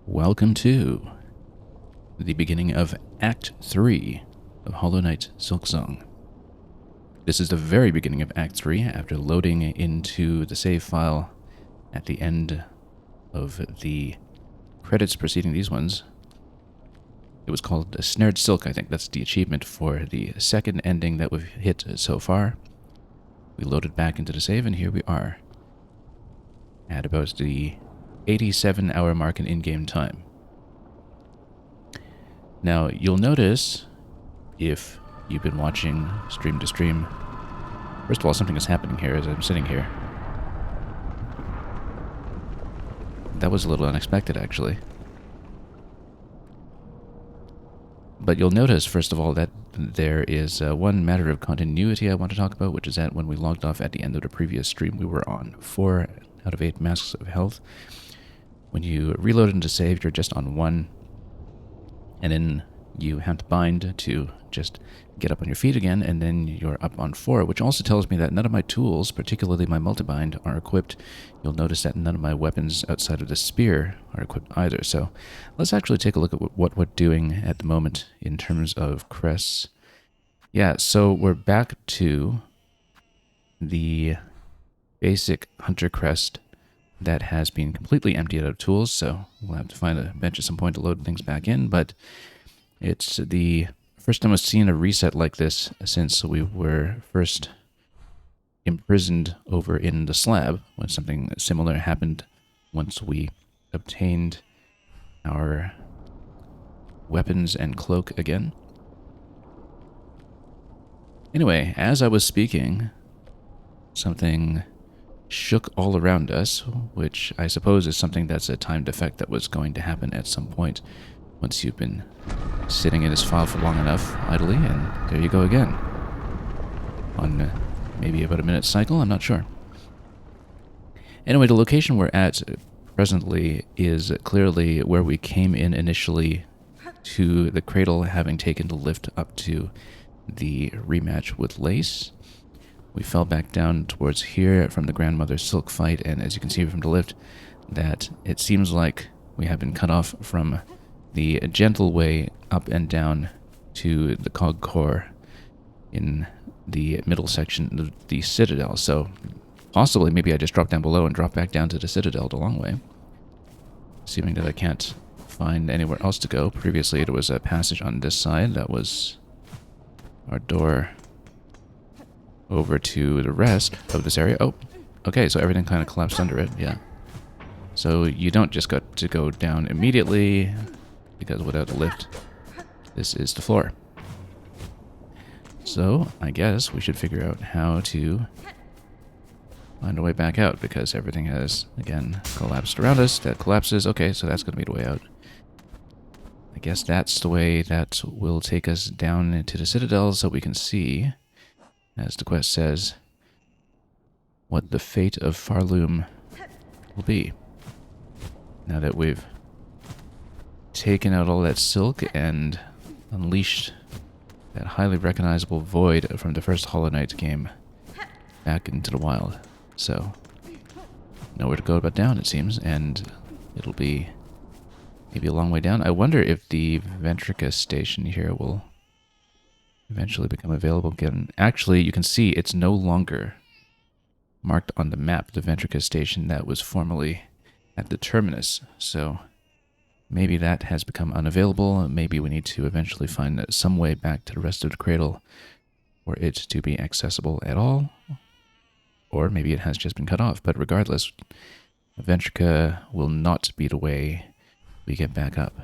Welcome to the beginning of Act 3 of Hollow Knight Silksong. This is the very beginning of Act 3 after loading into the save file at the end of the credits preceding these ones. It was called Snared Silk, I think. That's the achievement for the second ending that we've hit so far. We loaded back into the save, and here we are at about the 87-hour mark in in-game time. Now, you'll notice, if you've been watching stream to stream, first of all, something is happening here as I'm sitting here. That was a little unexpected, actually. But you'll notice, first of all, that there is one matter of continuity I want to talk about, which is that when we logged off at the end of the previous stream, we were on 4 out of 8 masks of health. When you reload into save, you're just on 1, and then you have to bind to just get up on your feet again, and then you're up on 4, which also tells me that none of my tools, particularly my multibind, are equipped. You'll notice that none of my weapons outside of the spear are equipped either. So let's actually take a look at what we're doing at the moment in terms of crests. Yeah, so we're back to the basic hunter crest that has been completely emptied out of tools, so we'll have to find a bench at some point to load things back in, but it's the first time I've seen a reset like this since we were first imprisoned over in the slab, when something similar happened once we obtained our weapons and cloak again. Anyway, as I was speaking, something shook all around us, which I suppose is something that's a timed effect that was going to happen at some point once you've been sitting in this file for long enough idly, and there you go again. On maybe about a minute cycle, I'm not sure. Anyway, the location we're at presently is clearly where we came in initially to the cradle, having taken the lift up to the rematch with Lace. We fell back down towards here from the Grandmother Silk fight, and as you can see from the lift, that it seems like we have been cut off from the gentle way up and down to the cog core in the middle section of the Citadel. So possibly maybe I just drop down below and drop back down to the Citadel the long way, assuming that I can't find anywhere else to go. Previously there was a passage on this side that was our door over to the rest of this area. Oh, okay, so everything kind of collapsed under it, yeah. So you don't just got to go down immediately, because without a lift, this is the floor. So I guess we should figure out how to find a way back out, because everything has, again, collapsed around us. That collapses. Okay, so that's going to be the way out. I guess that's the way that will take us down into the Citadel, so we can see, as the quest says, what the fate of Farloom will be. Now that we've taken out all that silk and unleashed that highly recognizable void from the first Hollow Knight game back into the wild. So, nowhere to go but down, it seems, and it'll be maybe a long way down. I wonder if the Ventrica station here will eventually become available again. Actually, you can see it's no longer marked on the map, the Ventrica station that was formerly at the terminus. So maybe that has become unavailable. Maybe we need to eventually find some way back to the rest of the cradle for it to be accessible at all. Or maybe it has just been cut off. But regardless, Ventrica will not be the way we get back up.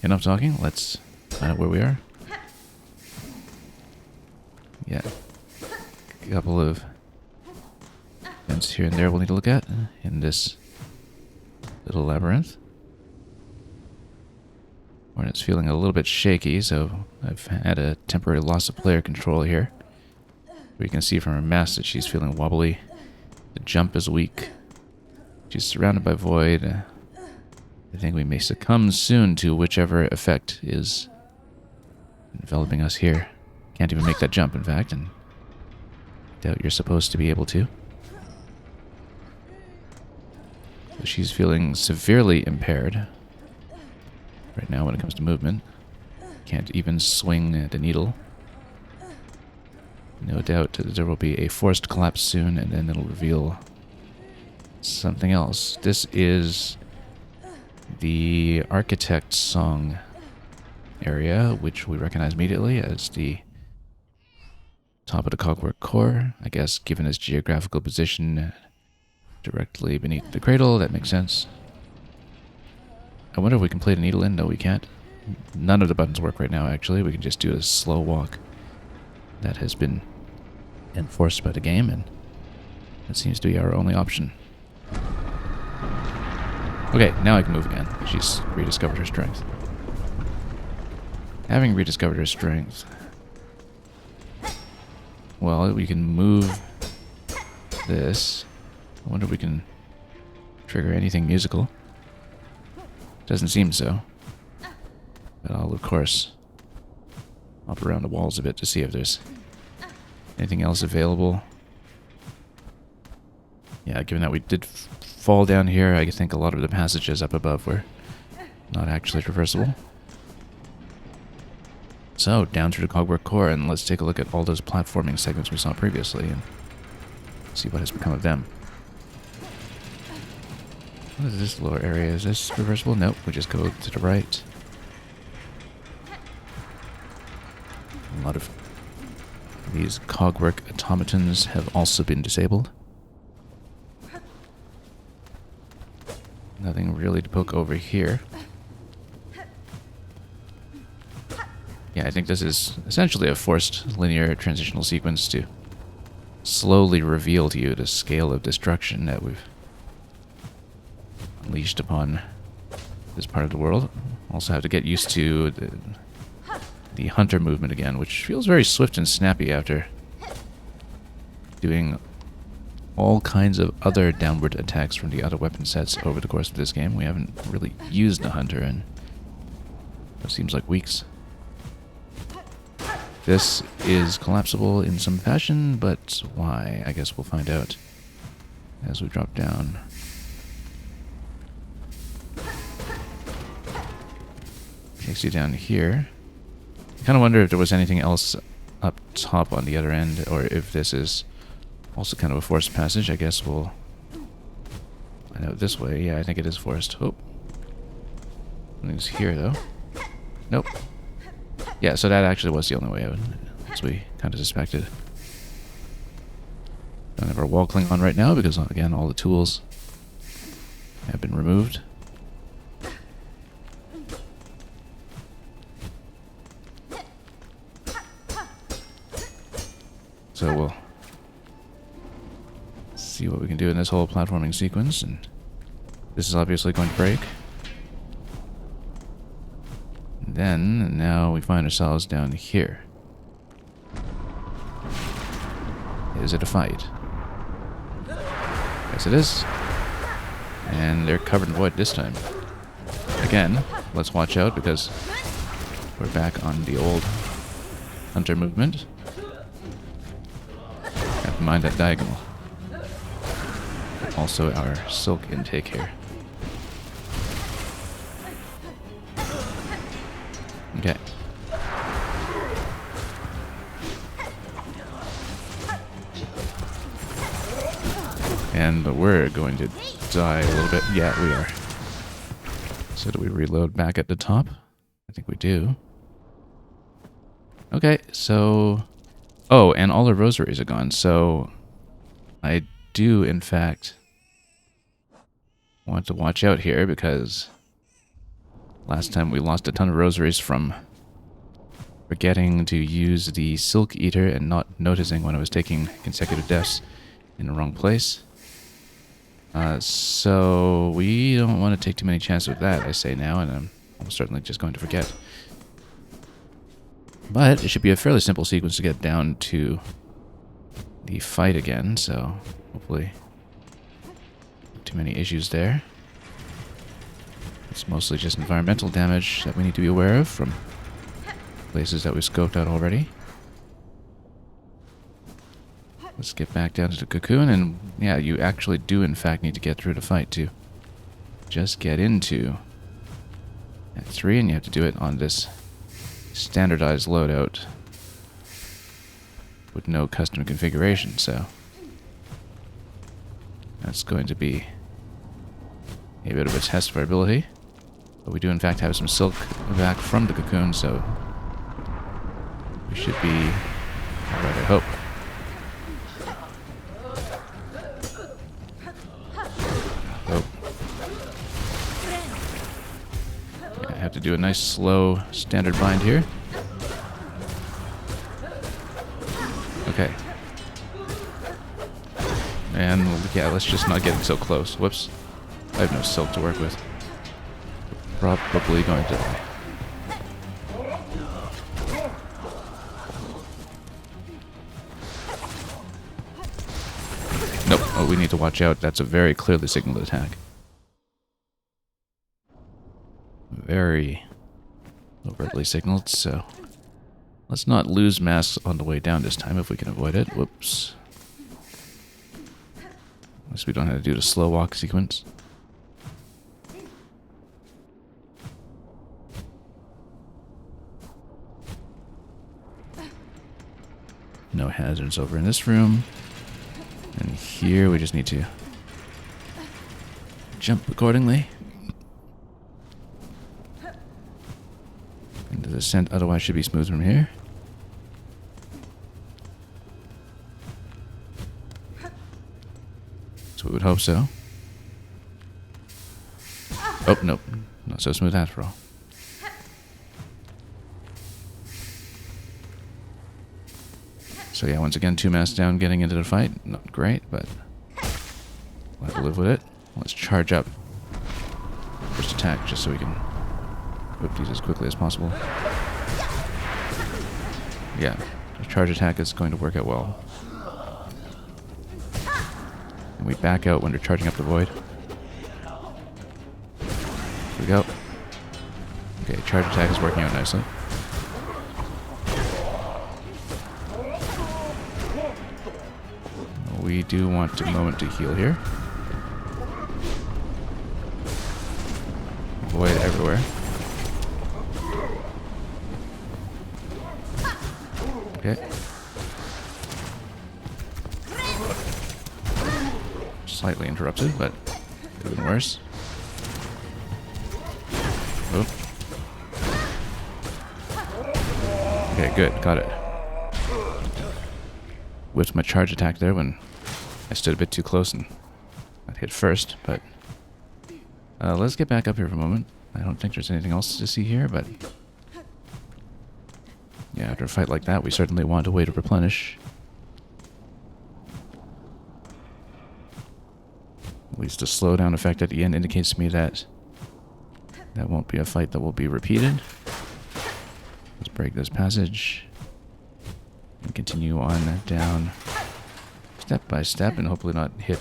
Enough talking, let's find out where we are. Yeah. A couple of vents here and there we'll need to look at in this little labyrinth. When it's feeling a little bit shaky, so I've had a temporary loss of player control here. We can see from her mask that she's feeling wobbly. The jump is weak. She's surrounded by void. I think we may succumb soon to whichever effect is enveloping us here. Can't even make that jump, in fact, and doubt you're supposed to be able to. She's feeling severely impaired right now when it comes to movement. Can't even swing the needle. No doubt that there will be a forced collapse soon, and then it'll reveal something else. This is the Silksong area, which we recognize immediately as the top of the clockwork core. I guess given its geographical position directly beneath the cradle, that makes sense. I wonder if we can play the needle in. No, we can't. None of the buttons work right now, actually. We can just do a slow walk. That has been enforced by the game, and that seems to be our only option. Okay, now I can move again. She's rediscovered her strength. Having rediscovered her strength, well, we can move this. I wonder if we can trigger anything musical. Doesn't seem so. But I'll, of course, hop around the walls a bit to see if there's anything else available. Yeah, given that we did fall down here, I think a lot of the passages up above were not actually traversable. So, down through the clockwork core, and let's take a look at all those platforming segments we saw previously and see what has become of them. What is this lower area? Is this reversible? Nope, we just go to the right. A lot of these cogwork automatons have also been disabled. Nothing really to poke over here. Yeah, I think this is essentially a forced linear transitional sequence to slowly reveal to you the scale of destruction that we've unleashed upon this part of the world. Also have to get used to the hunter movement again, which feels very swift and snappy after doing all kinds of other downward attacks from the other weapon sets over the course of this game. We haven't really used the hunter in what seems like weeks. This is collapsible in some fashion, but why? I guess we'll find out as we drop down. Takes you down here. I kind of wonder if there was anything else up top on the other end, or if this is also kind of a forced passage. I guess we'll find out this way. Yeah, I think it is forced. Oh. Something's here, though. Nope. Yeah, so that actually was the only way out, as we kind of suspected. Don't have our wall cling on right now because, again, all the tools have been removed. So we'll see what we can do in this whole platforming sequence, and this is obviously going to break. And now we find ourselves down here. Is it a fight? Yes, it is. And they're covered in void this time. Again, let's watch out because we're back on the old hunter movement. Have to mind that diagonal. Also our silk intake here. Okay. And we're going to die a little bit. Yeah, we are. So do we reload back at the top? I think we do. Okay, so... Oh, and all the rosaries are gone, so... I do, in fact, want to watch out here, because... Last time we lost a ton of rosaries from forgetting to use the Silk Eater and not noticing when I was taking consecutive deaths in the wrong place. So we don't want to take too many chances with that, I say now, and I'm certainly just going to forget. But it should be a fairly simple sequence to get down to the fight again, so hopefully not too many issues there. It's mostly just environmental damage that we need to be aware of from places that we scoped out already. Let's get back down to the cocoon, and yeah, you actually do in fact need to get through the fight too. just get into Act 3, and you have to do it on this standardized loadout with no custom configuration, so that's going to be a bit of a test of our ability. But we do in fact have some silk back from the cocoon, so we should be alright, I hope. I have to do a nice slow standard bind here. Okay. And yeah, let's just not get him so close. Whoops. I have no silk to work with. Probably going to die. Nope. Oh, we need to watch out. That's a very clearly signaled attack. Very overtly signaled, so let's not lose masks on the way down this time if we can avoid it. Whoops. Unless we don't know how to do the slow walk sequence. No hazards over in this room. And here we just need to jump accordingly. And the descent otherwise should be smooth from here. So we would hope so. Oh, nope. Not so smooth after all. So yeah, once again, 2 masks down getting into the fight. Not great, but we'll have to live with it. Let's charge up first attack just so we can whip these as quickly as possible. Yeah, the charge attack is going to work out well. And we back out when they're charging up the void. Here we go. Okay, charge attack is working out nicely. We do want a moment to heal here. Void everywhere. Okay. Slightly interrupted, but could have been worse. Oh. Okay, good. Got it. Whipped my charge attack there when I stood a bit too close and I'd hit first, but let's get back up here for a moment. I don't think there's anything else to see here, but yeah, after a fight like that, we certainly want a way to replenish. At least the slowdown effect at the end indicates to me that that won't be a fight that will be repeated. Let's break this passage and continue on down step by step and hopefully not hit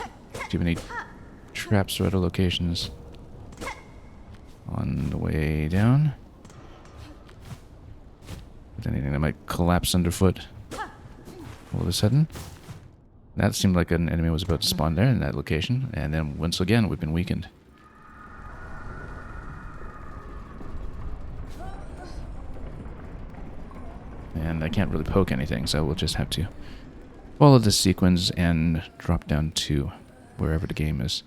too many traps or other locations on the way down. With anything that might collapse underfoot all of a sudden. That seemed like an enemy was about to spawn there in that location, and then once again we've been weakened. And I can't really poke anything, so we'll just have to follow this sequence and drop down to wherever the game is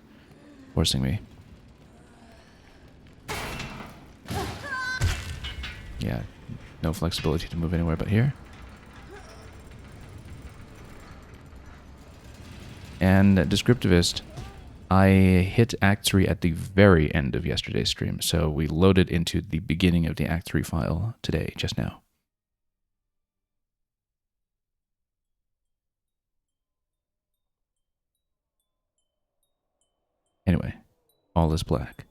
forcing me. Yeah, no flexibility to move anywhere but here. And Descriptivist, I hit Act 3 at the very end of yesterday's stream, so we loaded into the beginning of the Act 3 file today, just now. Anyway, all is black.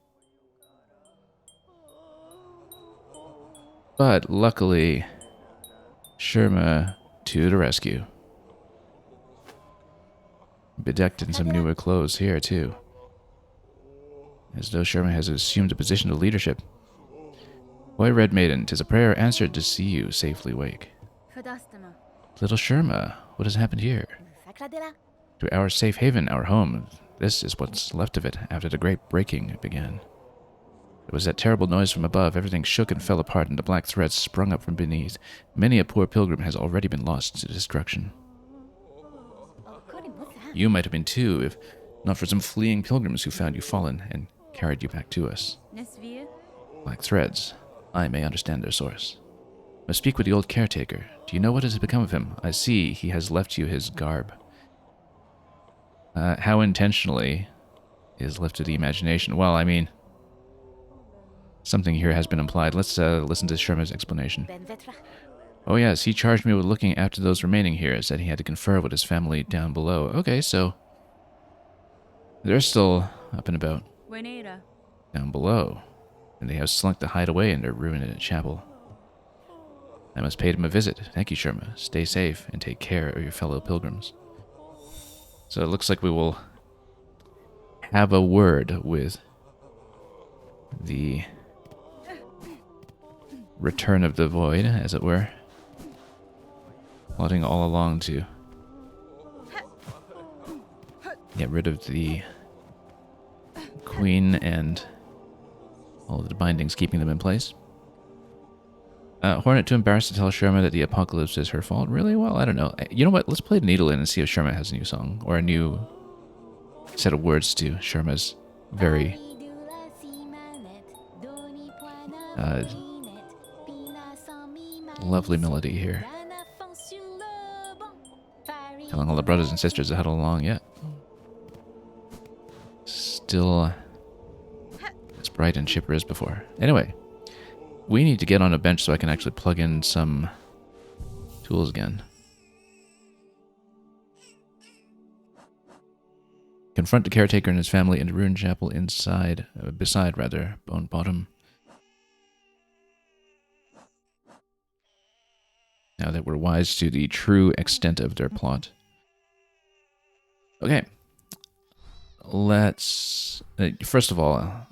But luckily, Sherma to the rescue. Bedecked in some newer clothes here, too. As though Sherma has assumed a position of leadership. Boy Red Maiden, 'tis a prayer answered to see you safely wake. Little Sherma, what has happened here? To our safe haven, our home. This is what's left of it after the great breaking began. There was that terrible noise from above. Everything shook and fell apart, and the black threads sprung up from beneath. Many a poor pilgrim has already been lost to destruction. You might have been too, if not for some fleeing pilgrims who found you fallen and carried you back to us. Black threads. I may understand their source. Must speak with the old caretaker. Do you know what has become of him? I see he has left you his garb. How intentionally is left to the imagination? Well, I mean, something here has been implied. Let's listen to Sherma's explanation. Oh yes, he charged me with looking after those remaining here. Said he had to confer with his family down below. Okay, so they're still up and about down below, and they have slunk to hide away in their ruined chapel. I must pay them a visit. Thank you, Sherma. Stay safe and take care of your fellow pilgrims. So it looks like we will have a word with the return of the void, as it were. Plotting all along to get rid of the queen and all of the bindings keeping them in place. Hornet too embarrassed to tell Sherma that the apocalypse is her fault. Really? Well, I don't know. You know what? Let's play the needle in and see if Sherma has a new song or a new set of words to Sherma's very lovely melody here. Telling all the brothers and sisters to huddle along. Yeah. Still as bright and chipper as before. Anyway. We need to get on a bench so I can actually plug in some tools again. Confront the caretaker and his family in the ruined chapel beside Bone Bottom. Now that we're wise to the true extent of their plot. Okay. Let's... first of all...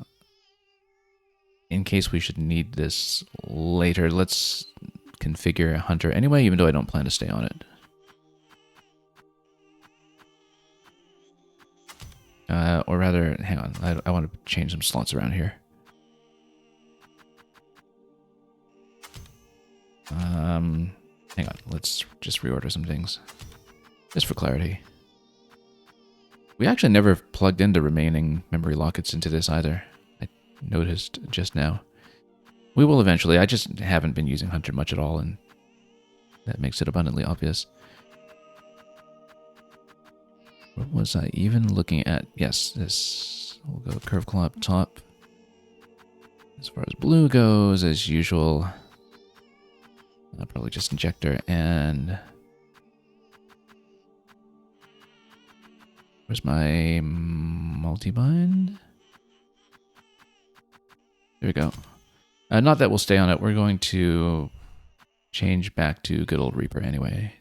in case we should need this later, let's configure Hunter anyway, even though I don't plan to stay on it. Or rather, hang on, I want to change some slots around here. Hang on, let's just reorder some things. Just for clarity. We actually never plugged in the remaining memory lockets into this either. Noticed just now. We will eventually. I just haven't been using Hunter much at all, and that makes it abundantly obvious. What was I even looking at? Yes, this. We'll go curve claw up top. As far as blue goes, as usual, probably just injector and... where's my multi-bind? There we go. Not that we'll stay on it. We're going to change back to good old Reaper anyway.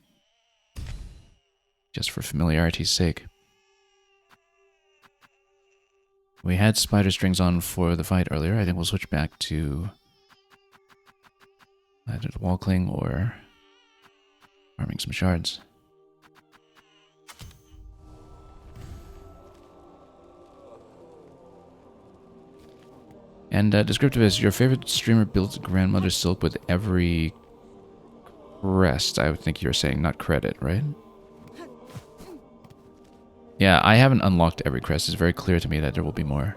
Just for familiarity's sake. We had spider strings on for the fight earlier. I think we'll switch back to either the wall cling or farming some shards. And descriptive is your favorite streamer built grandmother silk with every crest. I would think you're saying not credit, right? Yeah, I haven't unlocked every crest. It's very clear to me that there will be more.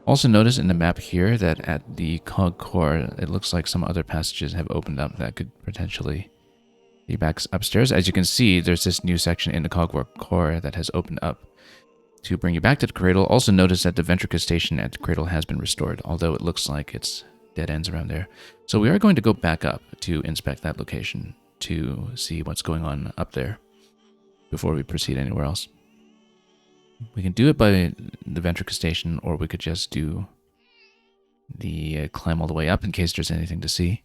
Also notice in the map here that at the cog core, it looks like some other passages have opened up that could potentially be back upstairs. As you can see, there's this new section in the cog core that has opened up to bring you back to the cradle. Also notice that the Ventrica station at the cradle has been restored, although it looks like it's dead ends around there. So we are going to go back up to inspect that location to see what's going on up there before we proceed anywhere else. We can do it by the Ventrica station, or we could just do the climb all the way up in case there's anything to see.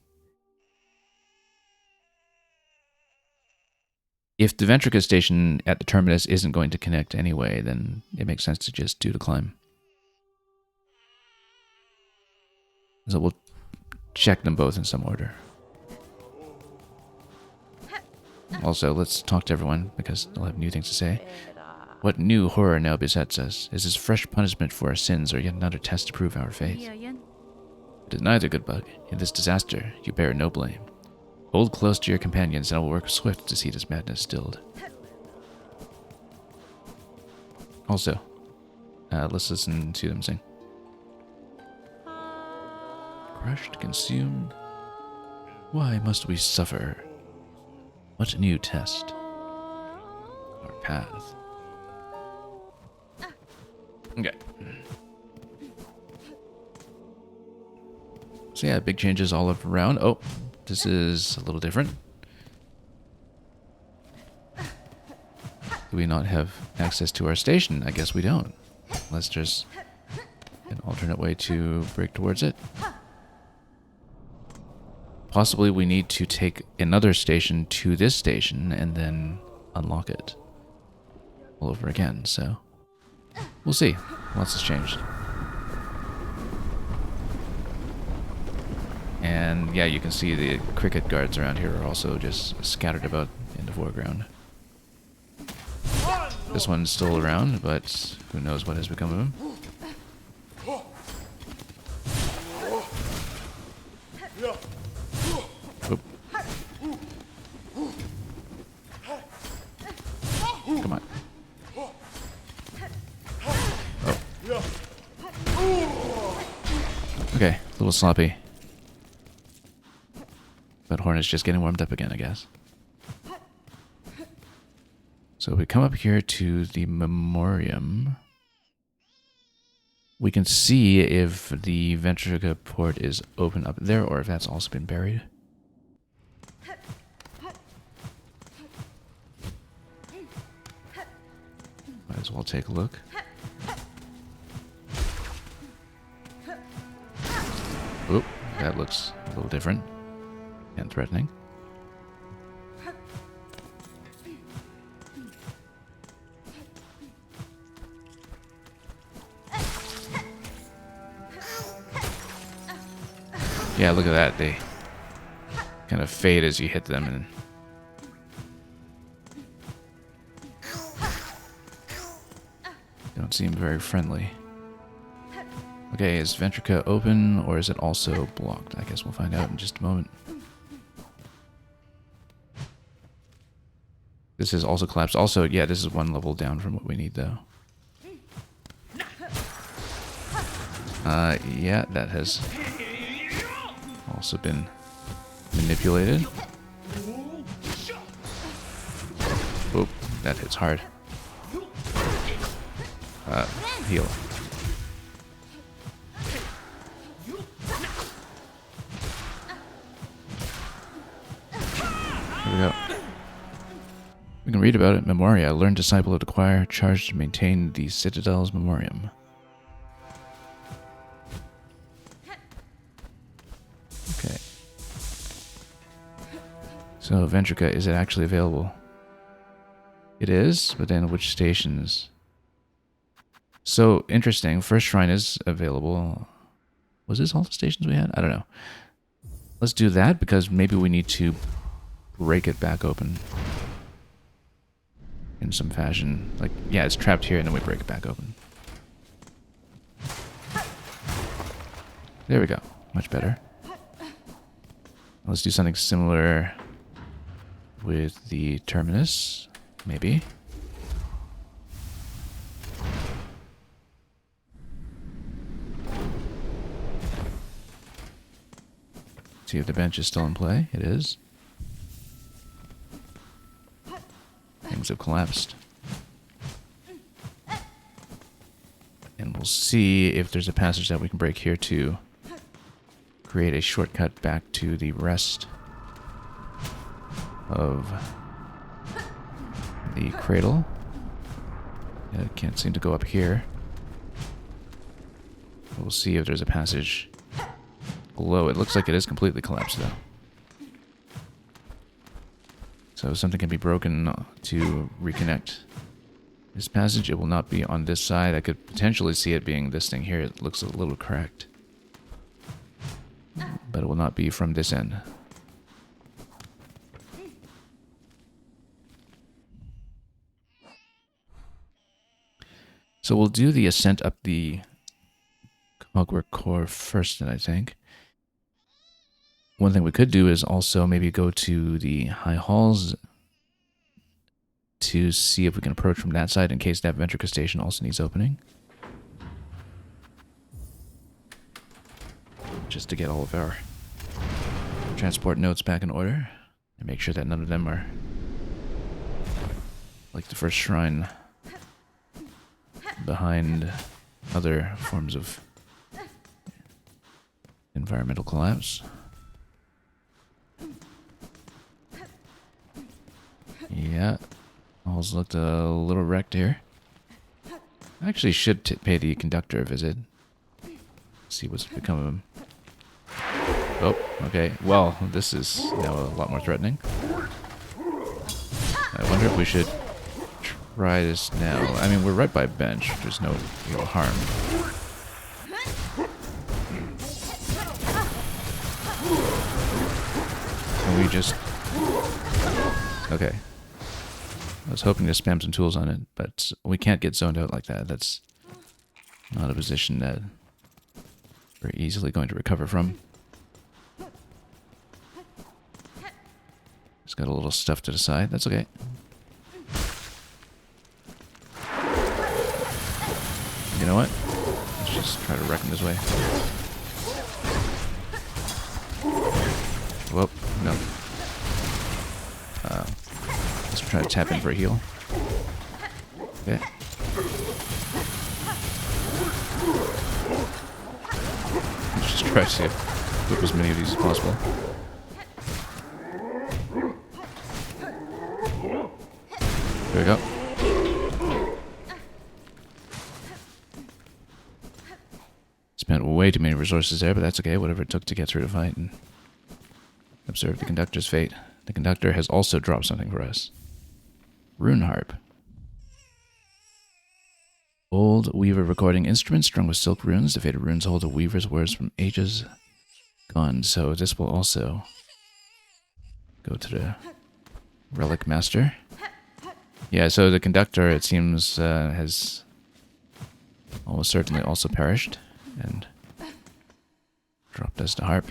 If the Ventrica station at the terminus isn't going to connect anyway, then it makes sense to just do the climb. So we'll check them both in some order. Also, let's talk to everyone because they'll have new things to say. What new horror now besets us? Is this fresh punishment for our sins or yet another test to prove our faith? It is neither, good bug. In this disaster, you bear no blame. Hold close to your companions and I will work swift to see this madness stilled. Also, let's listen to them sing. Crushed, consumed. Why must we suffer? What new test? Our path. Okay. So yeah, big changes all around. Oh, this is a little different. Do we not have access to our station? I guess we don't. Unless there's an alternate way to break towards it. Possibly we need to take another station to this station and then unlock it all over again, so we'll see. Lots has changed. And yeah, you can see the cricket guards around here are also just scattered about in the foreground. This one's still around, but who knows what has become of him. Oop. Come on. Oh. Okay, a little sloppy. But Horn is just getting warmed up again, I guess. So we come up here to the memoriam. We can see if the Ventrica port is open up there or if that's also been buried. Might as well take a look. Oop, that looks a little different and threatening. Yeah, look at that. They kind of fade as you hit them and don't seem very friendly. Okay, is Ventrica open or is it also blocked? I guess we'll find out in just a moment. This is also collapsed. Also, yeah, this is one level down from what we need, though. Yeah, that has also been manipulated. Oop, that hits hard. Heal. Here we go. We can read about it. Memoria, learned disciple of the choir, charged to maintain the Citadel's memoriam. Okay. So, Ventrica, is it actually available? It is, but then which stations? So, interesting. First Shrine is available. Was this all the stations we had? I don't know. Let's do that, because maybe we need to break it back open in some fashion. Like, yeah, it's trapped here, and then we break it back open. There we go. Much better. Let's do something similar with the Terminus, maybe. See if the bench is still in play. It is. Things have collapsed. And we'll see if there's a passage that we can break here to create a shortcut back to the rest of the cradle. Yeah, it can't seem to go up here. We'll see if there's a passage below. It looks like it is completely collapsed, though. So something can be broken to reconnect this passage. It will not be on this side. I could potentially see it being this thing here. It looks a little cracked. But it will not be from this end. So we'll do the ascent up the cogwork core first, then I think. One thing we could do is also maybe go to the high halls to see if we can approach from that side in case that ventricle station also needs opening. Just to get all of our transport notes back in order and make sure that none of them are like the first shrine behind other forms of environmental collapse. Yeah, all's looked a little wrecked here. I actually should pay the conductor a visit. See what's become of him. Oh, okay. Well, this is now a lot more threatening. I wonder if we should try this now. I mean, we're right by a bench. There's no real harm. Can we just... Okay. I was hoping to spam some tools on it, but we can't get zoned out like that. That's not a position that we're easily going to recover from. Just got a little stuff to the side. That's okay. You know what? Let's just try to wreck him this way. Whoa, no. Let's try to tap in for a heal. Okay. Let's just try to whip as many of these as possible. There we go. Spent way too many resources there, but that's okay. Whatever it took to get through the fight and observe the conductor's fate. The conductor has also dropped something for us. Rune harp. Old weaver recording instrument strung with silk runes. The faded runes hold the weaver's words from ages gone. So this will also go to the relic master. Yeah, so the conductor, it seems, has almost certainly also perished and dropped us the harp.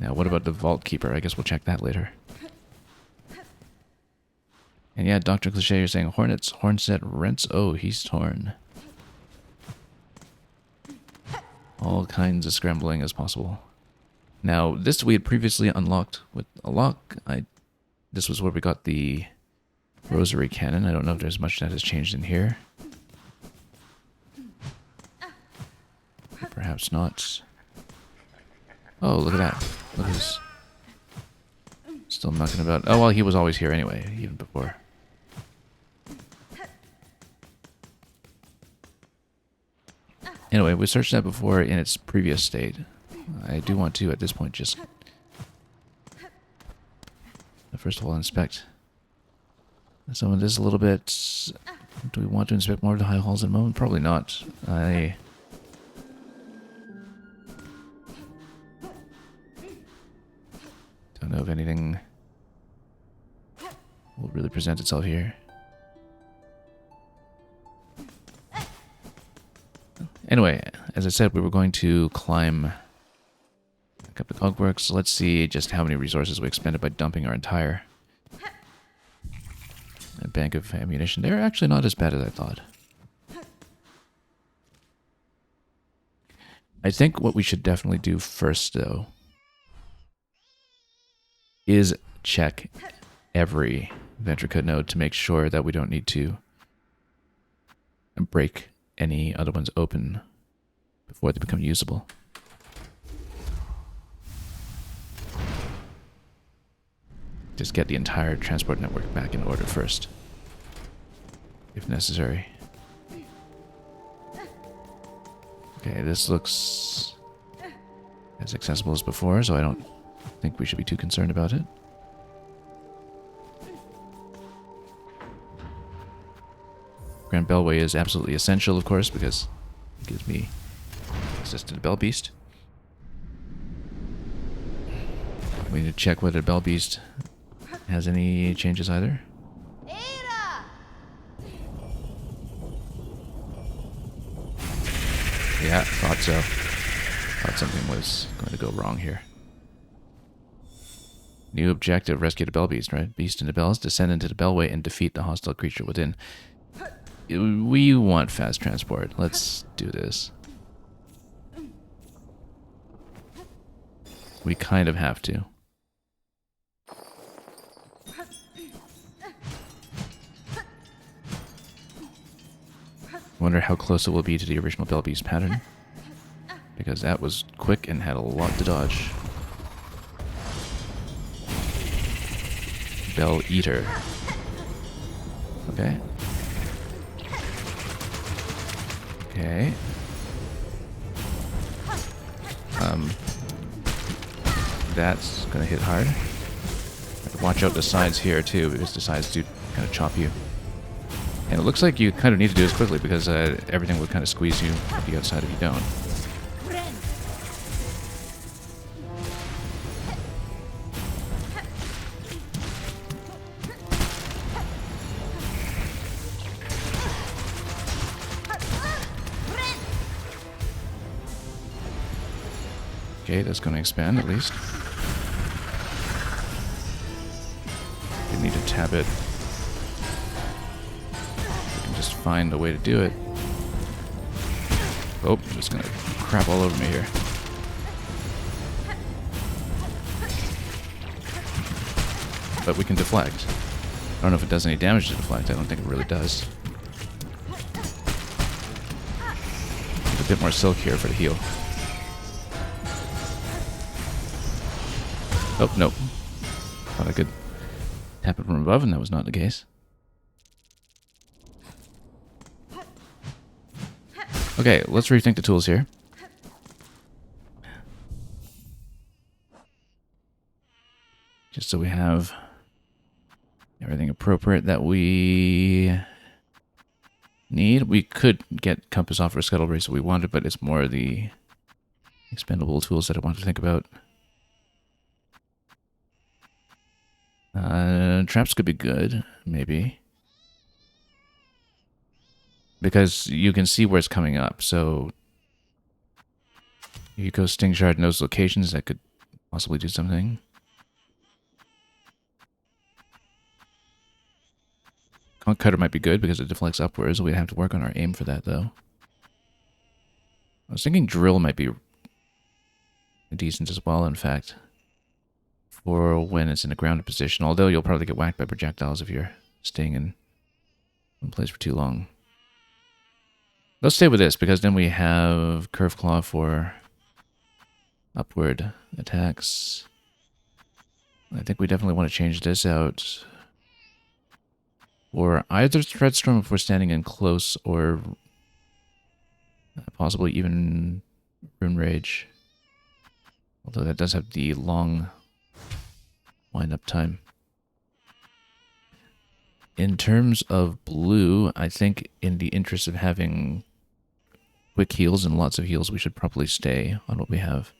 Now, what about the Vault Keeper? I guess we'll check that later. And yeah, Dr. Cliché, you're saying Hornets, Hornset, Rents. Oh, he's torn. All kinds of scrambling as possible. Now, this we had previously unlocked with a lock. This was where we got the Rosary Cannon. I don't know if there's much that has changed in here. Perhaps not. Oh, look at that. Look who's still knocking about. Oh, well, he was always here anyway, even before. Anyway, we searched that before in its previous state. I do want to, at this point, just first of all inspect some of this a little bit. Do we want to inspect more of the high halls in a moment? Probably not. I don't know if anything will really present itself here. Anyway, as I said, we were going to climb back up the cogworks. Let's see just how many resources we expended by dumping our entire bank of ammunition. They're actually not as bad as I thought. I think what we should definitely do first, though, is check every Ventricut node to make sure that we don't need to break any other ones open before they become usable. Just get the entire transport network back in order first, if necessary. Okay, this looks as accessible as before, so I don't think we should be too concerned about it. Grand Bellway is absolutely essential, of course, because it gives me access to the Bell Beast. We need to check whether the Bell Beast has any changes either. Yeah, thought so. Thought something was going to go wrong here. New objective, rescue the bell beast, right? Beast in the bells, descend into the bellway and defeat the hostile creature within. We want fast transport. Let's do this. We kind of have to. Wonder how close it will be to the original bell beast pattern. Because that was quick and had a lot to dodge. Bell Eater. Okay. Okay. That's gonna hit hard. Watch out the sides here too, because the sides do kind of chop you. And it looks like you kind of need to do this quickly because everything would kind of squeeze you at the outside if you don't. Okay, that's going to expand at least. Didn't need to tap it. We can just find a way to do it. Oh, it's going to crap all over me here. But we can deflect. I don't know if it does any damage to deflect. I don't think it really does. Need a bit more silk here for the heal. Oh, nope. Thought I could tap it from above, and that was not the case. Okay, let's rethink the tools here. Just so we have everything appropriate that we need. We could get Compass off our Scuttle Brace if we wanted, but it's more the expendable tools that I want to think about. Traps could be good, maybe. Because you can see where it's coming up, so you go Sting Shard in those locations, that could possibly do something. Conch Cutter might be good because it deflects upwards. We'd have to work on our aim for that, though. I was thinking Drill might be decent as well, in fact. For when it's in a grounded position, although you'll probably get whacked by projectiles if you're staying in one place for too long. Let's stay with this, because then we have Curve Claw for upward attacks. I think we definitely want to change this out. Or either Threadstorm if we're standing in close, or possibly even Rune Rage. Although that does have the long wind-up time. In terms of blue, I think in the interest of having quick heals and lots of heals, we should probably stay on what we have.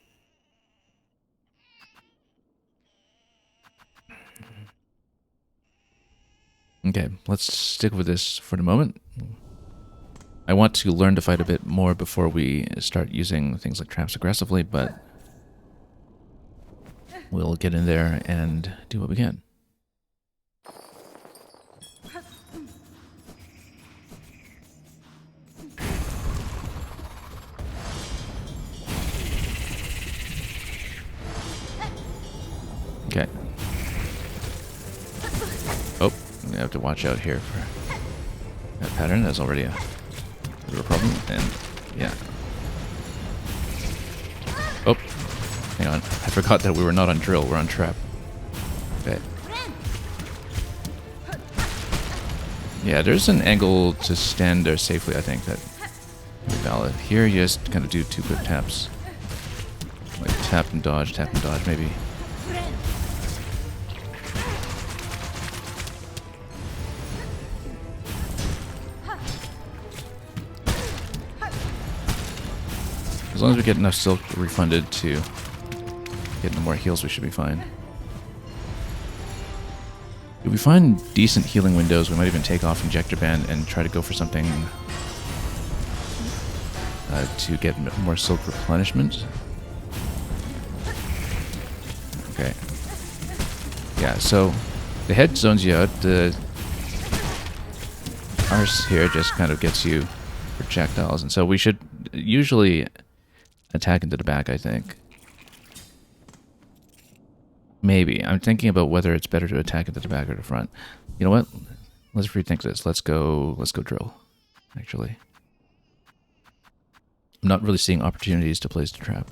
Okay, let's stick with this for the moment. I want to learn to fight a bit more before we start using things like traps aggressively, but we'll get in there and do what we can. Okay. Oh, we have to watch out here for that pattern. That's already a bit of a problem. And yeah. Oh, hang on. I forgot that we were not on drill. We're on trap. Okay. Yeah, there's an angle to stand there safely, I think, that is valid. Here, you just kind of do 2 quick taps. Like tap and dodge, maybe. As long as we get enough silk refunded to get no more heals, we should be fine. If we find decent healing windows, we might even take off Injector Band and try to go for something to get more silk replenishment. Okay. Yeah, so the head zones you out. The arse here just kind of gets you projectiles, and so we should usually attack into the back, I think. Maybe. I'm thinking about whether it's better to attack into the back or the front. You know what? Let's rethink this. Let's go drill, actually. I'm not really seeing opportunities to place the trap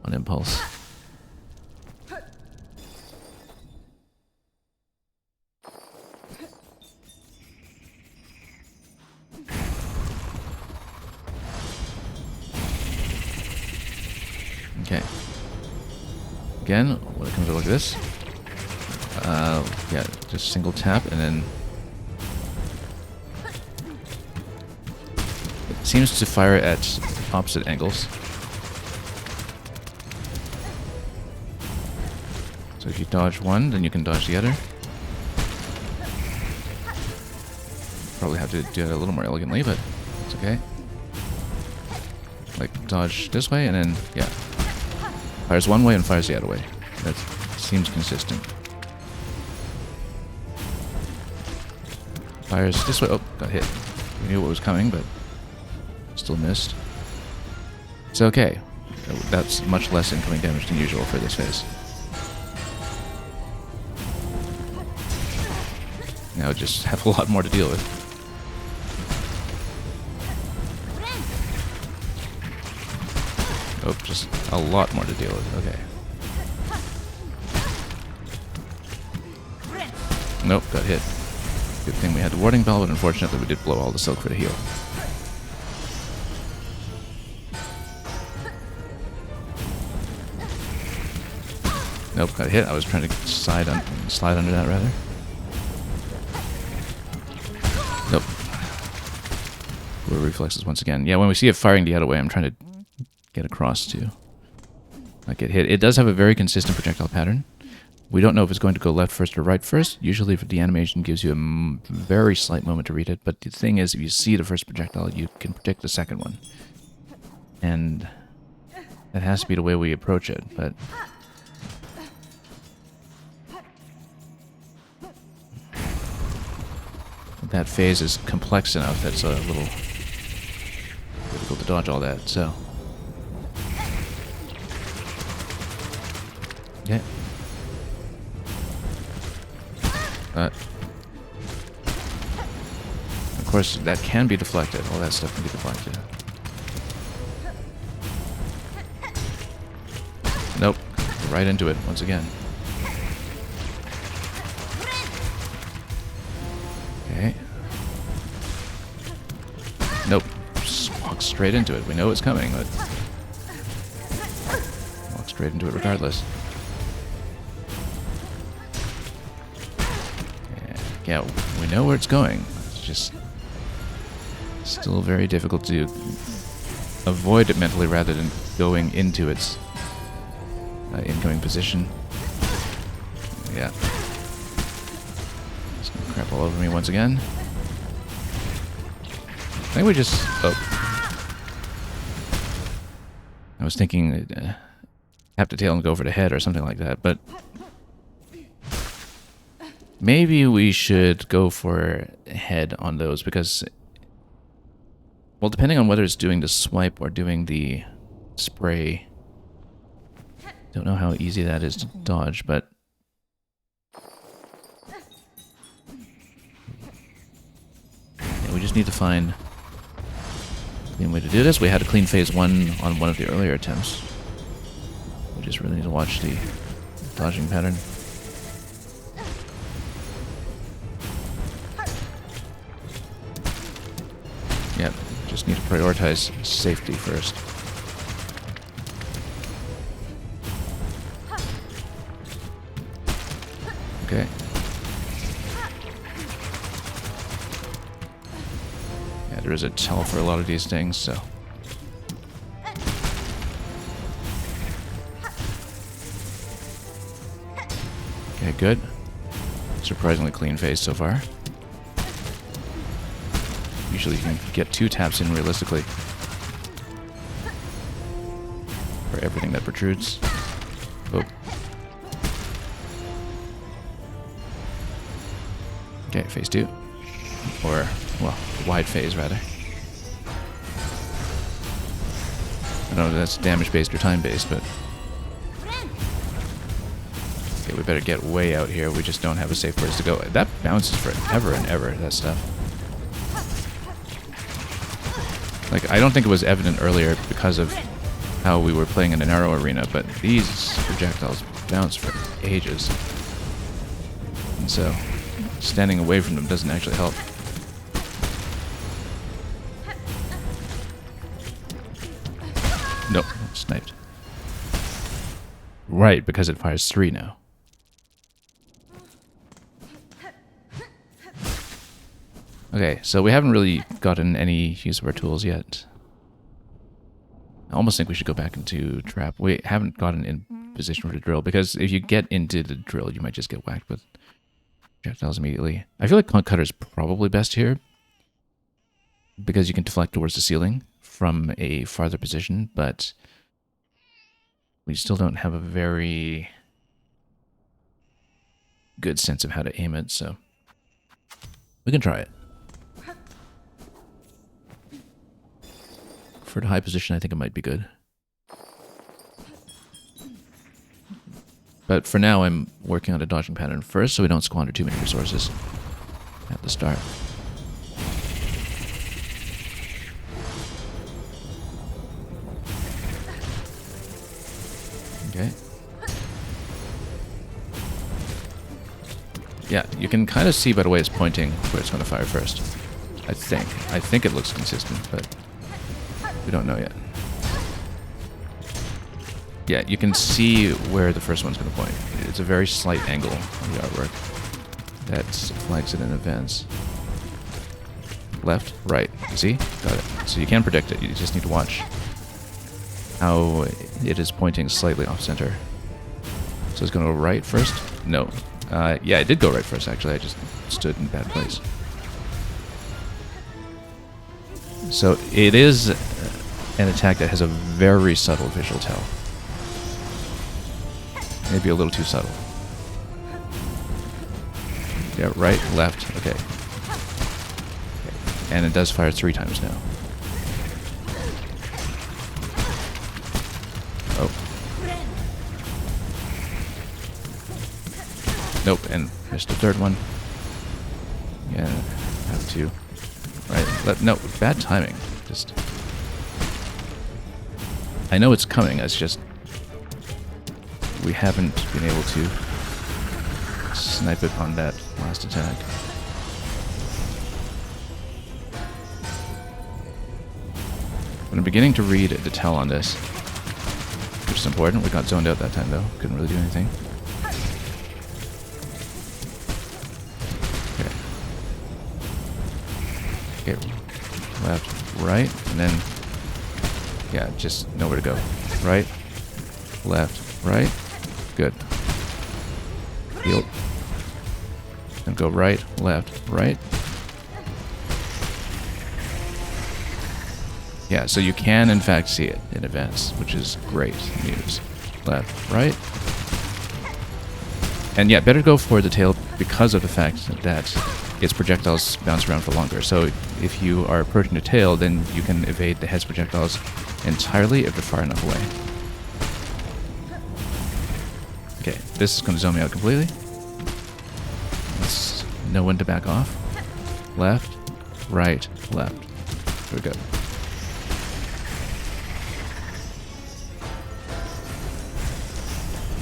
on impulse. Okay. Again, when it comes out like this, yeah, just single tap and then it seems to fire at opposite angles. So if you dodge one, then you can dodge the other. Probably have to do it a little more elegantly, but it's okay. Like dodge this way and then, yeah. Fires one way and fires the other way. That seems consistent. Fires this way. Oh, got hit. We knew what was coming, but still missed. It's okay. That's much less incoming damage than usual for this phase. Now just have a lot more to deal with. Oh, just a lot more to deal with. Okay. Nope, got hit. Good thing we had the warding bell, but unfortunately we did blow all the silk for the heal. Nope, got hit. I was trying to slide under that, rather. Nope. Poor reflexes once again. Yeah, when we see it firing the other way, I'm trying to get across to not get hit. It does have a very consistent projectile pattern. We don't know if it's going to go left first or right first. Usually if the animation gives you a very slight moment to read it, but the thing is, if you see the first projectile, you can predict the second one. And that has to be the way we approach it, but that phase is complex enough that it's a little difficult to dodge all that, so yeah. Of course, that can be deflected. All that stuff can be deflected. Nope. Right into it once again. Okay. Nope. Just walk straight into it. We know it's coming, but walk straight into it regardless. Yeah, we know where it's going. It's just still very difficult to avoid it mentally rather than going into its incoming position. Yeah. It's gonna crap all over me once again. I think we just... Oh. I was thinking tap the tail and go for the head or something like that, but maybe we should go for head on those because, well, depending on whether it's doing the swipe or doing the spray, don't know how easy that is to dodge, but yeah, we just need to find the way to do this. We had a clean phase 1 on one of the earlier attempts. We just really need to watch the dodging pattern. Yep, just need to prioritize safety first. Okay. Yeah, there is a tell for a lot of these things, so. Okay, good. Surprisingly clean phase so far. Usually you can get 2 taps in realistically for everything that protrudes. Oh. Okay, phase 2. Or, well, wide phase rather. I don't know if that's damage based or time based, but... Okay, we better get way out here. We just don't have a safe place to go. That bounces forever and ever, that stuff. Like, I don't think it was evident earlier because of how we were playing in a narrow arena, but these projectiles bounce for ages. And so, standing away from them doesn't actually help. Nope, sniped. Right, because it fires 3 now. Okay, so we haven't really gotten any use of our tools yet. I almost think we should go back into trap. We haven't gotten in position for the drill, because if you get into the drill, you might just get whacked with projectiles immediately. I feel like Conch Cutter's probably best here, because you can deflect towards the ceiling from a farther position, but we still don't have a very good sense of how to aim it, so we can try it. For the high position, I think it might be good. But for now, I'm working on a dodging pattern first, so we don't squander too many resources at the start. Okay. Yeah, you can kind of see by the way it's pointing where it's going to fire first. I think it looks consistent, but we don't know yet. Yeah, you can see where the first one's going to point. It's a very slight angle on the artwork that flags it in advance. Left, right. See? Got it. So you can predict it. You just need to watch how it is pointing slightly off center. So it's going to go right first? No. Yeah, it did go right first, actually. I just stood in a bad place. So it is an attack that has a very subtle visual tell. Maybe a little too subtle. Yeah, right, left, okay. And it does fire 3 times now. Oh. Nope, and missed the 3rd one. Yeah, have to. Right, no, bad timing. Just. I know it's coming, it's just we haven't been able to snipe it on that last attack. I'm beginning to read the tell on this, which is important. We got zoned out that time though, couldn't really do anything. Okay, left, right, and then, yeah, just nowhere to go. Right, left, right, good. Heal. And go right, left, right. Yeah, so you can in fact see it in advance, which is great news. Left, right. And yeah, better go for the tail because of the fact that its projectiles bounce around for longer. So if you are approaching the tail, then you can evade the head's projectiles entirely if they're far enough away. Okay, this is going to zone me out completely. Let's know when to back off. Left, right, left. There we go.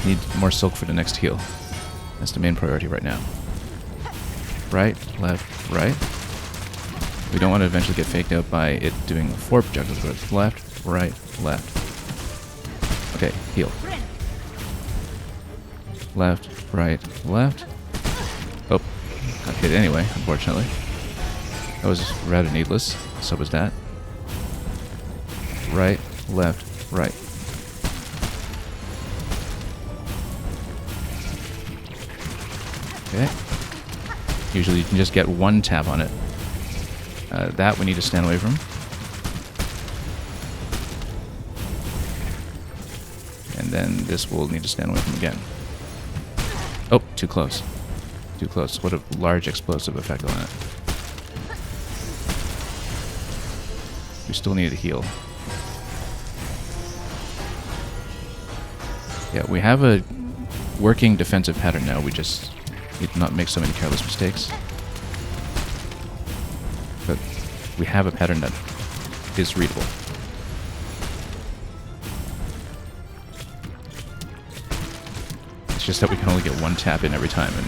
Need more silk for the next heal. That's the main priority right now. Right, left, right. We don't want to eventually get faked out by it doing 4 projectiles, but it's left, right, left. Okay, heal. Left, right, left. Oh, got hit anyway, unfortunately. That was rather needless. So was that. Right, left, right. Okay. Usually you can just get one tap on it. That we need to stand away from. And then this we'll need to stand away from again. Oh, too close. Too close. What a large explosive effect on it. We still need to heal. Yeah, we have a working defensive pattern now. We just need to not make so many careless mistakes. But we have a pattern that is readable. It's just that we can only get one tap in every time, and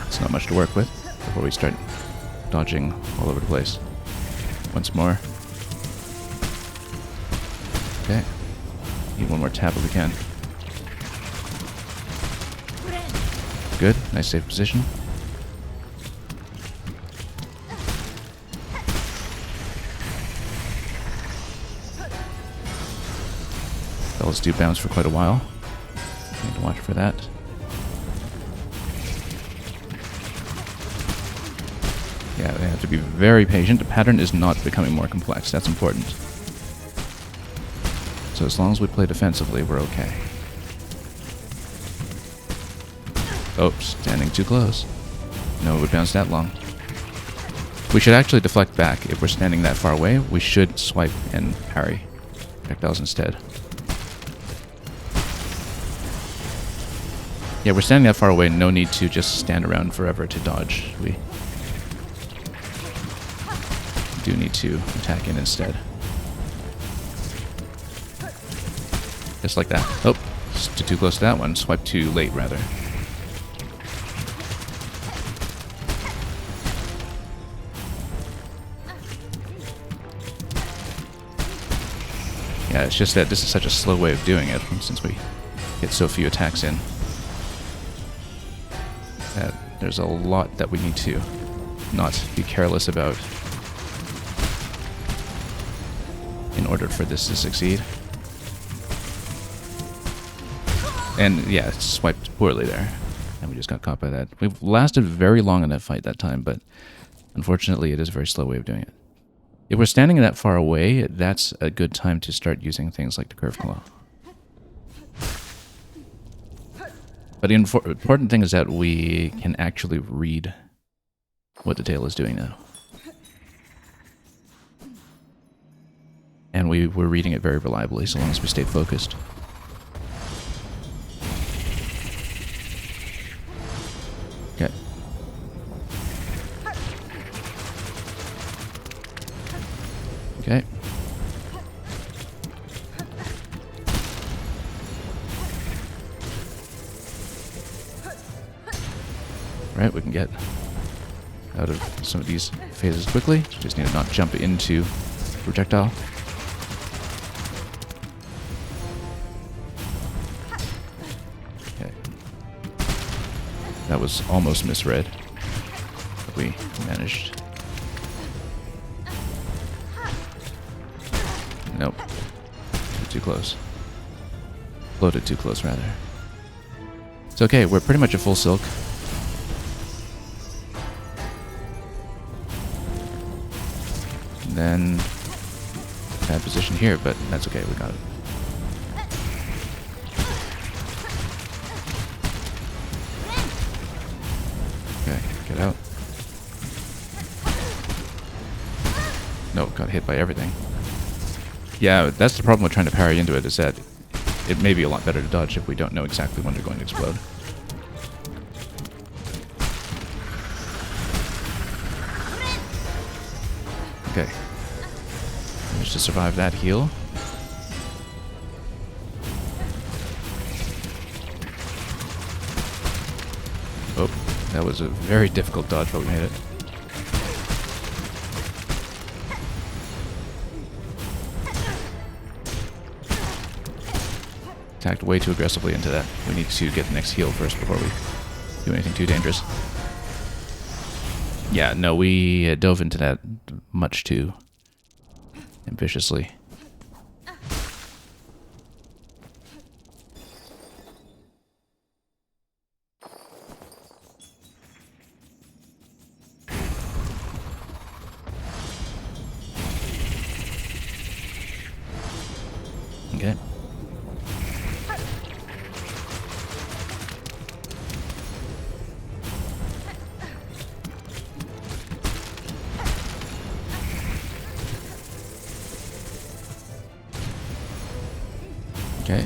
it's not much to work with before we start dodging all over the place. Once more. Okay. Need one more tap if we can. Good. Nice safe position. Bells do bounce for quite a while. Need to watch for that. Yeah, they have to be very patient. The pattern is not becoming more complex. That's important. So as long as we play defensively, we're okay. Oh, standing too close. No, it would bounce that long. We should actually deflect back. If we're standing that far away, we should swipe and parry projectiles instead. Yeah, we're standing that far away. No need to just stand around forever to dodge. We do need to attack in instead. Just like that. Oh, too close to that one. Swipe too late, rather. Yeah, it's just that this is such a slow way of doing it, since we get so few attacks in. That there's a lot that we need to not be careless about in order for this to succeed. And yeah, swiped poorly there. And we just got caught by that. We've lasted very long in that fight that time, but unfortunately it is a very slow way of doing it. If we're standing that far away, that's a good time to start using things like the curved claw. But the important thing is that we can actually read what the tail is doing now. And we're reading it very reliably, so long as we stay focused. Okay. Okay. Right, we can get out of some of these phases quickly. Just need to not jump into projectile. Okay. That was almost misread, but we managed. Nope. Too close. Floated too close, rather. It's okay, we're pretty much a full silk. And then bad position here, but that's okay, we got it. Okay, get out. No, got hit by everything. Yeah, that's the problem with trying to parry into it, is that it may be a lot better to dodge if we don't know exactly when they're going to explode. Okay. Managed to survive that heal. Oh, that was a very difficult dodge, but we made it. Attacked way too aggressively into that. We need to get the next heal first before we do anything too dangerous. Yeah, no, we dove into that much too ambitiously. Okay. Okay.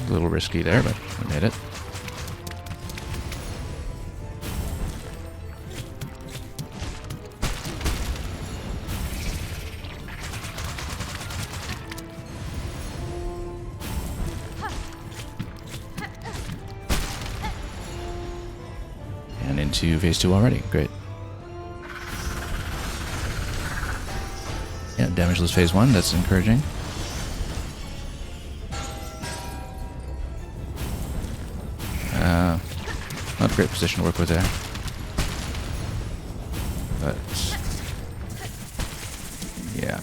A little risky there, but we made it. And into phase 2 already. Great. Yeah, damageless phase 1. That's encouraging. Not a great position to work with there. But yeah.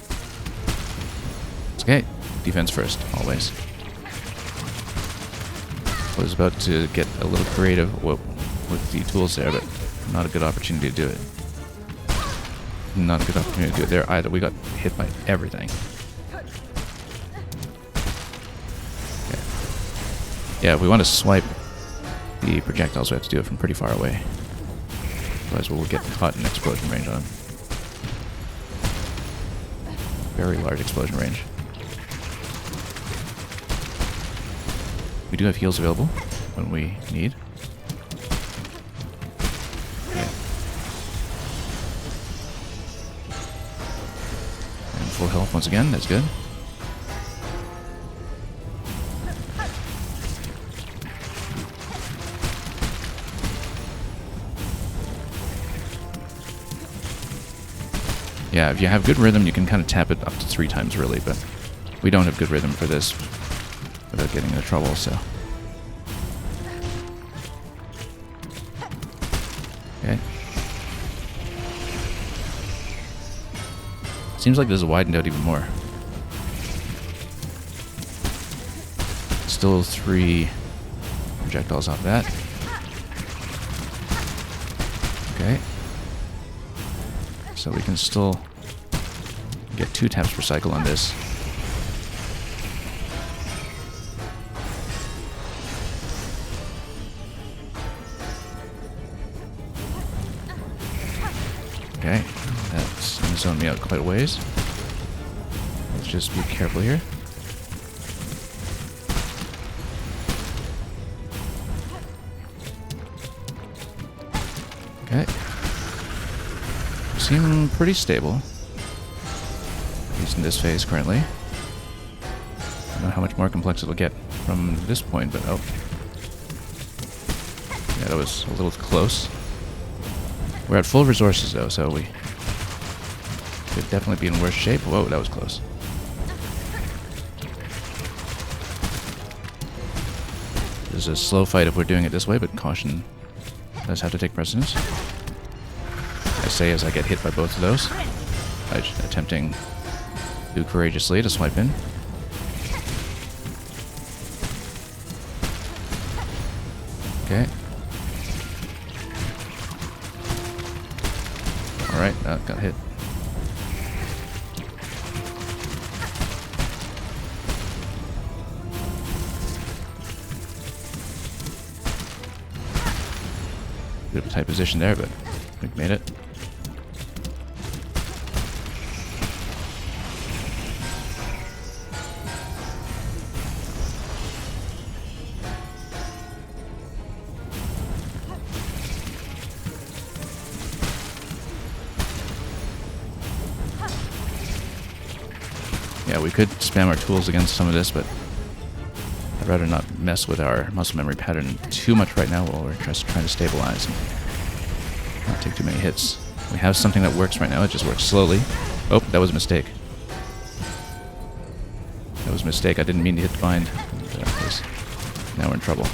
It's okay. Defense first, always. I was about to get a little creative with the tools there, but not a good opportunity to do it. Not a good opportunity to do it there either. We got hit by everything. Okay. Yeah, if we want to swipe the projectiles, we have to do it from pretty far away. Otherwise we'll get caught in explosion range on them. Very large explosion range. We do have heals available when we need. Okay. And full health once again, that's good. Yeah, if you have good rhythm, you can kind of tap it up to 3 times, really, but we don't have good rhythm for this without getting into trouble, so. Okay. Seems like this is widened out even more. Still 3 projectiles off that. Okay. So we can still get 2 taps per cycle on this. Okay, that's going to zone me out quite a ways. Let's just be careful here. Okay. Seem pretty stable, at least in this phase currently. I don't know how much more complex it'll get from this point, but oh. Yeah, that was a little close. We're at full resources though, so we could definitely be in worse shape. Whoa, that was close. This is a slow fight if we're doing it this way, but caution does have to take precedence. I say as I get hit by both of those, attempting too courageously to swipe in. Okay. Alright, got hit. Bit of a tight position there, but we made it. Yeah, we could spam our tools against some of this, but I'd rather not mess with our muscle memory pattern too much right now while we're just trying to stabilize and not take too many hits. We have something that works right now, it just works slowly. Oh, that was a mistake. That was a mistake, I didn't mean to hit bind. Now we're in trouble.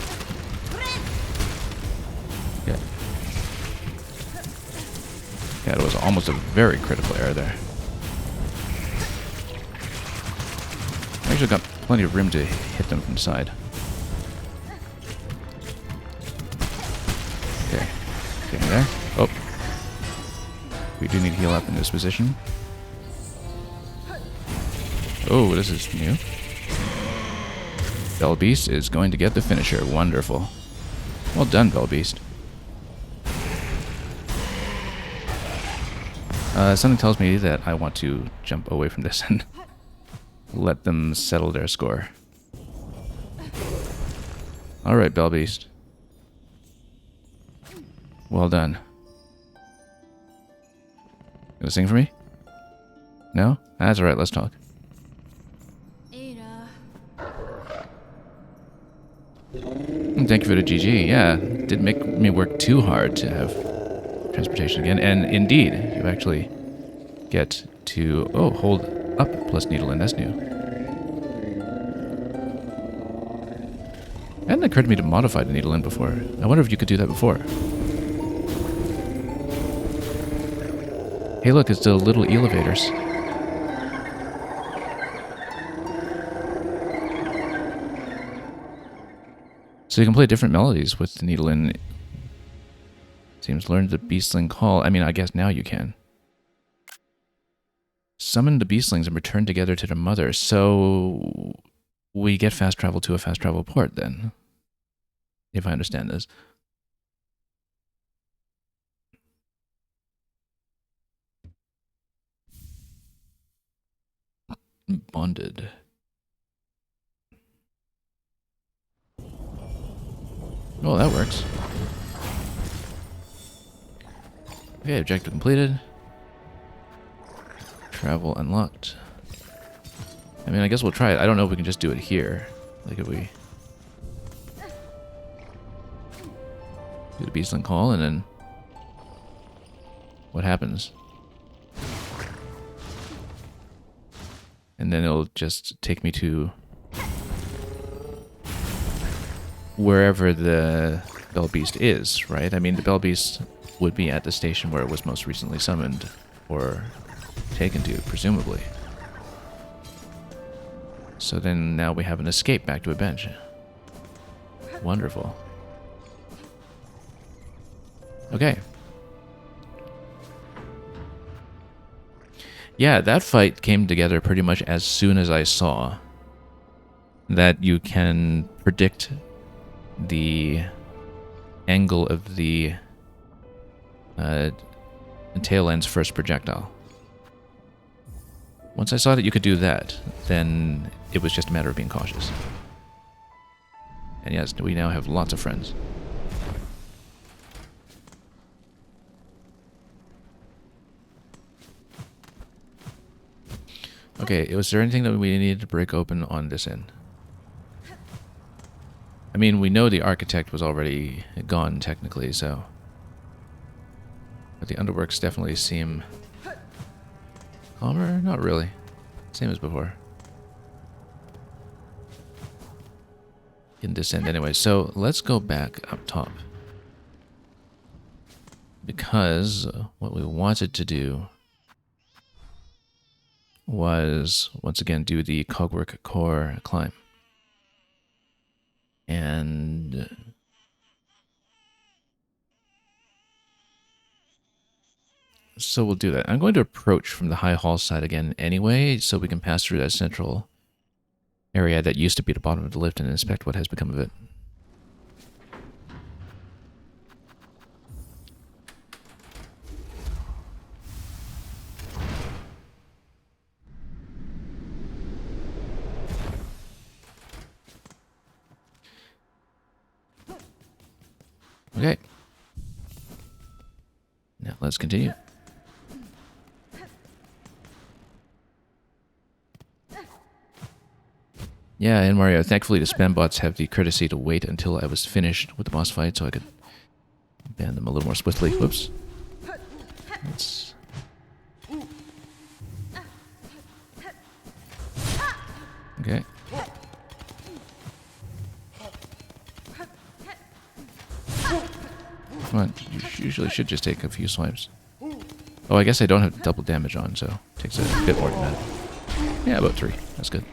Yeah. Yeah, it was almost a very critical error there. Actually got plenty of room to hit them from the side. We do need to heal up in this position. Oh, this is new. Bell Beast is going to get the finisher. Wonderful. Well done, Bell Beast. Something tells me that I want to jump away from this and let them settle their score. Alright, Bell Beast. Well done. Gonna sing for me? No? That's alright, let's talk. Thank you for the GG. Yeah, didn't make me work too hard to have transportation again. And indeed, you actually get to... Oh, hold up plus needle in. That's new. It hadn't occurred to me to modify the needle in before. I wonder if you could do that before. Hey look, it's the little elevators. So you can play different melodies with the needle in. Seems learn the beastling call. I mean, I guess now you can. Summon the beastlings and return together to their mother. So we get fast travel to a fast travel port then. If I understand this. Bonded. Oh, that works. Okay, objective completed. Travel unlocked. I mean, I guess we'll try it. I don't know if we can just do it here. Like if we... do the beastling call and then... what happens? And then it'll just take me to... wherever the Bell Beast is, right? I mean, the Bell Beast would be at the station where it was most recently summoned or taken to, presumably. So then now we have an escape back to a bench. Wonderful. Okay. Yeah, that fight came together pretty much as soon as I saw that you can predict the angle of the tail end's first projectile. Once I saw that you could do that, then it was just a matter of being cautious. And yes, we now have lots of friends. Okay, was there anything that we needed to break open on this end? I mean, we know the architect was already gone, technically, so... but the underworks definitely seem... calmer? Not really. Same as before. In this end anyway. So, let's go back up top. Because what we wanted to do was, once again, do the Cogwork Core climb. And so we'll do that. I'm going to approach from the High Hall side again anyway, so we can pass through that central area that used to be the bottom of the lift and inspect what has become of it. Okay. Now let's continue. Yeah, and Mario, thankfully the spam bots have the courtesy to wait until I was finished with the boss fight so I could ban them a little more swiftly. Whoops. Let's... okay. Come on, you usually should just take a few swipes. Oh, I guess I don't have double damage on, so it takes a bit more than that. Yeah, about 3. That's good.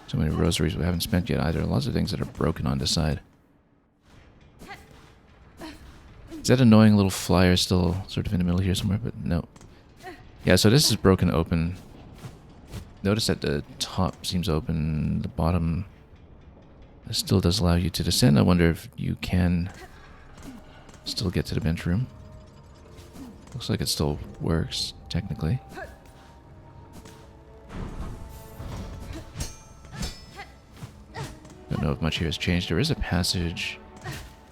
So many rosaries we haven't spent yet either. Lots of things that are broken on this side. Is that annoying little flyer still sort of in the middle here somewhere? But no. Yeah, so this is broken open. Notice that the top seems open. The bottom still does allow you to descend. I wonder if you can still get to the bench room. Looks like it still works, technically. Don't know if much here has changed. There is a passage.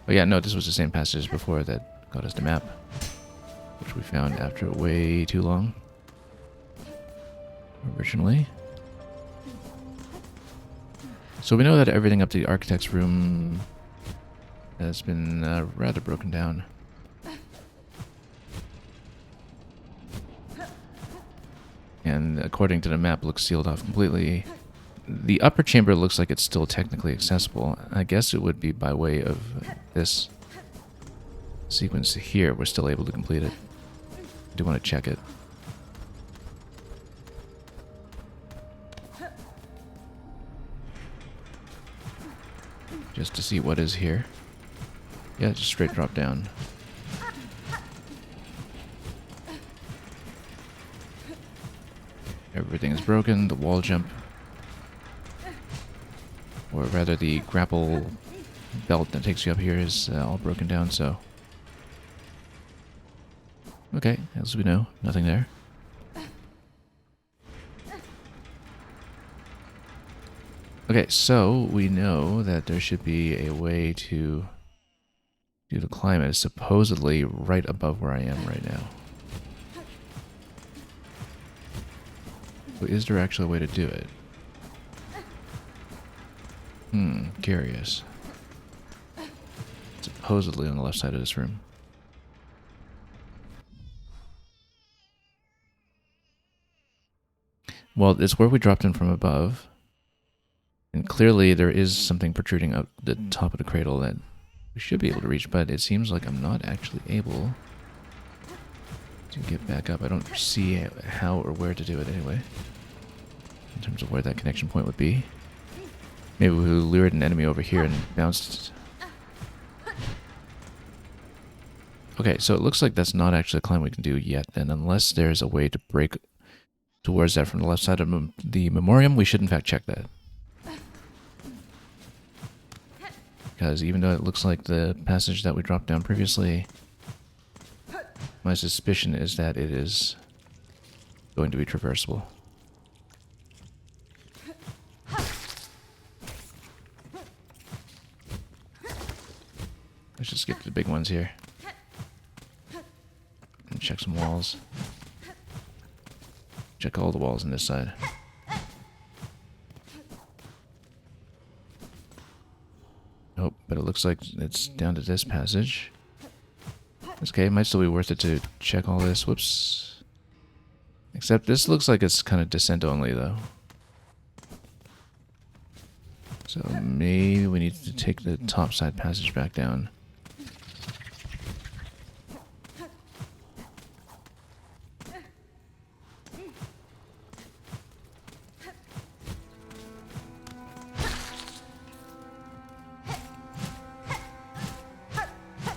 Oh yeah, no, this was the same passage as before that got us the map, which we found after way too long originally. So we know that everything up to the architect's room has been rather broken down. And according to the map, looks sealed off completely. The upper chamber looks like it's still technically accessible. I guess it would be by way of this sequence here. We're still able to complete it. I do want to check it. Just to see what is here. Yeah, just straight drop down. Everything is broken. The wall jump, or rather the grapple belt that takes you up here, is all broken down, so... Okay, as we know, nothing there. Okay, so we know that there should be a way to do the climb. It's supposedly right above where I am right now. So is there actually a way to do it? Curious. Supposedly on the left side of this room. Well, it's where we dropped in from above. And clearly there is something protruding out the top of the cradle that we should be able to reach, but it seems like I'm not actually able to get back up. I don't see how or where to do it anyway, in terms of where that connection point would be. Maybe we lured an enemy over here and bounced. Okay, so it looks like that's not actually a climb we can do yet, then, unless there's a way to break towards that from the left side of the memoriam. We should in fact check that. Because even though it looks like the passage that we dropped down previously, my suspicion is that it is going to be traversable. Let's just get to the big ones here. And check some walls. Check all the walls on this side. Nope, but it looks like it's down to this passage. Okay, it might still be worth it to check all this. Whoops. Except this looks like it's kind of descent only, though. So maybe we need to take the top side passage back down.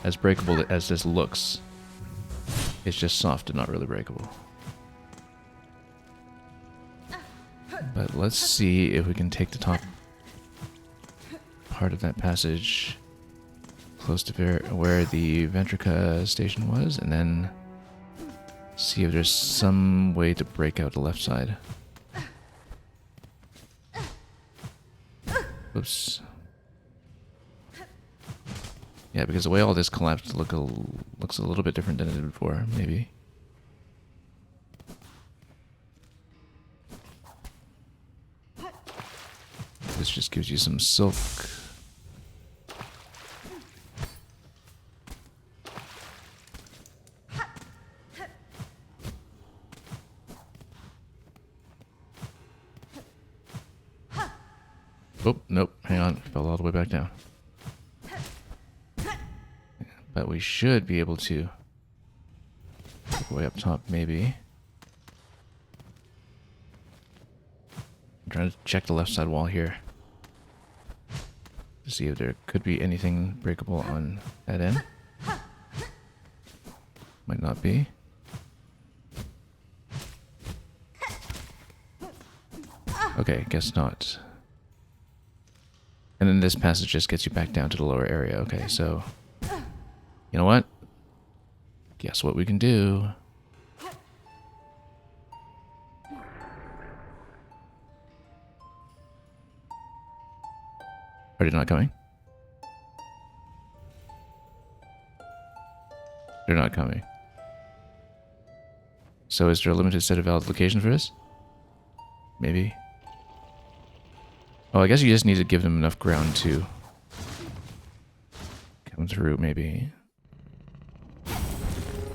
As breakable as this looks, it's just soft and not really breakable. But let's see if we can take the top part of that passage close to where the Ventrica station was, and then see if there's some way to break out the left side. Oops. Yeah, because the way all this collapsed looks a little bit different than it did before, maybe. This just gives you some silk. Oh, nope, hang on, fell all the way back down. But we should be able to work way up top, maybe. I'm trying to check the left side wall here to see if there could be anything breakable on that end. Might not be. Okay, guess not. And then this passage just gets you back down to the lower area. Okay, so... You know what? Guess what we can do? Are they not coming? They're not coming. So is there a limited set of valid locations for this? Maybe. Oh, I guess you just need to give them enough ground to come through, maybe.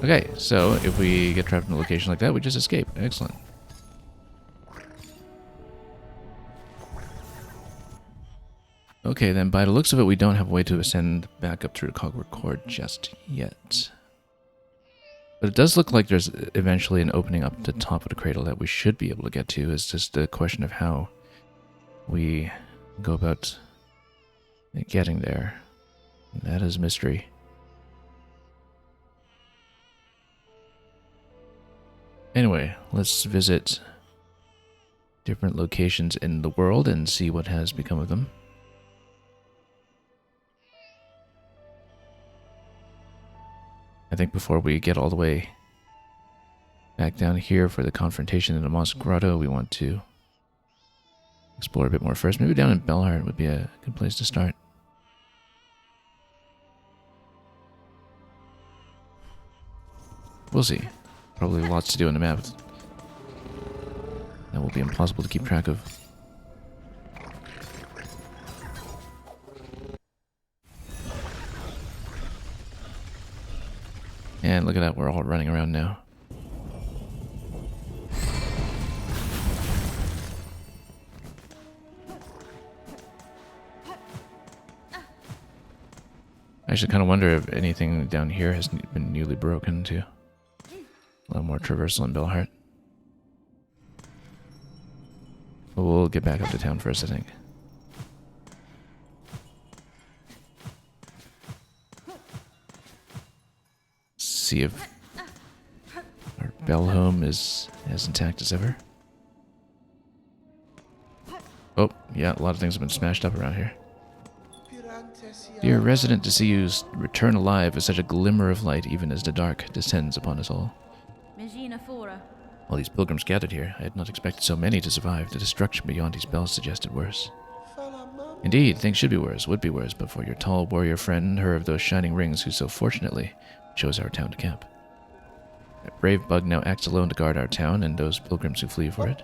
Okay, so if we get trapped in a location like that, we just escape. Excellent. Okay, then by the looks of it, we don't have a way to ascend back up through the Cogwort Core just yet. But it does look like there's eventually an opening up at the top of the cradle that we should be able to get to. It's just a question of how we go about getting there. That is mystery. Anyway, let's visit different locations in the world and see what has become of them. I think before we get all the way back down here for the confrontation in the Moss Grotto, we want to explore a bit more first. Maybe down in Belheart would be a good place to start. We'll see. Probably lots to do on the map. That will be impossible to keep track of. And look at that, we're all running around now. I actually kind of wonder if anything down here has been newly broken too. A lot more traversal in Belheart. But we'll get back up to town first, I think. See if our bell home is as intact as ever. Oh, yeah, a lot of things have been smashed up around here. Dear resident, to see you return alive is such a glimmer of light, even as the dark descends upon us all. All these pilgrims gathered here, I had not expected so many to survive. The destruction beyond these bells suggested worse. Indeed, things should be worse, would be worse, but for your tall warrior friend, her of those shining rings, who so fortunately chose our town to camp. That brave bug now acts alone to guard our town and those pilgrims who flee for it.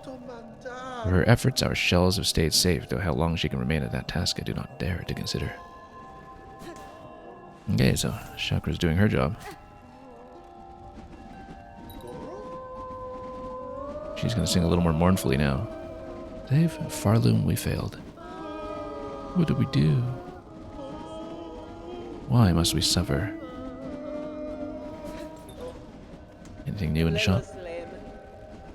For her efforts, our shells have stayed safe, though how long she can remain at that task I do not dare to consider. Okay, so Chakra's doing her job. She's going to sing a little more mournfully now. Dave, Farloom, we failed. What did we do? Why must we suffer? Anything new in the shop?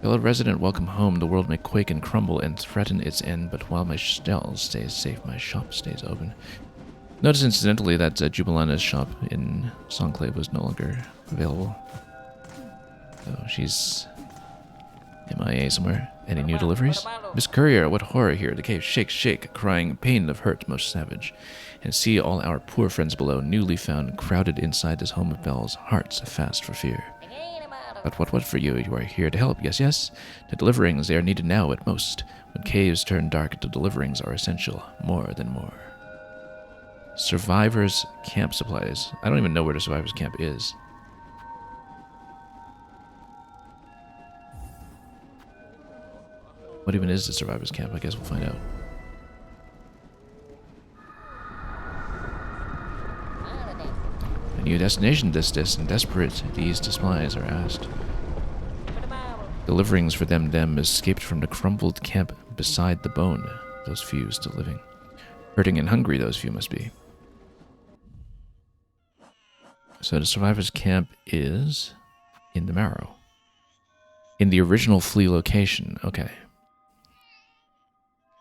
Fellow resident, welcome home. The world may quake and crumble and threaten its end, but while my shells stay safe, my shop stays open. Notice incidentally that Jubilana's shop in Songclave was no longer available. So she's MIA somewhere. Any new deliveries? Miss Courier, what horror here. The cave shakes, shake, crying pain of hurt most savage. And see all our poor friends below, newly found, crowded inside this home of bells, hearts fast for fear. But what for you? You are here to help, yes, yes? The deliverings, they are needed now at most. When caves turn dark, the deliverings are essential, more than more. Survivors camp supplies. I don't even know where the survivors camp is. What even is the survivors camp? I guess we'll find out. A new destination this and desperate these supplies are asked. Deliverings for them escaped from the crumbled camp beside the bone, those few still living. Hurting and hungry those few must be. So the survivors camp is in the Marrow. In the original flea location, okay.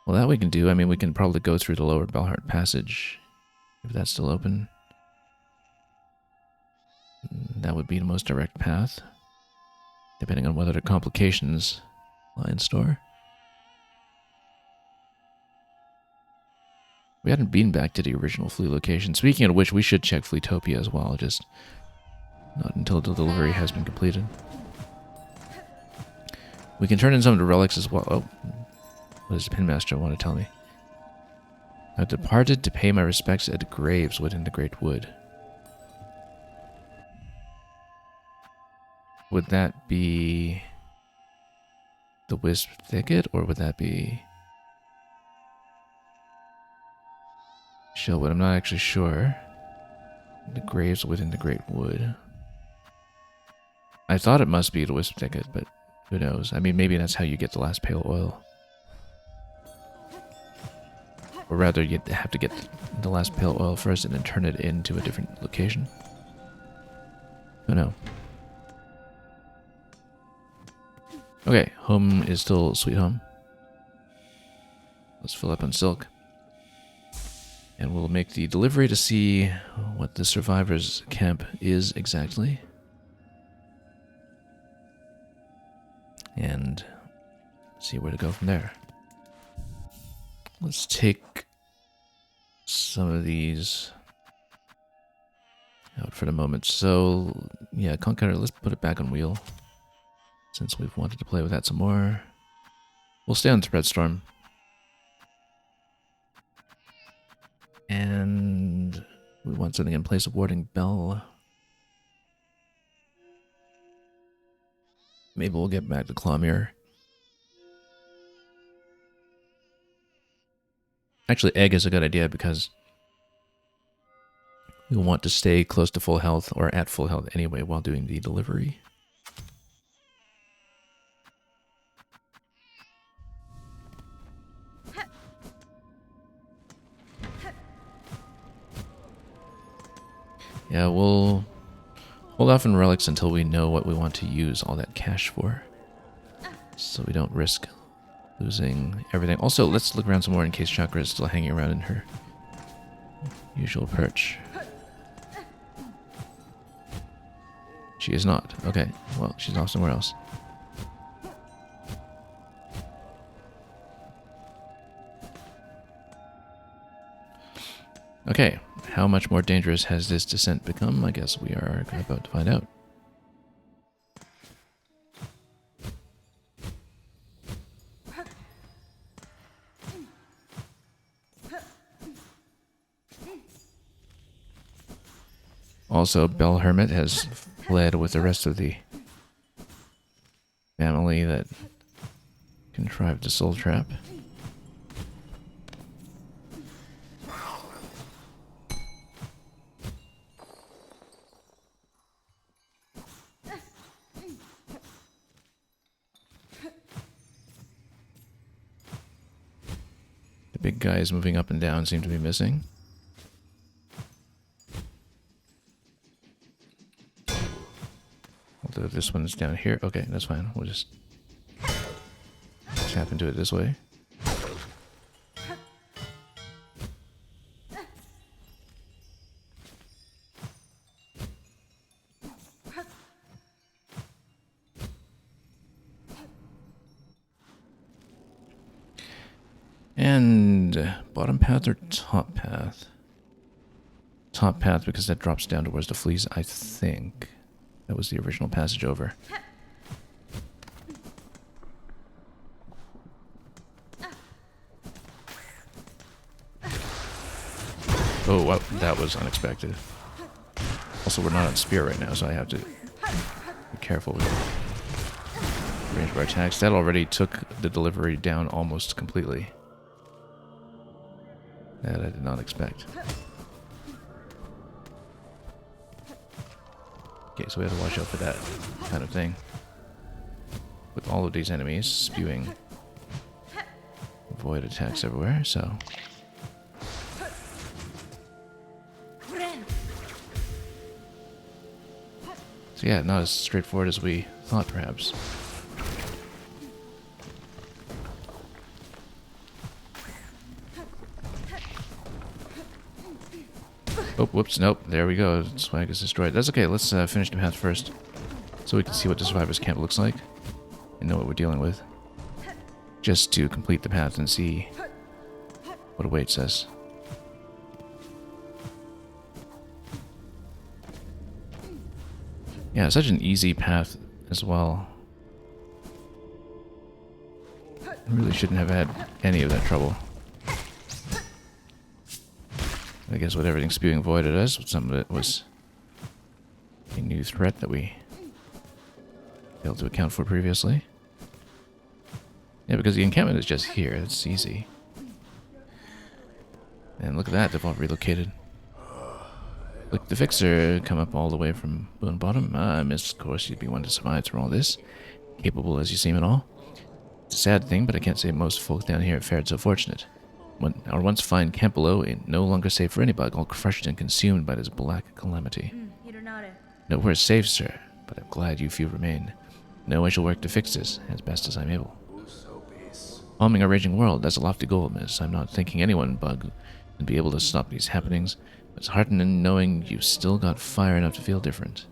Well, that we can do. I mean, we can probably go through the lower Belheart passage, if that's still open. That would be the most direct path, depending on what other complications lie in store. We hadn't been back to the original Flea location. Speaking of which, we should check Fleetopia as well, just not until the delivery has been completed. We can turn in some of the relics as well. Oh, what does the Pinmaster want to tell me? I've departed to pay my respects at graves within the Great Wood. Would that be the Wisp Thicket, or would that be Shellwood? I'm not actually sure. The graves within the Great Wood. I thought it must be the Wisp Thicket, but who knows? I mean, maybe that's how you get the last pale oil. Or rather, you'd have to get the last pale oil first and then turn it into a different location. Oh no. Okay, home is still sweet home. Let's fill up on silk. And we'll make the delivery to see what the survivors' camp is exactly. And see where to go from there. Let's take some of these out for the moment. So, yeah, Conqueror, let's put it back on wheel. Since we've wanted to play with that some more. We'll stay on Threadstorm. And we want something in place of Warding Bell. Maybe we'll get back to Clawmere. Actually, Egg is a good idea because we want to stay close to full health or at full health anyway while doing the delivery. Yeah, we'll hold off on relics until we know what we want to use all that cash for. So we don't risk losing everything. Also, let's look around some more in case Chakra is still hanging around in her usual perch. She is not. Okay, well, she's off somewhere else. Okay, how much more dangerous has this descent become? I guess we are about to find out. Also, Bell Hermit has fled with the rest of the family that contrived the soul trap. The big guys moving up and down seem to be missing. Although this one's down here. Okay, that's fine. We'll just tap into it this way. And bottom path or top path? Top path because that drops down towards the fleas, I think. That was the original passage over. Oh, wow, that was unexpected. Also, we're not on spear right now, so I have to be careful with the range of our attacks. That already took the delivery down almost completely. That I did not expect. Okay, so we have to watch out for that kind of thing. With all of these enemies spewing void attacks everywhere, so... So yeah, not as straightforward as we thought, perhaps. Oh, whoops, nope. There we go. Swag is destroyed. That's okay. Let's finish the path first, so we can see what the survivor's camp looks like and know what we're dealing with. Just to complete the path and see what awaits us. Yeah, such an easy path as well. I really shouldn't have had any of that trouble. I guess with everything spewing void at us, some of it was a new threat that we failed to account for previously. Yeah, because the encampment is just here. It's easy. And look at that, they've all relocated. Look, the fixer come up all the way from Moon Bottom. I miss, of course, you'd be one to survive through all this. Capable as you seem and all. It's a sad thing, but I can't say most folk down here have fared so fortunate. When our once fine camp below ain't no longer safe for anybody, all crushed and consumed by this black calamity. Nowhere is safe, sir, but I'm glad you few remain. No, I shall work to fix this, as best as I'm able. Calming a raging world, that's a lofty goal, miss. I'm not thinking anyone bug would be able to stop these happenings, but it's heartening knowing you've still got fire enough to feel different.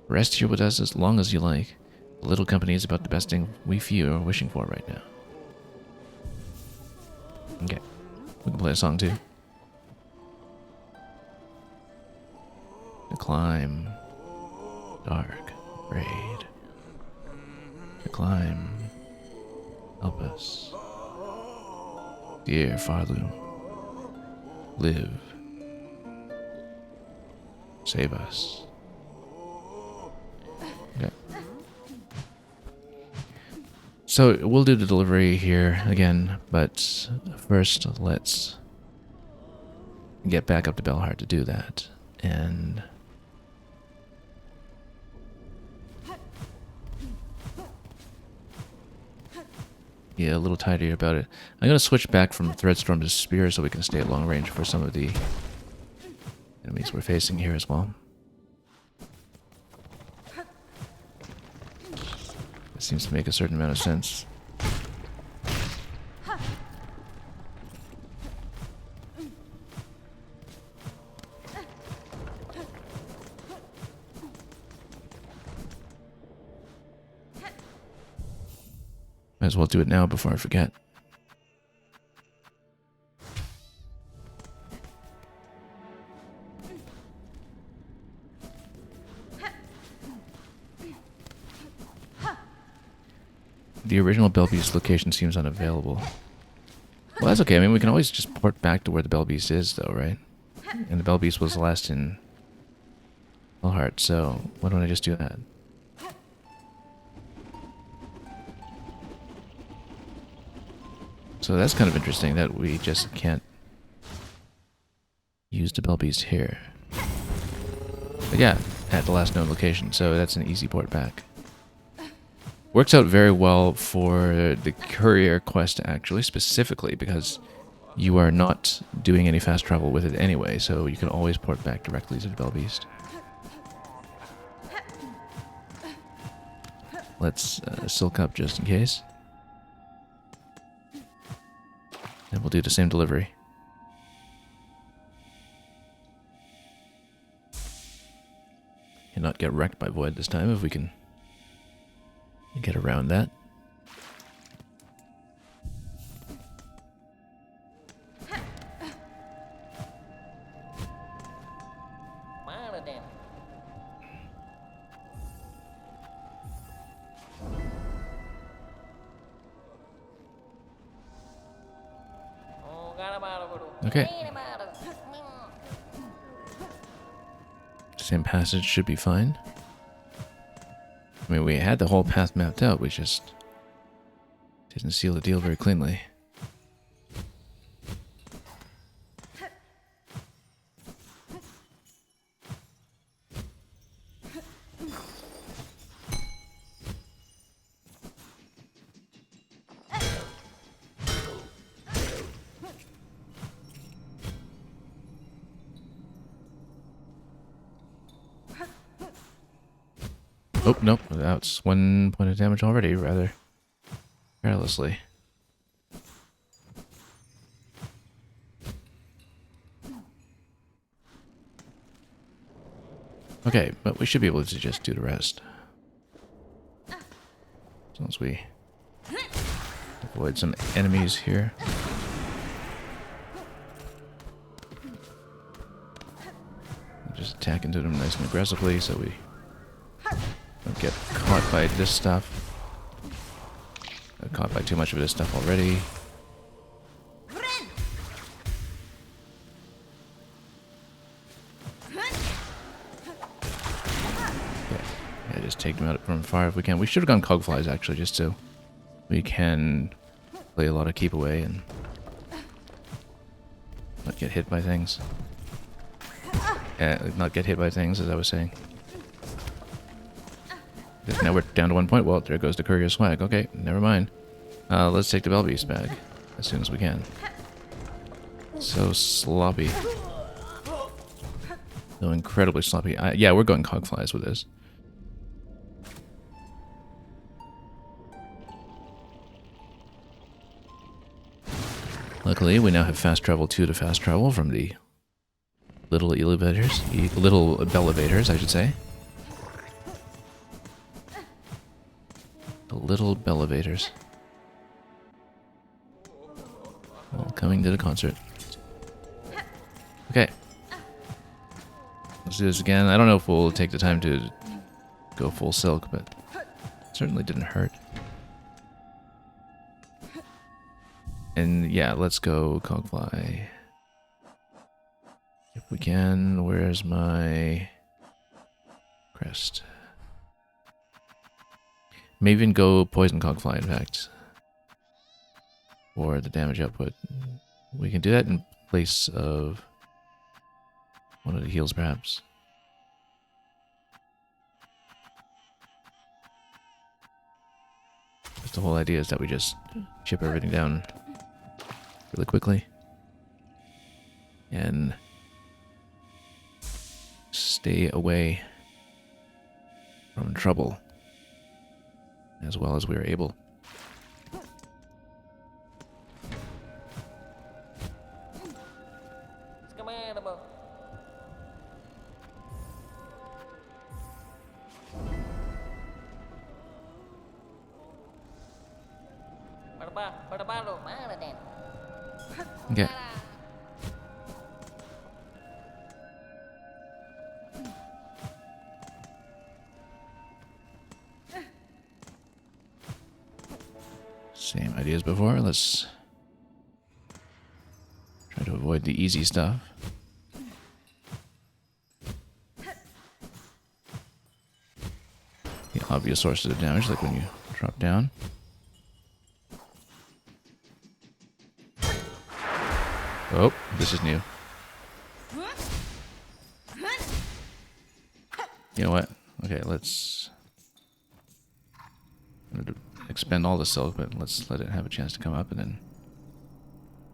Rest here with us as long as you like. The little company is about the best thing we few are wishing for right now. Okay. We can play a song too. The climb. Dark. Raid. The climb. Help us. Dear Farlu. Live. Save us. Okay. So we'll do the delivery here again, but first let's get back up to Belhart to do that. And yeah, a little tidier about it. I'm going to switch back from Threadstorm to Spear so we can stay at long range for some of the enemies we're facing here as well. It seems to make a certain amount of sense. Might as well do it now before I forget. The original Belbeast location seems unavailable. Well, that's okay. I mean, we can always just port back to where the Belbeast is, though, right? And the Belbeast was last in Belhart, so why don't I just do that? So that's kind of interesting that we just can't use the Belbeast here. But yeah, at the last known location, so that's an easy port back. Works out very well for the courier quest, actually, specifically, because you are not doing any fast travel with it anyway, so you can always port back directly to the Belbeast. Let's silk up just in case. And we'll do the same delivery. And not get wrecked by Void this time if we can get around that. Okay. Same passage should be fine. I mean, we had the whole path mapped out, we just didn't seal the deal very cleanly. Oh, nope, that's 1 point of damage already, rather carelessly. Okay, but we should be able to just do the rest. As long as we avoid some enemies here. Just attack into them nice and aggressively so we don't get caught by this stuff. Got caught by too much of this stuff already. Yeah, just take them out from far if we can. We should have gone cogflies actually, just so we can play a lot of keep away and not get hit by things. Not get hit by things, as I was saying. Now we're down to 1 point. Well, there goes the courier swag. Okay, never mind. Let's take the Bell Beast bag as soon as we can. So sloppy. So incredibly sloppy. Yeah, we're going cogflies with this. Luckily, we now have fast travel 2 to fast travel from the little elevators. Little bellevators, I should say. The little bellevators. All coming to the concert. Okay. Let's do this again. I don't know if we'll take the time to go full silk, but it certainly didn't hurt. And yeah, let's go cogfly. If we can, where's my crest? Maybe even go poison cogfly, in fact. For the damage output. We can do that in place of one of the heals, perhaps. Just the whole idea is that we just chip everything down really quickly. And stay away from trouble as well as we are able. Okay. Same idea as before. Let's try to avoid the easy stuff. The obvious sources of damage, like when you drop down. Oh, this is new. You know what? Okay, let's expend all the silk, but let's let it have a chance to come up and then...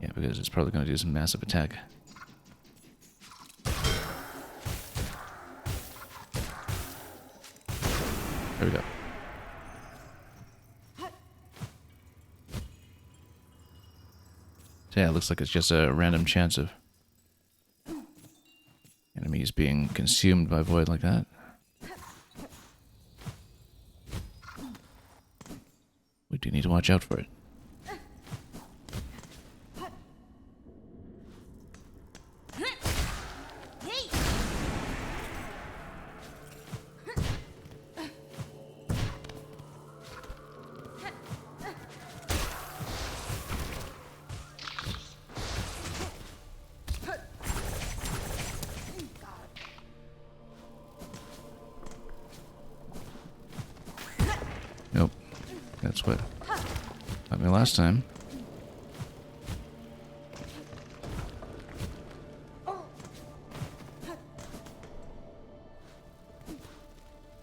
Yeah, because it's probably going to do some massive attack. There we go. So yeah, it looks like it's just a random chance of enemies being consumed by void like that. We do need to watch out for it. Nope. That's what got me last time.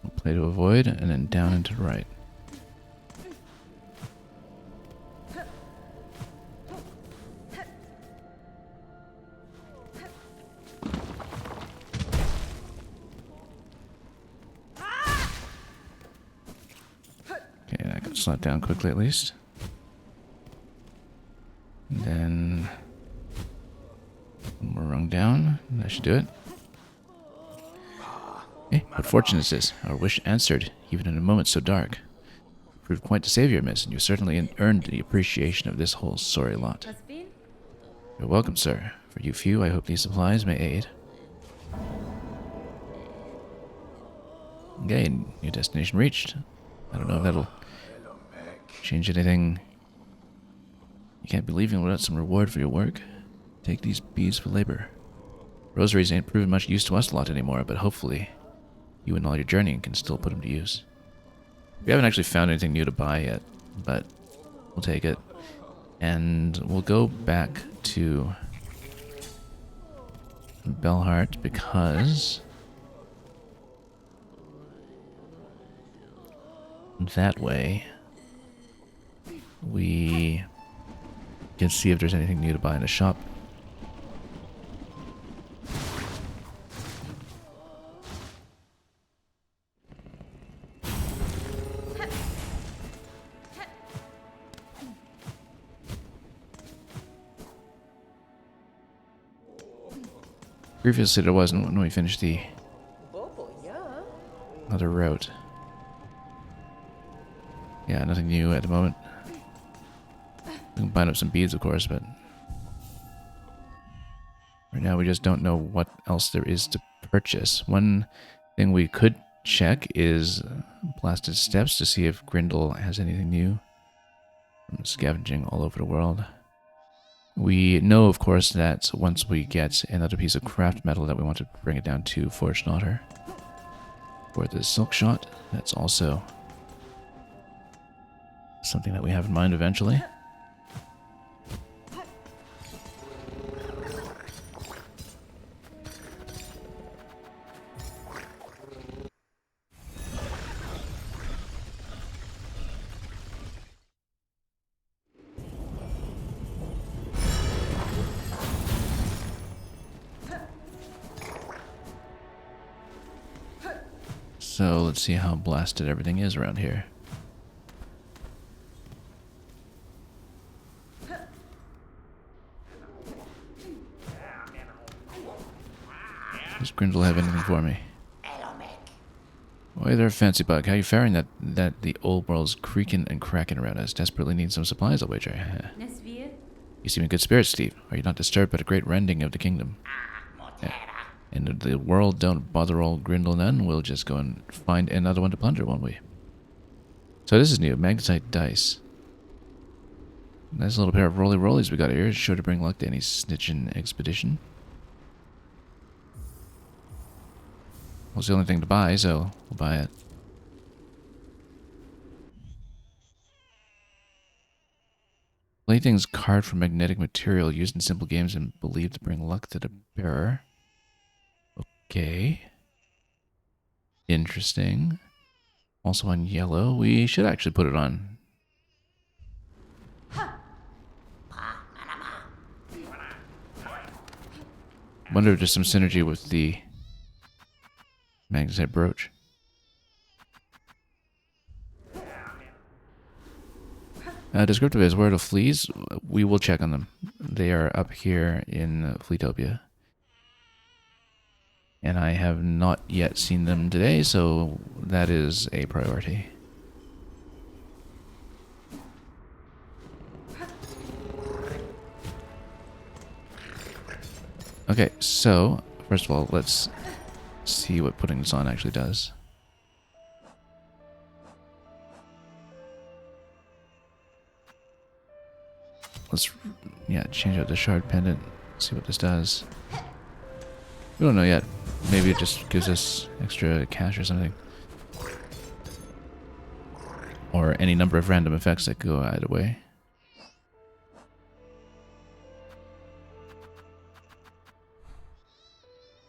We'll play to avoid, and then down and to the right. Okay, I can slot down quickly at least. And then one more rung down. That should do it. What fortune is this? Our wish answered, even in a moment so dark. Proved quite the savior, miss, and you certainly earned the appreciation of this whole sorry lot. You're welcome, sir. For you few, I hope these supplies may aid. Okay, new destination reached. I don't know if that'll change anything. You can't be leaving without some reward for your work. Take these beads for labor. Rosaries ain't proven much use to us lot anymore, but hopefully you and all your journeying can still put them to use. We haven't actually found anything new to buy yet, but we'll take it. And we'll go back to Belhart because that way we can see if there's anything new to buy in the shop. Previously there wasn't when we finished the other route. Yeah, nothing new at the moment. We can bind up some beads, of course, but right now we just don't know what else there is to purchase. One thing we could check is Blasted Steps to see if Grindel has anything new from scavenging all over the world. We know, of course, that once we get another piece of craft metal that we want to bring it down to Forged Otter for the Silk Shot, that's also something that we have in mind eventually. So let's see how blasted everything is around here. Does Grindel have anything for me? Oi there, Fancy Bug. How you faring? That the old world's creaking and cracking around us. Desperately need some supplies, I'll wager. You seem in good spirits, Steve. Are you not disturbed by the great rending of the kingdom? Yeah. And if the world don't bother old Grindel none, we'll just go and find another one to plunder, won't we? So this is new. Magnetite dice. Nice little pair of roly-rollies we got here. Sure to bring luck to any snitching expedition. Well, it's the only thing to buy, so we'll buy it. Playthings carved from magnetic material used in simple games and believed to bring luck to the bearer. Okay. Interesting. Also on yellow. We should actually put it on. Wonder if there's some synergy with the magnetite brooch. Descriptive is where the fleas. We will check on them. They are up here in Fleetopia. And I have not yet seen them today, so that is a priority. Okay, so first of all, let's see what putting this on actually does. Let's, yeah, change out the shard pendant, see what this does. We don't know yet. Maybe it just gives us extra cash or something. Or any number of random effects that go either way.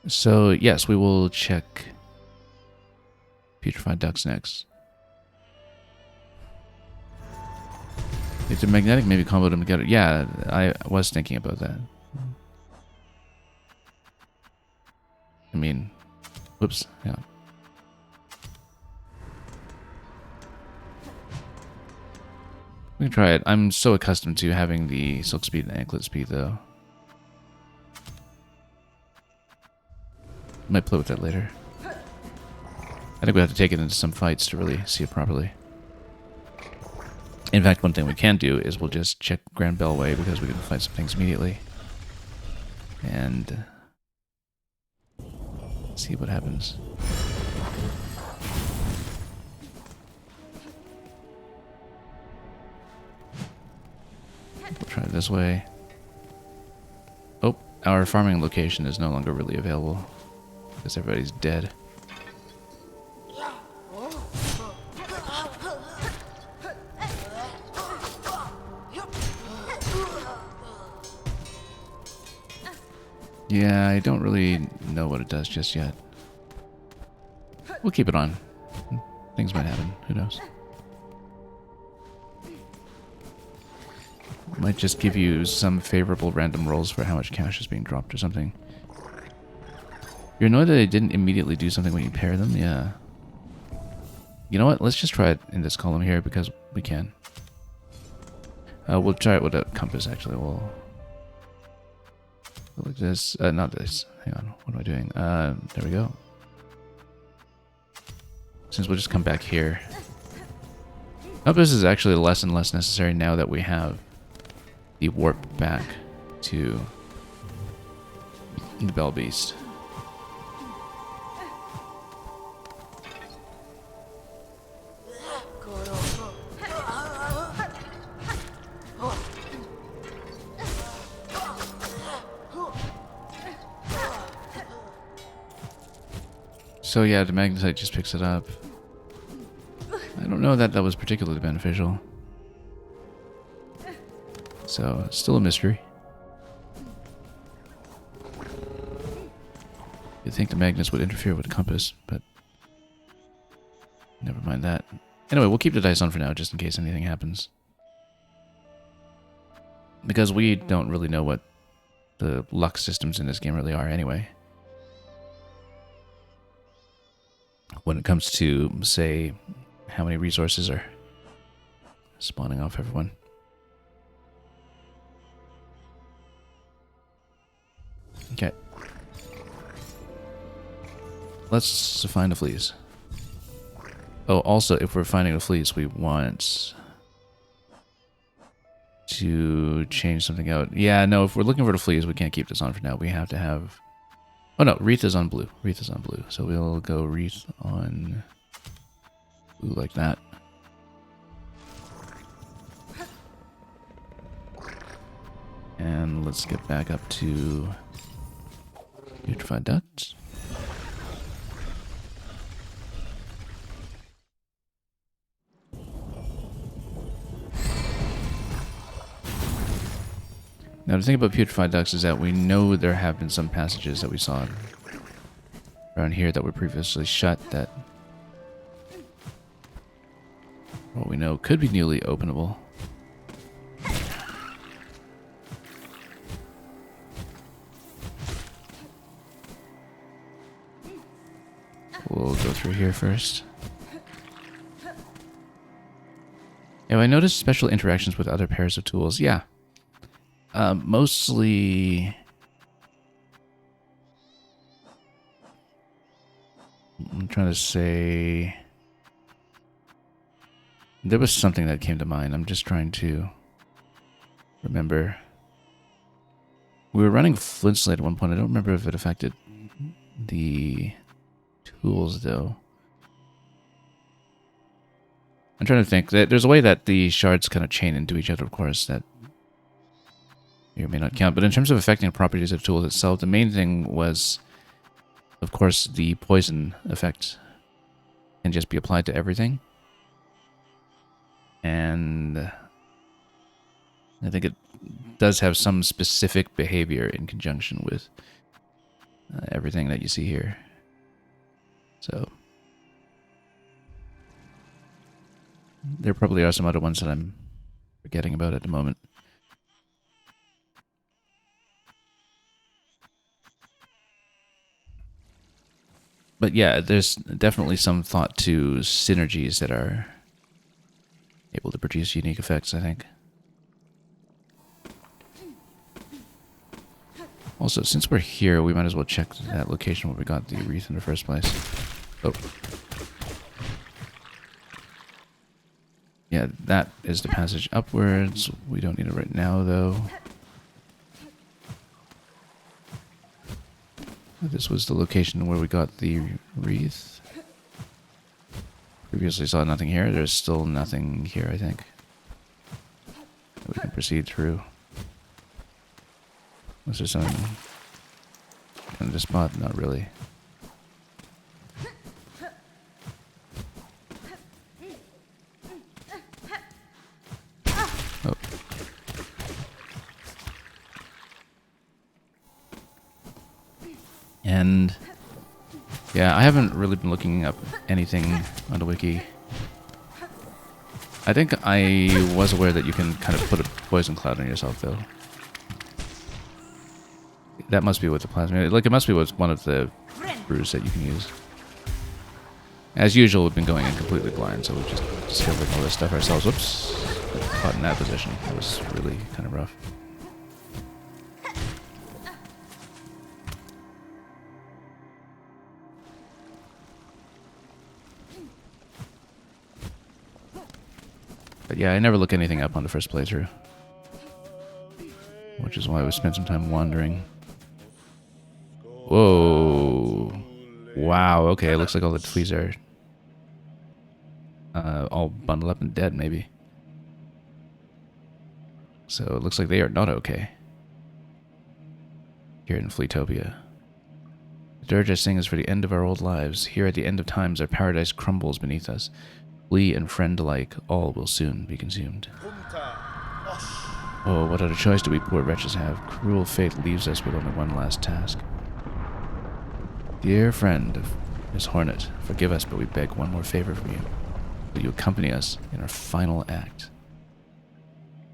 So, yes, we will check Putrefied Ducks next. If they're magnetic, maybe combo them together. Yeah, I was thinking about that. I mean, whoops, yeah. We can try it. I'm so accustomed to having the silk speed and anklet speed, though. Might play with that later. I think we have to take it into some fights to really see it properly. In fact, one thing we can do is we'll just check Grand Bellway because we can fight some things immediately. And see what happens. We'll try it this way. Oh, our farming location is no longer really available because everybody's dead. Yeah, I don't really know what it does just yet. We'll keep it on. Things might happen. Who knows? Might just give you some favorable random rolls for how much cash is being dropped or something. You're annoyed that they didn't immediately do something when you pair them? Yeah. You know what? Let's just try it in this column here because we can. We'll try it with a compass, actually. We'll go like this. Not this. Hang on. What am I doing? There we go. Since we'll just come back here. Compass is actually less and less necessary now that we have the warp back to the Bell Beast. So yeah, the magnetite just picks it up. I don't know that that was particularly beneficial. So, still a mystery. You'd think the magnets would interfere with the compass, but never mind that. Anyway, we'll keep the dice on for now, just in case anything happens. Because we don't really know what the luck systems in this game really are anyway. When it comes to, say, how many resources are spawning off everyone. Okay. Let's find the fleas. Oh, also, if we're finding the fleas, we want to change something out. Yeah, no, if we're looking for the fleas, we can't keep this on for now. We have to have... Oh no, wreath is on blue. Wreath is on blue. So we'll go wreath on blue like that. And let's get back up to putrefied ducts. Now, the thing about putrefied ducts is that we know there have been some passages that we saw around here that were previously shut that, what we know, could be newly openable. We'll go through here first. Have I noticed special interactions with other pairs of tools? Yeah. Mostly... I'm trying to say... There was something that came to mind. I'm just trying to remember. We were running flint slate at one point. I don't remember if it affected the tools, though. I'm trying to think. There's a way that the shards kind of chain into each other, of course, that may or may not count. But in terms of affecting the properties of the tools itself, the main thing was, of course, the poison effect can just be applied to everything. And I think it does have some specific behavior in conjunction with everything that you see here. So there probably are some other ones that I'm forgetting about at the moment. But yeah, there's definitely some thought to synergies that are able to produce unique effects, I think. Also, since we're here, we might as well check that location where we got the wreath in the first place. Oh. Yeah, that is the passage upwards. We don't need it right now, though. This was the location where we got the wreath. Previously saw nothing here. There's still nothing here, I think. We can proceed through. Was there something in the spot? Not really. Oh. And yeah, I haven't really been looking up anything on the wiki. I think I was aware that you can kind of put a poison cloud on yourself, though. That must be with the plasma. Like, it must be with one of the brews that you can use. As usual, we've been going in completely blind, so we've just discovered all this stuff ourselves. Whoops. Got caught in that position. It was really kind of rough. But yeah, I never look anything up on the first playthrough. Which is why we spent some time wandering. Whoa. Wow, okay, it looks like all the fleas are all bundled up and dead, maybe. So it looks like they are not okay. Here in Fleetopia. The dirge I sing is for the end of our old lives. Here at the end of times, our paradise crumbles beneath us. Flea and friend alike, all will soon be consumed. Oh, what other choice do we poor wretches have? Cruel fate leaves us with only one last task. Dear friend of Miss Hornet, forgive us, but we beg one more favor from you. Will you accompany us in our final act?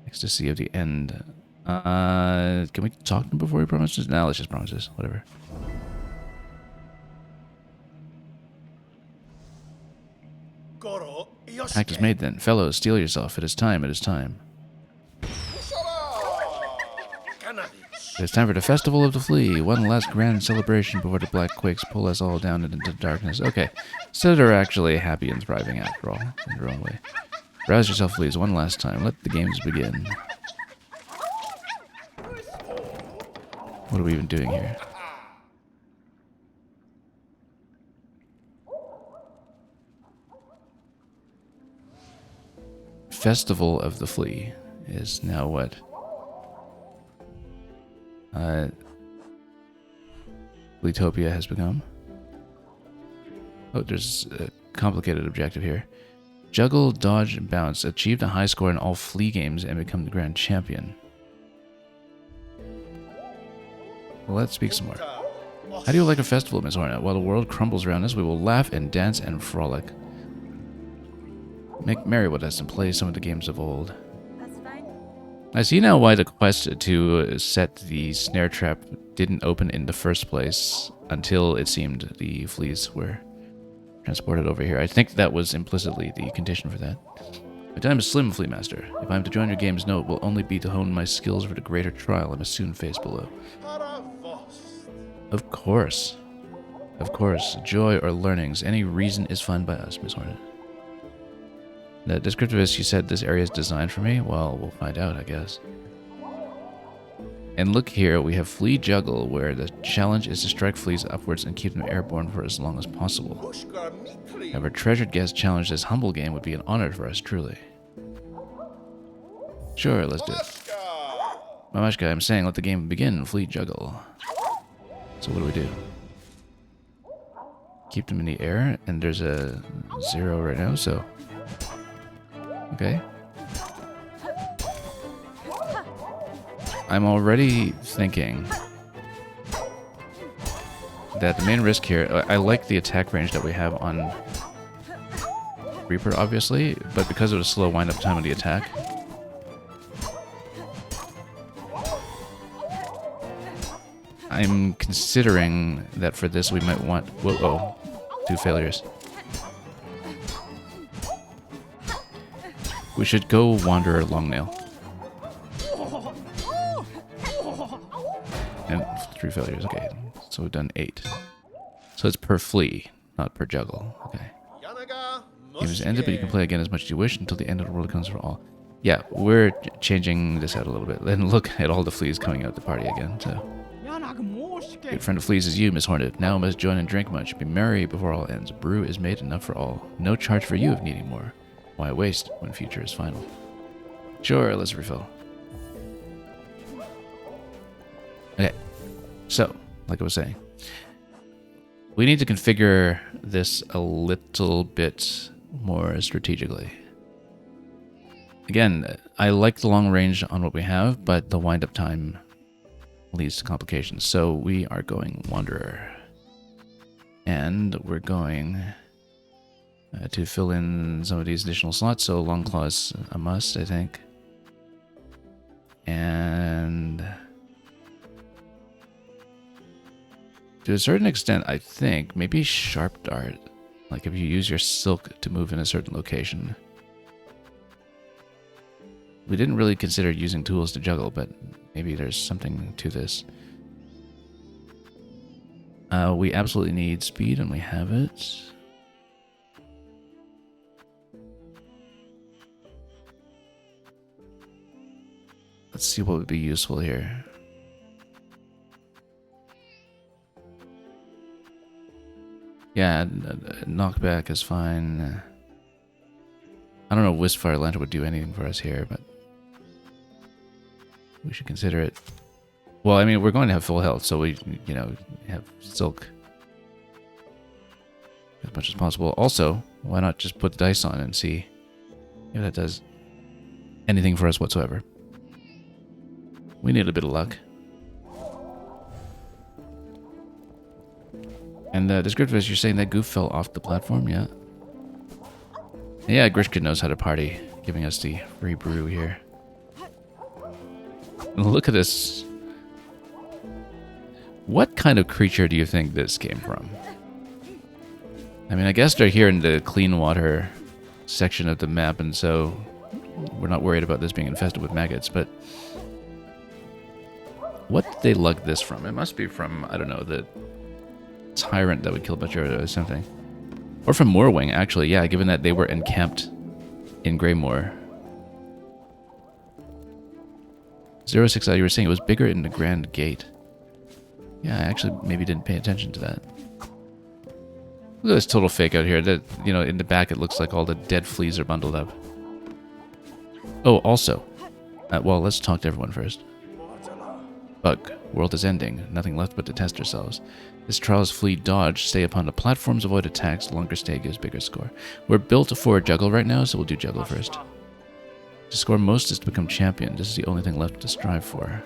Ecstasy of the end. Can we talk to him before we promise this? No, let's just promise this. Whatever. Act is made then. Fellows, steel yourself. It is time. It is time. It is time for the Festival of the Flea. One last grand celebration before the black quakes pull us all down into darkness. Okay. So they're actually happy and thriving after all, in their own way. Rouse yourself, fleas, one last time. Let the games begin. What are we even doing here? Festival of the Flea is now what? Fleetopia has become. Oh, there's a complicated objective here. Juggle, dodge, and bounce. Achieve a high score in all Flea games and become the grand champion. Well, let's speak some more. How do you like a festival, Miss Hornet? While the world crumbles around us, we will laugh and dance and frolic. Make merry with us and play some of the games of old. That's fine. I see now why the quest to set the snare trap didn't open in the first place until it seemed the fleas were transported over here. I think that was implicitly the condition for that. My time is slim, Flea Master. If I am to join your games, no, it will only be to hone my skills for the greater trial I must soon face below. Of course. Of course. Joy or learnings. Any reason is fine by us, Miss Hornet. The descriptivist, you said this area is designed for me? Well, we'll find out, I guess. And look here, we have Flea Juggle, where the challenge is to strike fleas upwards and keep them airborne for as long as possible. Have our treasured guest challenge this humble game would be an honor for us, truly. Sure, let's do it. Mamashka, I'm saying let the game begin, Flea Juggle. So what do? Keep them in the air, and there's a 0 right now, so... Okay. I'm already thinking that the main risk here... I like the attack range that we have on Reaper, obviously, but because of the slow wind-up time of the attack... I'm considering that for this we might want... Whoa, 2 failures. We should go Wanderer Longnail. And 3 failures, okay. So we've done 8. So it's per flea, not per juggle. Okay. Game has ended, but you can play again as much as you wish until the end of the world comes for all. Yeah, we're changing this out a little bit. And look at all the fleas coming out the party again, so... Good friend of fleas is you, Miss Hornet. Now must join and drink much. Be merry before all ends. Brew is made enough for all. No charge for you if needing more. Why waste when future is final? Sure, let's refill. Okay, so, like I was saying, we need to configure this a little bit more strategically. Again, I like the long range on what we have, but the wind-up time leads to complications. So we are going Wanderer. And we're going to fill in some of these additional slots, so Longclaw is a must, I think. And to a certain extent, I think, maybe Sharp Dart. Like if you use your Silk to move in a certain location. We didn't really consider using tools to juggle, but maybe there's something to this. We absolutely need speed, and we have it. Let's see what would be useful here. Yeah, knockback is fine. I don't know if Wisp-Fire Lantern would do anything for us here, but we should consider it. Well, I mean, we're going to have full health, so we, you know, have Silk as much as possible. Also, why not just put the dice on and see if that does anything for us whatsoever. We need a bit of luck. And descriptive, you're saying that goof fell off the platform, yeah? Yeah, Grishka knows how to party, giving us the free brew here. Look at this. What kind of creature do you think this came from? I mean, I guess they're here in the clean water section of the map, and so we're not worried about this being infested with maggots, but what did they lug this from? It must be from, I don't know, the tyrant that would kill Butcher or something. Or from Moorwing, actually, yeah, given that they were encamped in Greymoor. 06, you were saying it was bigger in the Grand Gate. Yeah, I actually maybe didn't pay attention to that. Look at this total fake out here. That, you know, in the back it looks like all the dead fleas are bundled up. Oh, also, well, let's talk to everyone first. Bug, world is ending. Nothing left but to test ourselves. This trials flee dodge, stay upon the platforms, avoid attacks, longer stay gives bigger score. We're built for juggle right now, so we'll do juggle first. To score most is to become champion. This is the only thing left to strive for.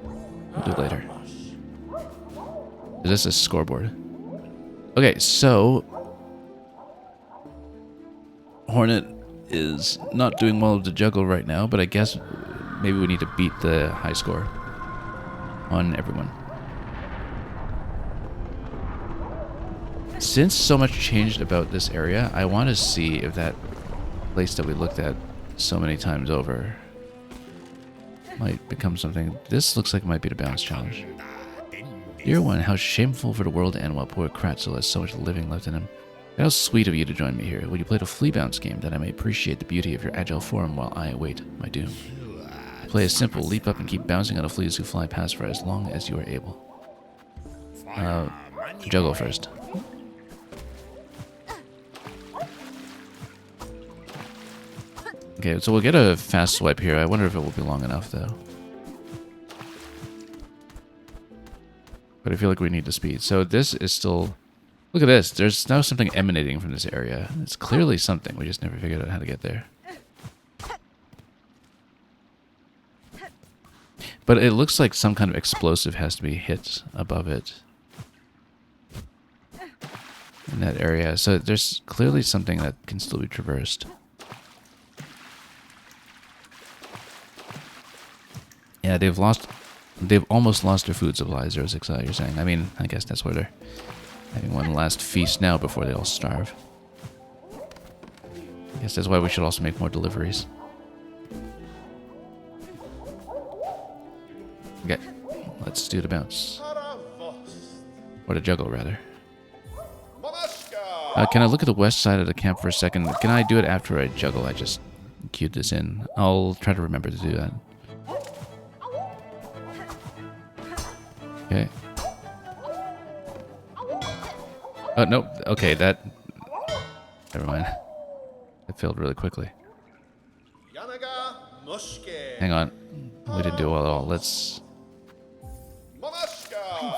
We'll do it later. Is this a scoreboard? Okay, so Hornet is not doing well with the juggle right now, but I guess maybe we need to beat the high score on everyone. Since so much changed about this area, I want to see if that place that we looked at so many times over might become something. This looks like it might be the balance challenge. Dear one, how shameful for the world to end while poor Kratzel has so much living left in him. How sweet of you to join me here. Will you play the flea bounce game that I may appreciate the beauty of your agile form while I await my doom? Play is simple. Leap up and keep bouncing on the fleas who fly past for as long as you are able. Juggle first. Okay, so we'll get a fast swipe here. I wonder if it will be long enough, though. But I feel like we need the speed. So this is still... Look at this. There's now something emanating from this area. It's clearly something. We just never figured out how to get there. But it looks like some kind of explosive has to be hit above it. In that area. So there's clearly something that can still be traversed. Yeah, they've almost lost their food supply, 06, you're saying. I mean, I guess that's where they're having one last feast now before they all starve. I guess that's why we should also make more deliveries. Okay, let's do the bounce. Or the juggle, rather. Can I look at the west side of the camp for a second? Can I do it after I juggle? I just queued this in. I'll try to remember to do that. Okay. Oh, no. Okay, that... Never mind. It failed really quickly. Hang on. We didn't do well at all. Let's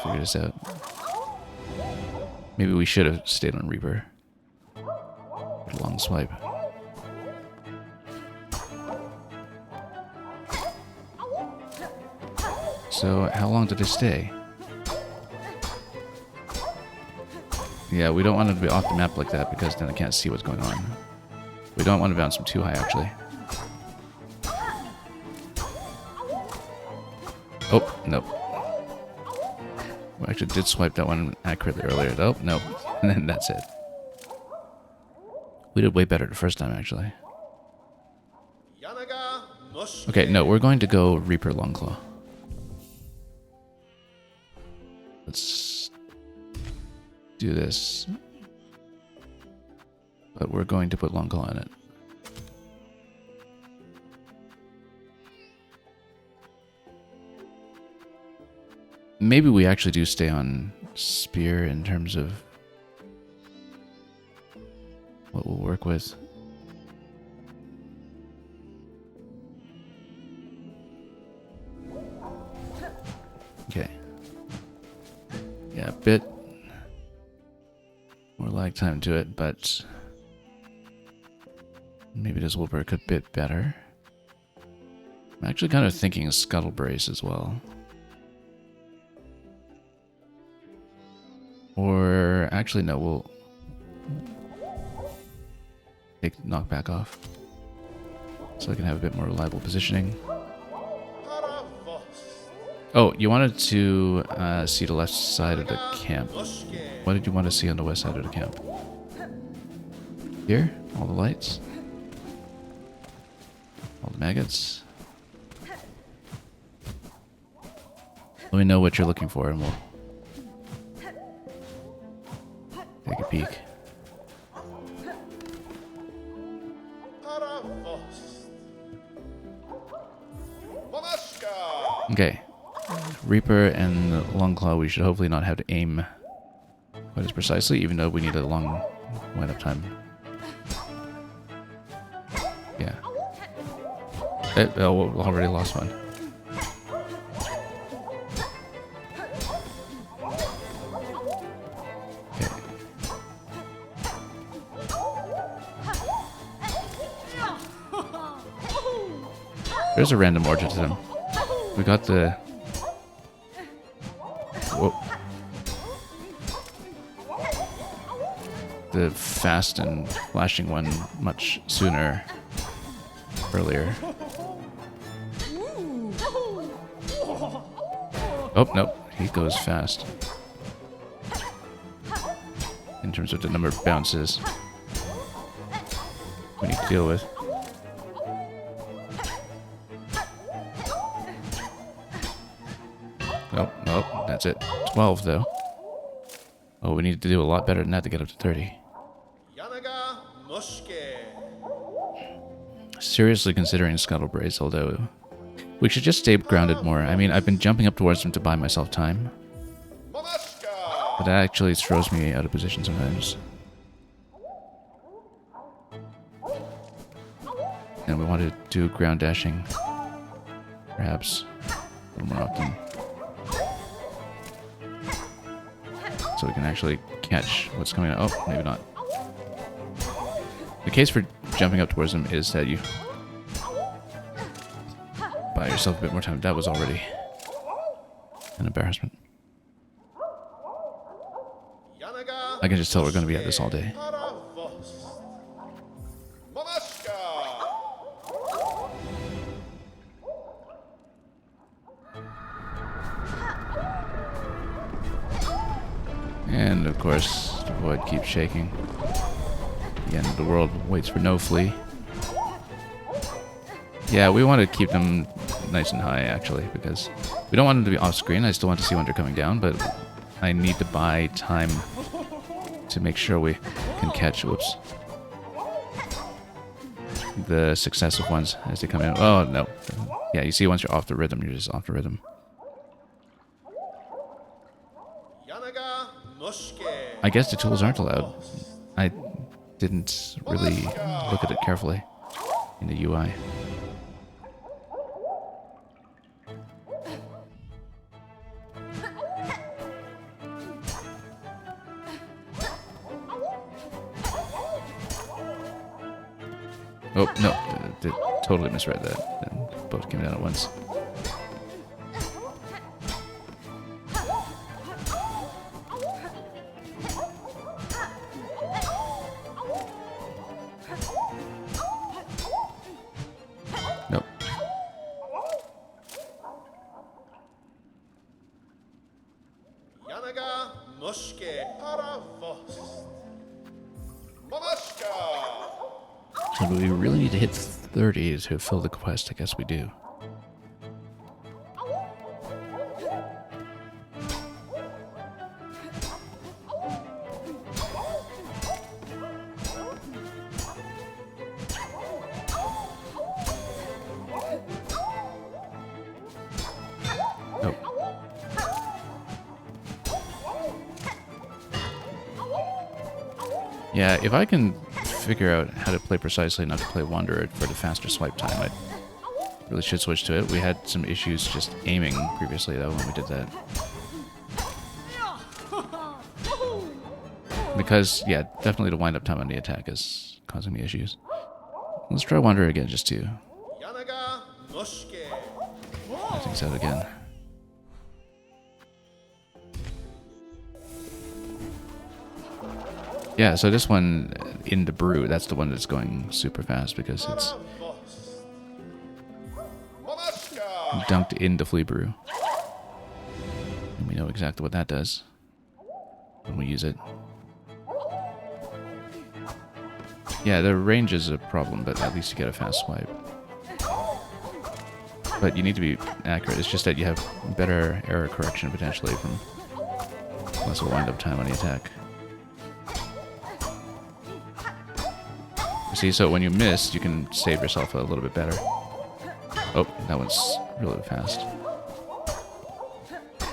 figure this out. Maybe we should have stayed on Reaper. Long swipe. So, how long did it stay? Yeah, we don't want it to be off the map like that because then I can't see what's going on. We don't want to bounce them too high, actually. Oh, nope. We actually did swipe that one accurately earlier. Oh, nope. And then that's it. We did way better the first time, actually. Okay, no, we're going to go Reaper Longclaw. Let's do this. But we're going to put Longclaw in it. Maybe we actually do stay on Spear in terms of what we'll work with. Okay. Yeah, a bit more lag time to it, but maybe this will work a bit better. I'm actually kind of thinking Scuttle Brace as well. Or actually, no, we'll take knockback off so I can have a bit more reliable positioning. Oh, you wanted to see the left side of the camp. What did you want to see on the west side of the camp? Here? All the lights? All the maggots? Let me know what you're looking for and we'll take a peek. Okay. Reaper and Longclaw, we should hopefully not have to aim quite as precisely, even though we need a long wind-up time. Yeah. Oh, we already lost one. There's a random origin to them. We got the... Whoa. The fast and flashing one much sooner earlier. Oh, nope. He goes fast. In terms of the number of bounces we need to deal with. Nope, nope, that's it. 12, though. Oh, we need to do a lot better than that to get up to 30. Seriously considering Scuttle Brace, although we should just stay grounded more. I mean, I've been jumping up towards them to buy myself time. But that actually throws me out of position sometimes. And we want to do ground dashing, perhaps, a little more often. So we can actually catch what's coming out. Oh, maybe not. The case for jumping up towards them is that you buy yourself a bit more time. That was already an embarrassment. I can just tell we're going to be at this all day. And of course, the void keeps shaking. Again, the world waits for no flea. Yeah, we want to keep them nice and high, actually, because we don't want them to be off-screen. I still want to see when they're coming down, but I need to buy time to make sure we can catch, whoops, the successive ones as they come in. Oh, no. Yeah, you see once you're off the rhythm, you're just off the rhythm. I guess the tools aren't allowed. I didn't really look at it carefully in the UI. Oh, no, totally misread that. And both came down at once. Nope. So do we really need to hit 30 to fill the quest? I guess we do. Oh. Yeah, if I can figure out how to play precisely, not to play Wanderer for the faster swipe time, I really should switch to it. We had some issues just aiming previously, though, when we did that. Because, yeah, definitely the wind-up time on the attack is causing me issues. Let's try Wanderer again, just to try things out again. Yeah, so this one in the brew, that's the one that's going super fast because it's dunked in the flea brew. And we know exactly what that does when we use it. Yeah, the range is a problem, but at least you get a fast swipe. But you need to be accurate. It's just that you have better error correction potentially from less of a wind-up time on the attack. See, so when you miss, you can save yourself a little bit better. Oh, that one's really fast.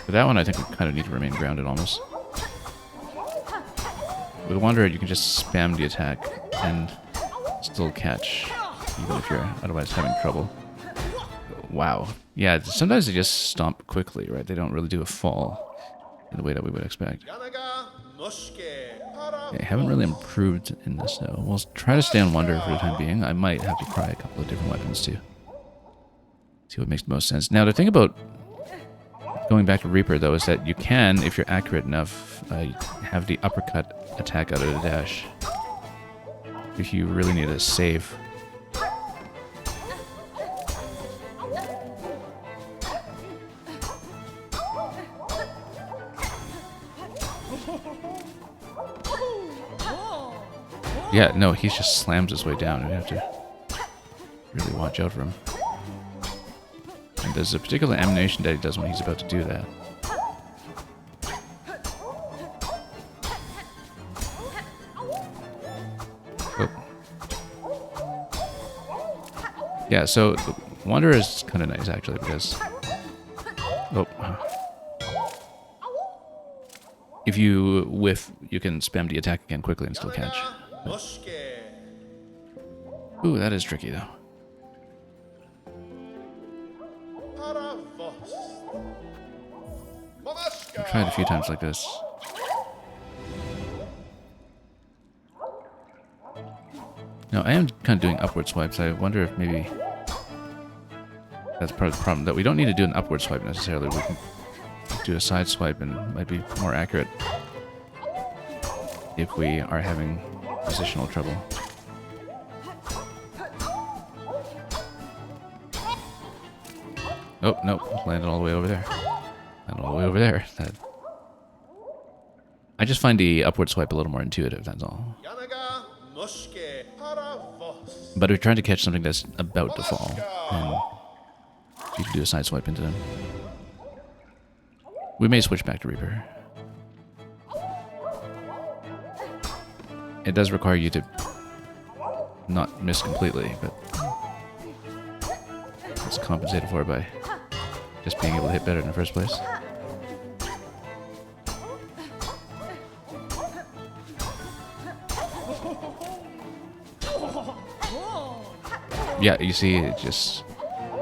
For that one, I think we kind of need to remain grounded almost. With Wanderer, you can just spam the attack and still catch, even if you're otherwise having trouble. Wow. Yeah, sometimes they just stomp quickly, right? They don't really do a fall in the way that we would expect. I haven't really improved in this, though. We'll try to stay on Wanderer for the time being. I might have to try a couple of different weapons, too. See what makes the most sense. Now, the thing about going back to Reaper, though, is that you can, if you're accurate enough, have the uppercut attack out of the dash. If you really need a save. Yeah, no, he just slams his way down. We have to really watch out for him. And there's a particular animation that he does when he's about to do that. Oh. Yeah, so Wanderer is kind of nice, actually, because... Oh. If you whiff, you can spam the attack again quickly and still catch. Ooh, that is tricky, though. I've tried a few times like this. Now, I am kind of doing upward swipes. I wonder if maybe that's part of the problem, that we don't need to do an upward swipe necessarily. We can do a side swipe and it might be more accurate if we are having positional trouble. Oh, no, landed all the way over there. Landed all the way over there. I just find the upward swipe a little more intuitive, that's all. But we're trying to catch something that's about to fall, and you can do a side swipe into them. We may switch back to Reaper. it does require you to not miss completely, but it's compensated for by just being able to hit better in the first place. Yeah, you see, it just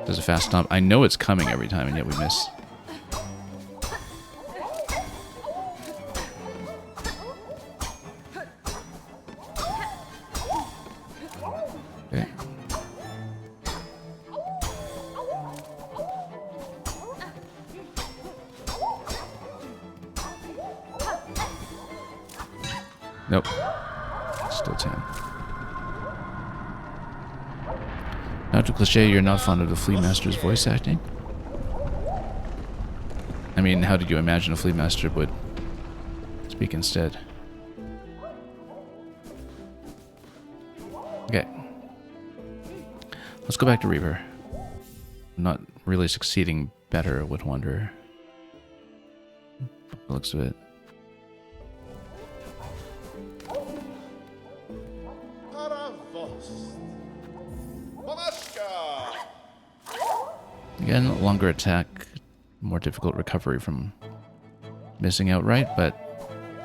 does a fast stomp. I know it's coming every time, and yet we miss. Okay. Nope. Still 10. Not to cliche, you're not fond of the Flea Master's voice acting? I mean, how did you imagine a Flea Master would speak instead? Okay. Let's go back to Reaver. Not really succeeding better, I would wonder. Looks of it. Again, longer attack, more difficult recovery from missing outright, but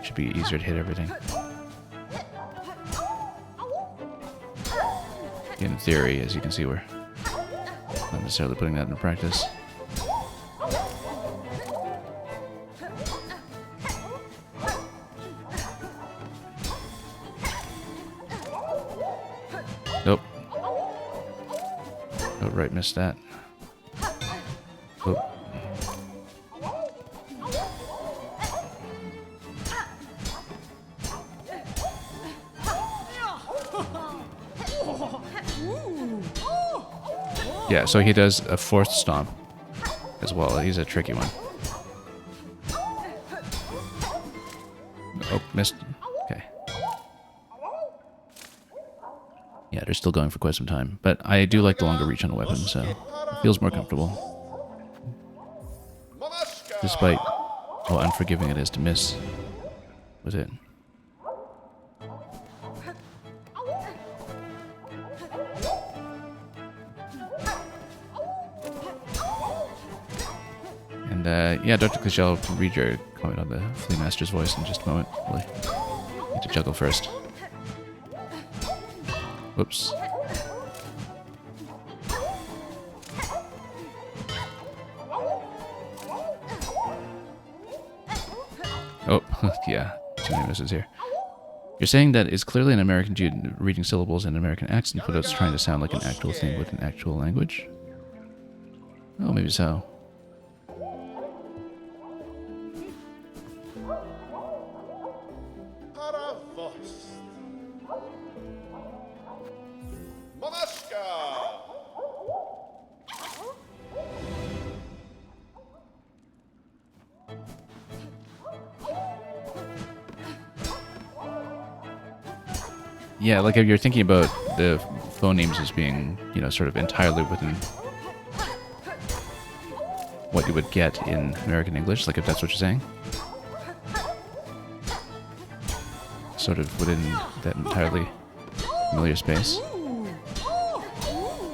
should be easier to hit everything. In theory, as you can see, we're not necessarily putting that into practice. Nope. Outright missed that. Oh. Yeah, so he does a fourth stomp as well. He's a tricky one. Oh, missed. Okay. Yeah, they're still going for quite some time. But I do like the longer reach on the weapon, so it feels more comfortable. Despite how unforgiving it is to miss with it. And yeah, Dr. Cliche, I'll read your comment on the Flea Master's voice in just a moment. We'll need to juggle first. Whoops. Oh, yeah, too many misses here. You're saying that it's clearly an American Jew reading syllables in an American accent, but it's trying to sound like an actual thing with an actual language? Oh, maybe so. Yeah, like if you're thinking about the phonemes as being, you know, sort of entirely within what you would get in American English, like if that's what you're saying. Sort of within that entirely familiar space.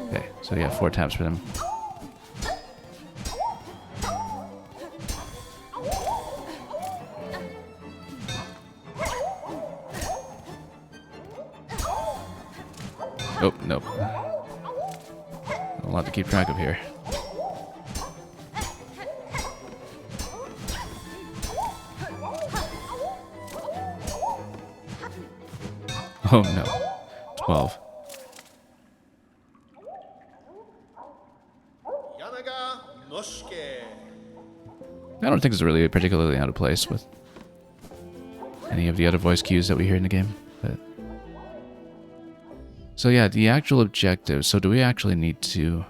Okay, so yeah, 4 taps for them. Oh, nope. A lot to keep track of here. Oh no. 12. I don't think it's really particularly out of place with any of the other voice cues that we hear in the game, but... So yeah, the actual objective. So do we actually need to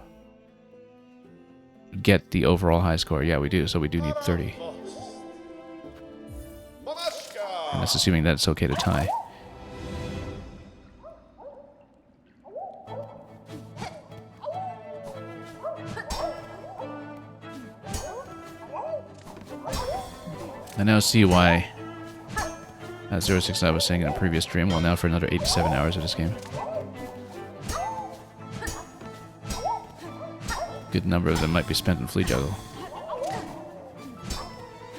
get the overall high score? Yeah, we do. So we do need 30. And that's assuming that it's okay to tie. I now see why 069 was saying in a previous stream. Well, now for another 87 hours of this game. Good number of them might be spent in flea juggle.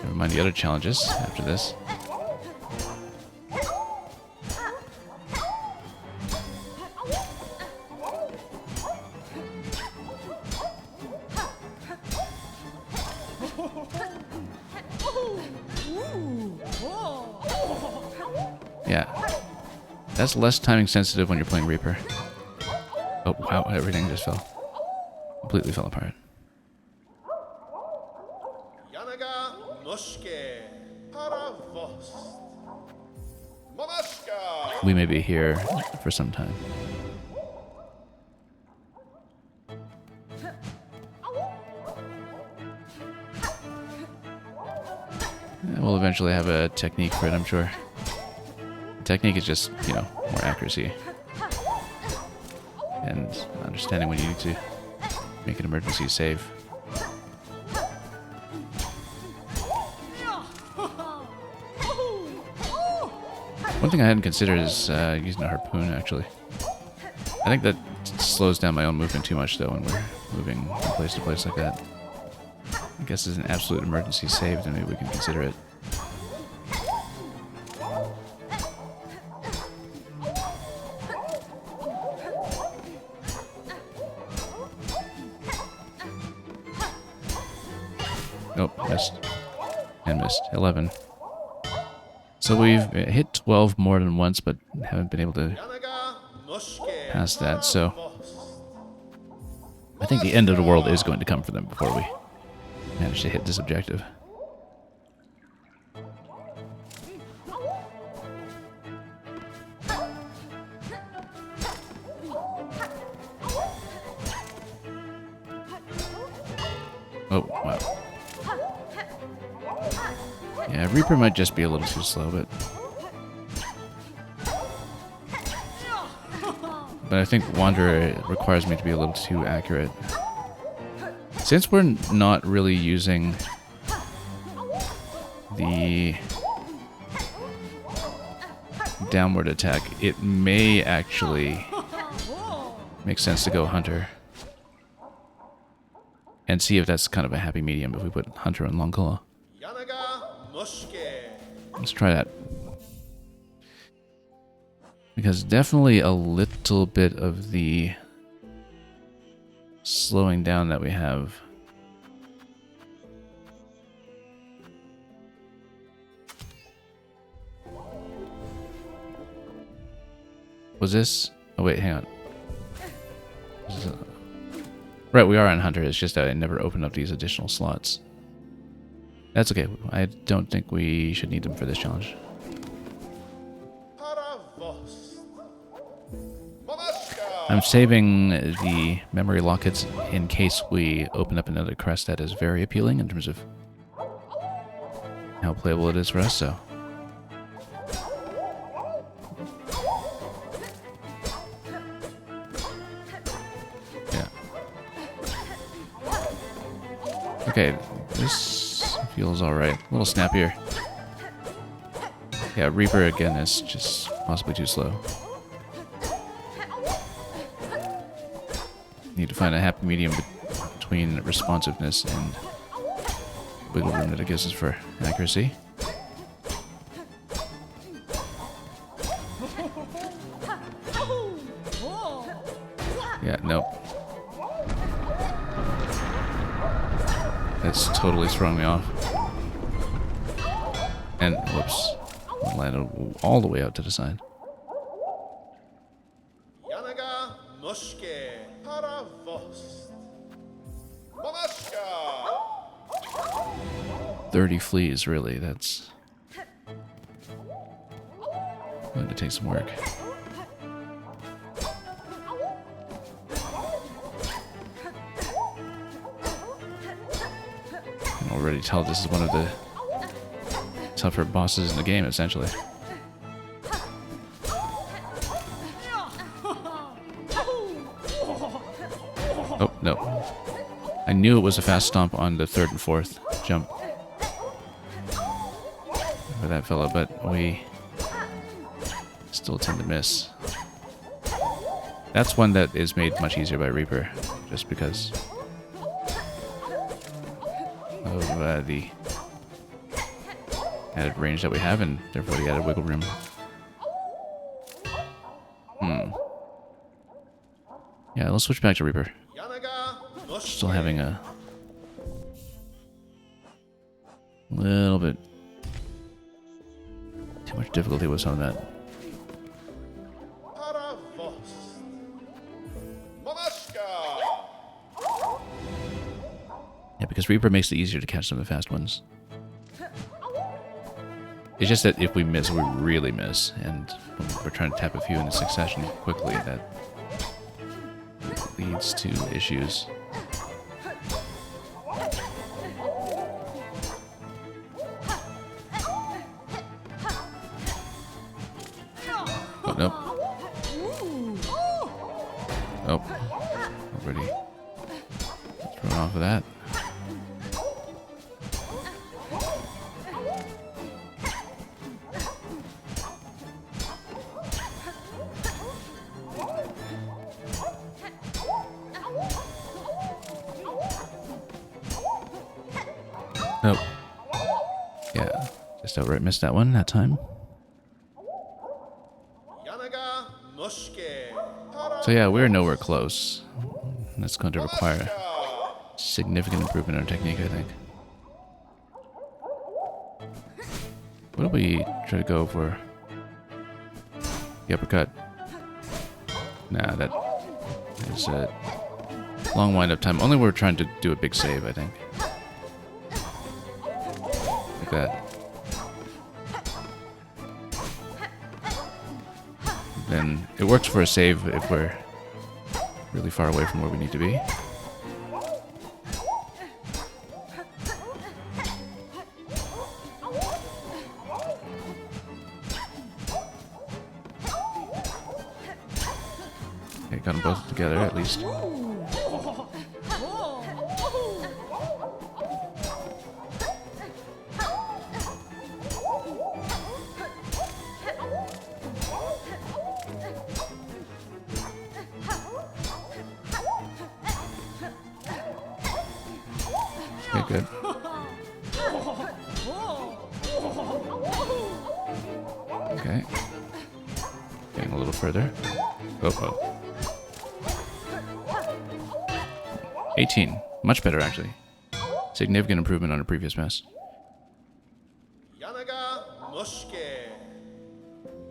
Never mind the other challenges after this. Yeah. That's less timing sensitive when you're playing Reaper. Oh, wow, everything just fell. Completely fell apart. We may be here for some time. We'll eventually have a technique for it, I'm sure. The technique is just, you know, more accuracy. And understanding when you need to make an emergency save. One thing I hadn't considered is using a harpoon, actually. I think that slows down my own movement too much, though, when we're moving from place to place like that. I guess as an absolute emergency save, then maybe we can consider it. Nope, missed. And missed. 11. So we've hit 12 more than once, but haven't been able to pass that, so I think the end of the world is going to come for them before we manage to hit this objective. Oh, wow. Yeah, Reaper might just be a little too slow, but I think Wanderer requires me to be a little too accurate. Since we're not really using the downward attack, it may actually make sense to go Hunter. And see if that's kind of a happy medium if we put Hunter on Long Claw. Let's try that. Because definitely a little bit of the slowing down that we have. Was this? Oh wait, hang on. Right, we are on Hunter. It's just that I never opened up these additional slots. That's okay. I don't think we should need them for this challenge. I'm saving the memory lockets in case we open up another crest that is very appealing in terms of how playable it is for us, so. Yeah. Okay, this feels alright. A little snappier. Yeah, Reaper again is just possibly too slow. Need to find a happy medium between responsiveness and wiggle room that it gives us for accuracy. Yeah, nope. That's totally throwing me off. And, whoops, landed all the way out to the side. 30 fleas, really, that's going to take some work. I can already tell this is one of the tougher bosses in the game, essentially. Oh, no. I knew it was a fast stomp on the third and fourth jump for that fella, but we still tend to miss. That's one that is made much easier by Reaper, just because of the added range that we have, and therefore the added wiggle room. Yeah, let's switch back to Reaper. Still having a little bit too much difficulty with some of that. Yeah, because Reaper makes it easier to catch some of the fast ones. It's just that if we miss, we really miss, and when we're trying to tap a few in succession quickly, that leads to issues. Oh, nope. Nope. Already thrown off of that. Nope. Yeah, just outright missed that one that time. So yeah, we're nowhere close. That's going to require significant improvement in our technique, I think. What do we try to go for? The uppercut. Nah, that is a long wind-up time. Only we're trying to do a big save, I think. Like that. Then it works for a save if we're really far away from where we need to be. Okay, got them both together at least. Okay, good. Okay. Getting a little further. Oh. 18. Much better, actually. Significant improvement on a previous mess.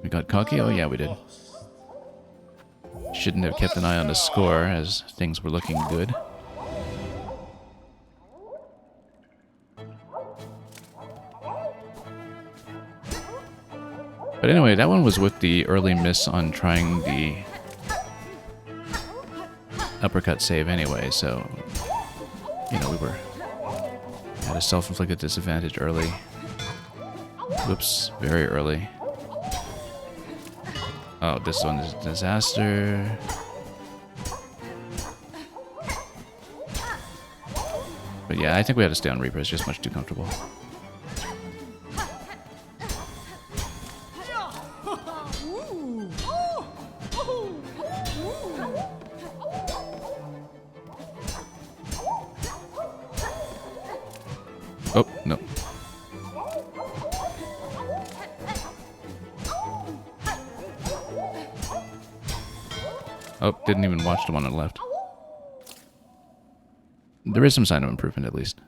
We got cocky? Oh, yeah, we did. Shouldn't have kept an eye on the score, as things were looking good. But anyway, that one was with the early miss on trying the uppercut save anyway, so, you know, we were at a self-inflicted disadvantage early. Whoops, very early. Oh, this one is a disaster. But yeah, I think we had to stay on Reaper. It's just much too comfortable. Oh, no. Oh, didn't even watch the one on the left. There is some sign of improvement, at least.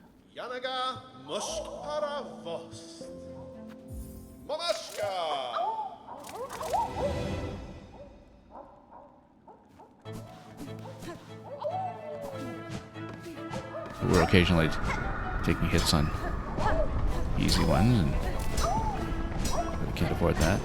We're occasionally taking hits on easy ones, and we can't afford that.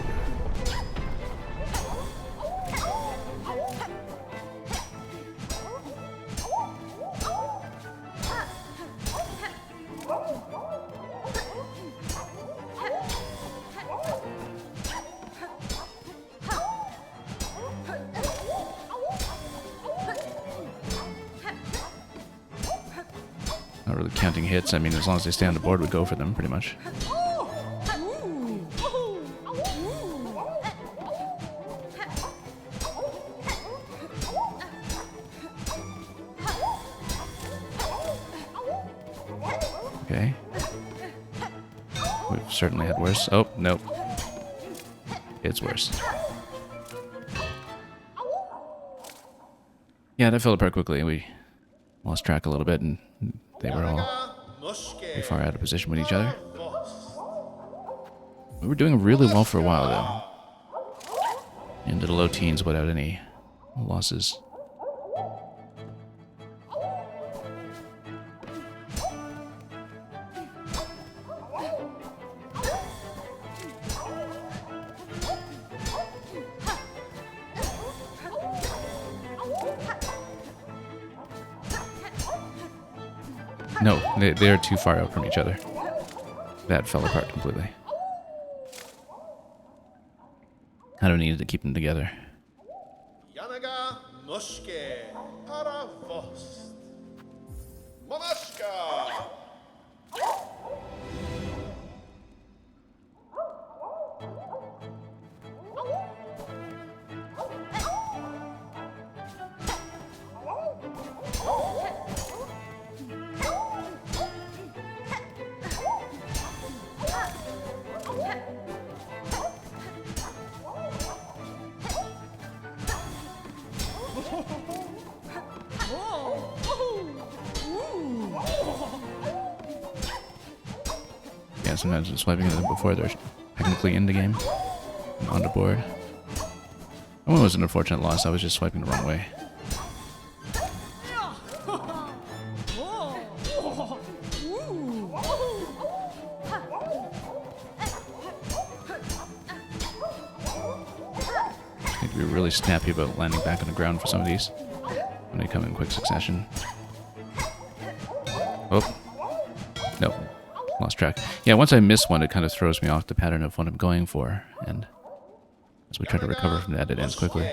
Not really counting hits. I mean, as long as they stay on the board, we go for them, pretty much. Okay. We've certainly had worse. Oh, nope. It's worse. Yeah, that fell apart quickly. We lost track a little bit, and they were all pretty far out of position with each other. We were doing really well for a while, though. Into the low teens without any losses. No, they're too far out from each other. That fell apart completely. I don't need to keep them together. Yeah, sometimes I'm swiping at them before they're technically in the game, on the board. That one was an unfortunate loss, I was just swiping the wrong way. Need to be really snappy about landing back on the ground for some of these when they come in quick succession. Oh. Nope. Lost track. Yeah, once I miss one, it kind of throws me off the pattern of what I'm going for, and as we try to recover from that, it ends quickly.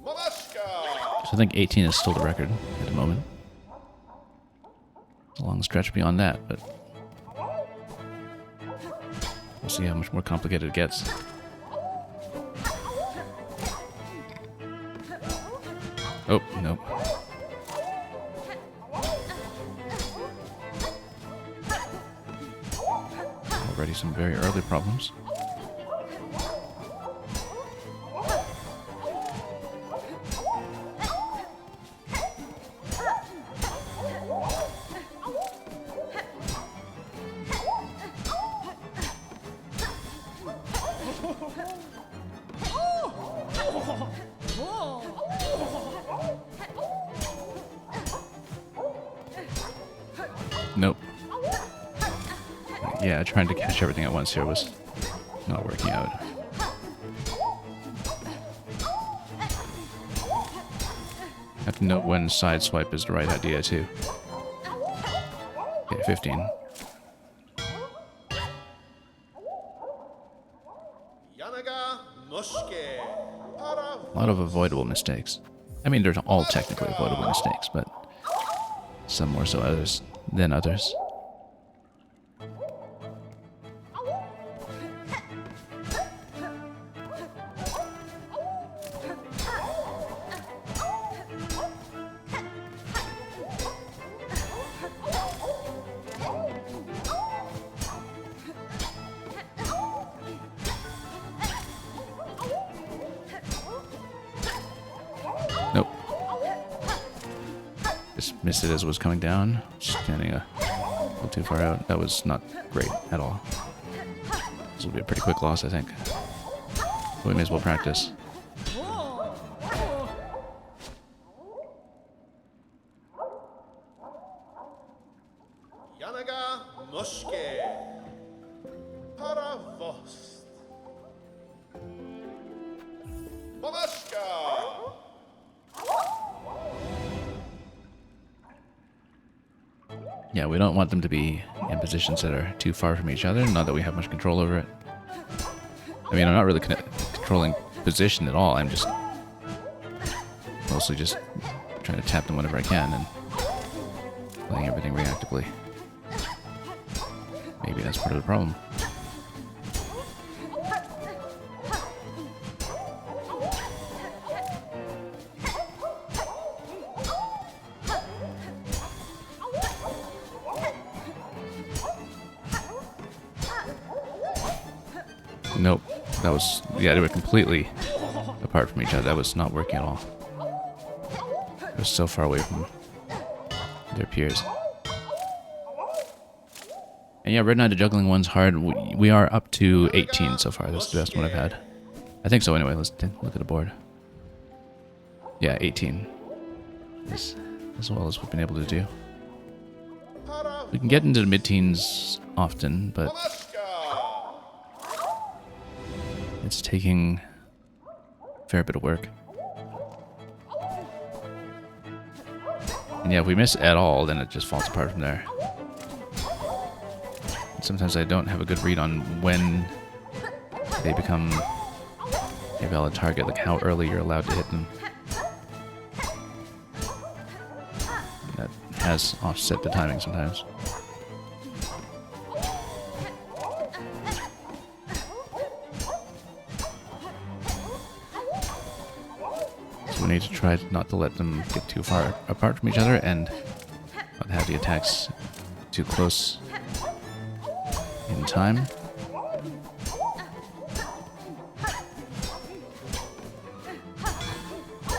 So I think 18 is still the record at the moment. A long stretch beyond that, but we'll see how much more complicated it gets. Oh, nope. Already some very early problems. Nope. Yeah, trying to catch everything at once here was not working out. Have to know when side swipe is the right idea too. Okay, 15. A lot of avoidable mistakes. I mean, they're all technically avoidable mistakes, but some more so others than others. Nope. Just missed it as it was coming down. Standing a little too far out. That was not great at all. This will be a pretty quick loss, I think. But we may as well practice. Yeah, we don't want them to be in positions that are too far from each other, not that we have much control over it. I mean, I'm not really controlling position at all, I'm just mostly just trying to tap them whenever I can and playing everything reactively. Maybe that's part of the problem. Nope. That was... Yeah, they were completely apart from each other. That was not working at all. It was so far away from their peers. And yeah, Red Knight the juggling one's hard. We are up to 18 so far. That's the best one I've had. I think so anyway. Let's look at the board. Yeah, 18. As well as we've been able to do. We can get into the mid-teens often, but it's taking a fair bit of work. And yeah, if we miss at all, then it just falls apart from there. And sometimes I don't have a good read on when they become a valid target, like how early you're allowed to hit them. That has offset the timing sometimes. We need to try not to let them get too far apart from each other and not have the attacks too close in time.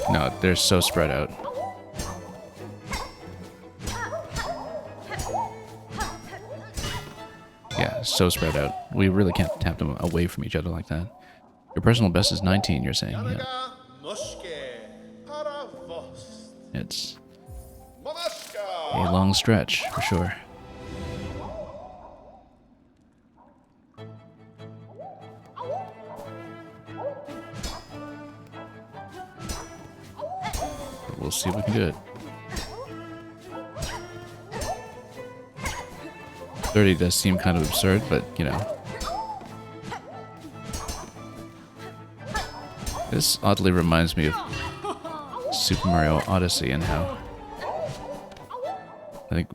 No, they're so spread out. Yeah, so spread out. We really can't tap them away from each other like that. Your personal best is 19, you're saying? Yeah. It's a long stretch, for sure. But we'll see if we can do it. 30 does seem kind of absurd, but, you know. This oddly reminds me of Super Mario Odyssey and how... I think...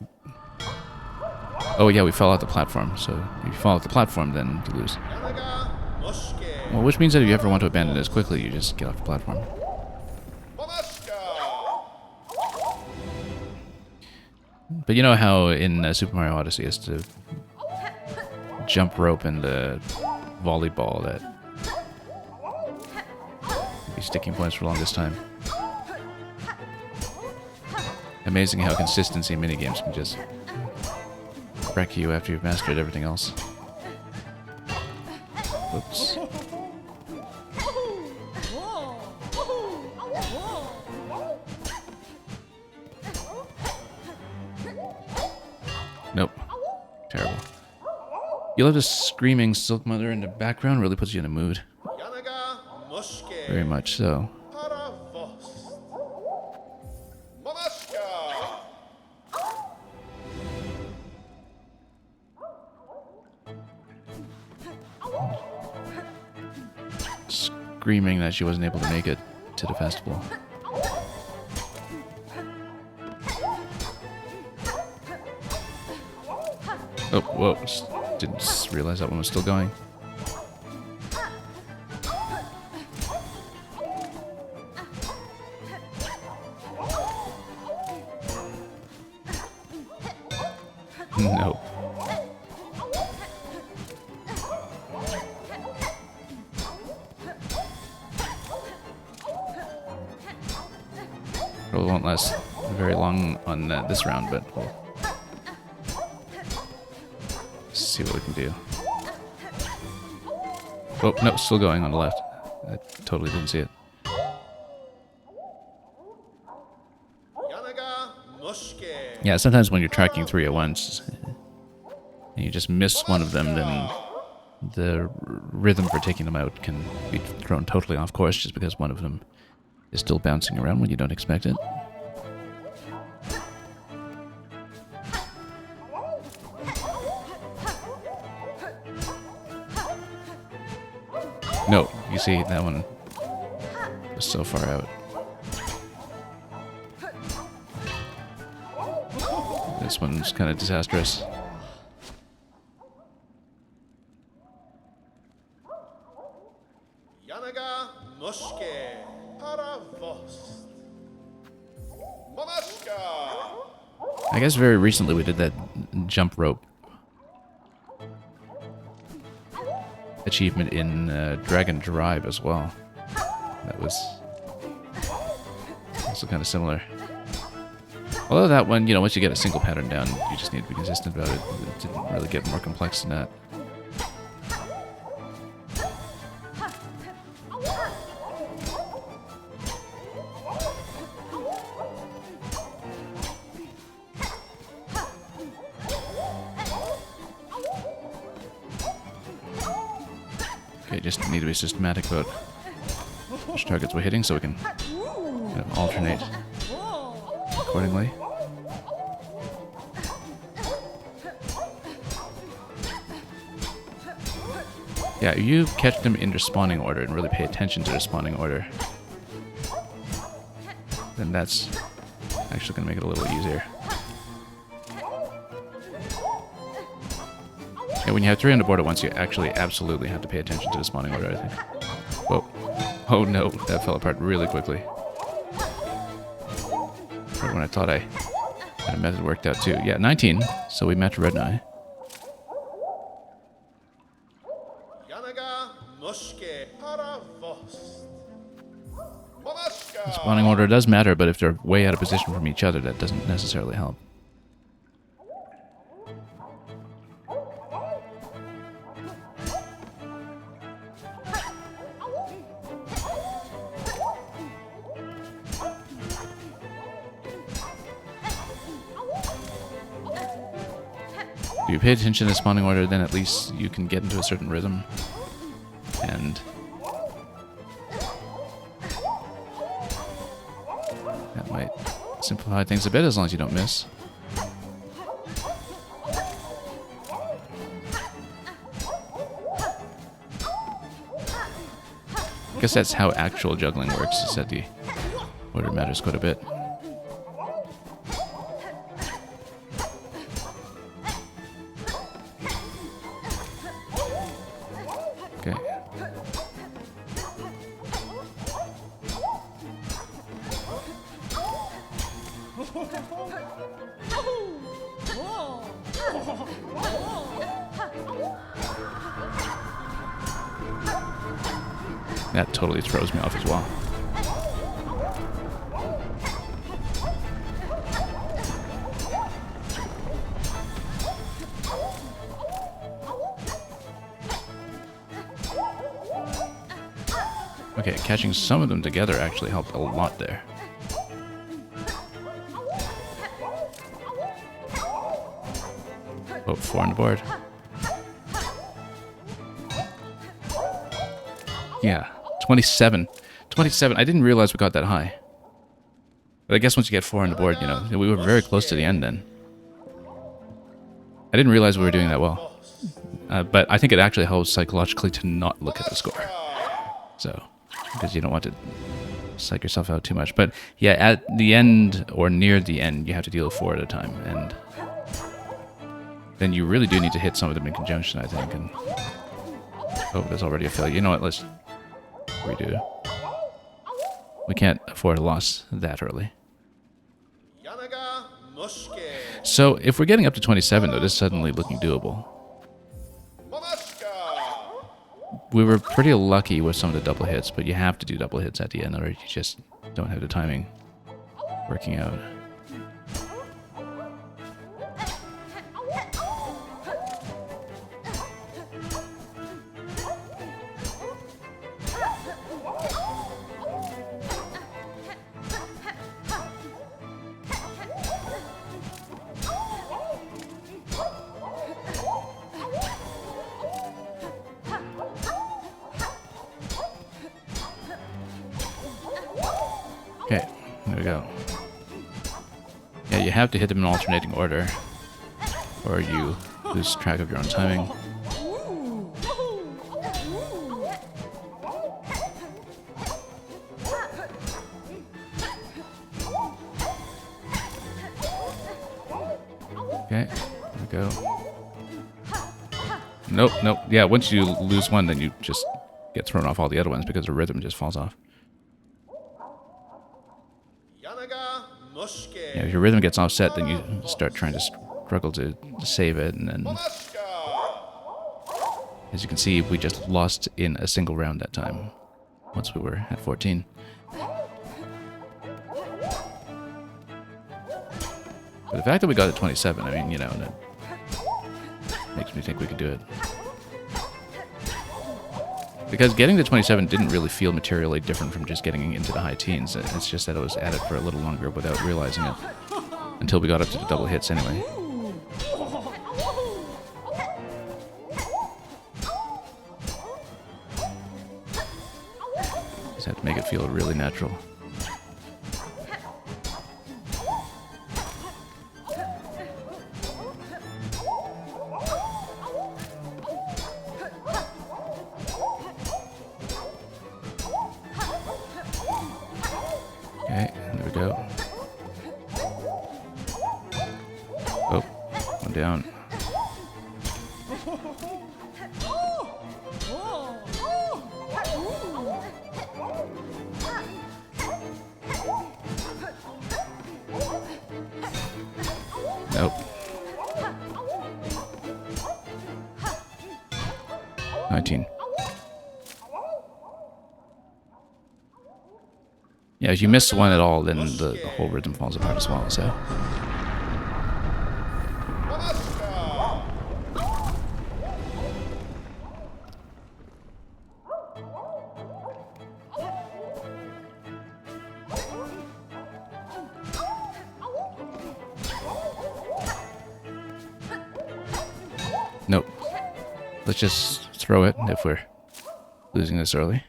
Oh yeah, we fell off the platform, so if you fall off the platform, then you lose. Well, which means that if you ever want to abandon this quickly, you just get off the platform. But you know how in Super Mario Odyssey it's the jump rope and the volleyball that be sticking points for the longest time. Amazing how consistency in minigames can just wreck you after you've mastered everything else. Oops. Nope. Terrible. You love the screaming Silk Mother in the background, really puts you in a mood. Very much so. Screaming that she wasn't able to make it to the festival. Oh, whoa. Didn't realize that one was still going. Nope. Probably won't last very long on this round, but we'll see what we can do. Oh, no, still going on the left. I totally didn't see it. Yeah, sometimes when you're tracking 3 at once, and you just miss one of them, then the rhythm for taking them out can be thrown totally off course just because one of them is still bouncing around when you don't expect it. No, you see, that one was so far out. This one's kind of disastrous. I guess very recently we did that jump rope. achievement in Dragon Drive as well. That was also kind of similar. Although that one, you know, once you get a single pattern down, you just need to be consistent about it. It didn't really get more complex than that. Okay, just need to be systematic about which targets we're hitting so we can kind of alternate accordingly. Yeah, you catch them in their spawning order and really pay attention to their spawning order, then that's actually going to make it a little easier. Yeah, when you have 3 on the board at once, you actually absolutely have to pay attention to the spawning order, I think. Whoa. Oh no, that fell apart really quickly. Right when I thought I had a method worked out too. Yeah, 19, so we match Red and I. The spawning order does matter, but if they're way out of position from each other, that doesn't necessarily help. If you pay attention to the spawning order, then at least you can get into a certain rhythm. And that might simplify things a bit as long as you don't miss. I guess that's how actual juggling works, is that the order matters quite a bit. Okay. That totally throws me off as well. Okay, catching some of them together actually helped a lot there. Oh, 4 on the board. Yeah, 27. 27. I didn't realize we got that high. But I guess once you get 4 on the board, you know, we were very close to the end then. I didn't realize we were doing that well. But I think it actually helps psychologically to not look at the score. So, because you don't want to psych yourself out too much. But yeah, at the end or near the end, you have to deal with 4 at a time. And then you really do need to hit some of them in conjunction, I think. And oh, there's already a failure. You know what, let's redo. We can't afford a loss that early. So if we're getting up to 27, though, this is suddenly looking doable. We were pretty lucky with some of the double hits, but you have to do double hits at the end, or you just don't have the timing working out. Okay, there we go. Yeah, you have to hit them in alternating order, or you lose track of your own timing. Okay, there we go. Nope, nope. Yeah, once you lose one, then you just get thrown off all the other ones because the rhythm just falls off. Yeah, if your rhythm gets offset, then you start trying to struggle to save it, and then As you can see, we just lost in a single round that time, once we were at 14. But the fact that we got at 27, I mean, you know, that makes me think we could do it. Because getting to 27 didn't really feel materially different from just getting into the high teens. It's just that I was at it for a little longer without realizing it. Until we got up to the double hits anyway. Just had to make it feel really natural. Okay, there we go. Oh, one down. Nope. 19. Yeah, if you miss one at all, then the whole rhythm falls apart as well, so. Nope. Let's just throw it if we're losing this early.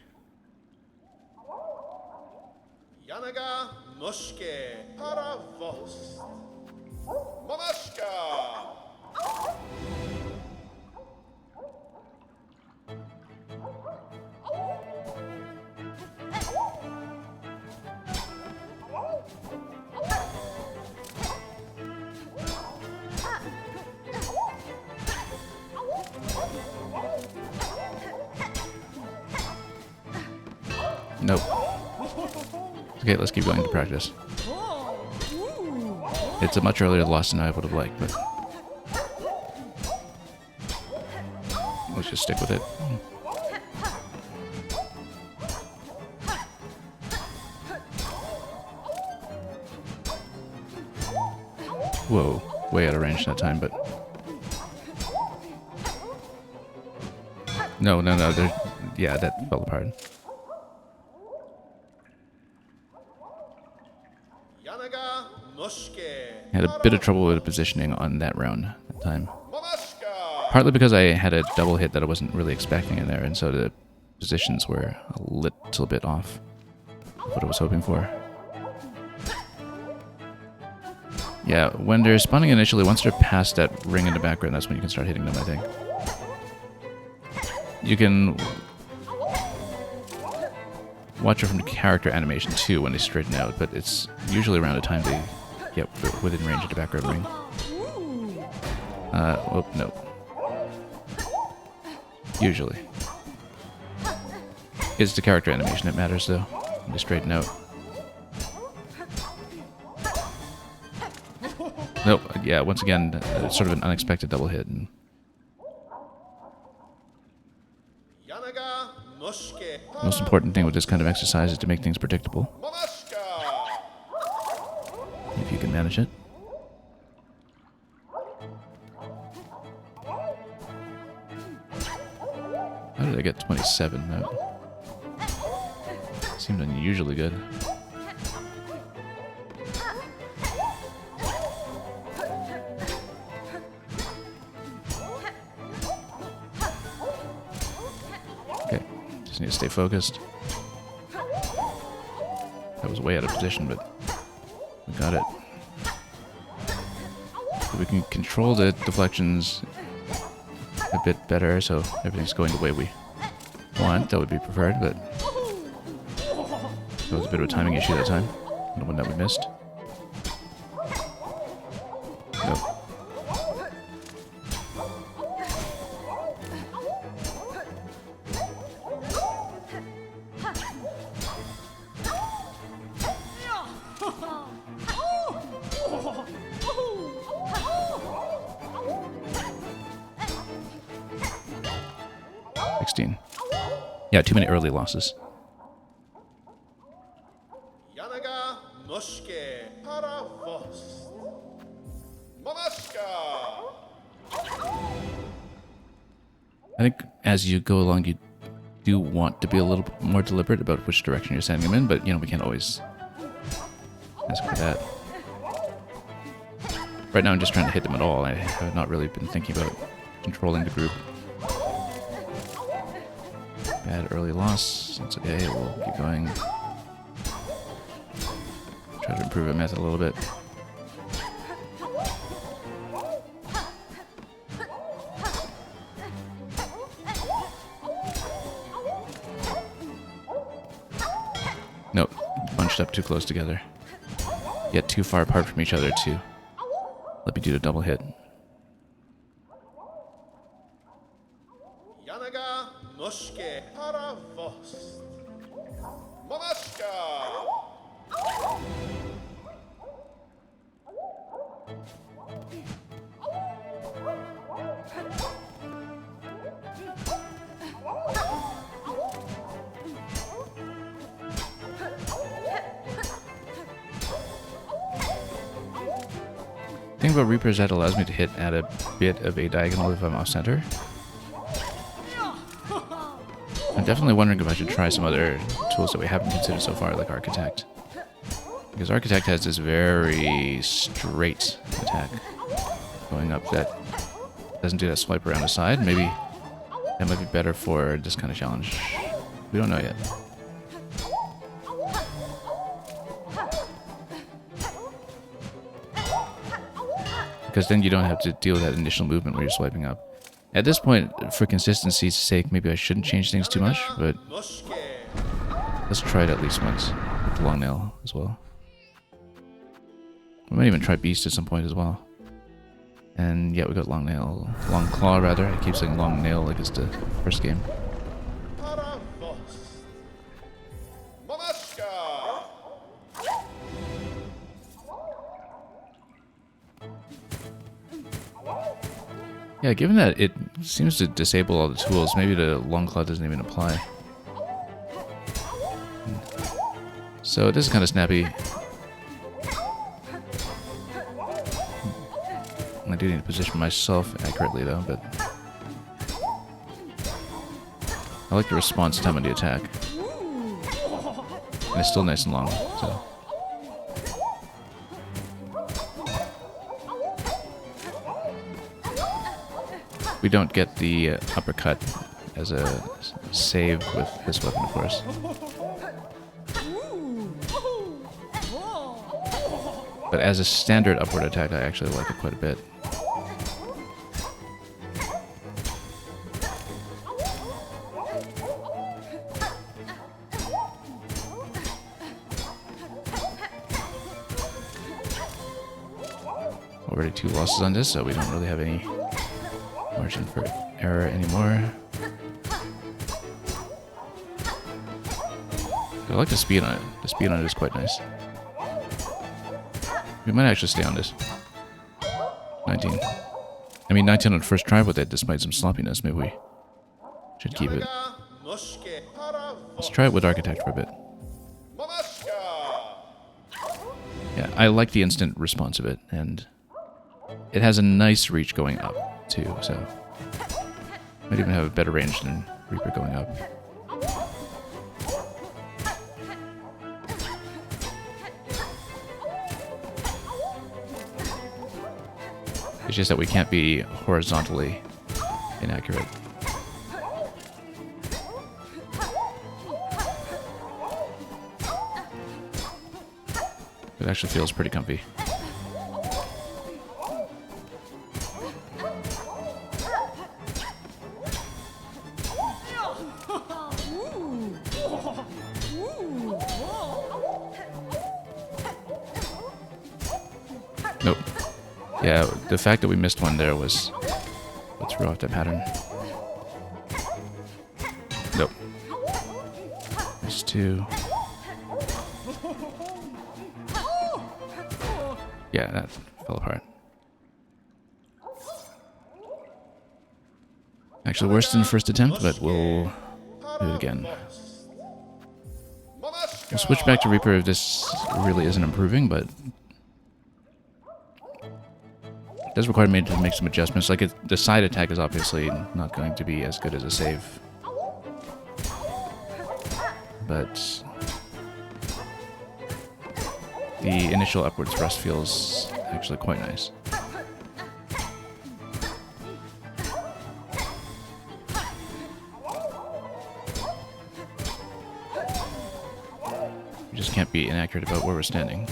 Nope. Okay, let's keep going to practice. It's a much earlier loss than I would have liked, but let's just stick with it. Whoa, way out of range that time, but no, yeah, that fell apart. Had a bit of trouble with the positioning on that round that time. Partly because I had a double hit that I wasn't really expecting in there, and so the positions were a little bit off of what I was hoping for. Yeah, when they're spawning initially, once they're past that ring in the background, that's when you can start hitting them, I think. You can watch it from the character animation too when they straighten out, but it's usually around the time they get within range of the background ring. Oh, no. Usually. It's the character animation that matters, though, when they straighten out. Nope, yeah, once again, it's sort of an unexpected double hit. And the most important thing with this kind of exercise is to make things predictable. If you can manage it. How did I get 27? That seemed unusually good. Okay, just need to stay focused. That was way out of position, but we got it. If we can control the deflections a bit better, so everything's going the way we want, that would be preferred, but that was a bit of a timing issue that time. The one that we missed. Nope. 16. Yeah, too many early losses. I think as you go along, you do want to be a little bit more deliberate about which direction you're sending them in, but, you know, we can't always ask for that. Right now I'm just trying to hit them at all. I have not really been thinking about controlling the group. Bad early loss. That's okay, we'll keep going. Try to improve our method a little bit. Nope, bunched up too close together. Yet too far apart from each other to let me do the double hit. The thing about Reaper is that it allows me to hit at a bit of a diagonal if I'm off center. I'm definitely wondering if I should try some other tools that we haven't considered so far, like Architect. Because Architect has this very straight attack going up that doesn't do that swipe around the side. Maybe that might be better for this kind of challenge. We don't know yet. Because then you don't have to deal with that initial movement where you're swiping up. At this point, for consistency's sake, maybe I shouldn't change things too much, but let's try it at least once with the long nail as well. We might even try beast at some point as well. And yeah, we got long nail, long claw rather. I keep saying long nail like it's the first game. Yeah, given that it seems to disable all the tools, maybe the long claw doesn't even apply. So this is kind of snappy. I do need to position myself accurately though, but I like the response time on the attack. And it's still nice and long, so. We don't get the uppercut as a save with this weapon, of course. But as a standard upward attack, I actually like it quite a bit. Already 2 losses on this, so we don't really have any margin for error anymore. I like the speed on it. The speed on it is quite nice. We might actually stay on this. 19. I mean 19 on the first try with it, despite some sloppiness. Maybe we should keep it. Let's try it with Architect for a bit. Yeah, I like the instant response of it, and it has a nice reach going up, too, so might even have a better range than Reaper going up. It's just that we can't be horizontally inaccurate. It actually feels pretty comfy. Nope. Yeah, the fact that we missed one there was what threw off that pattern. Nope. There's 2. Yeah, that fell apart. Actually worse than first attempt, but we'll do it again. We'll switch back to Reaper if this really isn't improving, but it does require me to make some adjustments. Like, the side attack is obviously not going to be as good as a save. But the initial upward thrust feels actually quite nice. We just can't be inaccurate about where we're standing.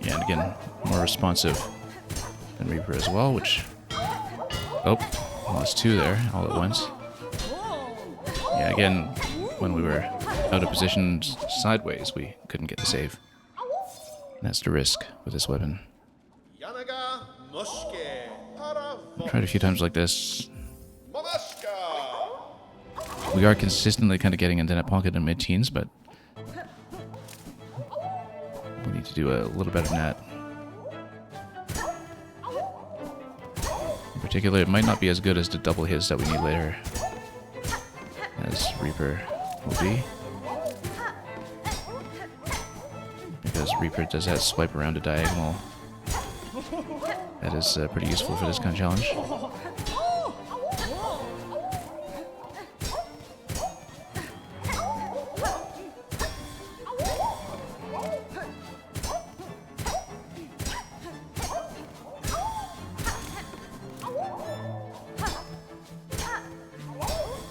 Yeah, and again, more responsive than Reaper as well, which... Oh, lost two there all at once. Yeah, again, when we were out of position sideways, we couldn't get the save. And that's the risk with this weapon. Tried a few times like this. We are consistently kind of getting into that pocket in mid-teens, but we need to do a little better than that. In particular, it might not be as good as the double hits that we need later, as Reaper will be. Because Reaper does that swipe around a diagonal. That is pretty useful for this kind of challenge.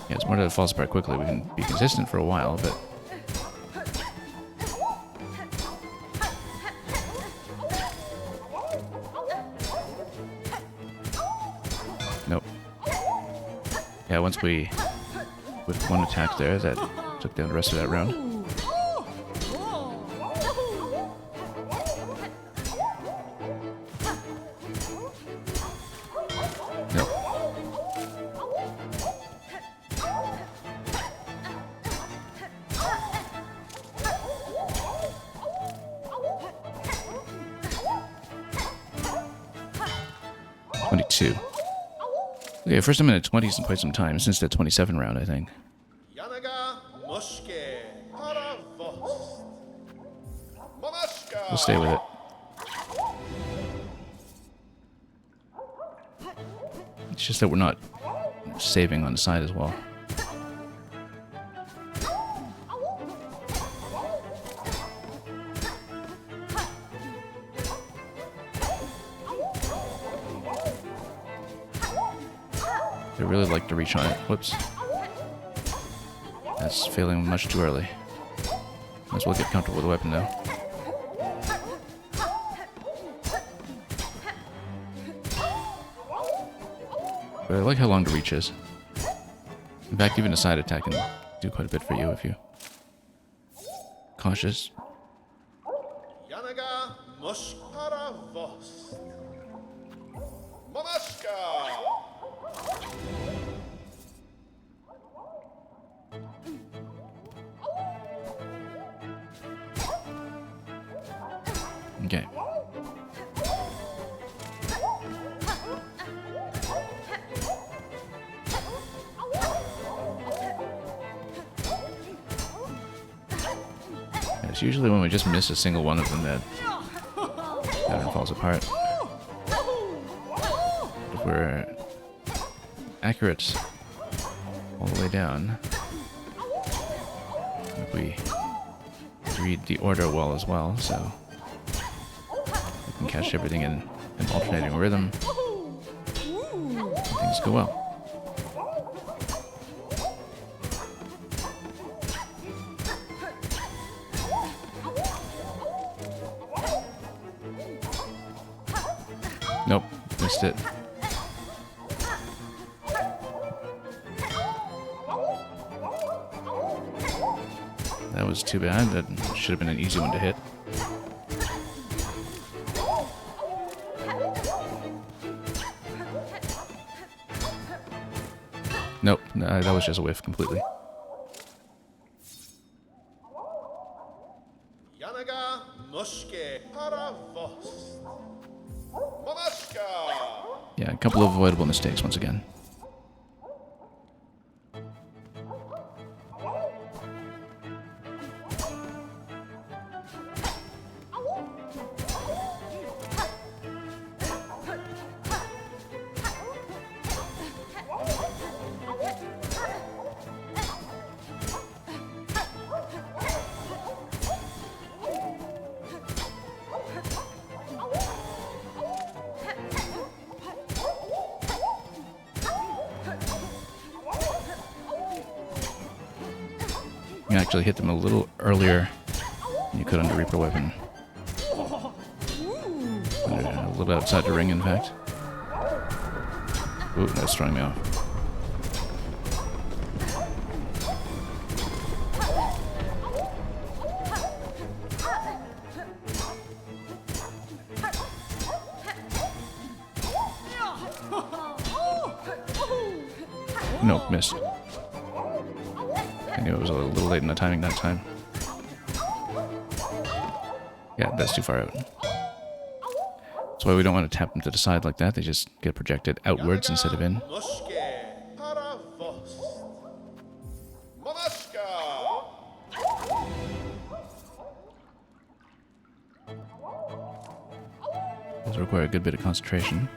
Yeah, it's more that it falls apart quickly. We can be consistent for a while, but... Nope. Yeah, once we... with one attack there, that took down the rest of that round. Nope. Okay, first I'm in the 20s in quite some time, since the 27 round, I think. We'll stay with it. It's just that we're not saving on the side as well. I really like to reach on it. Whoops. That's failing much too early. Might as well get comfortable with the weapon though. But I like how long the reach is. In fact, even a side attack can do quite a bit for you if you're cautious. Okay. It's usually when we just miss a single one of them that pattern falls apart. If we're accurate all the way down, if we read the order well as well, so we can catch everything in an alternating rhythm, and things go well. Nope, missed it. That was too bad. That should have been an easy one to hit. Nope, no, that was just a whiff completely. Yeah, a couple of avoidable mistakes once again. You can actually hit them a little earlier than you could on the Reaper weapon. A little outside the ring, in fact. Ooh, that's throwing me off. Nope, missed. I knew it was a little late in the timing that time. Yeah, that's too far out. That's why we don't want to tap them to the side like that. They just get projected outwards instead of in. Those require a good bit of concentration.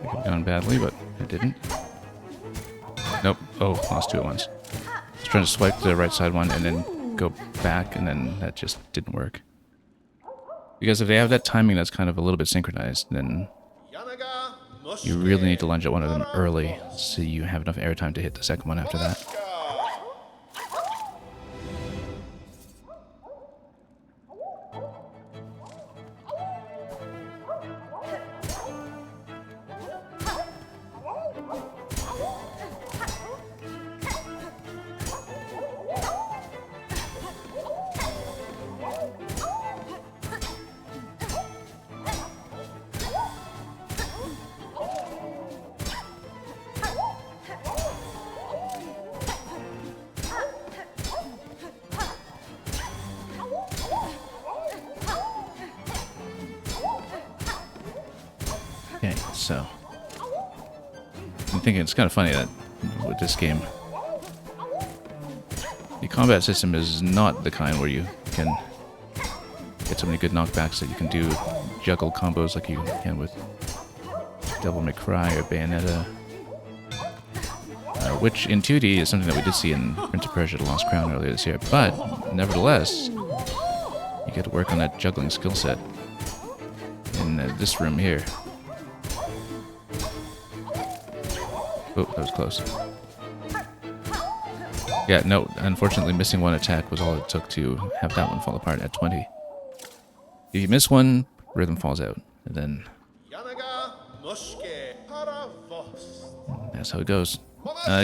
It could have gone badly, but it didn't. Nope. Oh, lost two at once. I was trying to swipe the right side one and then go back, and then that just didn't work. Because if they have that timing that's kind of a little bit synchronized, then you really need to lunge at one of them early so you have enough airtime to hit the second one after that. Okay, so I'm thinking it's kind of funny that with this game, the combat system is not the kind where you can get so many good knockbacks that you can do juggle combos like you can with Devil May Cry or Bayonetta, which in 2D is something that we did see in Prince of Persia: The Lost Crown earlier this year, but nevertheless, you get to work on that juggling skill set in this room here. Oh, that was close. Yeah, no, unfortunately missing one attack was all it took to have that one fall apart at 20. If you miss one, rhythm falls out, and then that's how it goes.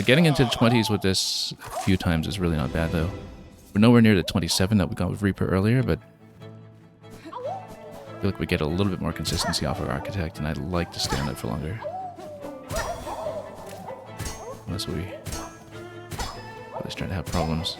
Getting into the 20s with this a few times is really not bad, though. We're nowhere near the 27 that we got with Reaper earlier, but I feel like we get a little bit more consistency off of Architect, and I'd like to stay on it for longer. Unless we really start to have problems.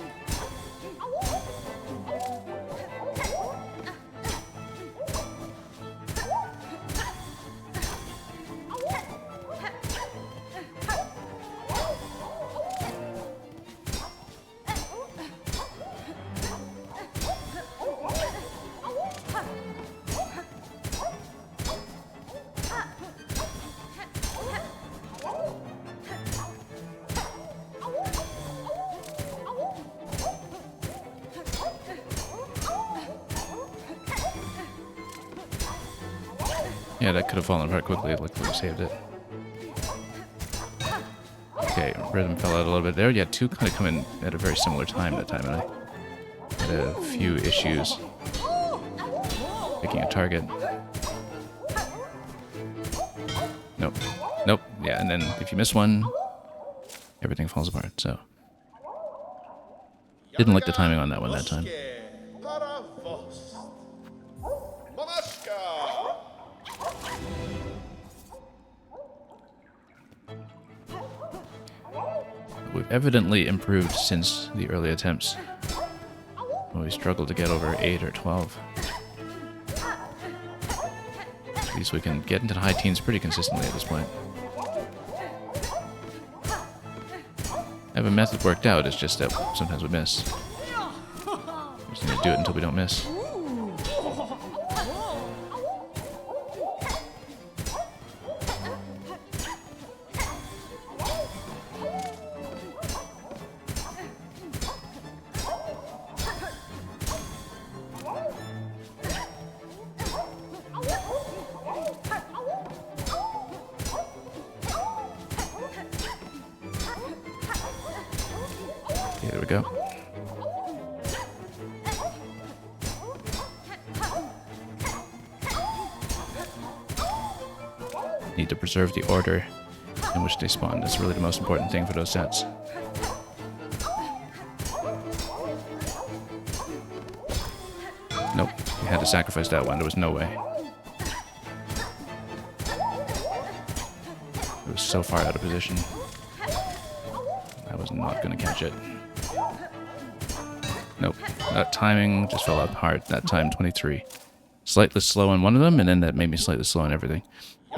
Yeah, that could have fallen apart quickly. Luckily we saved it. Okay, rhythm fell out a little bit there. Yeah, two kind of come in at a very similar time that time, and I had a few issues picking a target. Nope. Nope. Yeah, and then if you miss one, everything falls apart, so... Didn't like the timing on that one that time. We've evidently improved since the early attempts, when we struggled to get over 8 or 12. At least we can get into the high teens pretty consistently at this point. I have a method worked out, it's just that sometimes we miss. We just need to do it until we don't miss. Okay, there we go. Need to preserve the order in which they spawn. That's really the most important thing for those sets. Nope, we had to sacrifice that one. There was no way. It was so far out of position. I was not going to catch it. Nope. That timing just fell out hard. That time, 23. Slightly slow on one of them, and then that made me slightly slow on everything.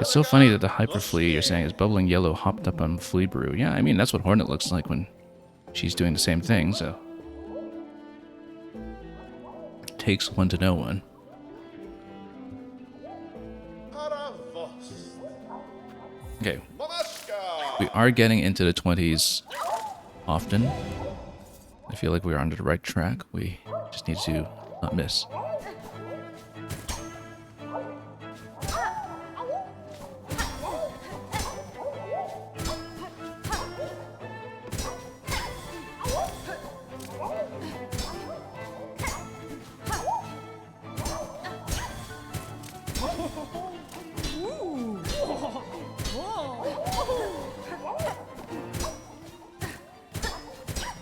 It's so funny that the Hyper Flea you're saying is bubbling yellow hopped up on Flea Brew. Yeah, I mean, that's what Hornet looks like when she's doing the same thing, so... It takes one to know one. Okay. We are getting into the 20s often. I feel like we're on the right track. We just need to not miss.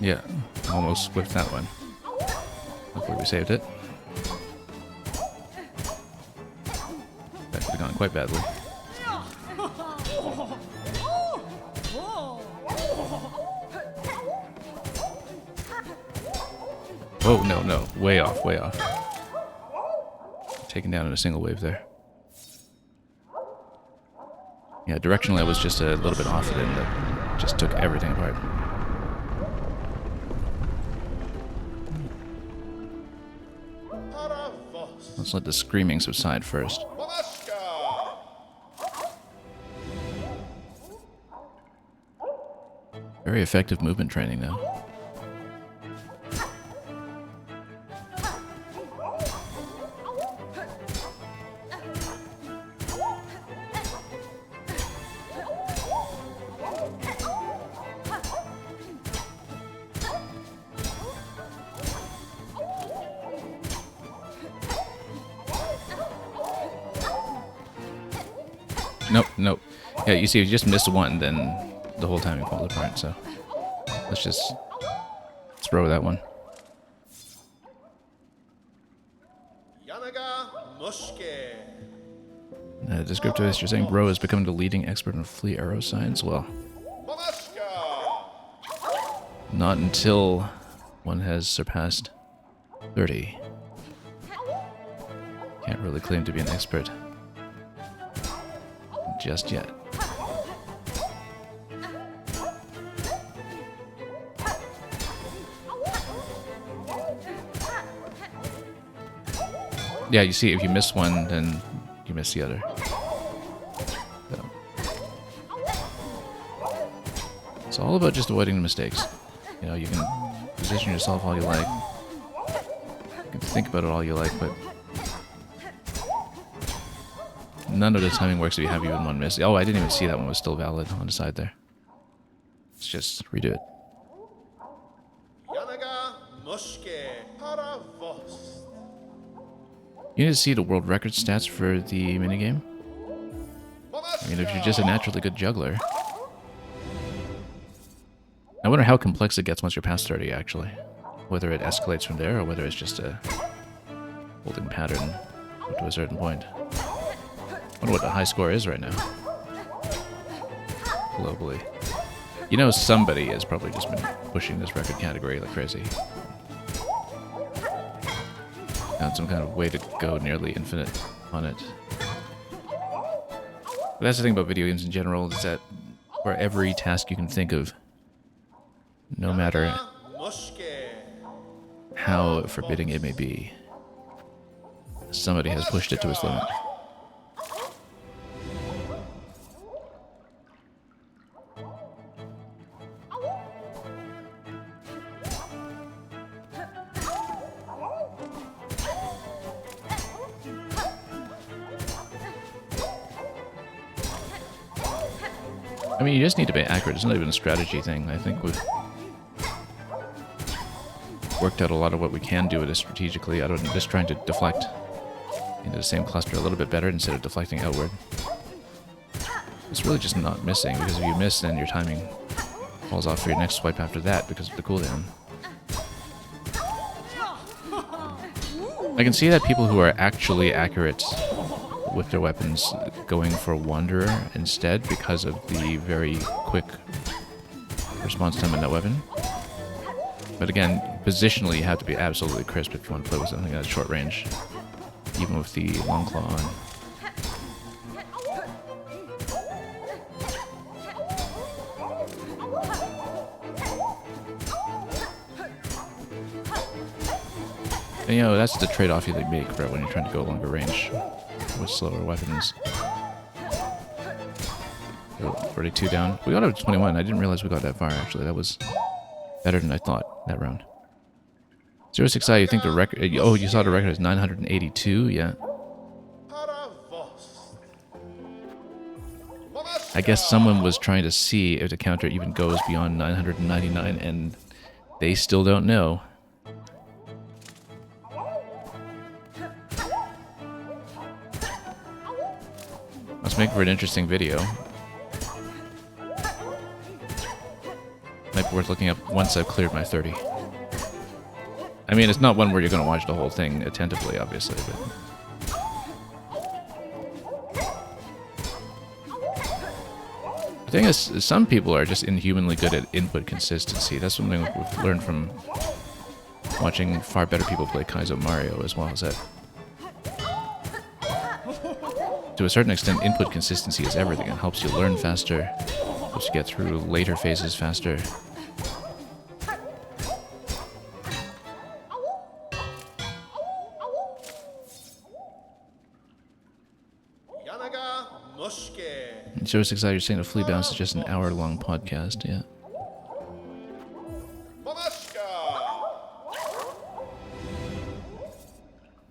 Yeah, almost whipped that one. Hopefully we saved it. That could have gone quite badly. Oh, no, no. Way off, way off. Taken down in a single wave there. Yeah, directionally I was just a little bit off it, and that just took everything apart. Let's let the screaming subside first. Very effective movement training, though. Nope, nope. Yeah, you see, if you just miss one, then the whole timing falls apart, so... Let's just throw that one. Descriptivist, you're saying Bro is becoming the leading expert in flea arrow science? Well, not until one has surpassed 30. Can't really claim to be an expert just yet. Yeah, you see, if you miss one, then you miss the other. So. It's all about just avoiding the mistakes. You know, you can position yourself all you like. You can think about it all you like, but none of the timing works if you have even one miss. Oh, I didn't even see that one was still valid on the side there. Let's just redo it. You need to see the world record stats for the minigame. I mean, if you're just a naturally good juggler. I wonder how complex it gets once you're past 30, actually. Whether it escalates from there, or whether it's just a holding pattern up to a certain point. I wonder what the high score is right now. Globally. You know, somebody has probably just been pushing this record category like crazy. Found some kind of way to go nearly infinite on it. But that's the thing about video games in general, is that for every task you can think of, no matter how forbidding it may be, somebody has pushed it to its limit. I mean, you just need to be accurate. It's not even a strategy thing. I think we've worked out a lot of what we can do with it strategically. I'm just trying to deflect into the same cluster a little bit better instead of deflecting outward. It's really just not missing, because if you miss, then your timing falls off for your next swipe after that because of the cooldown. I can see that people who are actually accurate with their weapons going for Wanderer instead because of the very quick response time in that weapon. But again, positionally you have to be absolutely crisp if you want to play with something at short range, even with the long claw on. And you know, that's the trade-off you make for when you're trying to go longer range with slower weapons. So, 42 down. We got up to 21. I didn't realize we got that far, actually. That was better than I thought, that round. 06i, you think the record... Oh, you saw the record is 982? Yeah. I guess someone was trying to see if the counter even goes beyond 999, and they still don't know. Let's make for an interesting video. Might be worth looking up once I've cleared my 30. I mean, it's not one where you're going to watch the whole thing attentively, obviously, but... The thing is, some people are just inhumanly good at input consistency. That's something we've learned from watching far better people play Kaizo Mario as well as that. To a certain extent, input consistency is everything. It helps you learn faster, helps you get through later phases faster. And so it's excited you're saying a flea bounce is just an hour-long podcast, yeah.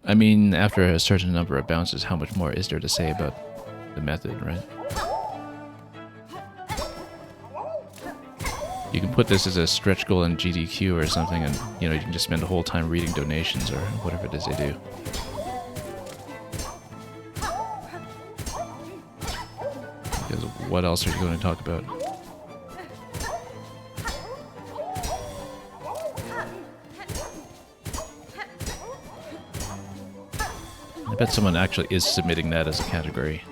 I mean, after a certain number of bounces, how much more is there to say about the method, right? You can put this as a stretch goal in GDQ or something, and you know, you can just spend the whole time reading donations or whatever it is they do. Because what else are you going to talk about? I bet someone actually is submitting that as a category.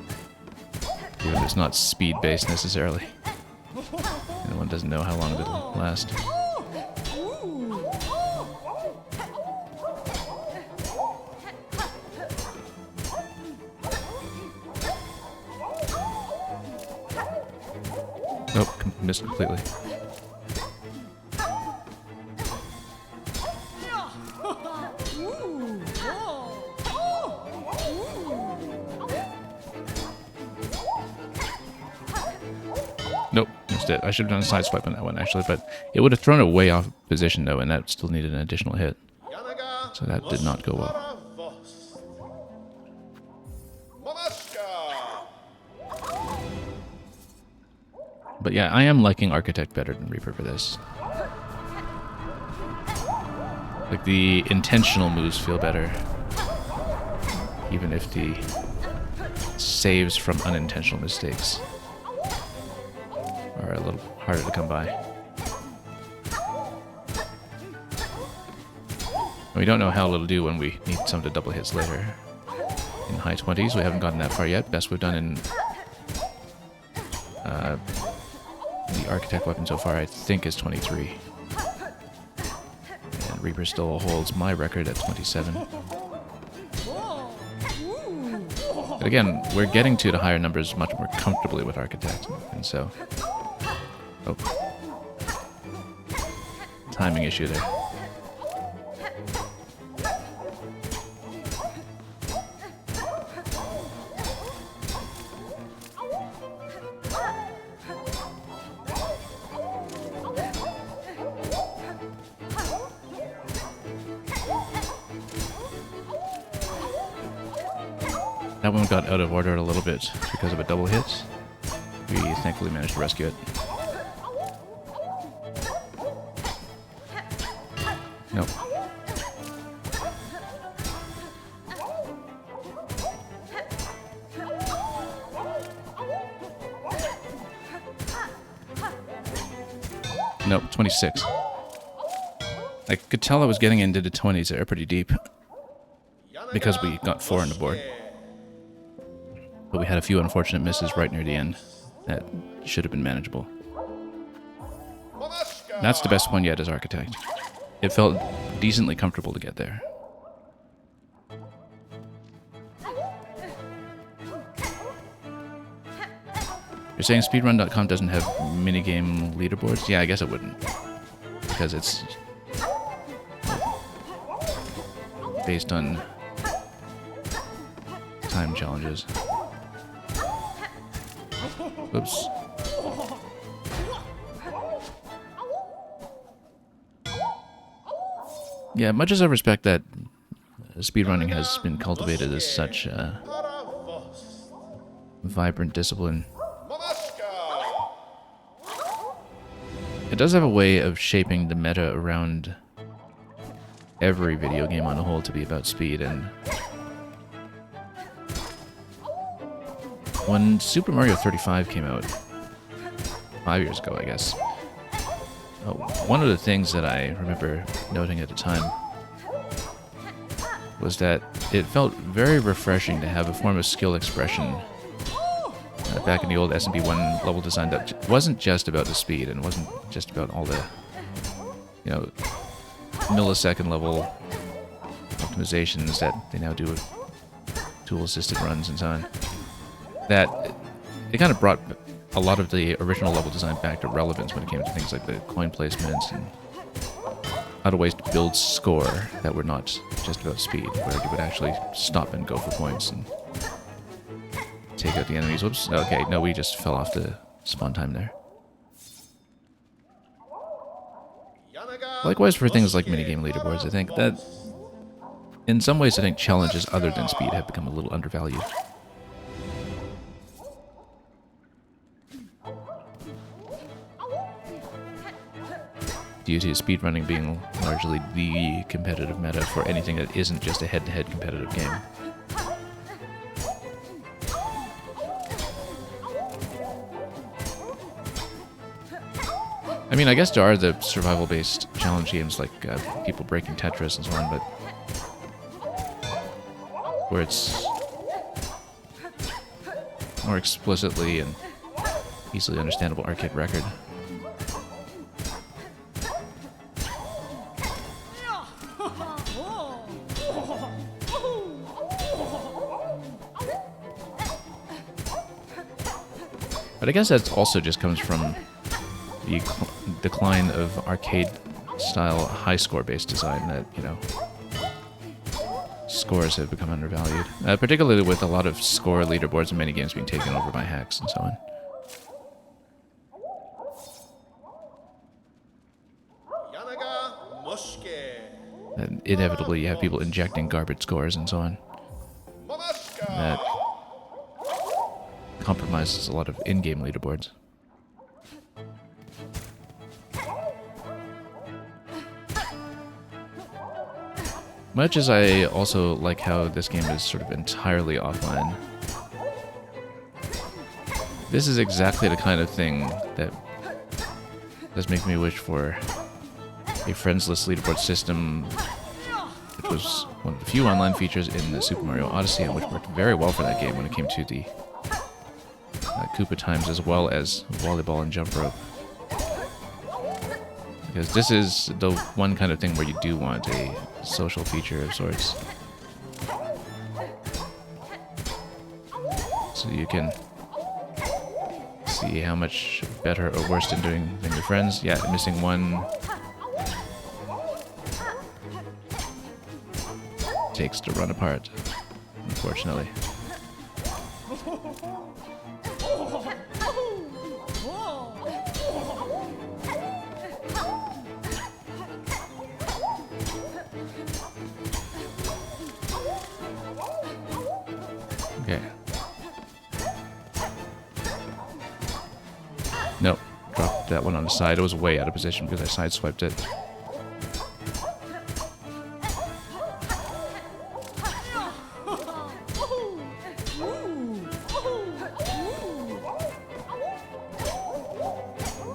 Even if it's not speed-based necessarily. And one doesn't know how long it'll last. Nope, missed completely. Nope, missed it. I should have done a side swipe on that one, actually, but it would have thrown it way off position, though, and that still needed an additional hit. So that did not go well. But yeah, I am liking Architect better than Reaper for this. Like, the intentional moves feel better. Even if the saves from unintentional mistakes are a little harder to come by. We don't know how it'll do when we need some of the double hits later. In high 20s, we haven't gotten that far yet. Best we've done in the Architect weapon so far, I think, is 23. And Reaper still holds my record at 27. But again, we're getting to the higher numbers much more comfortably with Architect, and so... Oh. Timing issue there. That one got out of order a little bit because of a double hit. We thankfully managed to rescue it. Nope. Nope, 26. I could tell I was getting into the 20s there pretty deep because we got 4 on the board. But we had a few unfortunate misses right near the end that should have been manageable. That's the best one yet as Architect. It felt decently comfortable to get there. You're saying speedrun.com doesn't have minigame leaderboards? Yeah, I guess it wouldn't. Because it's based on time challenges. Oops. Yeah, much as I respect that speedrunning has been cultivated as such a vibrant discipline, it does have a way of shaping the meta around every video game on the whole to be about speed. And when Super Mario 35 came out, 5 years ago, I guess, one of the things that I remember noting at the time was that it felt very refreshing to have a form of skill expression back in the old SMP1 level design that wasn't just about the speed and wasn't just about all the, you know, millisecond level optimizations that they now do with tool-assisted runs and so on. That it kind of brought a lot of the original level design back to relevance when it came to things like the coin placements and other ways to build score that were not just about speed, where you would actually stop and go for points and take out the enemies. Whoops. Okay, no, we just fell off the spawn time there. Likewise for things like minigame leaderboards, I think that in some ways I think challenges other than speed have become a little undervalued. Due to speedrunning being largely the competitive meta for anything that isn't just a head-to-head competitive game. I mean, I guess there are the survival-based challenge games like people breaking Tetris and so on, but where it's more explicitly and easily understandable arcade record. But I guess that also just comes from the decline of arcade-style high-score-based design that, you know, scores have become undervalued. Particularly with a lot of score leaderboards and minigames being taken over by hacks and so on. And inevitably you have people injecting garbage scores and so on. That compromises a lot of in-game leaderboards. Much as I also like how this game is sort of entirely offline, this is exactly the kind of thing that does make me wish for a friendsless leaderboard system, which was one of the few online features in the Super Mario Odyssey, and which worked very well for that game when it came to the Koopa times as well as volleyball and jump rope. Because this is the one kind of thing where you do want a social feature of sorts. So you can see how much better or worse than doing than your friends. Yeah, missing one takes to run apart, unfortunately. Okay. Nope. Dropped that one on the side. It was way out of position because I sideswiped it.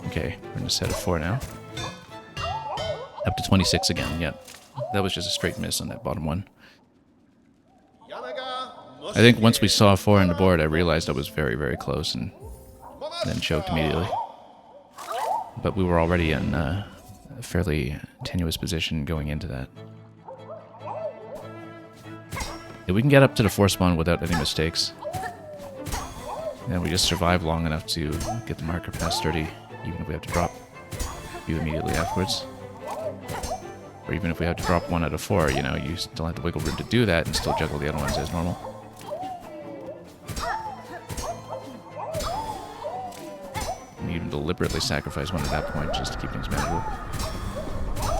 Okay, we're in a set of 4 now. Up to 26 again, yep. That was just a straight miss on that bottom one. I think once we saw 4 on the board, I realized I was very, very close and then choked immediately. But we were already in a fairly tenuous position going into that. If we can get up to the 4 spawn without any mistakes, then we just survive long enough to get the marker past 30, even if we have to drop you immediately afterwards. Or even if we have to drop 1 out of 4, you know, you still have the wiggle room to do that and still juggle the other ones as normal. And even deliberately sacrifice 1 at that point just to keep things manageable.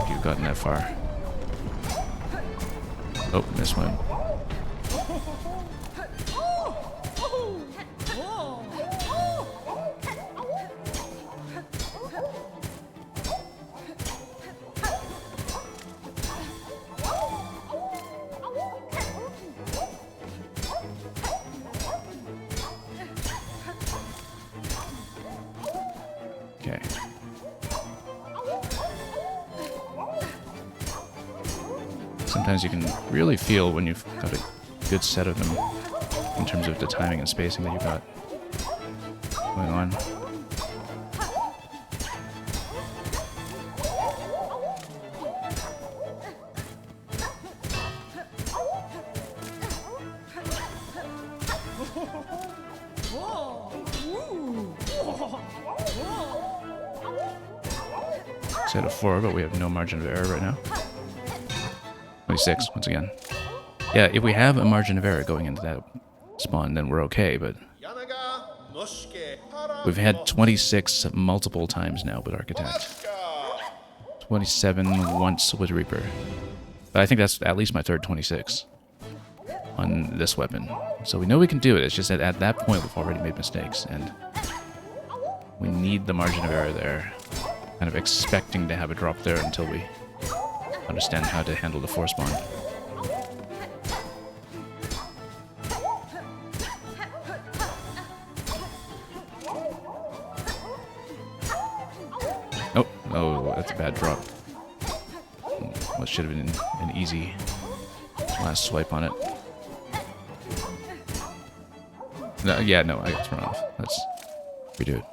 If you've gotten that far. Oh, missed one. Okay. Sometimes you can really feel when you've got a good set of them in terms of the timing and spacing that you've got going on. Set of 4, but we have no margin of error right now. 26, once again. Yeah, if we have a margin of error going into that spawn, then we're okay, but we've had 26 multiple times now with Architect. 27 once with Reaper. But I think that's at least my third 26 on this weapon. So we know we can do it, it's just that at that point we've already made mistakes, and we need the margin of error there. Kind of expecting to have a drop there until we understand how to handle the 4 spawn. Oh, oh, that's a bad drop. What should have been an easy last swipe on it. No, yeah, no, I got thrown off. Let's redo it.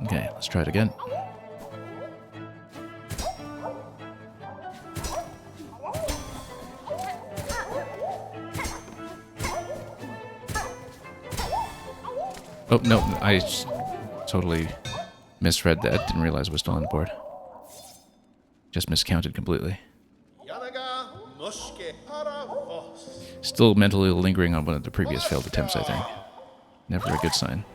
Okay, let's try it again. Oh, no, I totally misread that. Didn't realize it was still on the board. Just miscounted completely. Still mentally lingering on one of the previous failed attempts, I think. Never a good sign.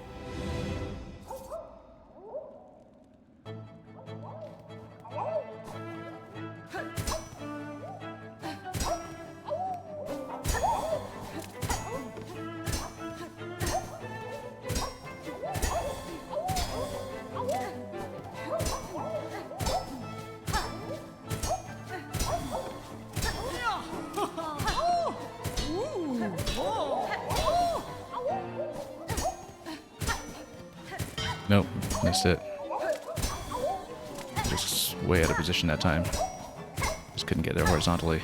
Nope, missed it. Just way out of position that time. Just couldn't get there horizontally.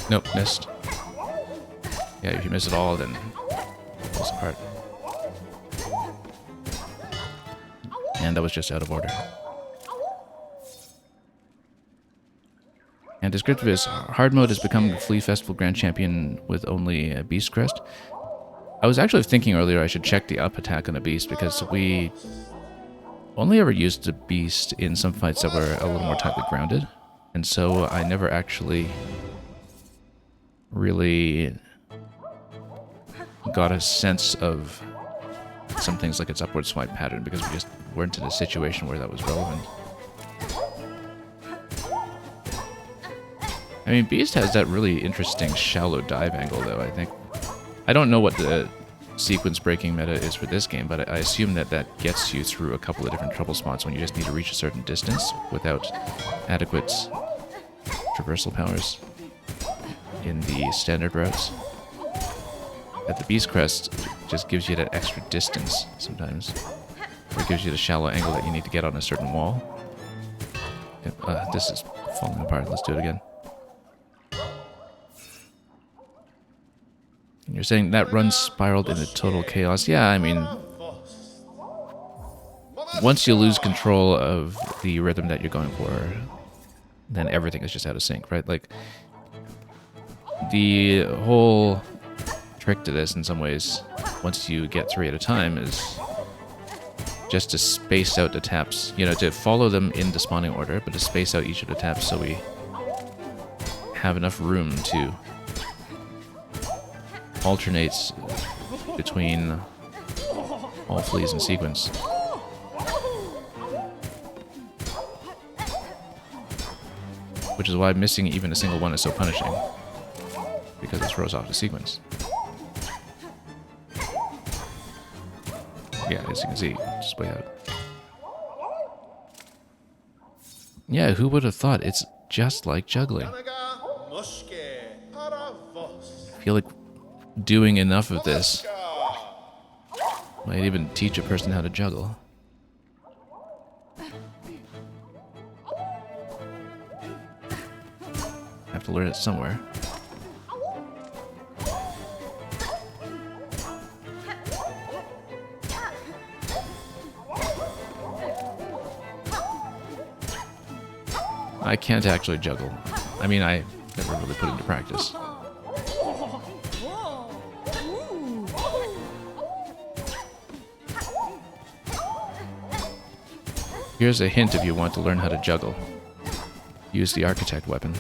Nope, missed. Yeah, if you miss it all, then it falls apart. And that was just out of order. And descriptive is, hard mode has become the Flea Festival Grand Champion with only a Beast Crest. I was actually thinking earlier I should check the up attack on a Beast, because we only ever used the Beast in some fights that were a little more tightly grounded. And so I never actually really got a sense of some things like its upward swipe pattern, because we just weren't in a situation where that was relevant. I mean, Beast has that really interesting shallow dive angle, though, I think. I don't know what the sequence breaking meta is for this game, but I assume that that gets you through a couple of different trouble spots when you just need to reach a certain distance without adequate traversal powers in the standard routes. That the Beast Crest just gives you that extra distance sometimes. Or it gives you the shallow angle that you need to get on a certain wall. This is falling apart. Let's do it again. And you're saying that run spiraled into total chaos? Yeah, I mean, once you lose control of the rhythm that you're going for, then everything is just out of sync, right? Like, the whole trick to this, in some ways, once you get 3 at a time, is just to space out the taps. You know, to follow them in the spawning order, but to space out each of the taps so we have enough room to alternate between all fleas in sequence. Which is why missing even a single one is so punishing, because it throws off the sequence. Yeah, as you can see, just way out. Yeah, who would have thought? It's just like juggling. I feel like doing enough of this might even teach a person how to juggle. Have to learn it somewhere. I can't actually juggle. I mean, I never really put it into practice. Here's a hint if you want to learn how to juggle. Use the architect weapon.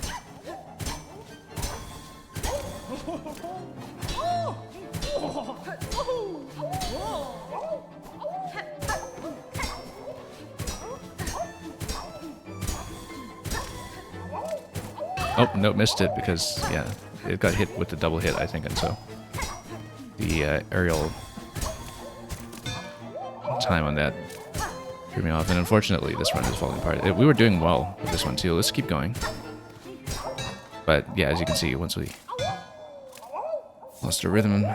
Oh, no, missed it because, yeah, it got hit with the double hit, I think, and so the aerial time on that threw me off. And unfortunately, this run is falling apart. We were doing well with this one, too. Let's keep going. But, yeah, as you can see, once we lost our rhythm,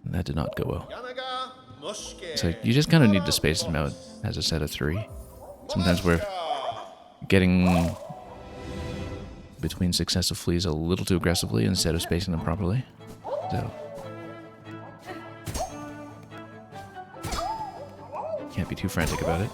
that did not go well. So you just kind of need to space them out as a set of 3. Sometimes we're getting between successive fleas a little too aggressively instead of spacing them properly. So can't be too frantic about it.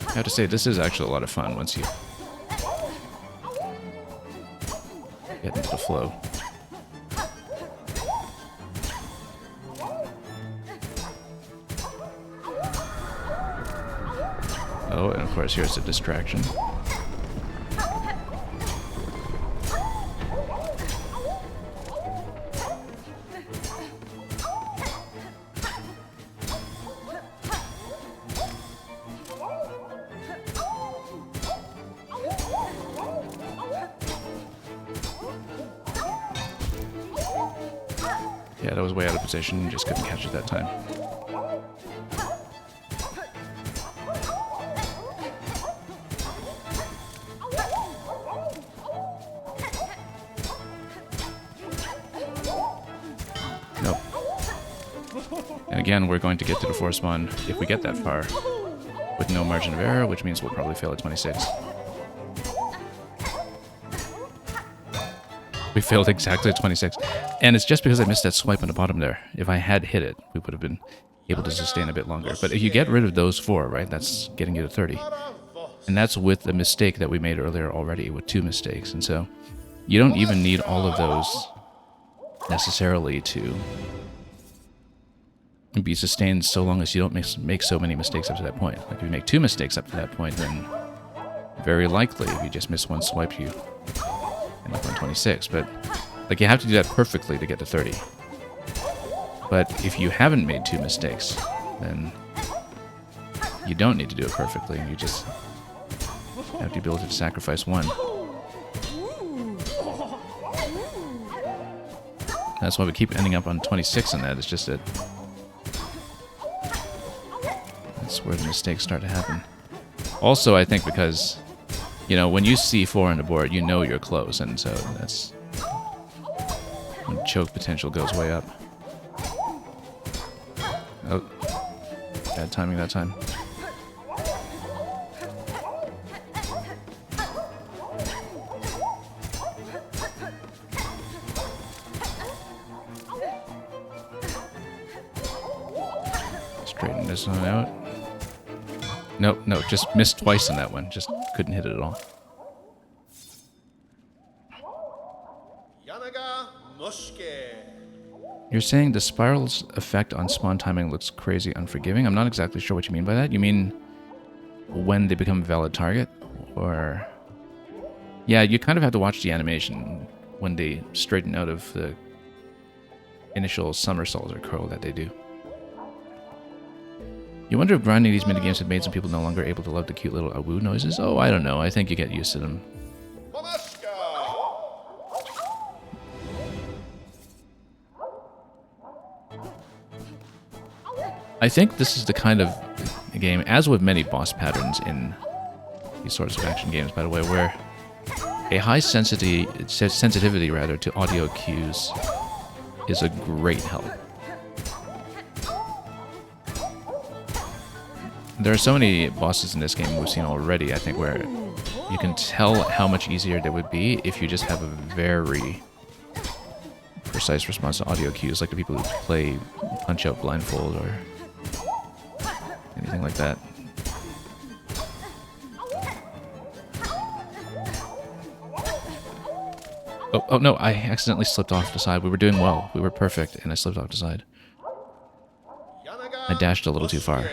I have to say, this is actually a lot of fun once you get into the flow. Oh, and of course, here's a distraction. Yeah, that was way out of position. Just couldn't catch it that time. Nope. And again, we're going to get to the 4 spawn if we get that far with no margin of error, which means we'll probably fail at 26. We failed exactly at 26. And it's just because I missed that swipe on the bottom there. If I had hit it, we would have been able to sustain a bit longer. But if you get rid of those 4, right, that's getting you to 30. And that's with the mistake that we made earlier already, with 2 mistakes. And so you don't even need all of those necessarily to be sustained so long as you don't make so many mistakes up to that point. Like if you make 2 mistakes up to that point, then very likely if you just miss 1 swipe, you end up on 26. But like you have to do that perfectly to get to 30. But if you haven't made 2 mistakes, then you don't need to do it perfectly. You just have the ability to sacrifice 1. That's why we keep ending up on 26 on that. It's just that that's where the mistakes start to happen. Also, I think because, you know, when you see 4 on the board, you know you're close, and so that's when choke potential goes way up. Oh, bad timing that time. Straighten this one out. Nope, no, just missed twice on that one. Just couldn't hit it at all. You're saying the spiral's effect on spawn timing looks crazy unforgiving? I'm not exactly sure what you mean by that. You mean when they become a valid target? Or... yeah, you kind of have to watch the animation when they straighten out of the initial somersaults or curl that they do. You wonder if grinding these minigames have made some people no longer able to love the cute little awoo noises? Oh, I don't know. I think you get used to them. I think this is the kind of game, as with many boss patterns in these sorts of action games, by the way, where a high sensitivity rather to audio cues is a great help. There are so many bosses in this game we've seen already, I think, where you can tell how much easier they would be if you just have a very precise response to audio cues, like the people who play Punch-Out Blindfold or anything like that. Oh no, I accidentally slipped off the side. We were doing well. We were perfect, and I slipped off the side. I dashed a little too far.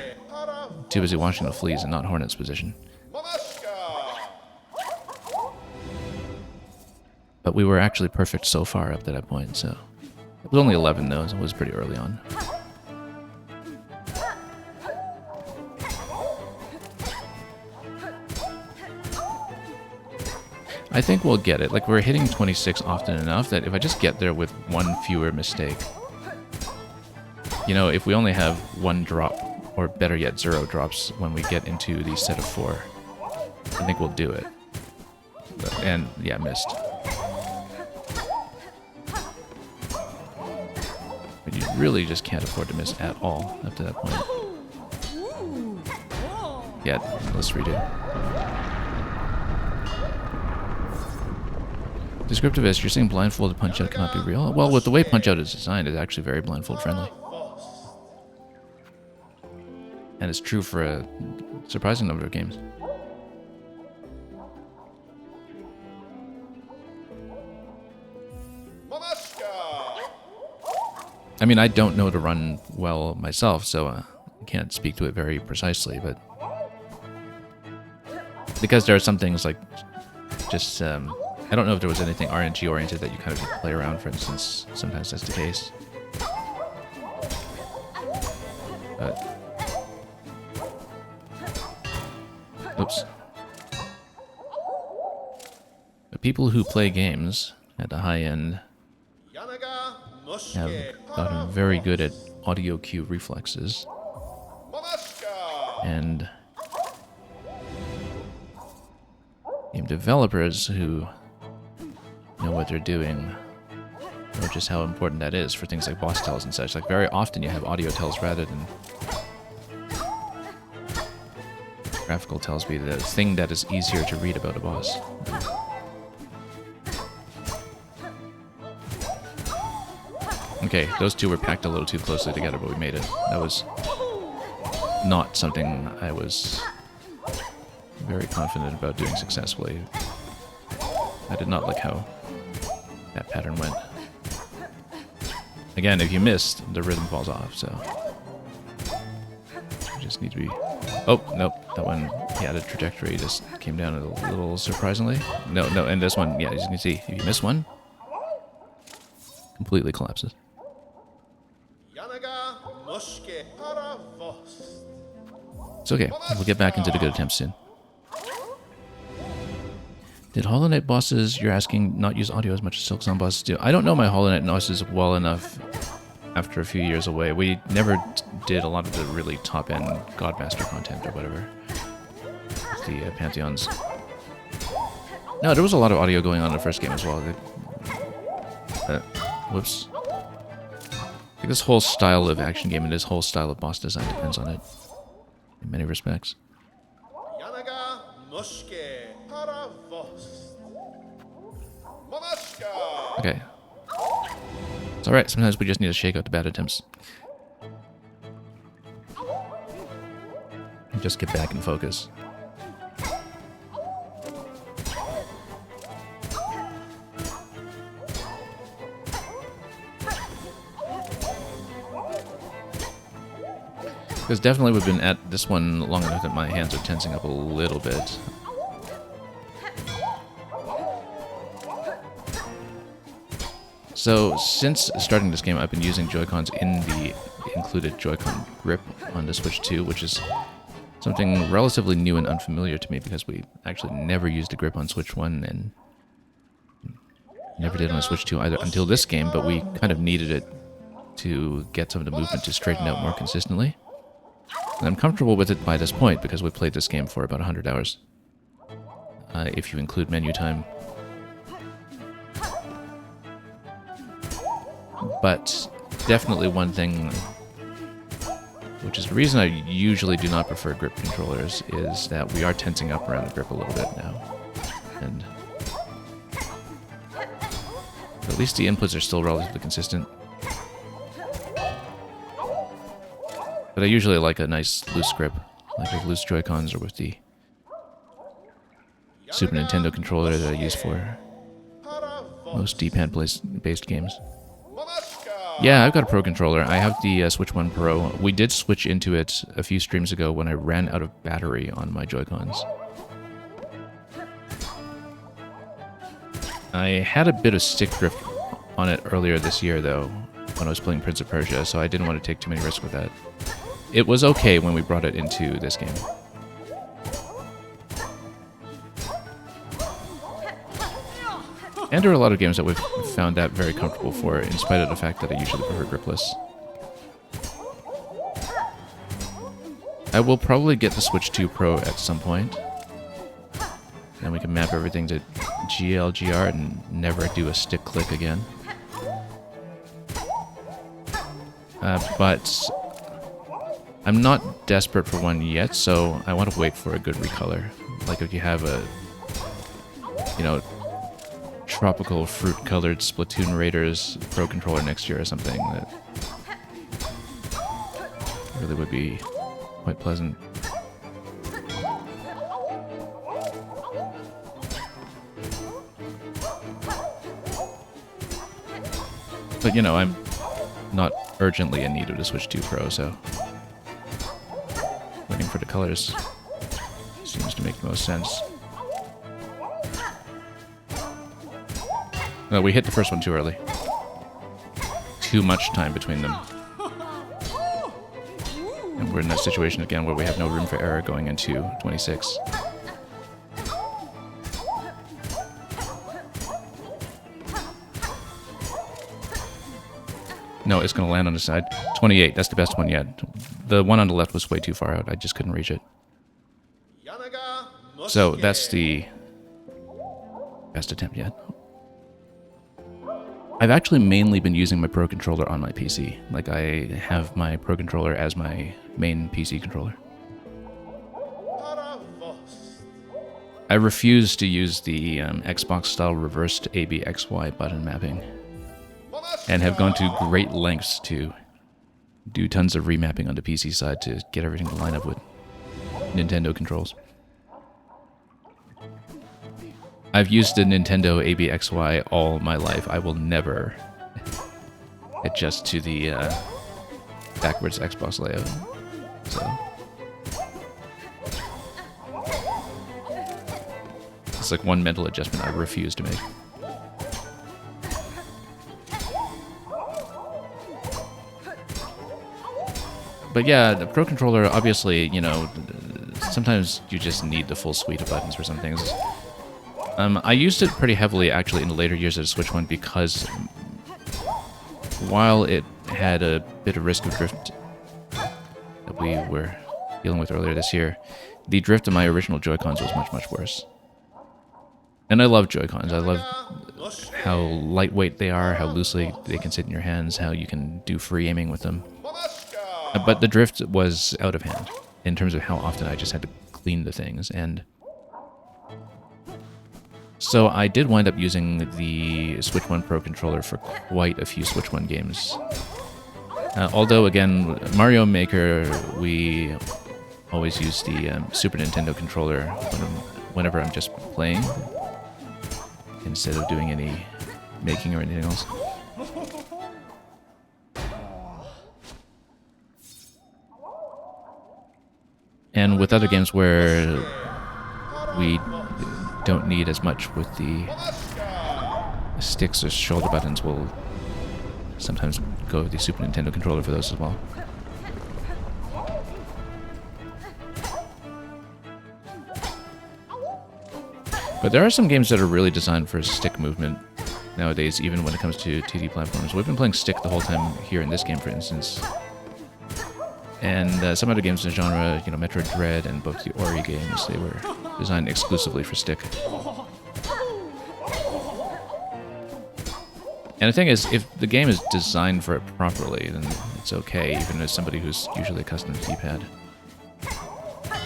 Too busy watching the fleas and not Hornet's position. But we were actually perfect so far up to that point, so... it was only 11 though, so it was pretty early on. I think we'll get it. Like, we're hitting 26 often enough that if I just get there with 1 fewer mistake... you know, if we only have 1 drop, or better yet, 0 drops when we get into the set of 4, I think we'll do it. And, yeah, missed. But you really just can't afford to miss at all up to that point. Yeah, let's redo. Descriptivist, you're saying blindfolded Punch-Out cannot be real? Well, with the way Punch-Out is designed, it's actually very blindfold friendly. And it's true for a surprising number of games. I mean, I don't know to run well myself, so I can't speak to it very precisely, but... because there are some things like... just, I don't know if there was anything RNG-oriented that you kind of play around, for instance. Sometimes that's the case. But... oops. But people who play games at the high end have gotten very good at audio cue reflexes. And game developers who know what they're doing know just how important that is for things like boss tells and such. Like, very often you have audio tells rather than graphical tells be the thing that is easier to read about a boss. Okay, those two were packed a little too closely together, but we made it. That was not something I was very confident about doing successfully. I did not like how that pattern went. Again, if you missed, the rhythm falls off, so you just need to be... Oh, nope, that one, yeah, the trajectory just came down a little surprisingly. No, and this one, yeah, as you can see, if you miss one, completely collapses. It's okay, we'll get back into the good attempts soon. Did Hollow Knight bosses, you're asking, not use audio as much as Silksong bosses do? I don't know my Hollow Knight bosses well enough after a few years away. We never did a lot of the really top-end Godmaster content or whatever. The Pantheons. No, there was a lot of audio going on in the first game as well. Whoops. I think this whole style of action game and this whole style of boss design depends on it. In many respects. Okay. It's alright, sometimes we just need to shake out the bad attempts. And just get back in focus. Because definitely we've been at this one long enough that my hands are tensing up a little bit. So, since starting this game, I've been using Joy-Cons in the included Joy-Con grip on the Switch 2, which is something relatively new and unfamiliar to me because we actually never used a grip on Switch 1 and never did on Switch 2 either until this game, but we kind of needed it to get some of the movement to straighten out more consistently. And I'm comfortable with it by this point because we've played this game for about 100 hours. If you include menu time. But definitely one thing, which is the reason I usually do not prefer grip controllers, is that we are tensing up around the grip a little bit now. And at least the inputs are still relatively consistent. But I usually like a nice loose grip, like with loose Joy-Cons or with the Super Nintendo controller that I use for most D-pad-based games. Yeah, I've got a Pro controller. I have the Switch 1 Pro. We did switch into it a few streams ago when I ran out of battery on my Joy-Cons. I had a bit of stick drift on it earlier this year, though, when I was playing Prince of Persia, so I didn't want to take too many risks with that. It was okay when we brought it into this game. And there are a lot of games that we've found that very comfortable for, in spite of the fact that I usually prefer gripless. I will probably get the Switch 2 Pro at some point. Then we can map everything to GLGR and never do a stick click again. But I'm not desperate for one yet, so I want to wait for a good recolor. Like if you have a, you know, tropical fruit-colored Splatoon Raiders Pro controller next year or something, that really would be quite pleasant. But, you know, I'm not urgently in need of the Switch 2 Pro, so waiting for the colors seems to make the most sense. No, we hit the first one too early. Too much time between them. And we're in that situation again where we have no room for error going into 26. No, it's going to land on the side. 28, that's the best one yet. The one on the left was way too far out. I just couldn't reach it. So that's the best attempt yet. I've actually mainly been using my Pro Controller on my PC. Like, I have my Pro Controller as my main PC controller. I refuse to use the Xbox-style reversed ABXY button mapping, and have gone to great lengths to do tons of remapping on the PC side to get everything to line up with Nintendo controls. I've used the Nintendo ABXY all my life. I will never adjust to the backwards Xbox layout. So it's like one mental adjustment I refuse to make. But yeah, the Pro Controller, obviously, you know, sometimes you just need the full suite of buttons for some things. I used it pretty heavily, actually, in the later years of the Switch One because while it had a bit of risk of drift that we were dealing with earlier this year, the drift of my original Joy-Cons was much, much worse. And I love Joy-Cons. I love how lightweight they are, how loosely they can sit in your hands, how you can do free aiming with them. But the drift was out of hand in terms of how often I just had to clean the things, and so I did wind up using the Switch 1 Pro Controller for quite a few Switch 1 games. Although, again, Mario Maker, we always use the Super Nintendo controller whenever I'm just playing, instead of doing any making or anything else. And with other games where we don't need as much with the sticks or shoulder buttons, we'll sometimes go with the Super Nintendo controller for those as well. But there are some games that are really designed for stick movement nowadays, even when it comes to 2D platforms. We've been playing stick the whole time here in this game, for instance. And some other games in the genre, you know, Metroid Dread and both the Ori games, they were designed exclusively for stick. And the thing is, if the game is designed for it properly, then it's okay, even as somebody who's usually accustomed to D-pad.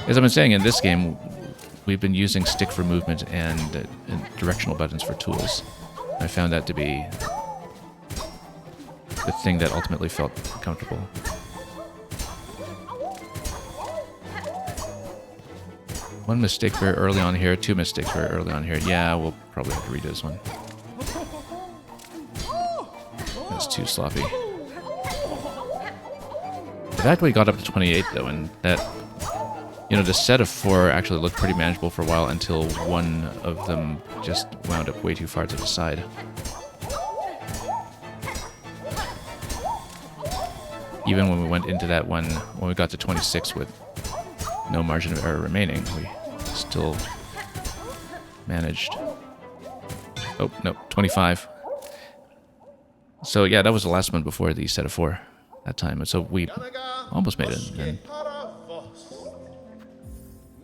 As I've been saying, in this game, we've been using stick for movement and directional buttons for tools. I found that to be the thing that ultimately felt comfortable. One mistake very early on here, two mistakes very early on here. Yeah, we'll probably have to redo this one. That's too sloppy. The fact we got up to 28, though, and that, you know, the set of 4 actually looked pretty manageable for a while until one of them just wound up way too far to the side. Even when we went into that one, when we got to 26 with no margin of error remaining, we still managed. Oh, no, 25. So yeah, that was the last one before the set of 4 that time. So we almost made it.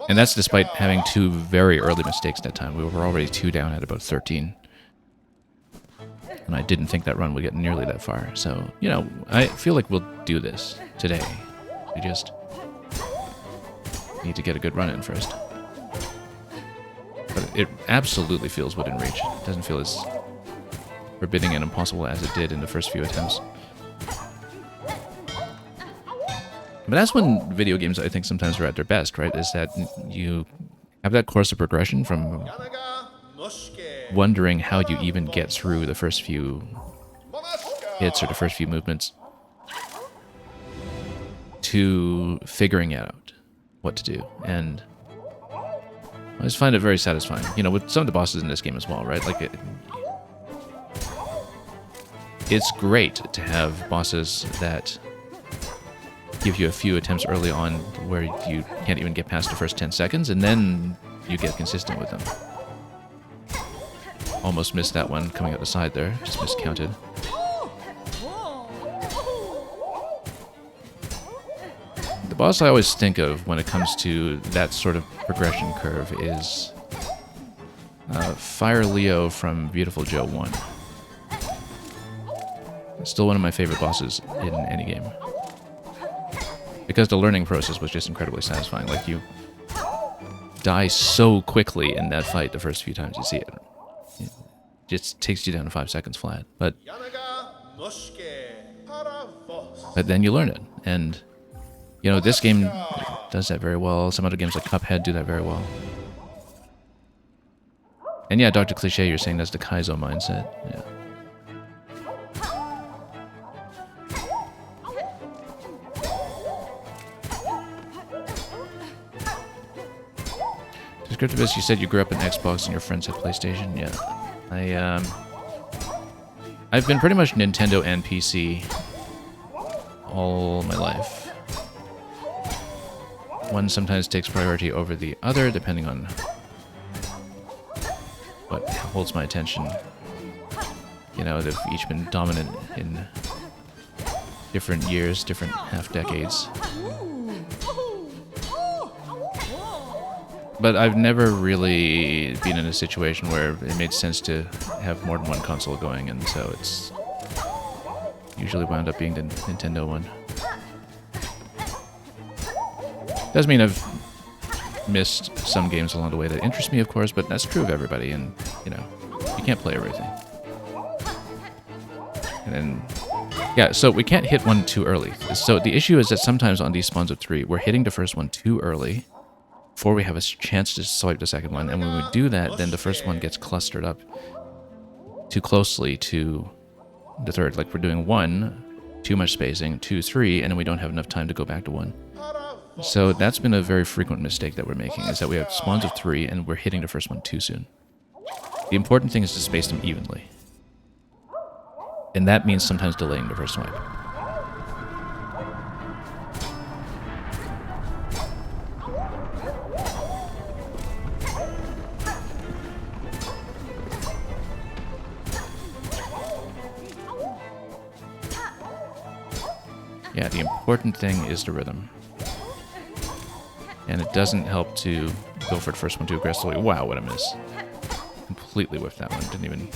And that's despite having 2 very early mistakes that time. We were already 2 down at about 13. And I didn't think that run would get nearly that far. So, you know, I feel like we'll do this today. We just need to get a good run in first. But it absolutely feels within reach. It doesn't feel as forbidding and impossible as it did in the first few attempts. But that's when video games, I think, sometimes are at their best, right? Is that you have that course of progression from wondering how you even get through the first few hits or the first few movements to figuring out what to do. And I just find it very satisfying. You know, with some of the bosses in this game as well, right? Like, it's great to have bosses that give you a few attempts early on where you can't even get past the first 10 seconds, and then you get consistent with them. Almost missed that one coming out the side there, just miscounted. The boss I always think of when it comes to that sort of progression curve is Fire Leo from Beautiful Joe 1. Still one of my favorite bosses in any game. Because the learning process was just incredibly satisfying. Like, you die so quickly in that fight the first few times you see it. It just takes you down to 5 seconds flat. But then you learn it. And, you know, this game does that very well. Some other games like Cuphead do that very well. And yeah, Dr. Cliché, you're saying that's the Kaizo mindset. Yeah. Descriptivist, you said you grew up in Xbox and your friends had PlayStation. Yeah. I've been pretty much Nintendo and PC all my life. One sometimes takes priority over the other, depending on what holds my attention. You know, they've each been dominant in different years, different half-decades. But I've never really been in a situation where it made sense to have more than one console going, and so it's usually wound up being the Nintendo one. Doesn't mean I've missed some games along the way that interest me, of course, but that's true of everybody, and, you know, you can't play everything. And then, yeah, so we can't hit one too early. So the issue is that sometimes on these spawns of 3, we're hitting the first one too early before we have a chance to swipe the second one, and when we do that, then the first one gets clustered up too closely to the third. Like, we're doing 1, too much spacing, 2, 3, and then we don't have enough time to go back to 1. So that's been a very frequent mistake that we're making, is that we have spawns of 3 and we're hitting the first one too soon. The important thing is to space them evenly. And that means sometimes delaying the first swipe. Yeah, the important thing is the rhythm. And it doesn't help to go for the first one too aggressively. Wow, what a miss. Completely whiffed that one. Didn't even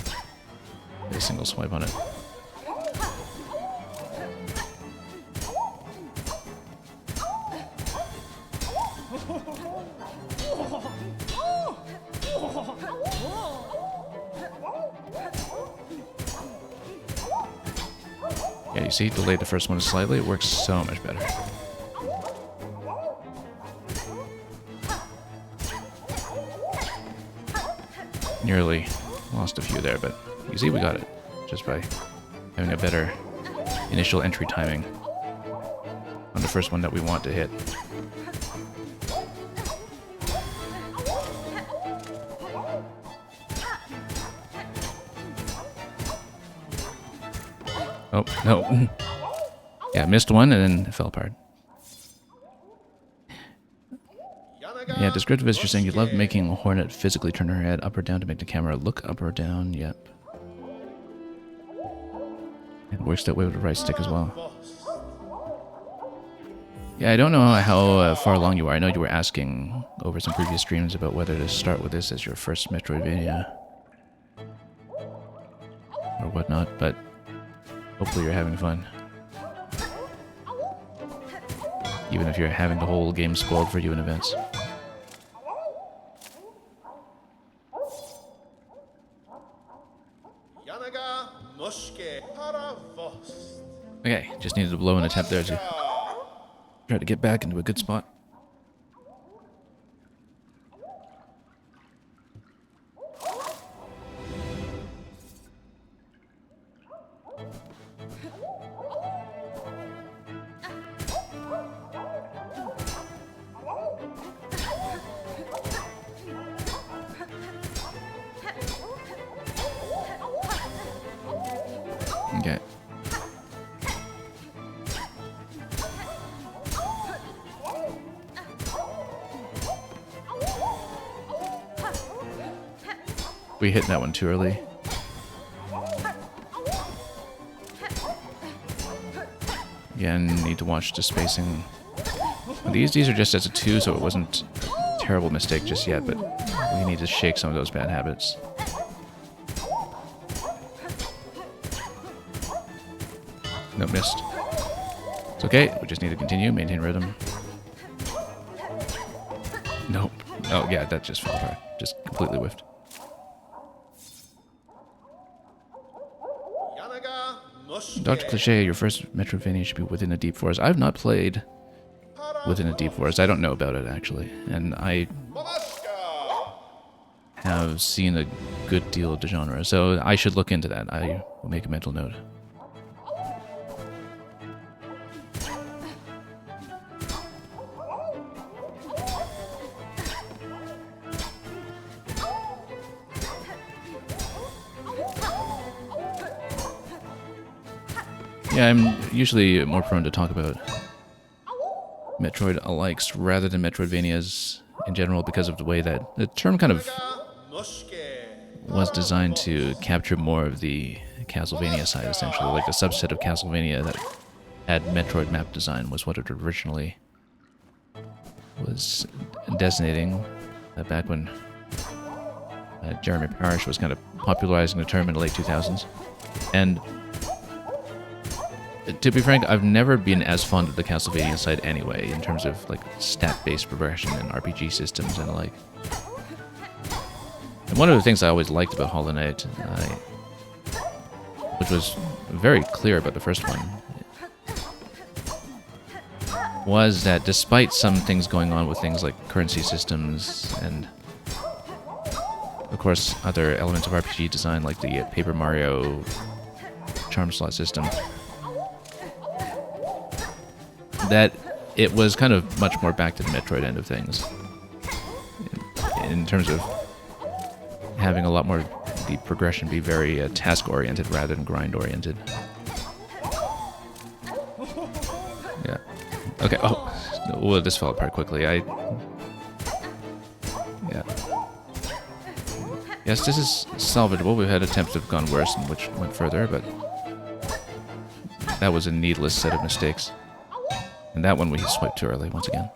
get a single swipe on it. Yeah, you see, delayed the first one slightly. It works so much better. Nearly lost a few there, but you see we got it just by having a better initial entry timing on the first one that we want to hit. Oh, no. Yeah, missed one and then it fell apart. Yeah, descriptivist, you're saying you love making Hornet physically turn her head up or down to make the camera look up or down. Yep. It works that way with the right stick as well. Yeah, I don't know how far along you are. I know you were asking over some previous streams about whether to start with this as your first Metroidvania or whatnot, but hopefully you're having fun. Even if you're having the whole game spoiled for you in advance. Okay, just needed to blow an attempt there to try to get back into a good spot. Okay. We hit that one too early. Again, need to watch the spacing These are just as a 2, so it wasn't a terrible mistake just yet, but we need to shake some of those bad habits. No, missed. It's okay, we just need to continue, maintain rhythm. Nope. Oh yeah, that just fell apart. Just completely whiffed. Dr. Cliché, your first Metroidvania should be Within a Deep Forest. I've not played Within a Deep Forest. I don't know about it, actually. And I have seen a good deal of the genre, so I should look into that. I will make a mental note. Yeah, I'm usually more prone to talk about Metroid-alikes rather than Metroidvanias in general because of the way that the term kind of was designed to capture more of the Castlevania side, essentially. Like the subset of Castlevania that had Metroid map design was what it originally was designating back when Jeremy Parish was kind of popularizing the term in the late 2000s. And to be frank, I've never been as fond of the Castlevania side anyway, in terms of like stat-based progression and RPG systems and the like. And one of the things I always liked about Hollow Knight, which was very clear about the first one, was that despite some things going on with things like currency systems and, of course, other elements of RPG design like the Paper Mario charm slot system, that it was kind of much more back to the Metroid end of things in terms of having a lot more the progression be very task-oriented rather than grind-oriented. Yeah. Okay, oh, well, this fell apart quickly. Yeah. Yes, this is salvageable. We've had attempts that have gone worse and which went further, but that was a needless set of mistakes. And that one we swiped too early once again.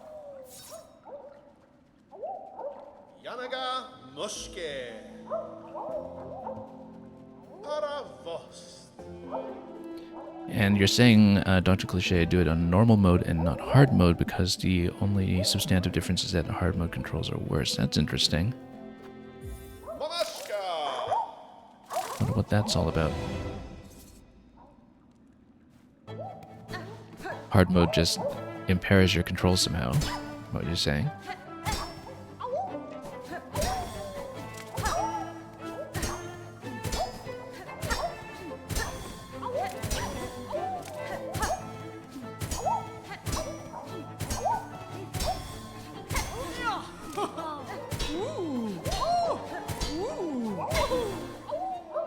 And you're saying, Dr. Cliché, do it on normal mode and not hard mode because the only substantive difference is that hard mode controls are worse. That's interesting. Wonder what that's all about. Hard mode just impairs your control somehow, what you're saying.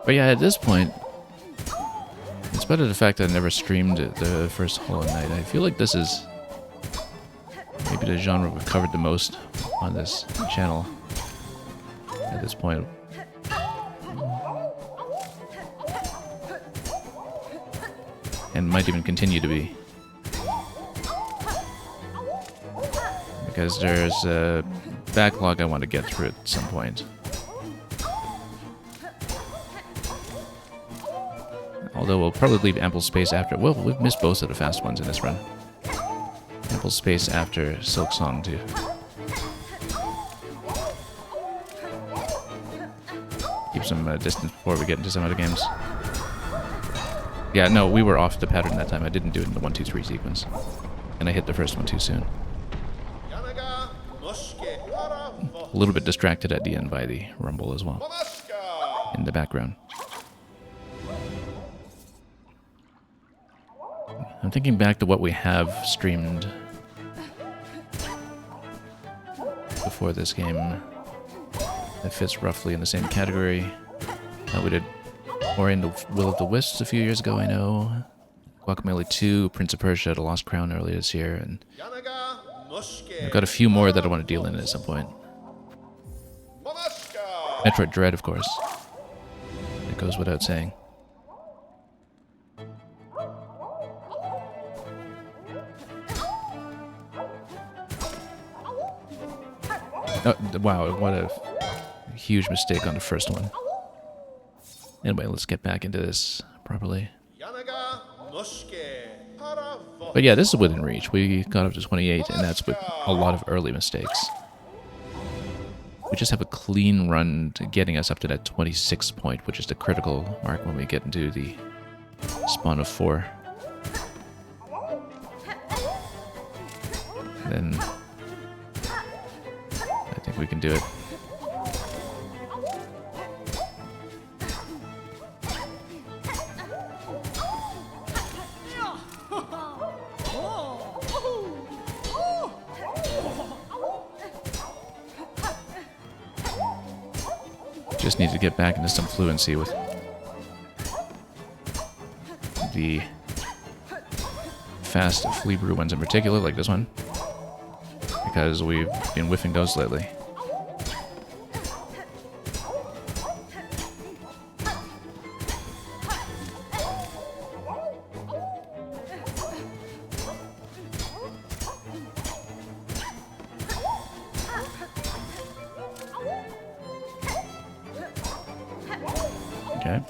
But yeah, at this point, in spite of the fact that I never streamed the first Hollow Knight, I feel like this is maybe the genre we've covered the most on this channel at this point. And might even continue to be. Because there's a backlog I want to get through at some point. Although we'll probably leave ample space after... Well, we've missed both of the fast ones in this run. Ample space after Silksong, too. Keep some distance before we get into some other games. Yeah, no, we were off the pattern that time. I didn't do it in the 1, 2, 3 sequence. And I hit the first one too soon. A little bit distracted at the end by the rumble as well. In the background. I'm thinking back to what we have streamed before this game that fits roughly in the same category. We did Ori and the Will of the Wisps a few years ago, I know. Guacamelee 2, Prince of Persia, The Lost Crown earlier this year, and I've got a few more that I want to deal in at some point. Metroid Dread, of course. It goes without saying. Oh, wow, what a huge mistake on the first one. Anyway, let's get back into this properly. But yeah, this is within reach. We got up to 28, and that's with a lot of early mistakes. We just have a clean run to getting us up to that 26 point, which is the critical mark when we get into the spawn of 4. Then I think we can do it. Just need to get back into some fluency with the fast flea brew ones in particular, like this one, because we've been whiffing those lately. Okay.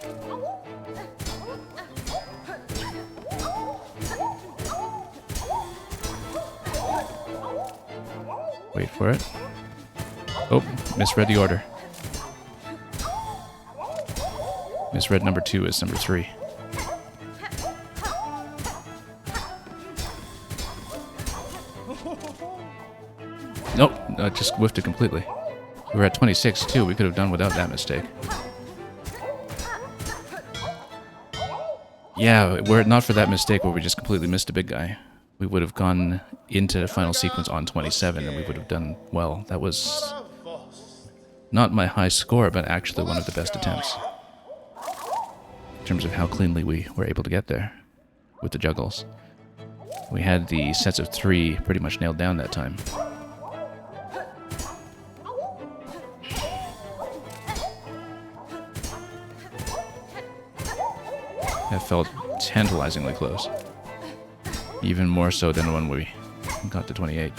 Wait for it. Oh, misread the order. Misread number 2 as number 3. Nope, I just whiffed it completely. We were at 26 too. We could have done without that mistake. Yeah, were it not for that mistake where we just completely missed a big guy, we would have gone into the final sequence on 27 and we would have done well. That was not my high score, but actually one of the best attempts in terms of how cleanly we were able to get there with the juggles. We had the sets of 3 pretty much nailed down that time. That felt tantalizingly close. Even more so than when we got to 28.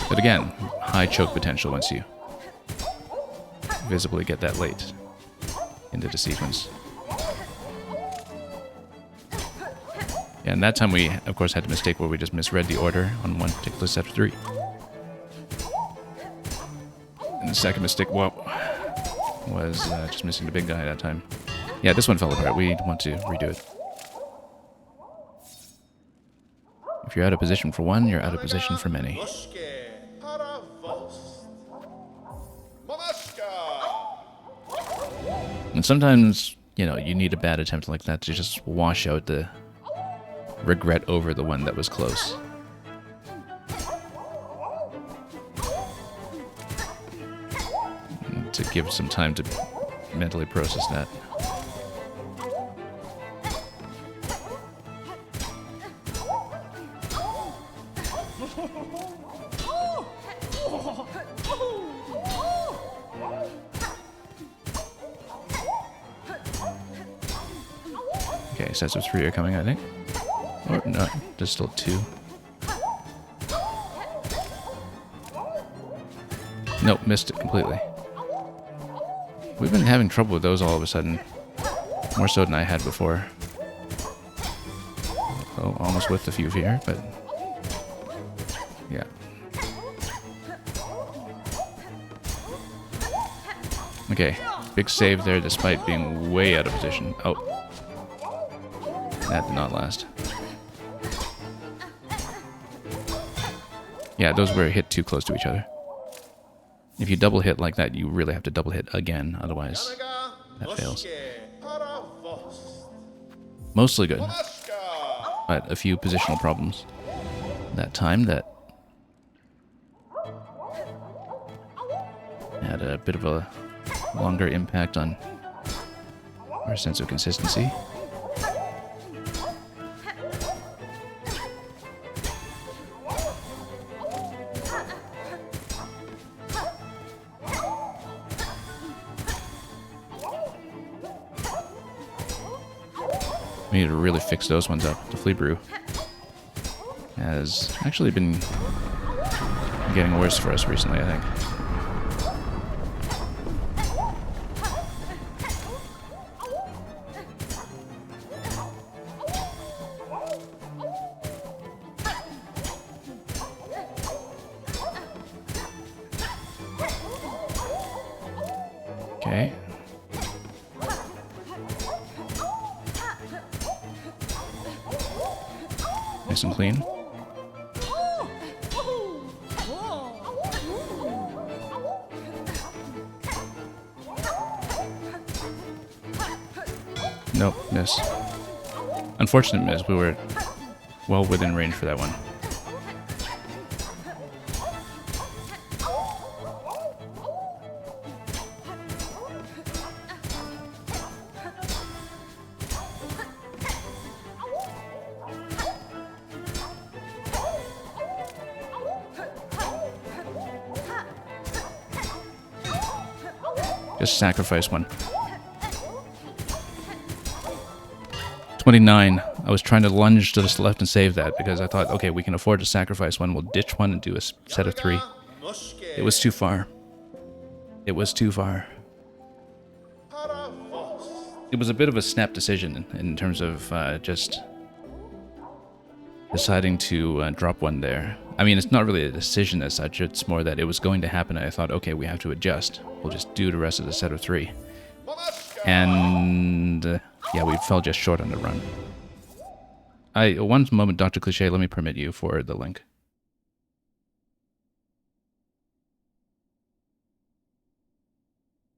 But again, high choke potential once you visibly get that late into the sequence. And that time we, of course, had a mistake where we just misread the order on one particular set of 3. And the second mistake, well, was just missing the big guy that time. Yeah, this one fell apart. We want to redo it. If you're out of position for one, you're out of position for many. And sometimes, you know, you need a bad attempt like that to just wash out the regret over the one that was close. And to give some time to mentally process that. Okay, sets of 3 are coming, I think. Or no, there's still 2. Nope, missed it completely. We've been having trouble with those all of a sudden. More so than I had before. Oh, almost with a few here, but yeah. Okay, big save there despite being way out of position. Oh. That did not last. Yeah, those were hit too close to each other. If you double hit like that, you really have to double hit again, otherwise that fails. Mostly good, but a few positional problems that time that had a bit of a longer impact on our sense of consistency. We need to really fix those ones up, the flea brew. has actually been getting worse for us recently, I think. Okay. Nice and clean. Nope, miss. Unfortunate miss. We were well within range for that one. Just sacrifice one. 29. I was trying to lunge to the left and save that because I thought, okay, we can afford to sacrifice one. We'll ditch one and do a set of 3. It was too far. It was too far. It was a bit of a snap decision in terms of just deciding to drop one there. I mean, it's not really a decision as such. It's more that it was going to happen. And I thought, okay, we have to adjust. We'll just do the rest of the set of 3. And yeah, we fell just short on the run. One moment, Dr. Cliche, let me permit you for the link.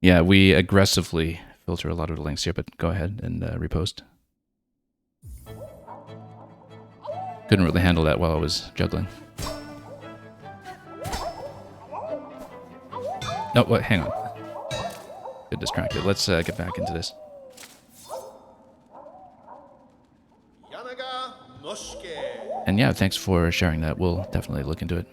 Yeah, we aggressively filter a lot of the links here, but go ahead and repost. Couldn't really handle that while I was juggling. No, wait, hang on. Get distracted. Let's get back into this. And yeah, thanks for sharing that. We'll definitely look into it.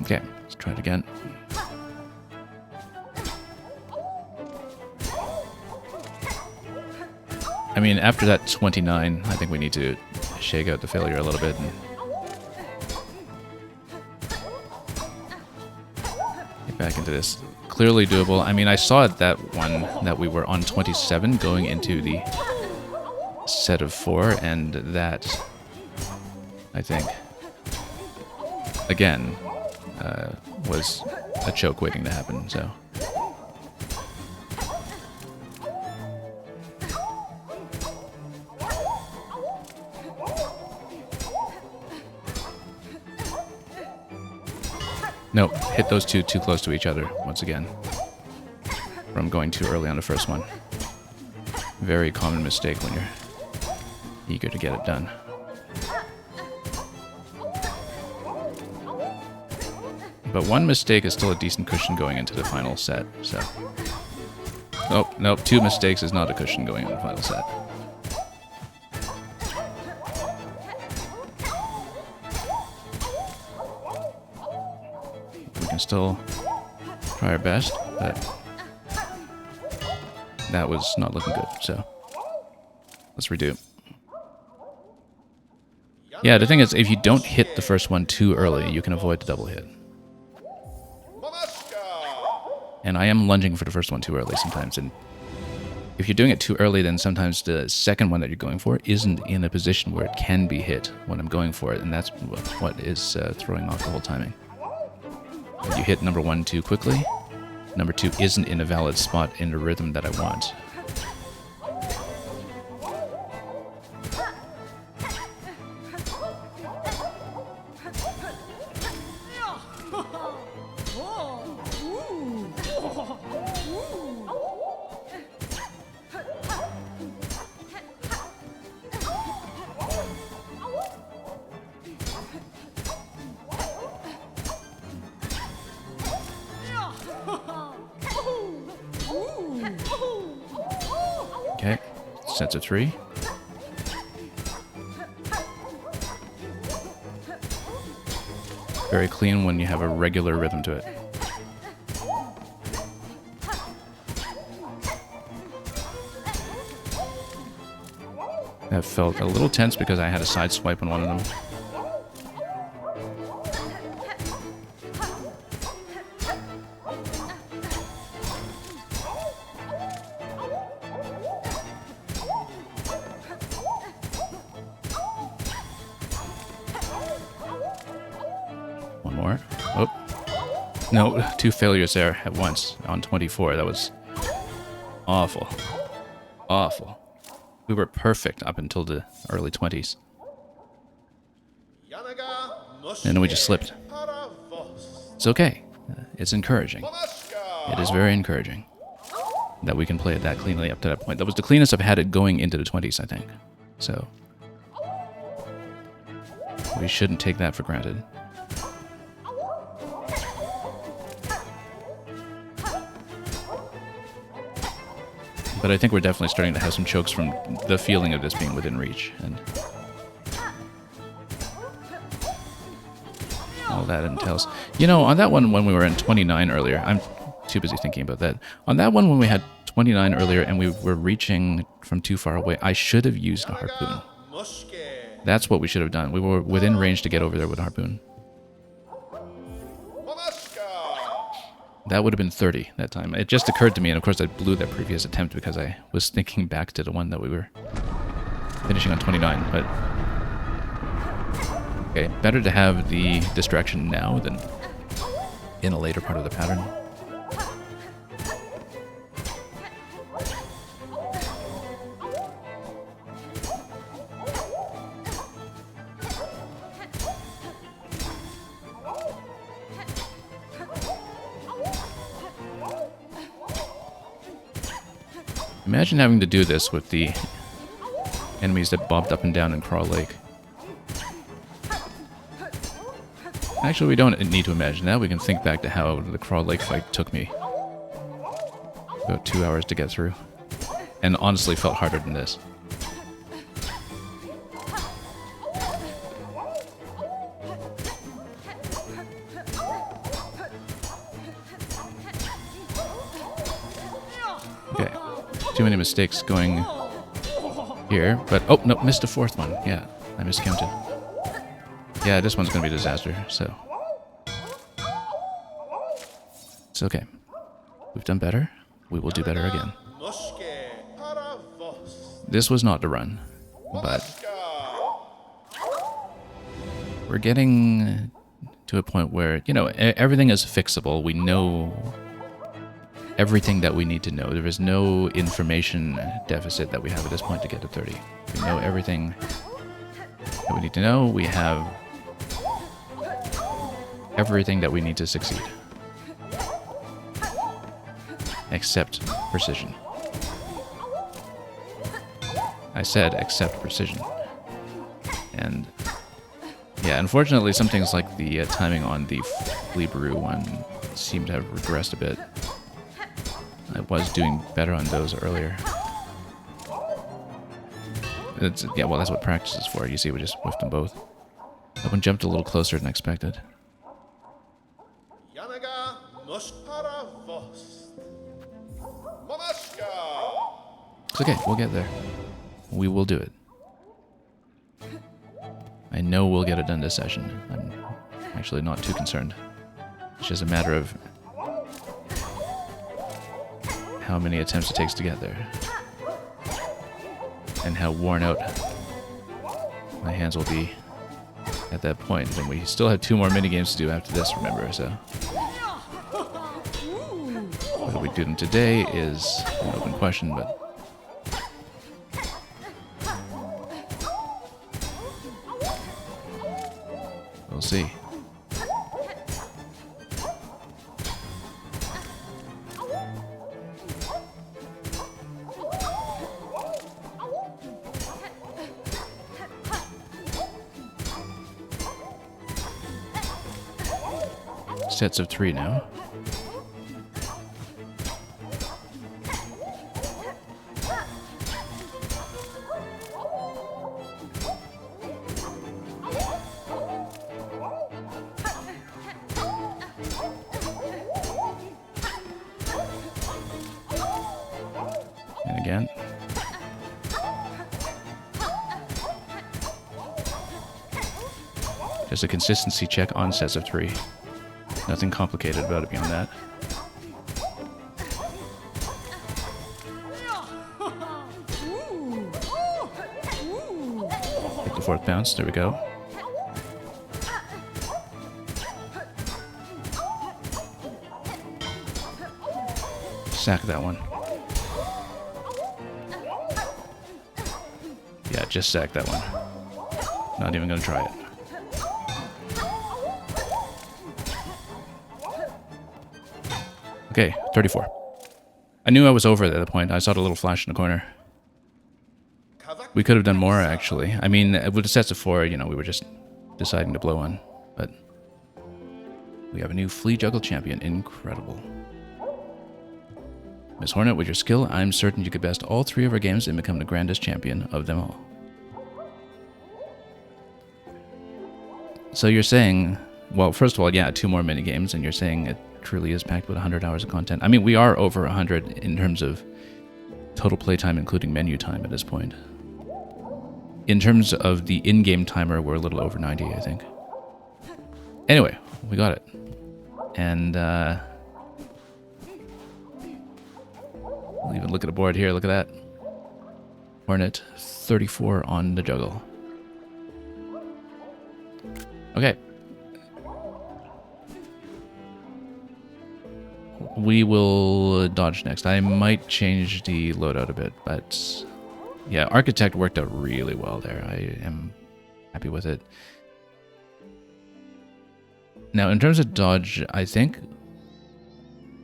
Okay, let's try it again. I mean, after that 29, I think we need to shake out the failure a little bit and get back into this. Clearly doable. I mean, I saw it that one that we were on 27 going into the set of 4, and that, I think, again, was a choke waiting to happen, so. Nope, hit those two too close to each other once again from going too early on the first one. Very common mistake when you're eager to get it done. But one mistake is still a decent cushion going into the final set, so. Oh, nope, 2 mistakes is not a cushion going into the final set. We can still try our best, but that was not looking good, so let's redo. Yeah, the thing is, if you don't hit the first one too early, you can avoid the double hit. And I am lunging for the first one too early sometimes, and if you're doing it too early, then sometimes the second one that you're going for isn't in a position where it can be hit when I'm going for it, and that's what is throwing off the whole timing. If you hit number 1 too quickly, number 2 isn't in a valid spot in the rhythm that I want. Okay, sets of 3. very clean when you have a regular rhythm to it. That felt a little tense because I had a side swipe on one of them. One more. Oh. No, 2 failures there at once on 24. That was awful. Awful. We were perfect up until the early 20s. And then we just slipped. It's okay. It's encouraging. It is very encouraging that we can play it that cleanly up to that point. That was the cleanest I've had it going into the 20s, I think. So we shouldn't take that for granted. But I think we're definitely starting to have some chokes from the feeling of this being within reach and all that entails. You know, on that one when we were in 29 earlier, I'm too busy thinking about that. On that one when we had 29 earlier and we were reaching from too far away, I should have used a harpoon. That's what we should have done. We were within range to get over there with a harpoon. That would have been 30 that time. It just occurred to me, and of course I blew that previous attempt because I was thinking back to the one that we were finishing on 29, but... Okay, better to have the distraction now than in a later part of the pattern. Imagine having to do this with the enemies that bobbed up and down in Crawl Lake. Actually, we don't need to imagine that. We can think back to how the Crawl Lake fight took me about 2 hours to get through. And honestly felt harder than this. Okay. Too many mistakes going here, but... Oh, no, missed a 4th one. Yeah, I miscounted. Yeah, this one's going to be a disaster, so... It's okay. We've done better. We will do better again. This was not the run, but... We're getting to a point where, you know, everything is fixable. We know everything that we need to know. There is no information deficit that we have at this point to get to 30. We know everything that we need to know. We have everything that we need to succeed. Except precision. I said except precision. And yeah, unfortunately some things like the timing on the Fleabrew one seem to have regressed a bit. I was doing better on those earlier. Yeah, well, that's what practice is for. You see, we just whiffed them both. That one jumped a little closer than expected. It's okay, we'll get there. We will do it. I know we'll get it done this session. I'm actually not too concerned. It's just a matter of how many attempts it takes to get there. And how worn out my hands will be at that point. And we still have 2 more minigames to do after this, remember, so... Whether we do them today is an open question, but... We'll see. Sets of 3 now. again. Just a consistency check on sets of 3. Nothing complicated about it beyond that. Take the 4th bounce. There we go. Sack that one. Yeah, just sack that one. Not even gonna try it. Okay, 34. I knew I was over at that point. I saw the little flash in the corner. We could have done more, actually. I mean, with the sets of 4, you know, we were just deciding to blow one. But we have a new flea juggle champion. Incredible. Miss Hornet, with your skill, I'm certain you could best all 3 of our games and become the grandest champion of them all. So you're saying, well, first of all, yeah, 2 more mini games, and you're saying it truly is packed with 100 hours of content. I mean, we are over 100 in terms of total playtime, including menu time at this point. In terms of the in-game timer, we're a little over 90, I think. Anyway, we got it. And, we'll even look at the board here. Look at that. Hornet, 34 on the juggle. Okay. We will dodge next. I might change the loadout a bit, but yeah, Architect worked out really well there. I am happy with it. Now, in terms of dodge, I think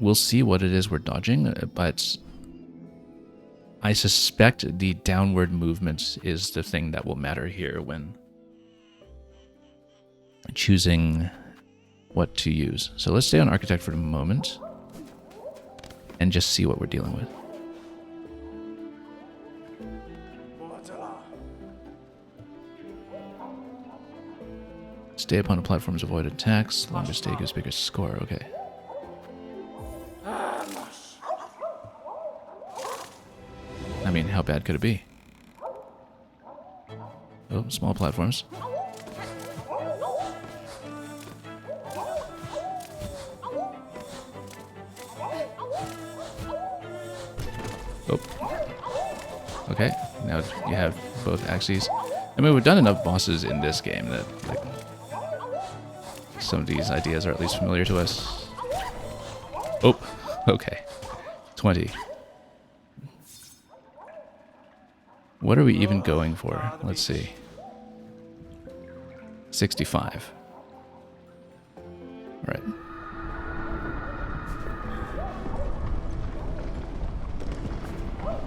we'll see what it is we're dodging, but I suspect the downward movement is the thing that will matter here when choosing what to use. So let's stay on Architect for the moment and just see what we're dealing with. Stay upon the platforms, avoid attacks. Longer stay gives bigger score. Okay. I mean, how bad could it be? Oh, small platforms. Oh. Okay, now you have both axes. I mean, we've done enough bosses in this game that, like, some of these ideas are at least familiar to us. Oh, okay. 20. What are we even going for? Let's see. 65. All right.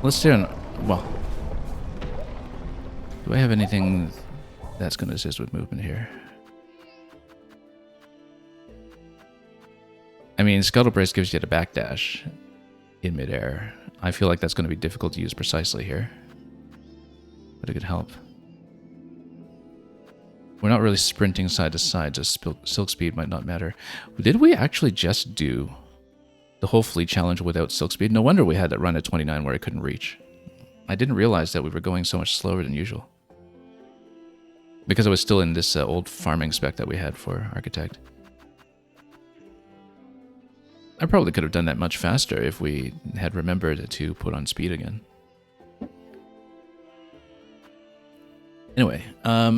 Let's stay on... Well, do I have anything that's going to assist with movement here? I mean, Scuttle Brace gives you the backdash in midair. I feel like that's going to be difficult to use precisely here, but it could help. We're not really sprinting side to side, so Silk Speed might not matter. Did we actually just do the whole fleet challenge without Silk Speed? No wonder we had that run at 29 where I couldn't reach. I didn't realize that we were going so much slower than usual, because I was still in this old farming spec that we had for Architect. I probably could have done that much faster if we had remembered to put on speed again. Anyway, I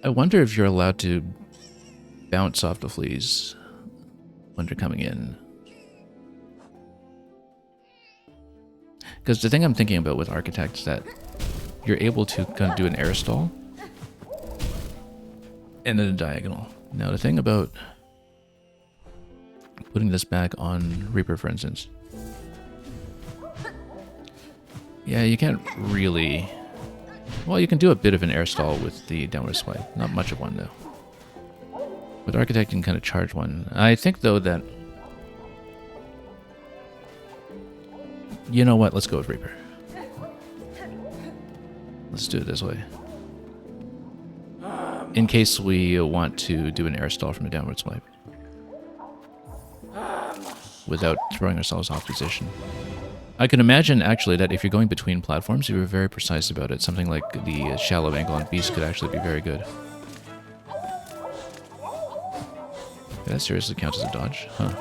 wonder if you're allowed to bounce off the fleas when they're coming in. Because the thing I'm thinking about with Architect is that you're able to kind of do an air stall and then a diagonal. Now the thing about putting this back on Reaper, for instance, yeah, you can't really... Well, you can do a bit of an air stall with the downward swipe. Not much of one, though. With Architect, you can kind of charge one. I think, though, that... You know what? Let's go with Reaper. Let's do it this way. In case we want to do an air stall from a downward swipe. without throwing ourselves off position. I can imagine, actually, that if you're going between platforms, you were very precise about it. Something like the shallow angle on Beast could actually be very good. Did that seriously count as a dodge? Huh.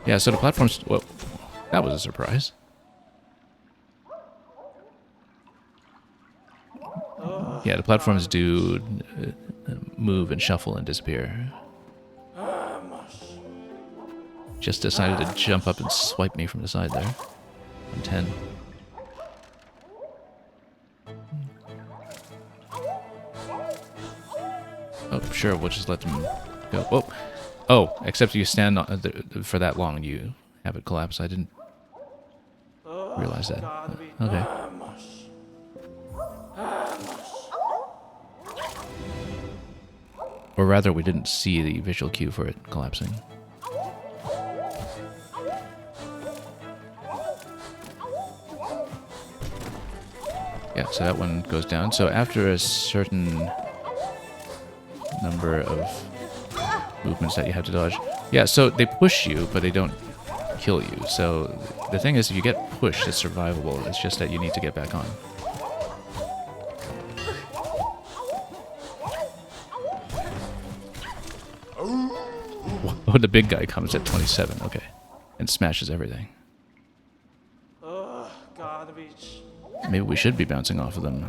Yeah, so the platforms... Whoa. That was a surprise. Yeah, the platforms do move and shuffle and disappear. Just decided to jump up and swipe me from the side there. On 10. Oh, sure, we'll just let them go. Oh, oh, except you stand on for that long, you have it collapse. I didn't realize that. Okay. Or rather, we didn't see the visual cue for it collapsing. Yeah, so that one goes down. So after a certain number of movements that you have to dodge. Yeah, so they push you, but they don't kill you. So the thing is, if you get pushed, it's survivable. It's just that you need to get back on. Oh, the big guy comes at 27, okay. And smashes everything. Maybe we should be bouncing off of them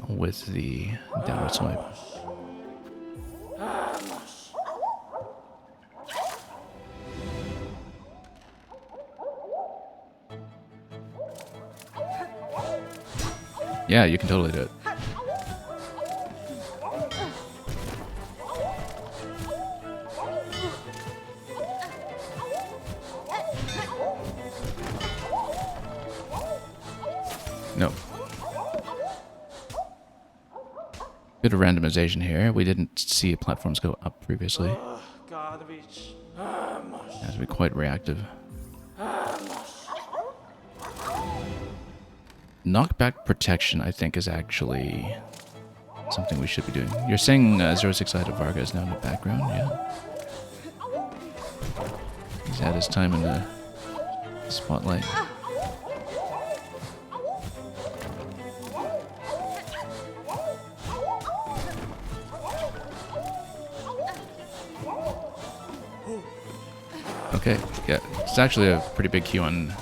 with the downward swipe. Yeah, you can totally do it. No. Bit of randomization here. We didn't see platforms go up previously. Has to be quite reactive. Knockback protection, I think, is actually something we should be doing. You're saying 06 Ida Varga is now in the background? Yeah. He's had his time in the spotlight. Okay, yeah, it's actually a pretty big cue on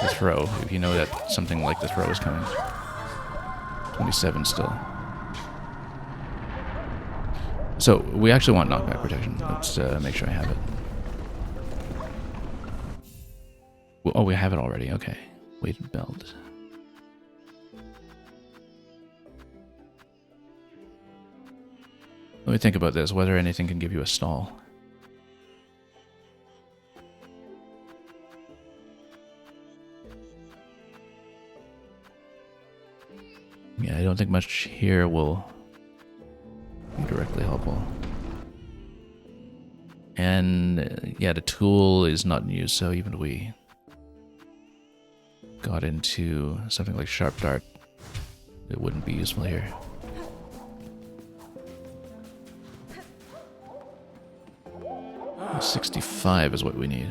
the throw, if you know that something like the throw is coming. 27 still. So, we actually want knockback protection. Let's make sure I have it. Oh, we have it already, okay. Weighted belt. Let me think about this, whether anything can give you a stall. Yeah, I don't think much here will be directly helpful. And yeah, the tool is not in use, so even if we got into something like Sharp Dart, it wouldn't be useful here. Oh, 65 is what we need.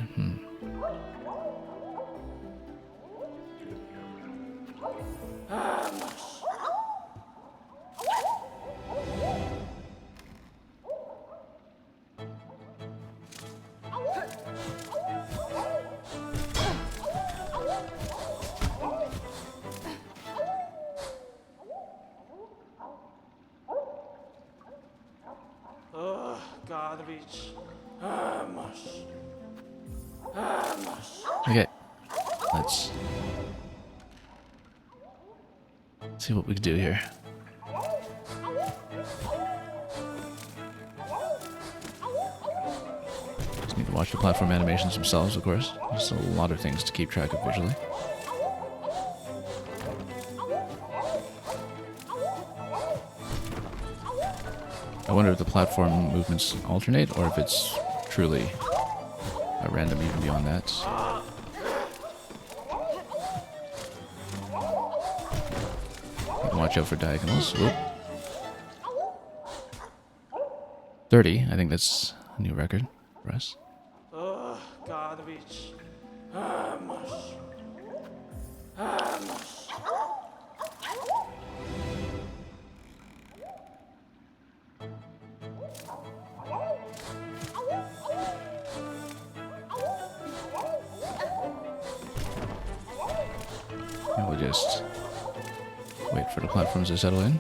Okay, let's see what we can do here. Just need to watch the platform animations themselves, of course. There's a lot of things to keep track of visually. I wonder if the platform movements alternate or if it's truly a random even beyond that. Watch out for diagonals. Whoop. 30, I think that's a new record for us. garbage. Mush. Mush. And we'll just wait for the platforms to settle in.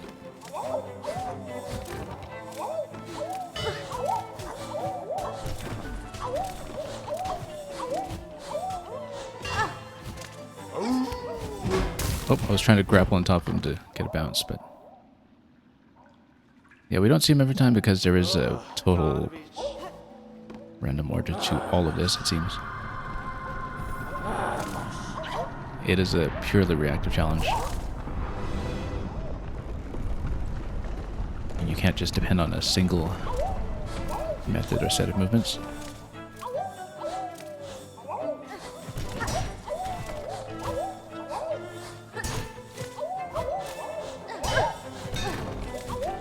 Oh, I was trying to grapple on top of him to get a bounce, but... Yeah, we don't see him every time because there is a total random order to all of this, it seems. It is a purely reactive challenge. And you can't just depend on a single method or set of movements.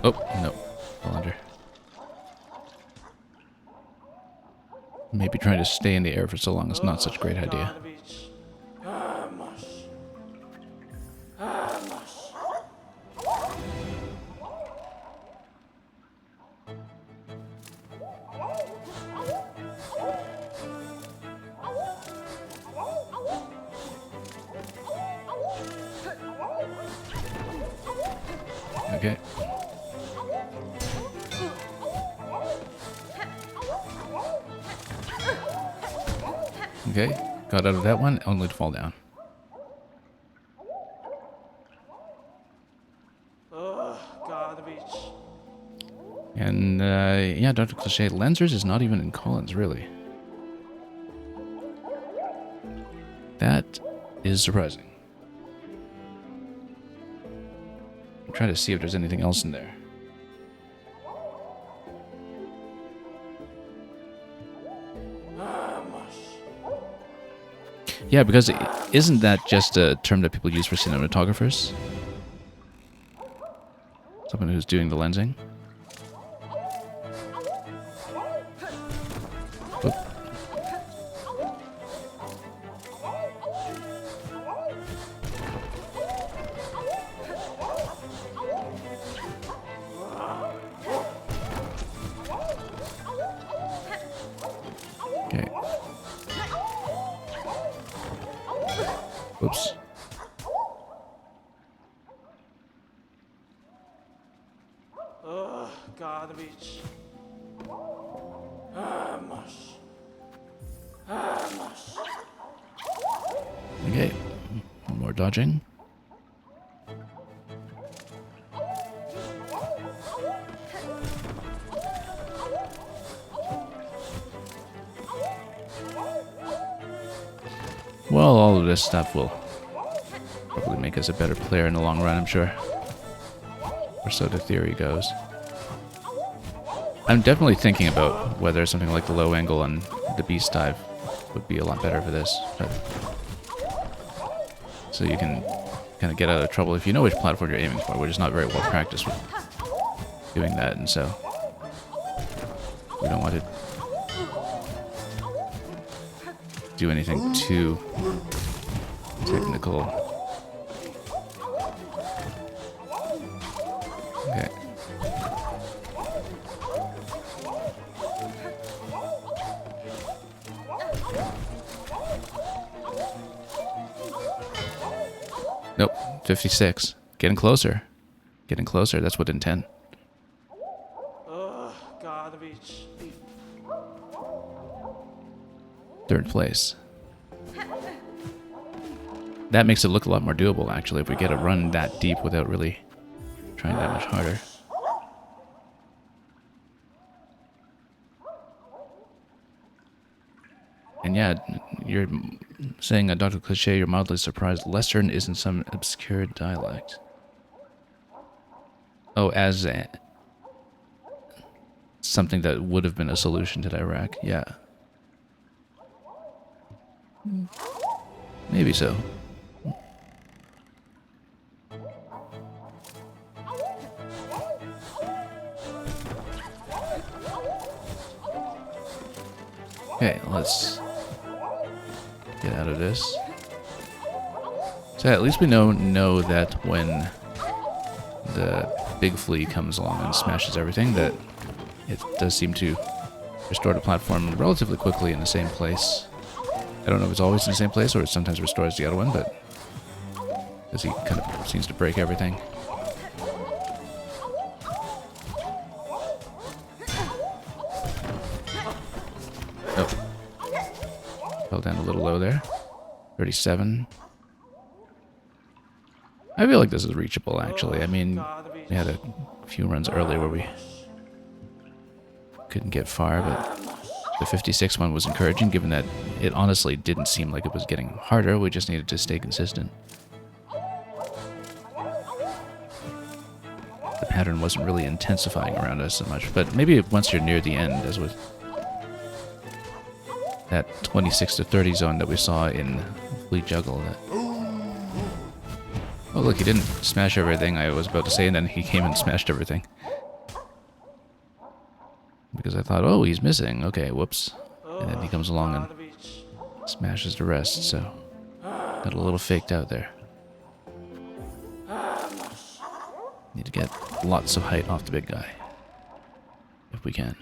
Oh, no. Fell under. Maybe trying to stay in the air for so long is not such a great idea. Okay. Okay, got out of that one, only to fall down. Garbage. And, yeah, Dr. Cliché, Lensers is not even in Collins, really. That is surprising. I'm trying to see if there's anything else in there. Yeah, because isn't that just a term that people use for cinematographers? Someone who's doing the lensing? Oop. Okay. Whoops. Garbage. Mush. Mush. Okay. More dodging. Well, all of this stuff will probably make us a better player in the long run, I'm sure. Or so the theory goes. I'm definitely thinking about whether something like the low angle on the beast dive would be a lot better for this. But so you can kind of get out of trouble if you know which platform you're aiming for. We're just not very well practiced with doing that, and so we don't want to do anything too technical. Okay. Nope, 56. Getting closer. Getting closer, that's what intent. Garbage. Third place. That makes it look a lot more doable, actually, if we get a run that deep without really trying that much harder. And yeah, you're saying, Dr. Cliché, you're mildly surprised Western isn't some obscure dialect. Oh, as something that would have been a solution to Iraq, yeah. Maybe so. Okay, let's out of this. So at least we know that when the big flea comes along and smashes everything, that it does seem to restore the platform relatively quickly in the same place. I don't know if it's always in the same place or it sometimes restores the other one, but because he kind of seems to break everything. Oh. Fell down a little low there. 37. I feel like this is reachable, actually. I mean, we had a few runs earlier where we couldn't get far, but the 56 one was encouraging, given that it honestly didn't seem like it was getting harder. We just needed to stay consistent. The pattern wasn't really intensifying around us so much, but maybe once you're near the end, as with that 26 to 30 zone that we saw in Flea Juggle. That... Oh, look, he didn't smash everything, I was about to say, and then he came and smashed everything. Because I thought, oh, he's missing. Okay, whoops. And then he comes along and smashes the rest, so got a little faked out there. Need to get lots of height off the big guy. If we can.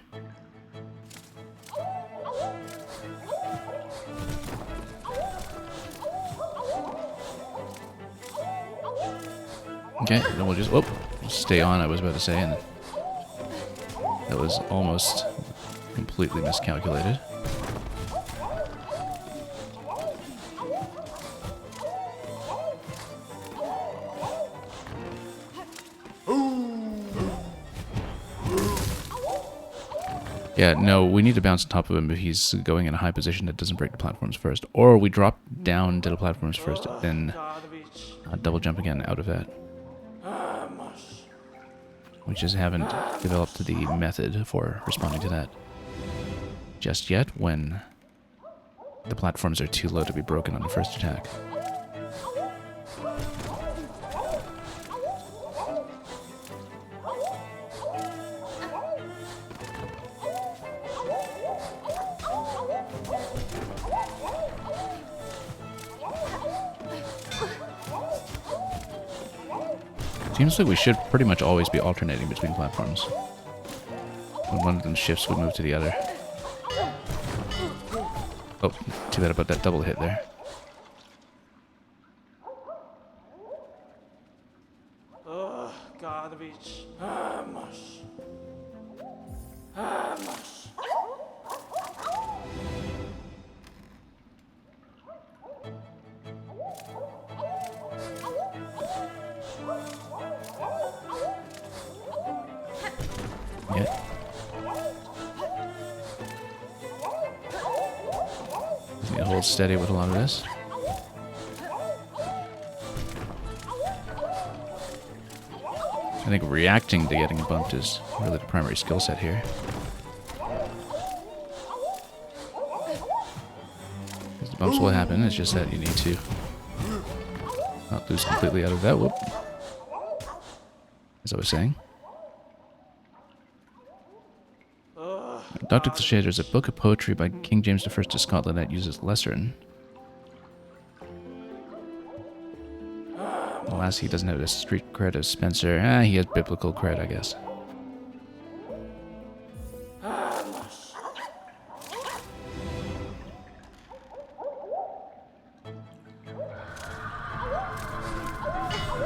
Okay, then we'll just, stay on, I was about to say, and that was almost completely miscalculated. Yeah, no, we need to bounce on top of him if he's going in a high position that doesn't break the platforms first. Or we drop down to the platforms first, then double jump again out of that. We just haven't developed the method for responding to that just yet when the platforms are too low to be broken on the first attack. Seems like we should pretty much always be alternating between platforms. When one of them shifts, we move to the other. Oh, too bad about that double hit there. Garbage. Yeah. Need to hold steady with a lot of this. I think reacting to getting bumped is really the primary skill set here. Because the bumps will happen, it's just that you need to not lose completely out of that. Whoop. As I was saying. Dr. Cliché, there's a book of poetry by King James I of Scotland that uses Lesserin. Alas, he doesn't have the street cred of Spencer. He has biblical cred, I guess.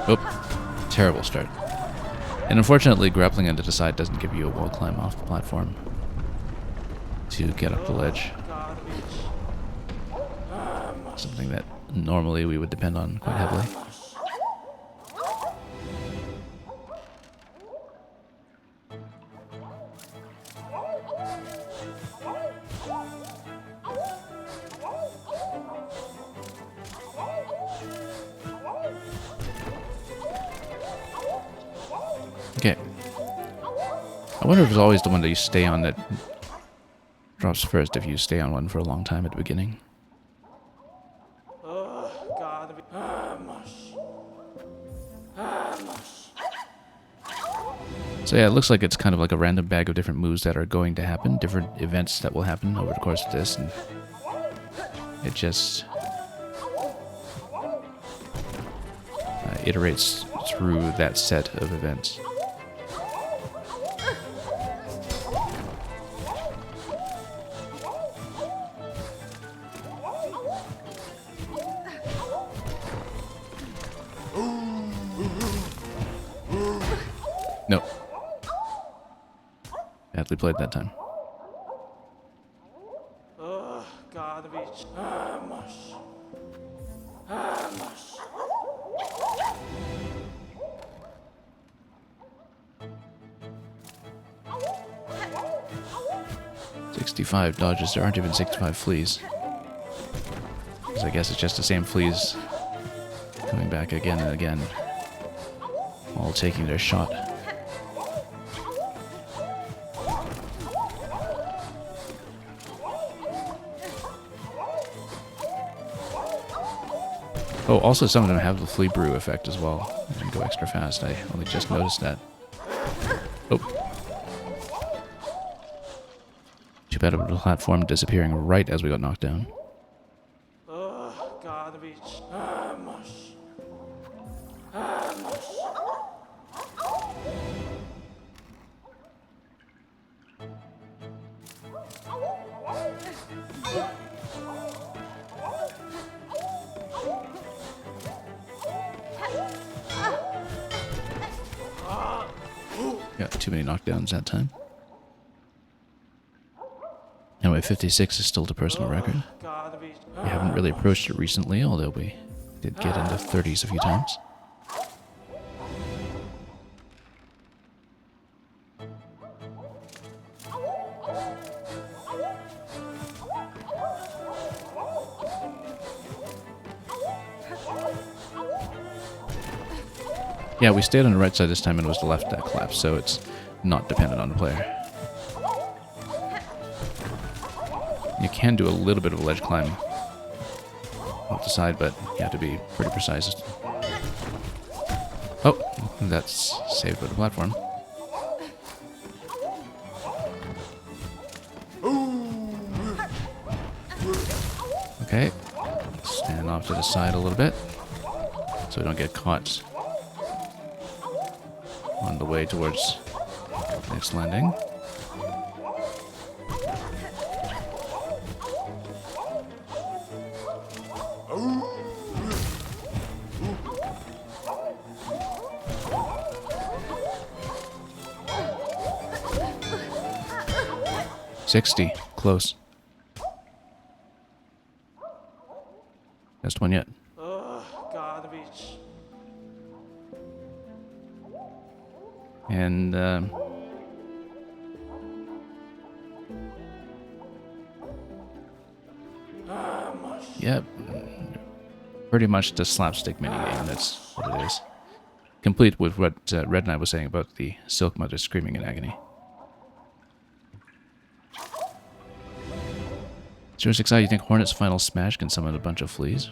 Oh, terrible start. And unfortunately, grappling onto the side doesn't give you a wall climb off the platform to get up the ledge. Something that normally we would depend on quite heavily. Okay. I wonder if it's always the one that you stay on that drops first if you stay on one for a long time at the beginning. So yeah, it looks like it's kind of like a random bag of different moves that are going to happen, different events that will happen over the course of this, and it just iterates through that set of events. No. Badly played that time. Garbage. Vamos. Vamos. 65 dodges. There aren't even 65 fleas. Because I guess it's just the same fleas coming back again and again, all taking their shot. Oh, also some of them have the flea brew effect as well, and go extra fast. I only just noticed that. Oh. Too bad about the platform disappearing right as we got knocked down. Garbage. Vamos. Vamos. Got too many knockdowns that time. Anyway, 56 is still the personal record. We haven't really approached it recently, although we did get into 30s a few times. Yeah, we stayed on the right side this time and it was the left that collapsed, so it's not dependent on the player. You can do a little bit of a ledge climb off the side, but you have to be pretty precise. Oh, that's saved by the platform. Okay, stand off to the side a little bit so we don't get caught on the way towards next landing. $60, close. Best one yet. Garbage. And yep, pretty much the slapstick minigame. That's what it is. Complete with what Red Knight was saying about the Silk Mother screaming in agony. 06i, you think Hornet's final smash can summon a bunch of fleas?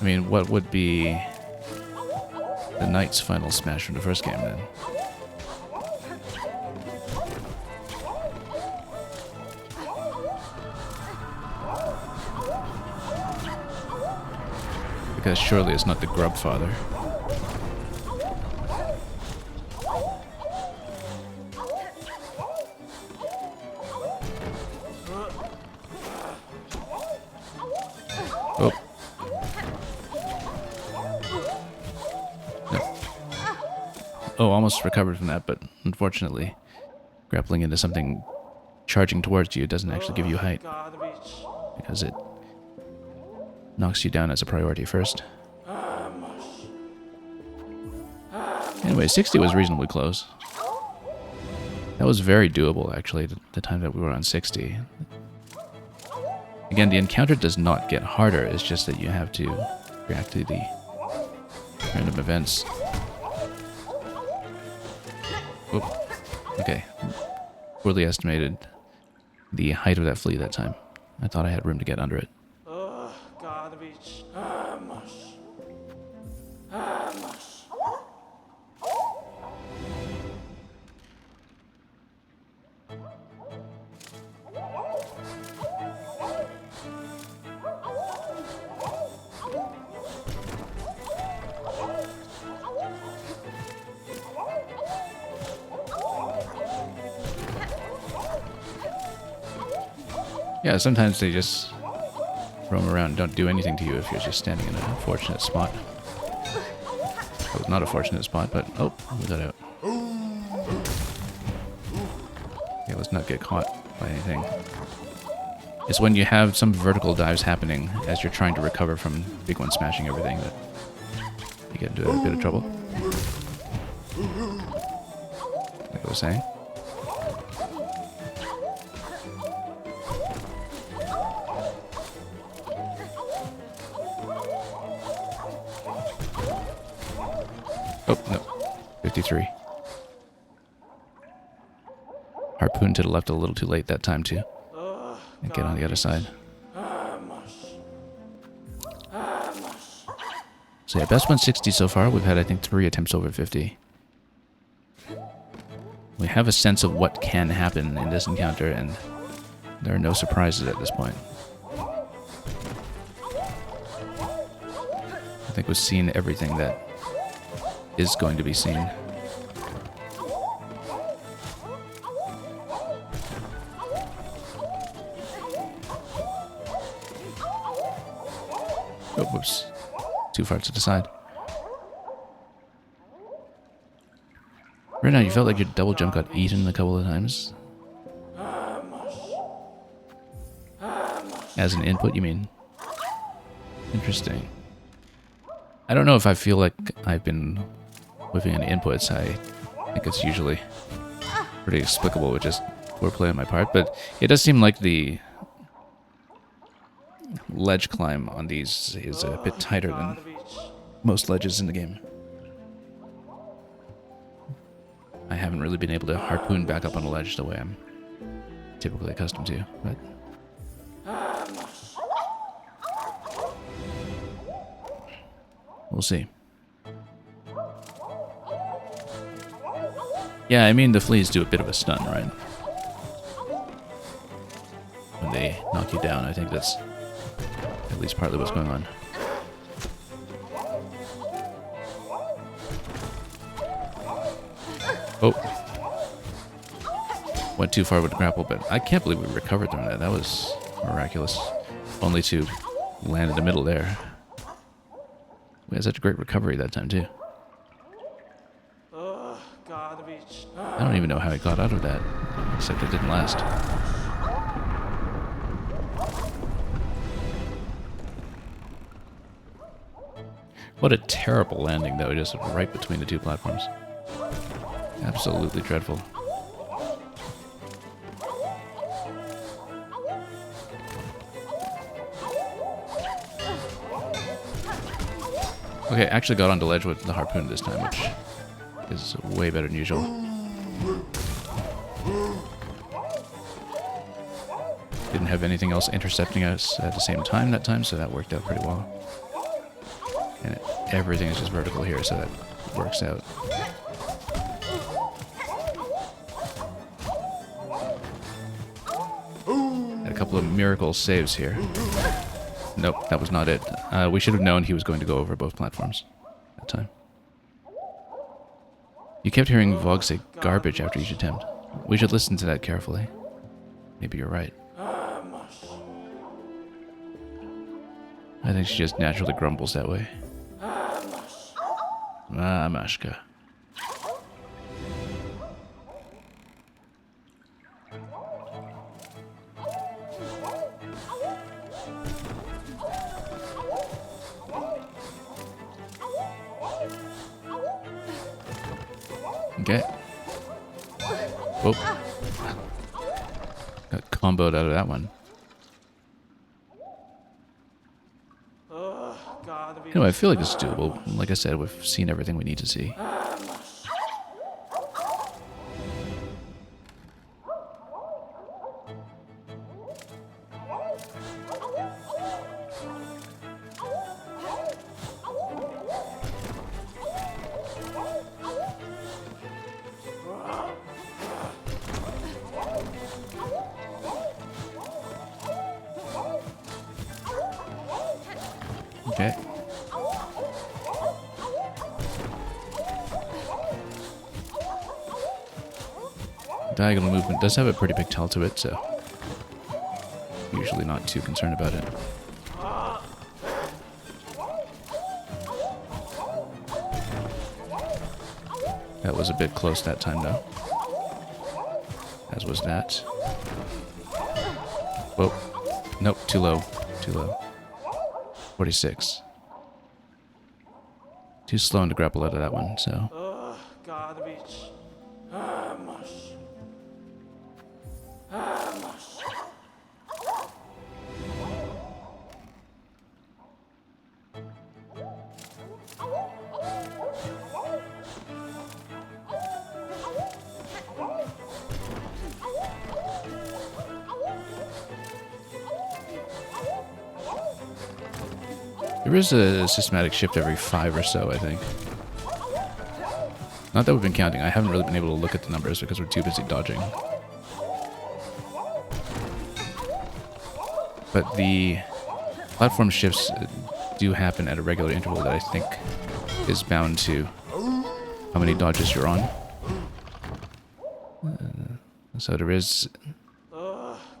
I mean, what would be the Knight's final smash from the first game then? Because surely it's not the Grub Father. Oh. No. Oh, almost recovered from that, but unfortunately, grappling into something charging towards you doesn't actually give you height, because it knocks you down as a priority first. Anyway, 60 was reasonably close. That was very doable, actually, the time that we were on 60. Again, the encounter does not get harder, it's just that you have to react to the random events. Oop. Okay. Poorly estimated the height of that flea that time. I thought I had room to get under it. Garbage. Vamos. Vamos. Yeah, sometimes they just roam around and don't do anything to you if you're just standing in a fortunate spot. Well, not a fortunate spot, but... Oh, we got out. Yeah, let's not get caught by anything. It's when you have some vertical dives happening as you're trying to recover from big one smashing everything that you get into a bit of trouble. Like I was saying. Oh, no. 53. Harpoon to the left a little too late that time, too. And get on the other side. So yeah, best 160 so far. We've had, I think, 3 attempts over 50. We have a sense of what can happen in this encounter, and there are no surprises at this point. I think we've seen everything that is going to be seen. Oh, whoops. Too far to the side. Right now, you felt like your double jump got eaten a couple of times. As an input, you mean? Interesting. I don't know if I feel like I've been whipping any inputs. I think it's usually pretty explicable with just poor play on my part, but it does seem like the ledge climb on these is a bit tighter than most ledges in the game. I haven't really been able to harpoon back up on a ledge the way I'm typically accustomed to, but... we'll see. Yeah, I mean, the fleas do a bit of a stun, right? When they knock you down, I think that's at least partly what's going on. Oh. Went too far with the grapple, but I can't believe we recovered from that. That was miraculous. Only to land in the middle there. We had such a great recovery that time, too. I don't even know how he got out of that, except it didn't last. What a terrible landing, though, just right between the two platforms. Absolutely dreadful. Okay, actually got onto ledge with the harpoon this time, which is way better than usual. Didn't have anything else intercepting us at the same time that time, so that worked out pretty well. And everything is just vertical here, so that works out. Had a couple of miracle saves here. Nope, that was not it. We should have known he was going to go over both platforms that time. You kept hearing Vogue say garbage after each attempt. We should listen to that carefully. Maybe you're right. I think she just naturally grumbles that way. Ah, Mashka. Okay. Oh. Got comboed out of that one. You know, I feel like it's doable. Like I said, we've seen everything we need to see. Okay. Diagonal movement does have a pretty big tell to it, so usually not too concerned about it. That was a bit close that time, though. As was that. Whoa. Nope, too low. Too low. 46. Too slow to grapple out of that one, so... Garbage. Mush. Mush. There is a systematic shift every 5 or so, I think. Not that we've been counting. I haven't really been able to look at the numbers because we're too busy dodging. But the platform shifts do happen at a regular interval that I think is bound to how many dodges you're on. So there is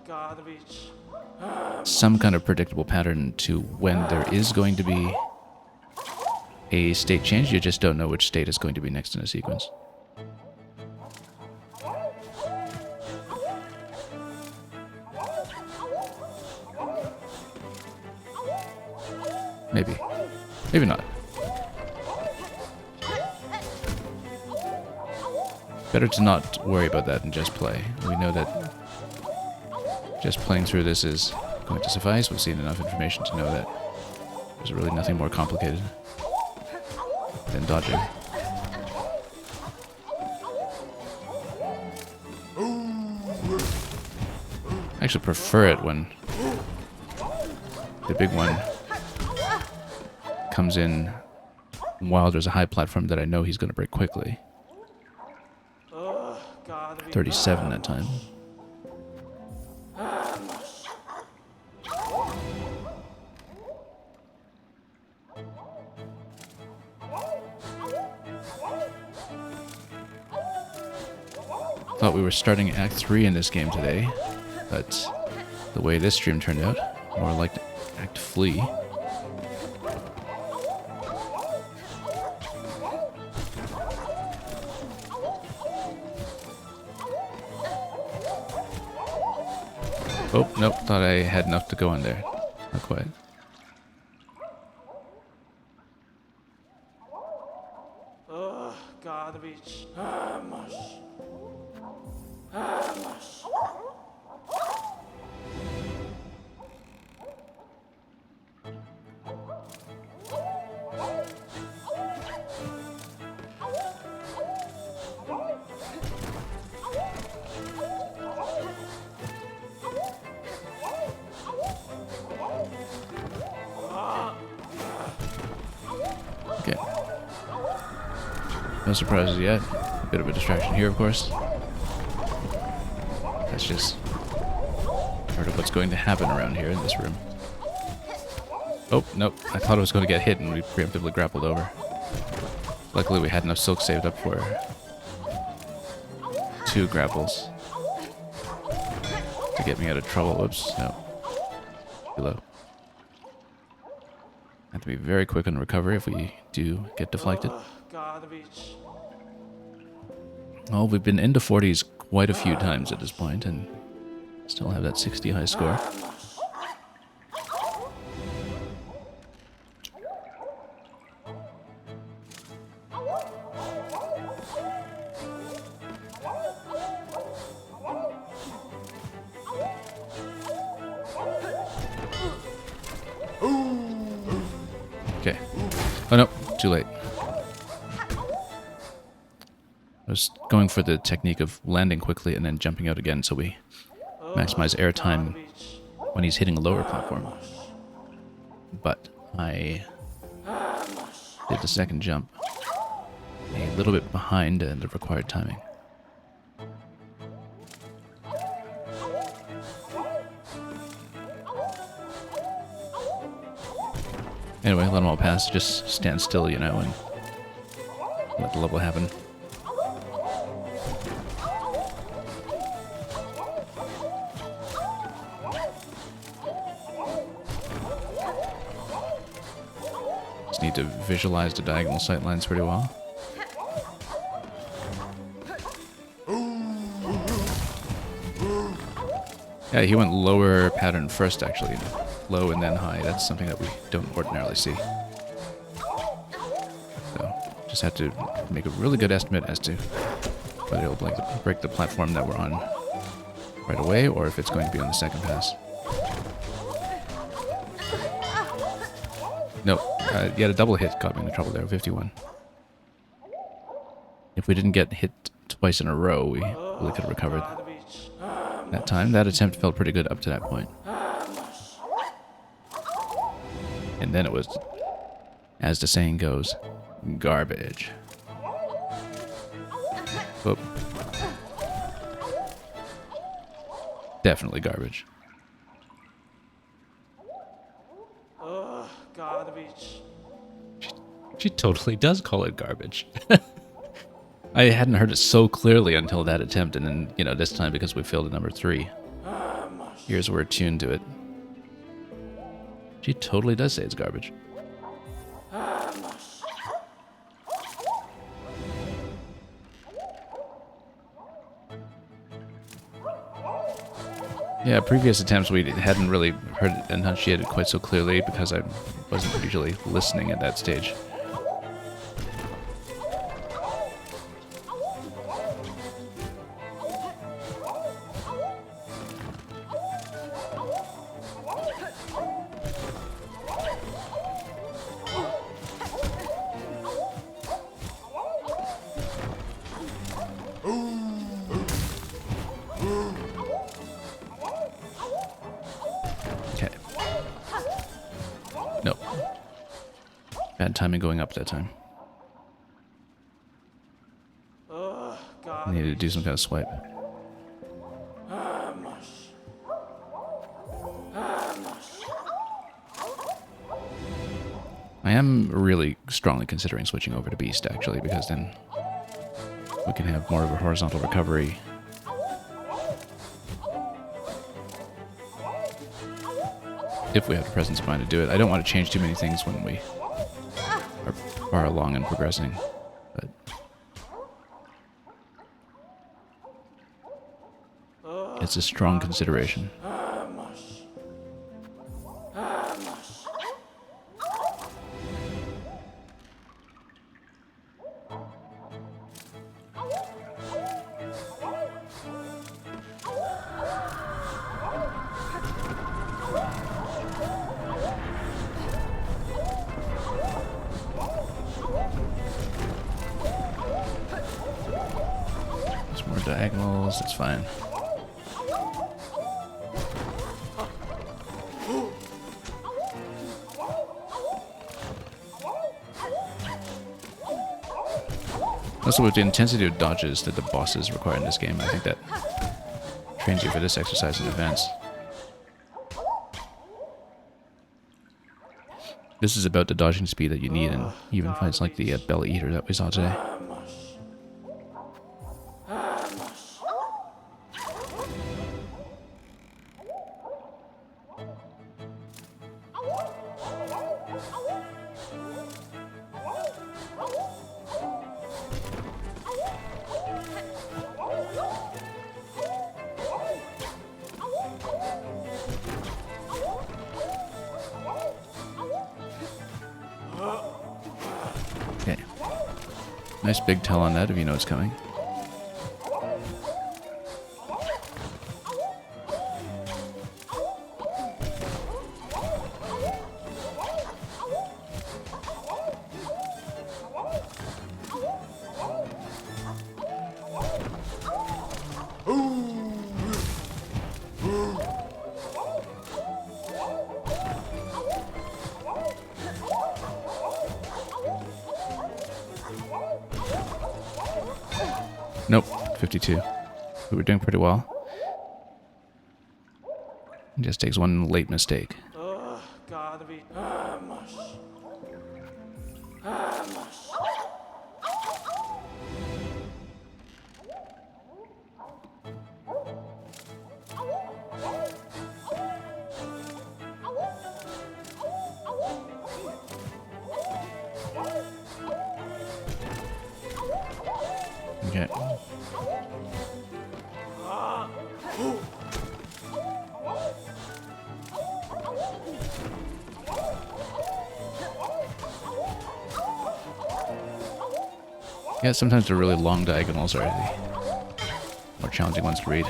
Garbage. some kind of predictable pattern to when there is going to be a state change. You just don't know which state is going to be next in a sequence. Maybe. Maybe not. Better to not worry about that and just play. We know that just playing through this is going to suffice. We've seen enough information to know that there's really nothing more complicated than dodging. I actually prefer it when the big one comes in while there's a high platform that I know he's going to break quickly. 37 that time. Thought we were starting Act 3 in this game today, but the way this stream turned out, more like Act Flee. Oh, nope, thought I had enough to go in there. Not quite. Garbage. Mush. Mush. Okay. No surprises yet. A bit of a distraction here, of course. That's just part of what's going to happen around here in this room. Oh, nope. I thought I was going to get hit and we preemptively grappled over. Luckily we had enough silk saved up for 2 grapples to get me out of trouble. Whoops, no. Below. Have to be very quick on recovery if we do get deflected. Garbage. Oh, we've been into 40s quite a few times at this point and still have that 60 high score. Okay. Oh no, too late. I was going for the technique of landing quickly and then jumping out again so we maximize air time when he's hitting a lower platform. But I did the second jump a little bit behind the required timing. Anyway, let them all pass. Just stand still, you know, and let the level happen. Just need to visualize the diagonal sight lines pretty well. Yeah, he went lower pattern first, actually. Low and then high. That's something that we don't ordinarily see. So, just have to make a really good estimate as to whether it'll break the platform that we're on right away, or if it's going to be on the second pass. No, yeah, the double hit got me into trouble there, 51. If we didn't get hit twice in a row, we really could have recovered that time. That attempt felt pretty good up to that point. And then it was, as the saying goes, garbage. Whoop. Definitely garbage. Garbage. She totally does call it garbage. I hadn't heard it so clearly until that attempt, and then, you know, this time because we failed at number 3. Ears were attuned to it. She totally does say it's garbage. Yeah, previous attempts we hadn't really heard it enunciated quite so clearly because I wasn't usually listening at that stage. Bad timing going up that time. I needed to do some kind of swipe. I am really strongly considering switching over to Beast, actually, because then we can have more of a horizontal recovery. If we have the presence of mind to do it. I don't want to change too many things when we are far along and progressing, but it's a strong consideration. More diagonals, that's fine. Also, with the intensity of dodges that the bosses require in this game, I think that trains you for this exercise in advance. This is about the dodging speed that you need in even fights like the belly eater that we saw today. Okay. Nice big tell on that if you know it's coming. Nope, 52. We were doing pretty well. It just takes one late mistake. Garbage. Okay. Yeah, sometimes the really long diagonals are the more challenging ones to read.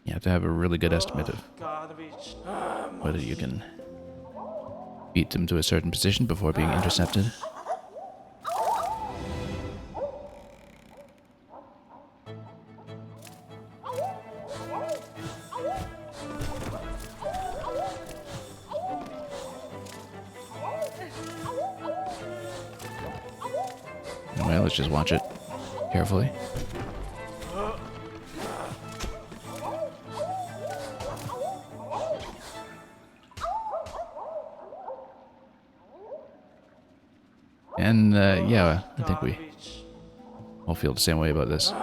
You have to have a really good estimate of Gotta reach. whether you can beat them to a certain position before being intercepted. Anyway, let's just watch it carefully. And yeah, I think we all feel the same way about this.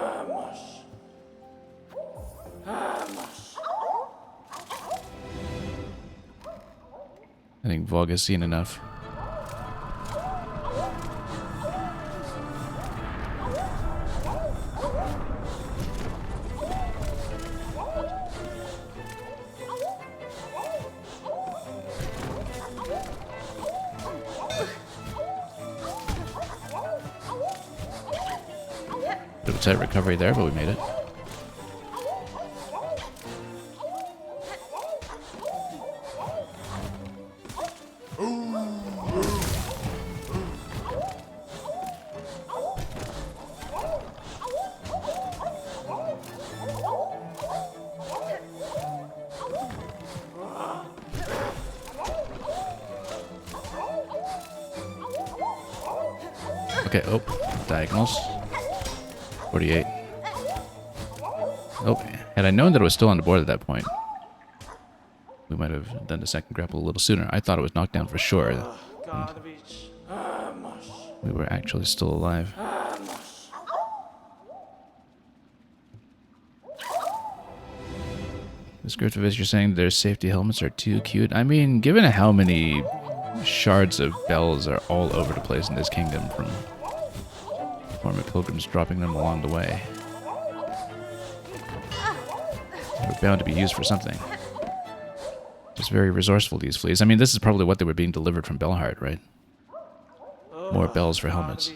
I think Vogue has seen enough. Bit of a tight recovery there, but we made it. Okay, oh, diagonals. 48. Oh, had I known that it was still on the board at that point, we might have done the second grapple a little sooner. I thought it was knocked down for sure. Gotta reach. We were actually still alive. Descriptive as you're saying their safety helmets are too cute. I mean, given how many shards of bells are all over the place in this kingdom from former pilgrims dropping them along the way, they're bound to be used for something. Just very resourceful, these fleas. I mean, this is probably what they were being delivered from Belhart, right? More bells for helmets.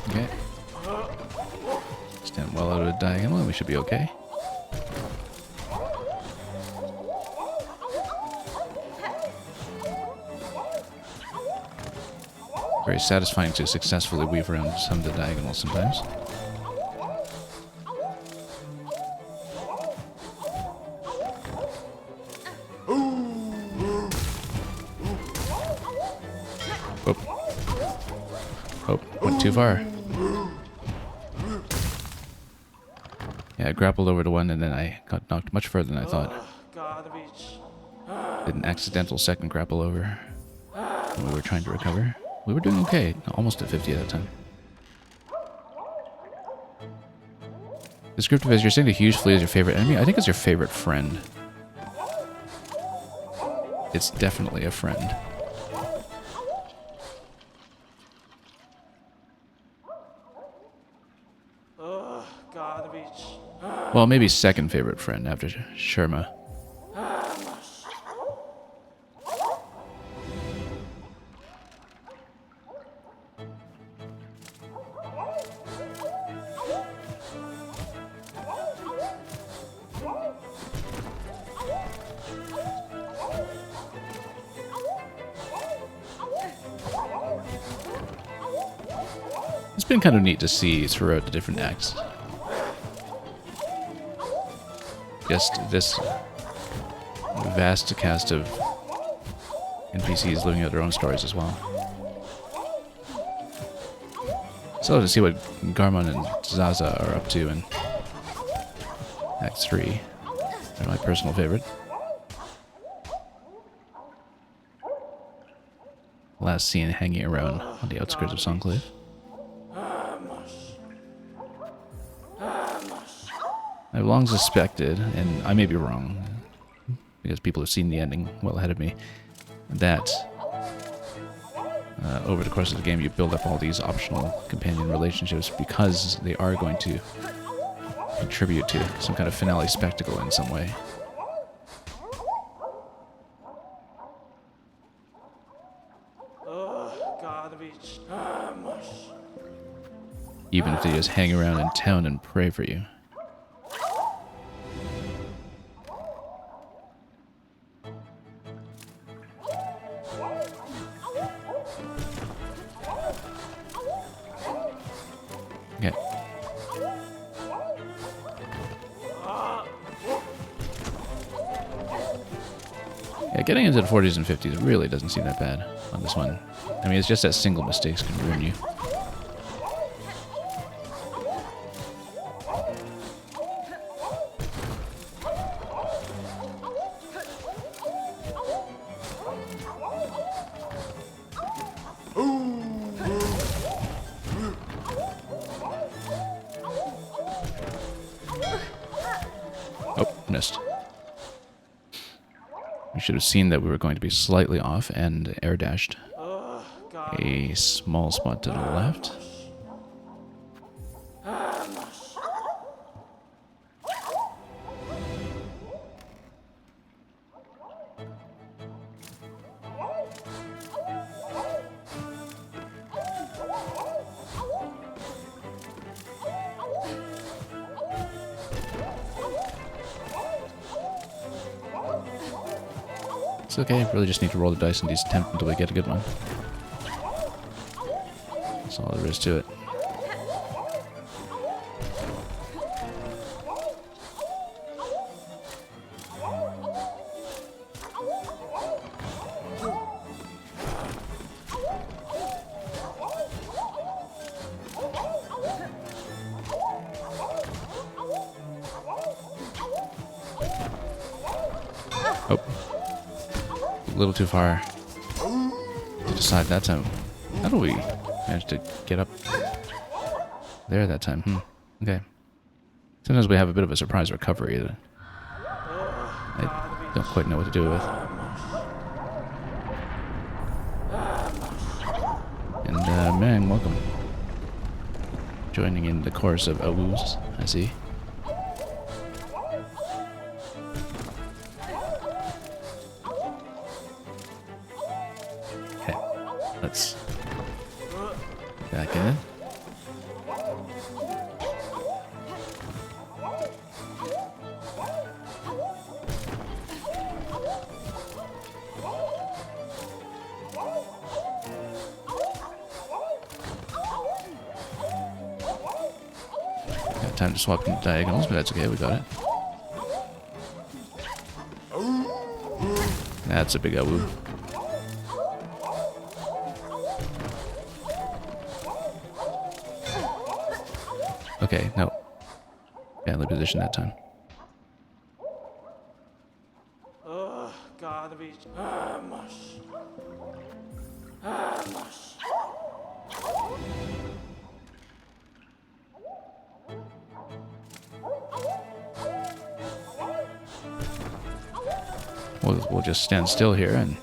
Okay. Stand well out of the diagonal, we should be okay. Very satisfying to successfully weave around some of the diagonals sometimes. Oh, went too far. Yeah, I grappled over to one and then I got knocked much further than I thought. Gotta reach. Did an accidental second grapple over when we were trying to recover. We were doing okay, almost at 50 at that time. Descriptive as you're saying the huge flea is your favorite enemy. I think it's your favorite friend. It's definitely a friend. Gotta reach. Well, maybe second favorite friend after Sherma. It's been kind of neat to see throughout the different acts. Just this vast cast of NPCs living out their own stories as well. So to see what Garmon and Zaza are up to in Act 3. They're my personal favorite. Last seen hanging around on the outskirts of Songclave. I've long suspected, and I may be wrong, because people have seen the ending well ahead of me, that over the course of the game you build up all these optional companion relationships because they are going to contribute to some kind of finale spectacle in some way. Even if they just hang around in town and pray for you. Okay. Yeah, getting into the 40s and 50s really doesn't seem that bad on this one. I mean, it's just that single mistakes can ruin you. Oh, missed. We should have seen that we were going to be slightly off and air dashed a small spot to the left. It's okay, really just need to roll the dice in these attempts until we get a good one. That's all there is to it. Oh. A little too far to decide that time. How do we manage to get up there that time? Okay. Sometimes we have a bit of a surprise recovery that I don't quite know what to do with. And man, welcome. Joining in the chorus of awoos, I see. Let's back in. Got time to swap into diagonals, but that's okay, we got it. That's a big awoo. Okay, no. Badly positioned that time. Gotta be. We'll just stand still here and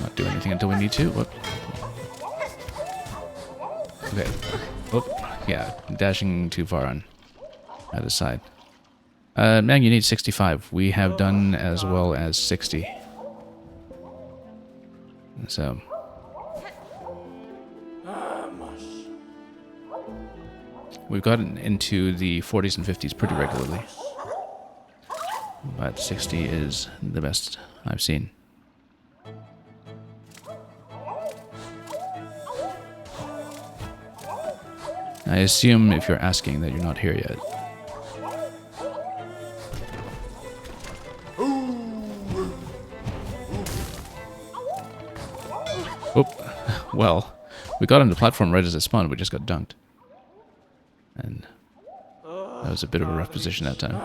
not do anything until we need to. Whoop. Okay. Whoop. Yeah, dashing too far on either side. Man, you need 65. We have done as well as 60. So. We've gotten into the 40s and 50s pretty regularly. But 60 is the best I've seen. I assume if you're asking that you're not here yet. Oh, well, we got on the platform right as it spawned. We just got dunked. And that was a bit of a rough position that time.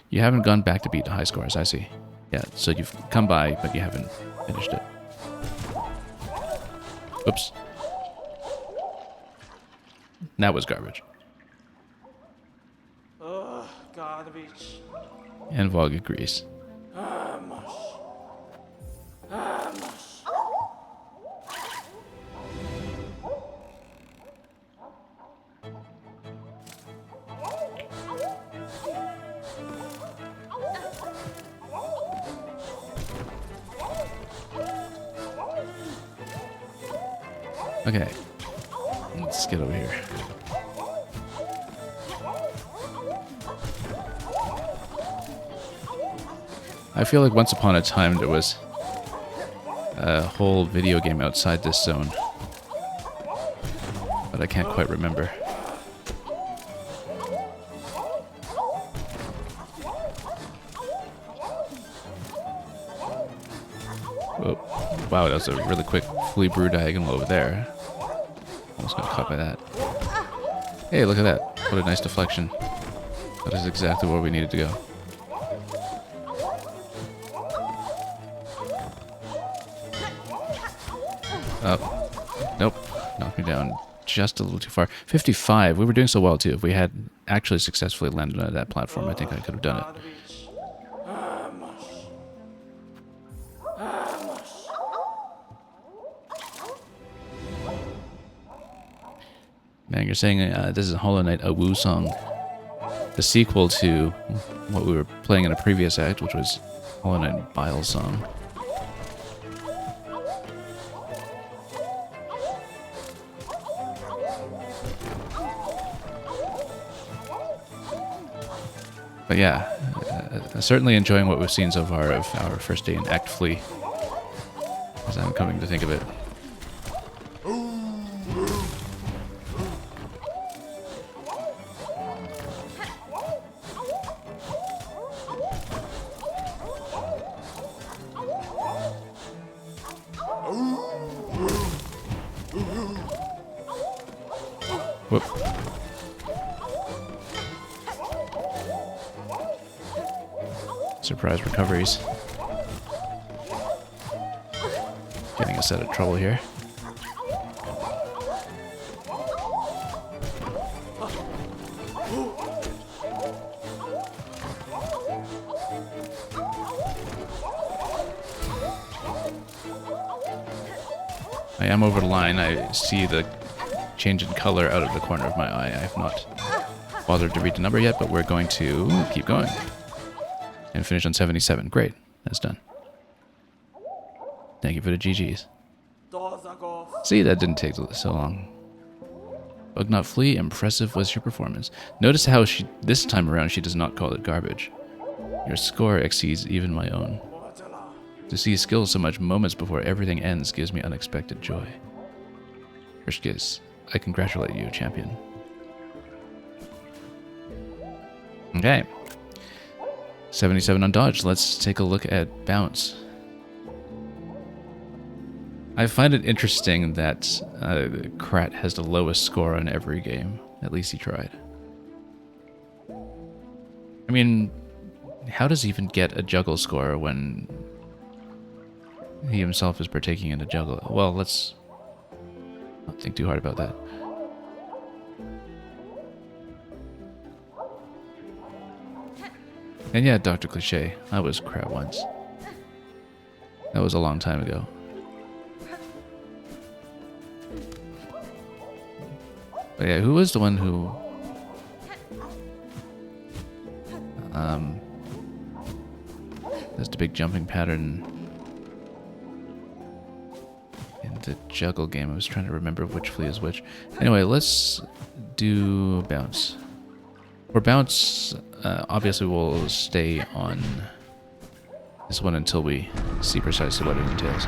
You haven't gone back to beat the high scores, I see. Yeah, so you've come by, but you haven't finished it. Oops. That was garbage. Garbage. And Vogue agrees. Okay, let's get over here. I feel like once upon a time there was a whole video game outside this zone, but I can't quite remember. Whoa. Wow, that was a really quick flea brew diagonal over there. Almost got caught by that. Hey, look at that. What a nice deflection. That is exactly where we needed to go. Oh, nope. Knocked me down just a little too far. 55. We were doing so well, too. If we had actually successfully landed on that platform, I think I could have done it. Man, you're saying this is Hollow Knight a Woo Song, the sequel to what we were playing in a previous act, which was Hollow Knight Bile Song. But yeah, certainly enjoying what we've seen so far of our first day in Act Flea, as I'm coming to think of it. Whoop. Surprise recoveries. Getting us out of trouble here. I am over the line. I see the change in color out of the corner of my eye. I have not bothered to read the number yet, but we're going to keep going. And finish on 77. Great. That's done. Thank you for the GGs. See, that didn't take so long. Bugnut Flea, impressive was your performance. Notice how this time around she does not call it garbage. Your score exceeds even my own. To see skill so much moments before everything ends gives me unexpected joy. Rishkis, I congratulate you, champion. Okay. 77 on dodge. Let's take a look at bounce. I find it interesting that Krat has the lowest score on every game. At least he tried. I mean, how does he even get a juggle score when he himself is partaking in a juggle? Well, let's not think too hard about that. And yeah, Dr. Cliche, I was Krat once. That was a long time ago. But yeah, who was the one who... There's the big jumping pattern in the juggle game. I was trying to remember which flea is which. Anyway, let's do bounce. For bounce, obviously we'll stay on this one until we see precisely what it entails.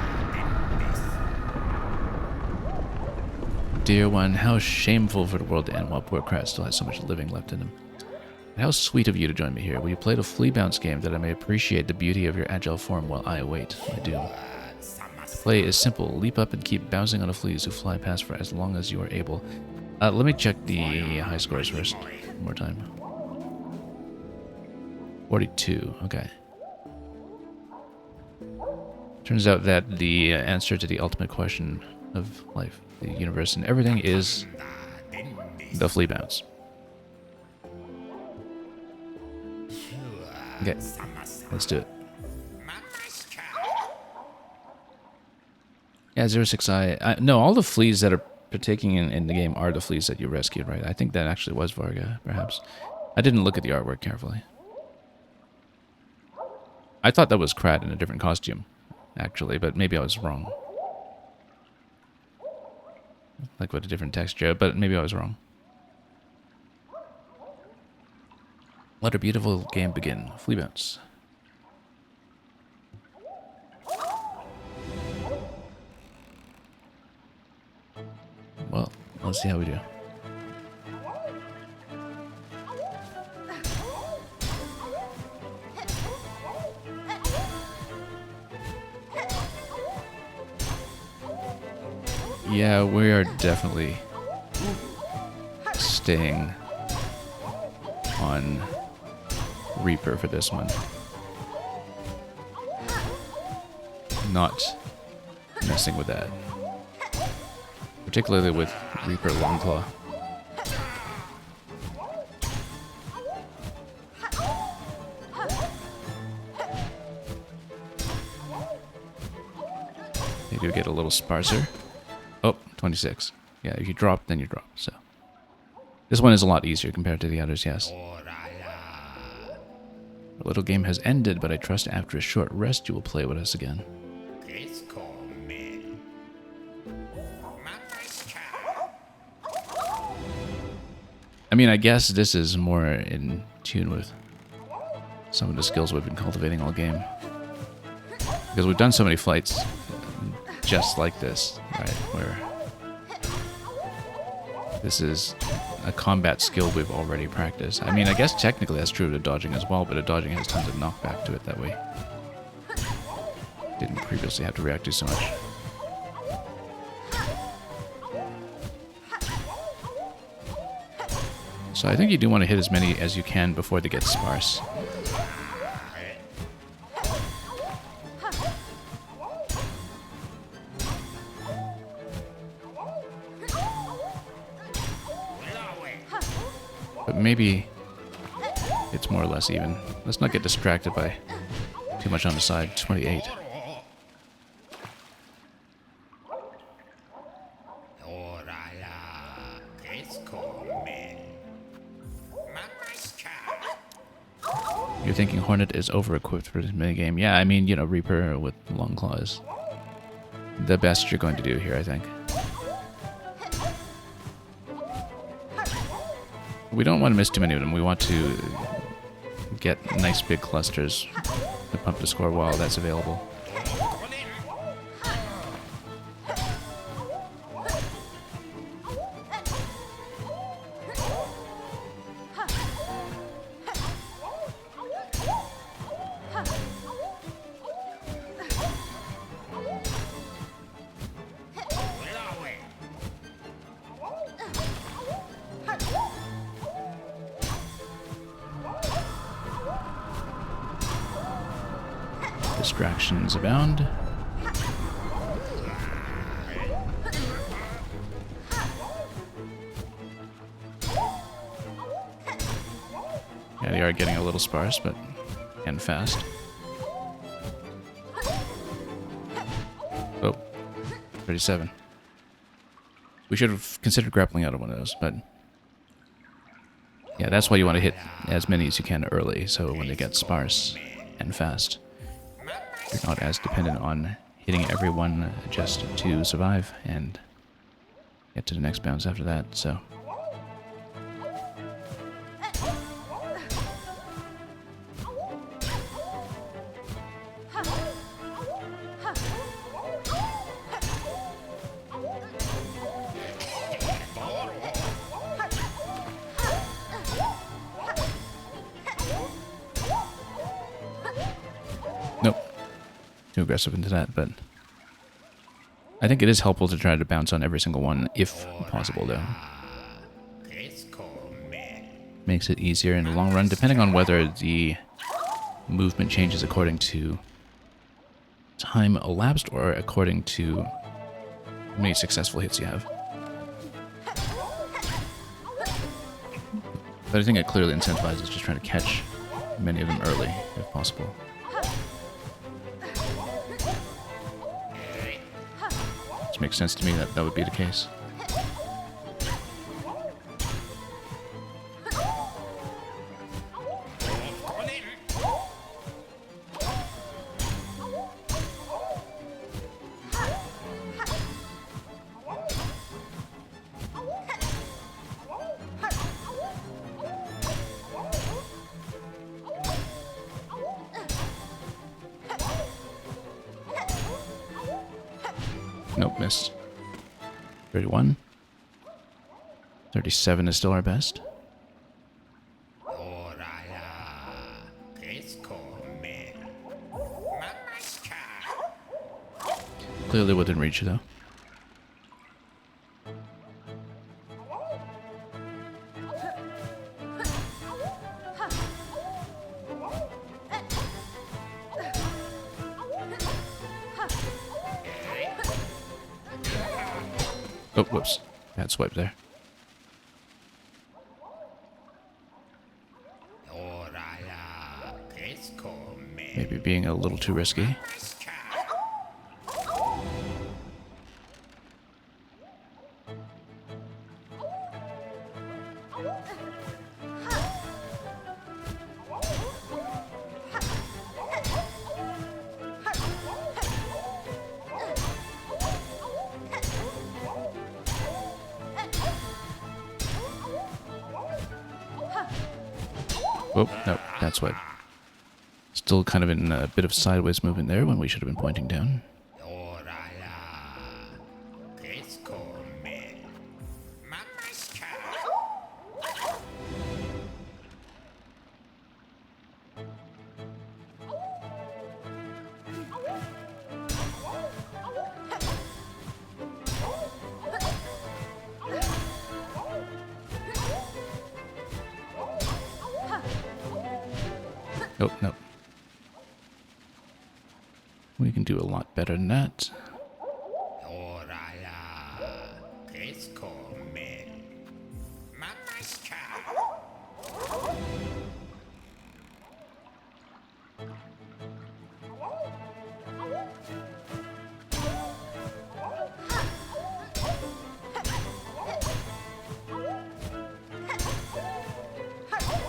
Dear one, how shameful for the world to end while poor Krat still has so much living left in him. How sweet of you to join me here. Will you play the flea bounce game that I may appreciate the beauty of your agile form while I await my doom? The play is simple. Leap up and keep bouncing on the fleas who fly past for as long as you are able. Let me check the high scores first. One more time. 42. Okay. Turns out that the answer to the ultimate question of life, the universe, and everything is the flea bounce. Okay, let's do it. Yeah, 06i. No, all the fleas that are partaking in the game are the fleas that you rescued, right? I think that actually was Varga, perhaps. I didn't look at the artwork carefully. I thought that was Krat in a different costume, actually, but maybe I was wrong. Like with a different texture, but maybe I was wrong. Let a beautiful game begin. Flea bounce. Well, let's see how we do. Yeah, we are definitely staying on Reaper for this one. Not messing with that. Particularly with Reaper Longclaw. They do get a little sparser. Oh, 26. Yeah, if you drop, then you drop, so. This one is a lot easier compared to the others, yes. The little game has ended, but I trust after a short rest you will play with us again. I mean, I guess this is more in tune with some of the skills we've been cultivating all game. Because we've done so many fights just like this, right? Where this is a combat skill we've already practiced. I mean, I guess technically that's true of the dodging as well, but the dodging has tons of knockback to it that way. Didn't previously have to react to so much. So I think you do want to hit as many as you can before they get sparse. But maybe it's more or less even. Let's not get distracted by too much on the side. 28. You're thinking Hornet is over-equipped for this minigame. Yeah, I mean, you know, Reaper with Longclaw is the best you're going to do here, I think. We don't want to miss too many of them. We want to get nice big clusters to pump the score while that's available. Distractions abound. Yeah, they are getting a little sparse, but and fast. Oh, 37. We should have considered grappling out of one of those, but yeah, that's why you want to hit as many as you can early, so when they get sparse and fast, you're not as dependent on hitting every one just to survive and get to the next bounce after that, so. aggressive into that, but I think it is helpful to try to bounce on every single one if possible, though. Makes it easier in the long run, depending on whether the movement changes according to time elapsed or according to how many successful hits you have. But I think it clearly incentivizes just trying to catch many of them early, if possible. Which makes sense to me that that would be the case. Nope, missed. 31. 37 is still our best. Clearly within reach, though. Oh, whoops. Bad swipe there. Maybe being a little too risky. Oh, no, that's what. Still kind of in a bit of sideways movement there when we should have been pointing down. Oh, no. We can do a lot better than that.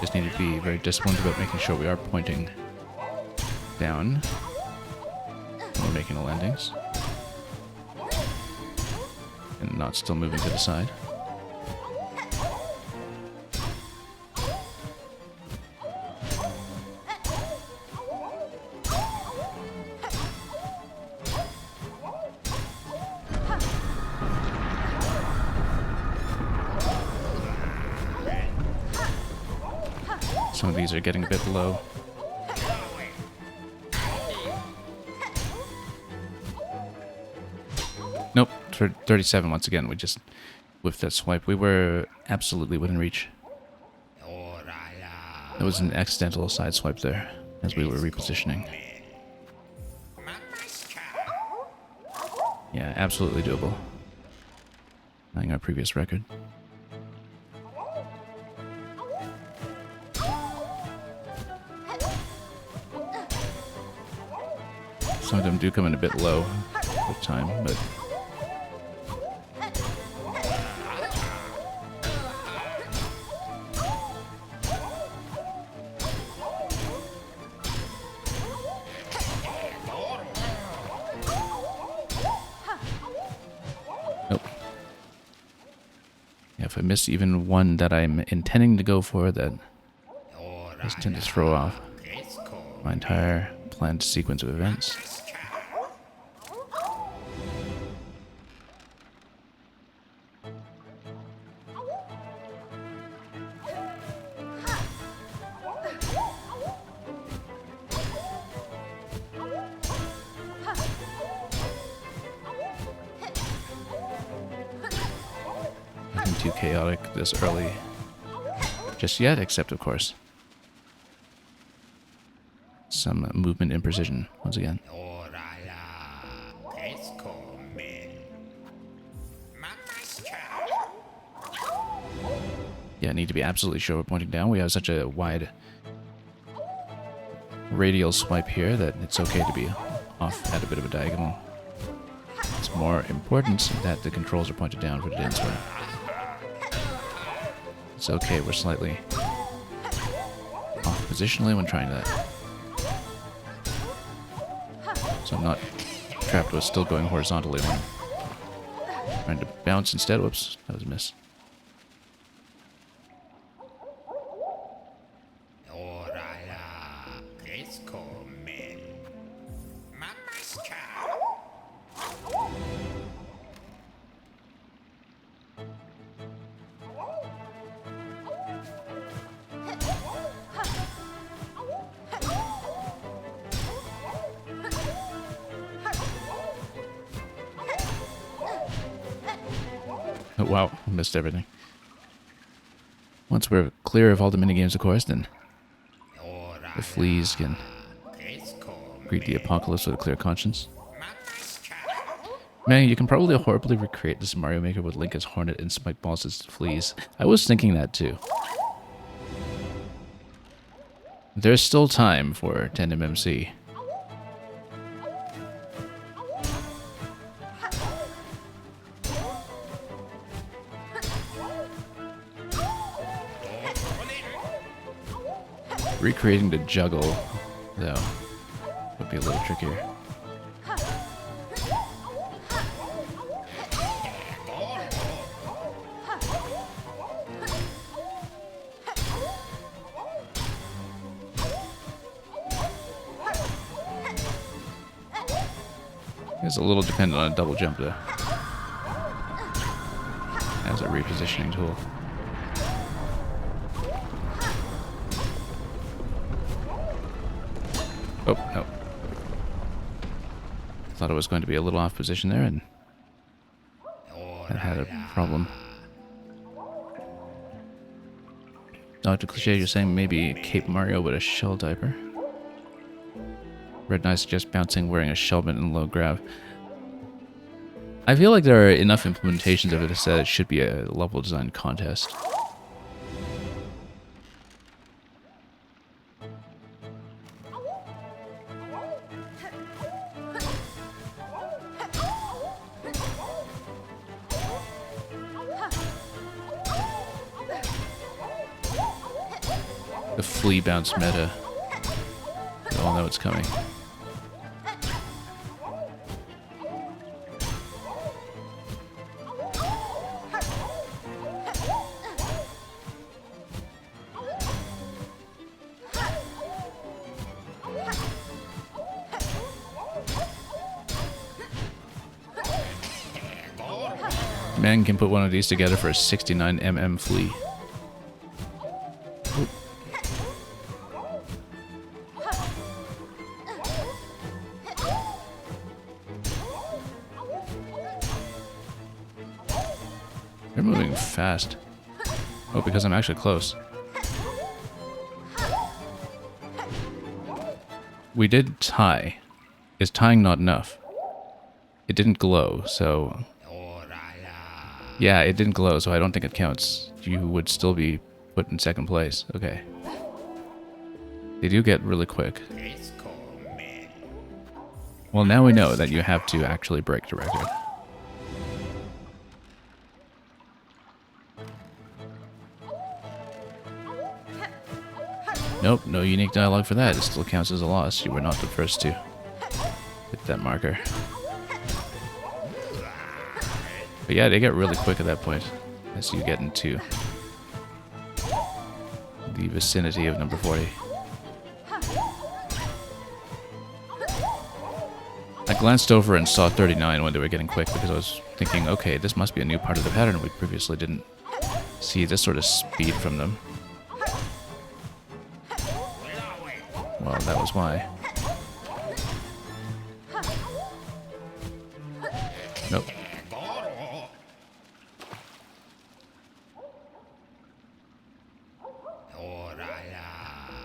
Just need to be very disciplined about making sure we are pointing down when we're making the landings. And not still moving to the side. Some of these are getting a bit low. Nope, 37 once again. We just whiffed that swipe. We were absolutely within reach. That was an accidental side swipe there as we were repositioning. Yeah, absolutely doable. Tying our previous record. Some of them do come in a bit low with time, but nope. Yeah, if I miss even one that I'm intending to go for, that I just tend to throw off my entire planned sequence of events. too chaotic this early just yet, except of course some movement imprecision once again. Yeah, I need to be absolutely sure we're pointing down. We have such a wide radial swipe here that it's okay to be off at a bit of a diagonal. It's more important that the controls are pointed down for today's swipe. It's okay, we're slightly off positionally when trying that. So I'm not trapped with still going horizontally when I'm trying to bounce instead. Whoops, that was a miss. Oh, wow, missed everything. Once we're clear of all the minigames, of course, then the fleas can greet the apocalypse with a clear conscience. Man, you can probably horribly recreate this Mario Maker with Link as Hornet and Spike Balls as fleas. I was thinking that too. There's still time for 10MMC. Recreating the juggle, though, would be a little trickier. It's a little dependent on a double jump, though, as a repositioning tool. Oh, no. Thought it was going to be a little off position there, and that had a problem. Dr. Cliche, you're saying maybe Cape Mario with a shell diaper. Red Knight suggests bouncing wearing a shellbit and low grab. I feel like there are enough implementations of it that it should be a level design contest. The flea bounce meta. We all know it's coming. Man can put one of these together for a 69mm flea. Oop. They're moving fast. Oh, because I'm actually close. We did tie. Is tying not enough? It didn't glow, so... Yeah, it didn't glow, so I don't think it counts. You would still be put in second place. Okay. They do get really quick. Well, now we know that you have to actually break the record. Nope, no unique dialogue for that. It still counts as a loss. You were not the first to hit that marker. But yeah, they get really quick at that point as you get into the vicinity of number 40. I glanced over and saw 39 when they were getting quick because I was thinking, okay, this must be a new part of the pattern. We previously didn't see this sort of speed from them. Well, that was why. Nope.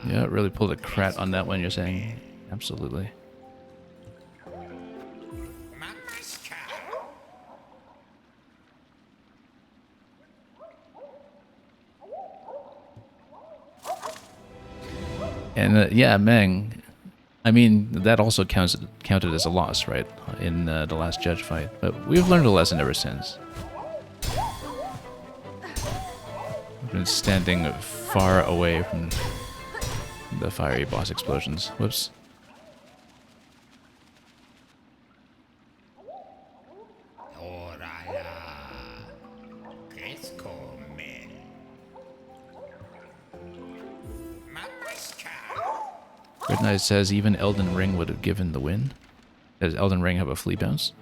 Yeah, really pulled a crat on that one, you're saying? Absolutely. And yeah, Meng. I mean, that also counted as a loss, right? In the last judge fight. But we've learned a lesson ever since. We've been standing far away from the fiery boss explosions. Whoops. Red Knight says even Elden Ring would have given the win. Does Elden Ring have a flea bounce?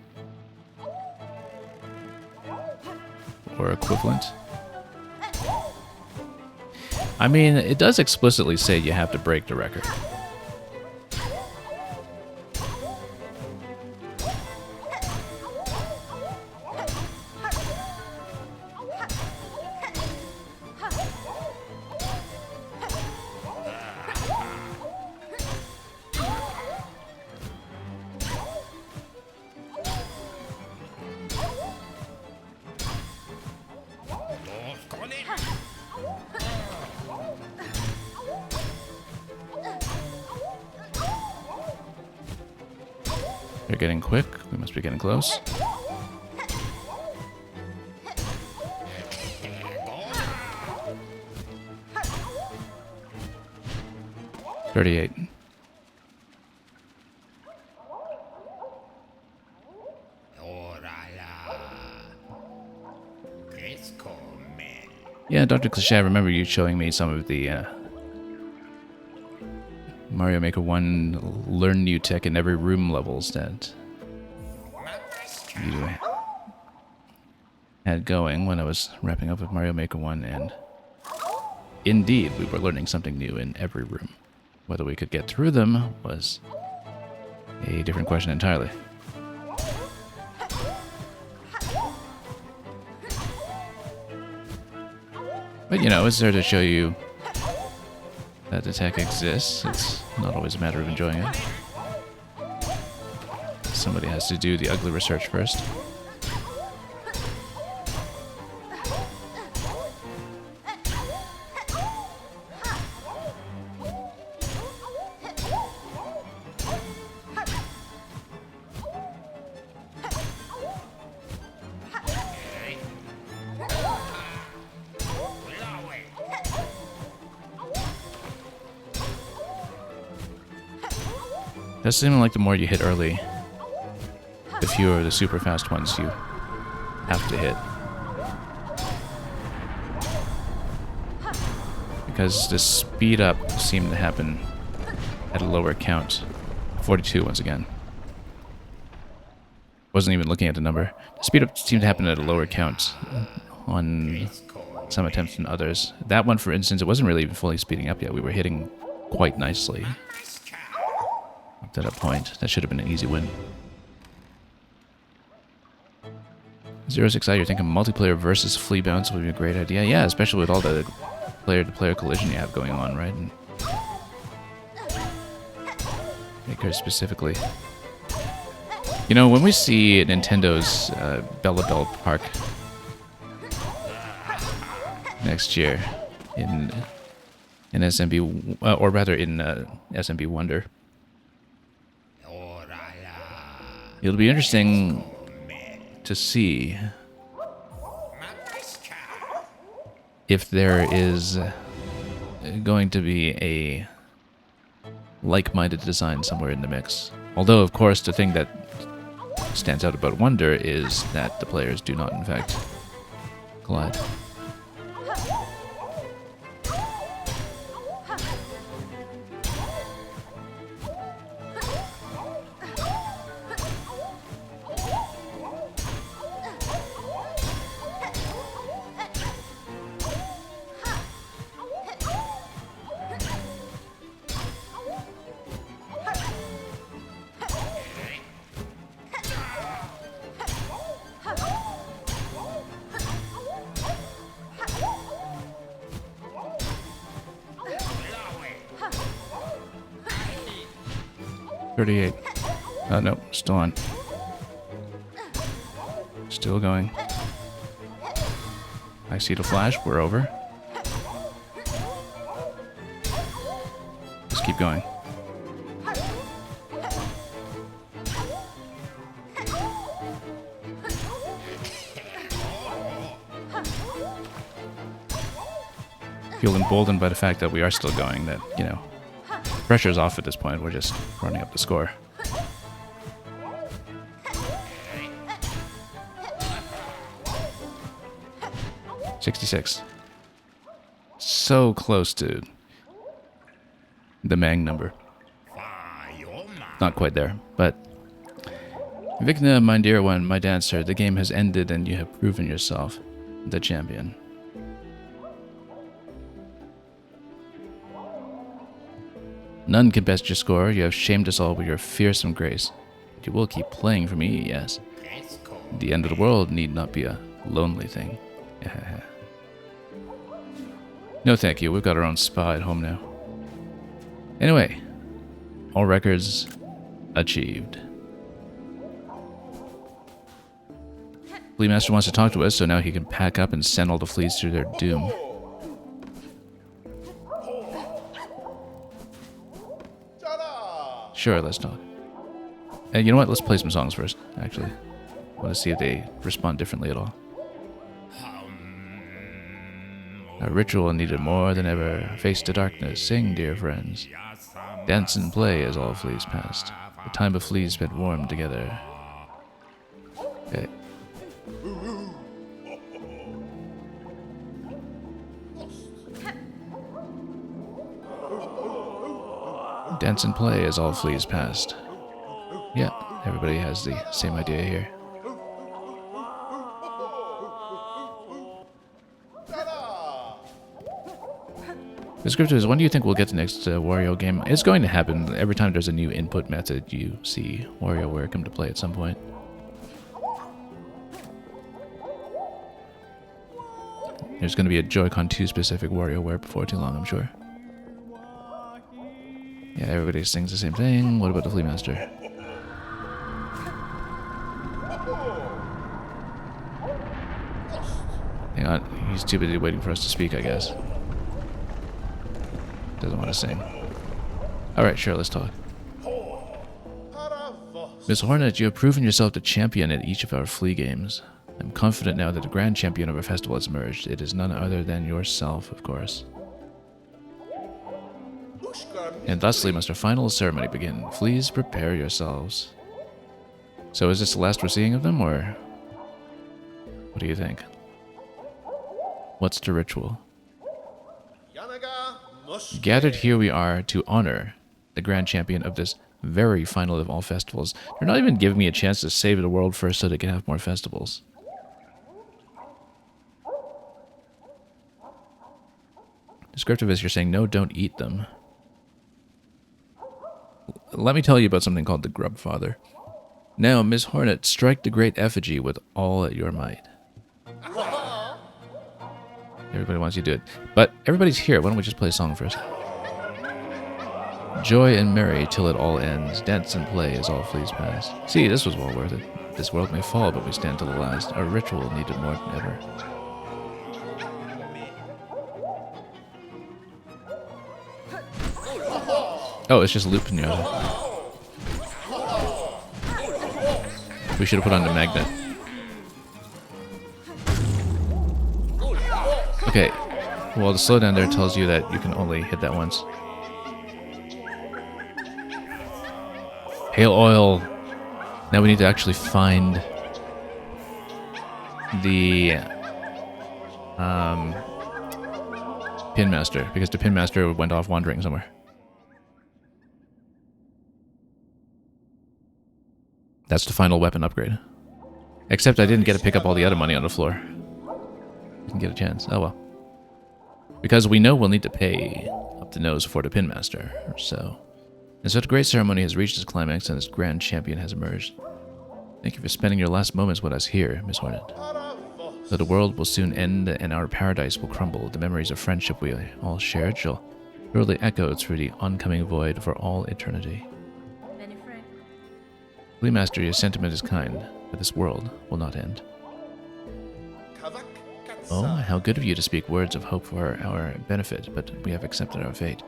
Or equivalent? I mean, it does explicitly say you have to break the record. They're getting quick. We must be getting close. $38. Yeah, Dr. Cliche, I remember you showing me some of the Mario Maker 1 learn new tech in every room levels that you had going when I was wrapping up with Mario Maker 1, and indeed, we were learning something new in every room. Whether we could get through them was a different question entirely. But, you know, it's there to show you that the tech exists. It's not always a matter of enjoying it. Somebody has to do the ugly research first. It does seem like the more you hit early, the fewer the super fast ones you have to hit. Because the speed up seemed to happen at a lower count. 42 once again. Wasn't even looking at the number. The speed up seemed to happen at a lower count on some attempts than others. That one, for instance, it wasn't really even fully speeding up yet. We were hitting quite nicely. Up to that point, that should have been an easy win. 06i, you're thinking multiplayer versus flea bounce would be a great idea. Yeah, especially with all the player-to-player collision you have going on, right? And Maker specifically. You know, when we see Nintendo's Bella Bell Park next year in SMB, or rather in SMB Wonder, it'll be interesting to see if there is going to be a like-minded design somewhere in the mix. Although, of course, the thing that stands out about Wonder is that the players do not, in fact, collide. 38. Oh, no. Still on. Still going. I see the flash. We're over. Just keep going. Feel emboldened by the fact that we are still going, that, you know, pressure's off at this point. We're just running up the score. $66. So close to the Mang number. Not quite there, but Vikna, my dear one, my dancer, the game has ended and you have proven yourself the champion. None can best your score. You have shamed us all with your fearsome grace. You will keep playing for me, yes. The end of the world need not be a lonely thing. No thank you, we've got our own spa at home now. Anyway, all records achieved. Flea Master wants to talk to us, so now he can pack up and send all the fleas to their doom. Sure, let's talk. You know what? Let's play some songs first, actually. I want to see if they respond differently at all. Our ritual needed more than ever. Face the darkness, sing, dear friends. Dance and play as all fleas passed. The time of fleas spent warm together. Okay. Dance and play as all fleas passed. Yeah, everybody has the same idea here. The script is, when do you think we'll get the next Wario game? It's going to happen. Every time there's a new input method, you see WarioWare come to play at some point. There's going to be a Joy-Con 2 specific WarioWare before too long, I'm sure. Yeah, everybody sings the same thing. What about the Flea Master? Hang on, he's too busy waiting for us to speak, I guess. Doesn't want to sing. Alright, sure, let's talk. Miss Hornet, you have proven yourself the champion at each of our flea games. I'm confident now that the grand champion of our festival has emerged. It is none other than yourself, of course. And thusly must our final ceremony begin. Please prepare yourselves. So is this the last we're seeing of them, or what do you think? What's the ritual? Gathered here we are to honor the grand champion of this very final of all festivals. They're not even giving me a chance to save the world first so they can have more festivals. Descriptive is you're saying, no, don't eat them. Let me tell you about something called the Grub Father. Now, Miss Hornet, strike the great effigy with all your might. Everybody wants you to do it. But everybody's here. Why don't we just play a song first? Joy and merry till it all ends. Dance and play as all fleas pass. See, this was well worth it. This world may fall, but we stand till the last. Our ritual needed more than ever. Oh, it's just loop pinata. We should have put on the magnet. Okay. Well, the slowdown there tells you that you can only hit that once. Hail oil. Now we need to actually find the Pin Master, because the Pin Master went off wandering somewhere. That's the final weapon upgrade. Except I didn't get to pick up all the other money on the floor. Didn't get a chance. Oh well. Because we know we'll need to pay up the nose for the Pin Master, so... And so the great ceremony has reached its climax and its grand champion has emerged. Thank you for spending your last moments with us here, Miss Hornet. Though the world will soon end and our paradise will crumble, the memories of friendship we all shared shall surely echo through the oncoming void for all eternity. Flea Master, your sentiment is kind, but this world will not end. Oh, how good of you to speak words of hope for our benefit, but we have accepted our fate.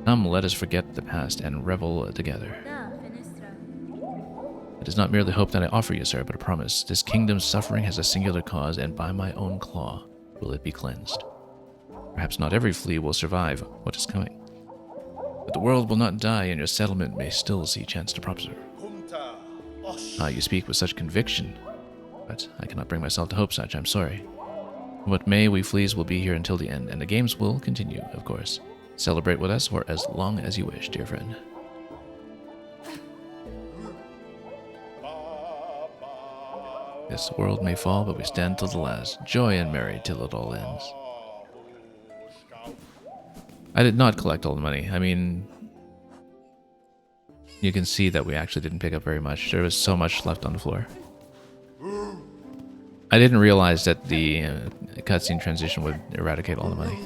Come, let us forget the past and revel together. It is not merely hope that I offer you, sir, but a promise. This kingdom's suffering has a singular cause, and by my own claw will it be cleansed. Perhaps not every flea will survive what is coming, but the world will not die, and your settlement may still see chance to prosper. Ah, you speak with such conviction, but I cannot bring myself to hope such, I'm sorry. What may, we fleas will be here until the end, and the games will continue, of course. Celebrate with us for as long as you wish, dear friend. This world may fall, but we stand till the last. Joy and merry till it all ends. I did not collect all the money. I mean, you can see that we actually didn't pick up very much. There was so much left on the floor. I didn't realize that the cutscene transition would eradicate all the money.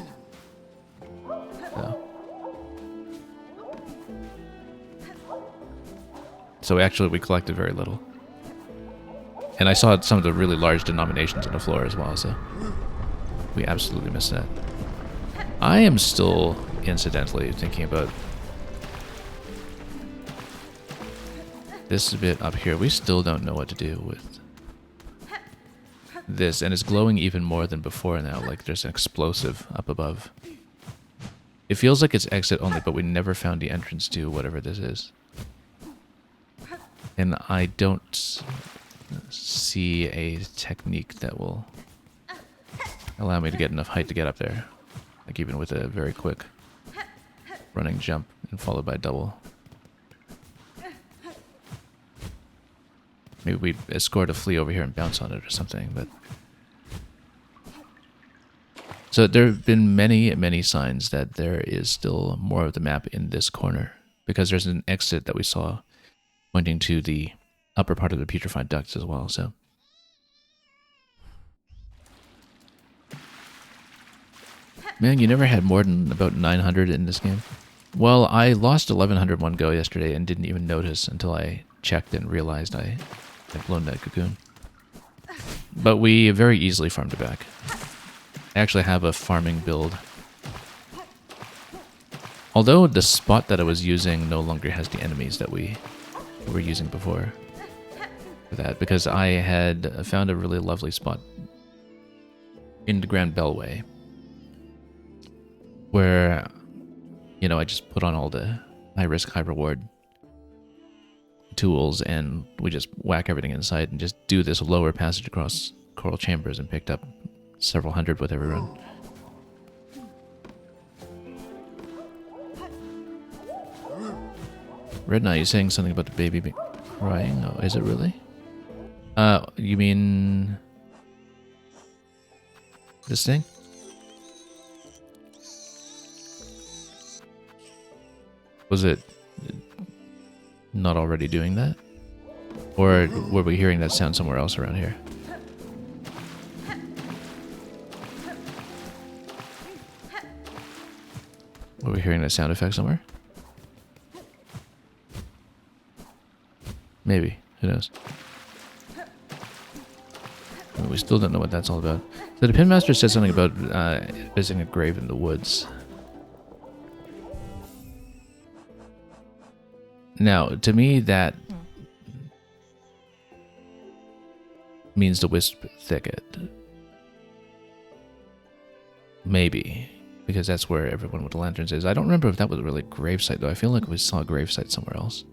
So we collected very little. And I saw some of the really large denominations on the floor as well, so we absolutely missed that. I am still, incidentally, thinking about this bit up here. We still don't know what to do with this, and it's glowing even more than before now, like there's an explosive up above. It feels like it's exit only, but we never found the entrance to whatever this is. And I don't see a technique that will allow me to get enough height to get up there. Like even with a very quick running jump and followed by double. Maybe we'd escort a flea over here and bounce on it or something, but... So there have been many, many signs that there is still more of the map in this corner, because there's an exit that we saw pointing to the upper part of the putrefied ducts as well, so... Man, you never had more than about 900 in this game? Well, I lost 1100 one go yesterday and didn't even notice until I checked and realized I had blown that cocoon. But we very easily farmed it back. I actually have a farming build. Although the spot that I was using no longer has the enemies that we were using before. For that, because I had found a really lovely spot in the Grand Bellway where, you know, I just put on all the high risk, high reward tools and we just whack everything inside and just do this lower passage across coral chambers and picked up several hundred with every run. Redna, you saying something about the baby crying? Oh, is it really? You mean this thing? Was it not already doing that? Or were we hearing that sound somewhere else around here? Were we hearing that sound effect somewhere? Maybe. Who knows? We still don't know what that's all about. So the Pinmaster said something about visiting a grave in the woods. Now, to me, that means the Wisp Thicket. Maybe. Because that's where everyone with the lanterns is. I don't remember if that was really a gravesite, though. I feel like we saw a gravesite somewhere else.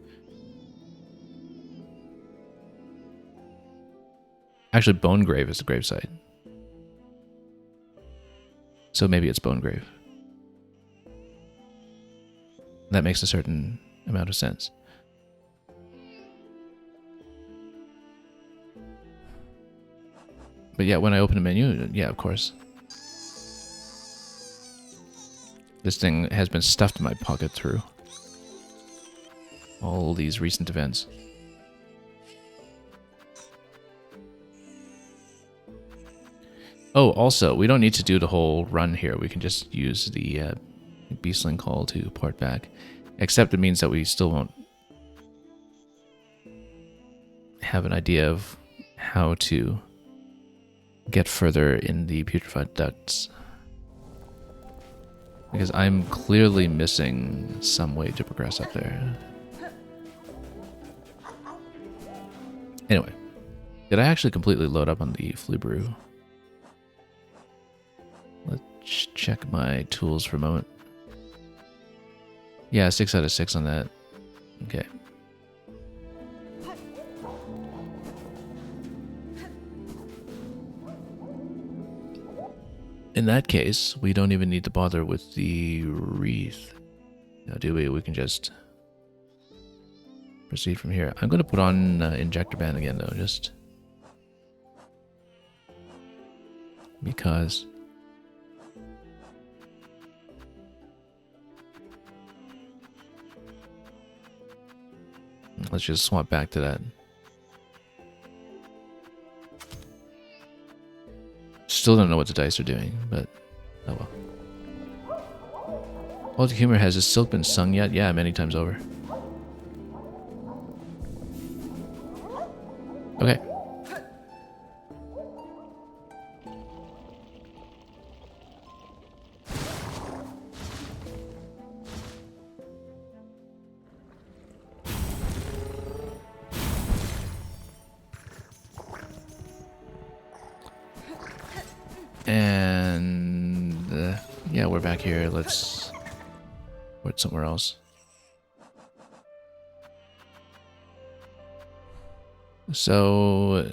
Actually, Bone Grave is the gravesite. So maybe it's Bone Grave. That makes a certain amount of sense. But yeah, when I open a menu, yeah, of course. This thing has been stuffed in my pocket through all these recent events. Oh, also, we don't need to do the whole run here. We can just use the Beastling Call to port back. Except it means that we still won't have an idea of how to get further in the putrefied ducts. Because I'm clearly missing some way to progress up there. Anyway, did I actually completely load up on the flue brew? Let's check my tools for a moment. Yeah, 6 out of 6 on that. Okay. In that case, we don't even need to bother with the wreath. Now, do we? We can just proceed from here. I'm going to put on injector band again, though, just because. Let's just swap back to that. Still don't know what the dice are doing, but oh well. All the humor, has his silk been sung yet? Yeah, many times over. Okay. And yeah, we're back here. Let's put somewhere else. So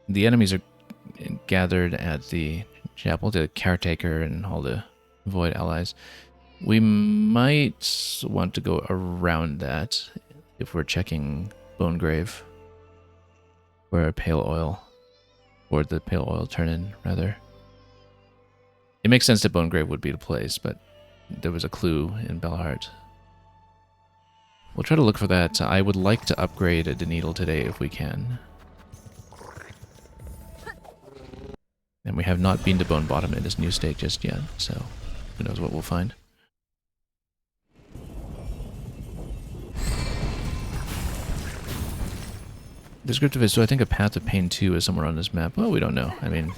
the enemies are gathered at the chapel, the caretaker and all the void allies. We might want to go around that if we're checking Bone Grave or Pale Oil. Or the Pale Oil Turn-In, rather. It makes sense that Bone Grave would be the place, but there was a clue in Belhart. We'll try to look for that. I would like to upgrade the needle today if we can. And we have not been to Bone Bottom in this new state just yet, so who knows what we'll find. Descriptive is, so I think a Path of Pain 2 is somewhere on this map. Well, we don't know. I mean...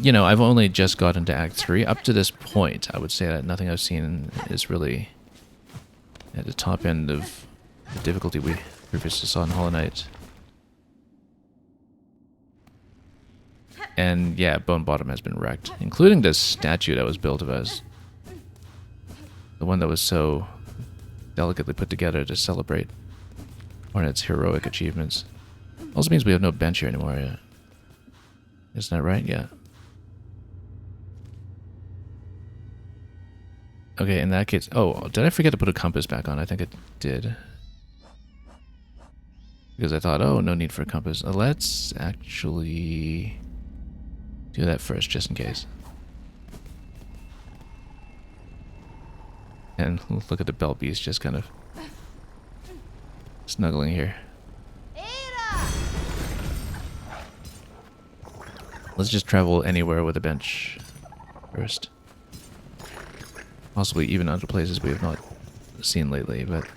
you know, I've only just gotten to Act 3. Up to this point, I would say that nothing I've seen is really at the top end of the difficulty we previously saw in Hollow Knight. And yeah, Bone Bottom has been wrecked, including the statue that was built of us. The one that was so delicately put together to celebrate Hornet's heroic achievements. Also means we have no bench here anymore yet. Isn't that right? Yeah. Okay, in that case... oh, did I forget to put a compass back on? I think I did. Because I thought, oh, no need for a compass. Let's actually do that first, just in case. And look at the bell beast just kind of snuggling here. Let's just travel anywhere with a bench first. Possibly even other places we have not seen lately, but...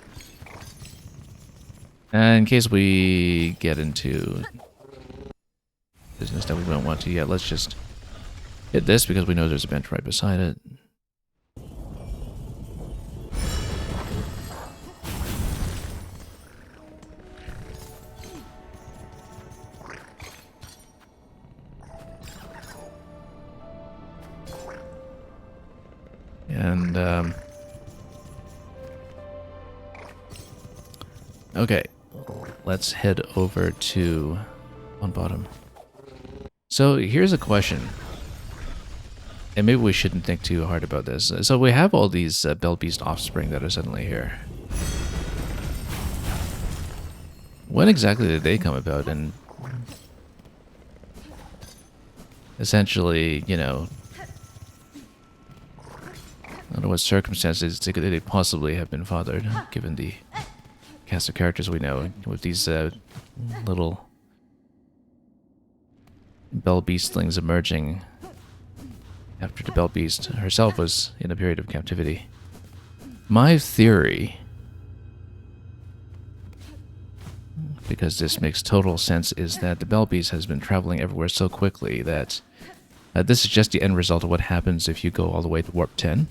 and in case we get into business that we don't want to yet, let's just hit this because we know there's a bench right beside it. And, okay, let's head over to Bone Bottom. So here's a question, and maybe we shouldn't think too hard about this. So we have all these Bell Beast offspring that are suddenly here. When exactly did they come about? And essentially, you know, I don't know what circumstances they possibly have been fathered, given the cast of characters we know, with these little Bell Beastlings emerging after the Bell Beast herself was in a period of captivity. My theory, because this makes total sense, is that the Bell Beast has been traveling everywhere so quickly that this is just the end result of what happens if you go all the way to Warp 10.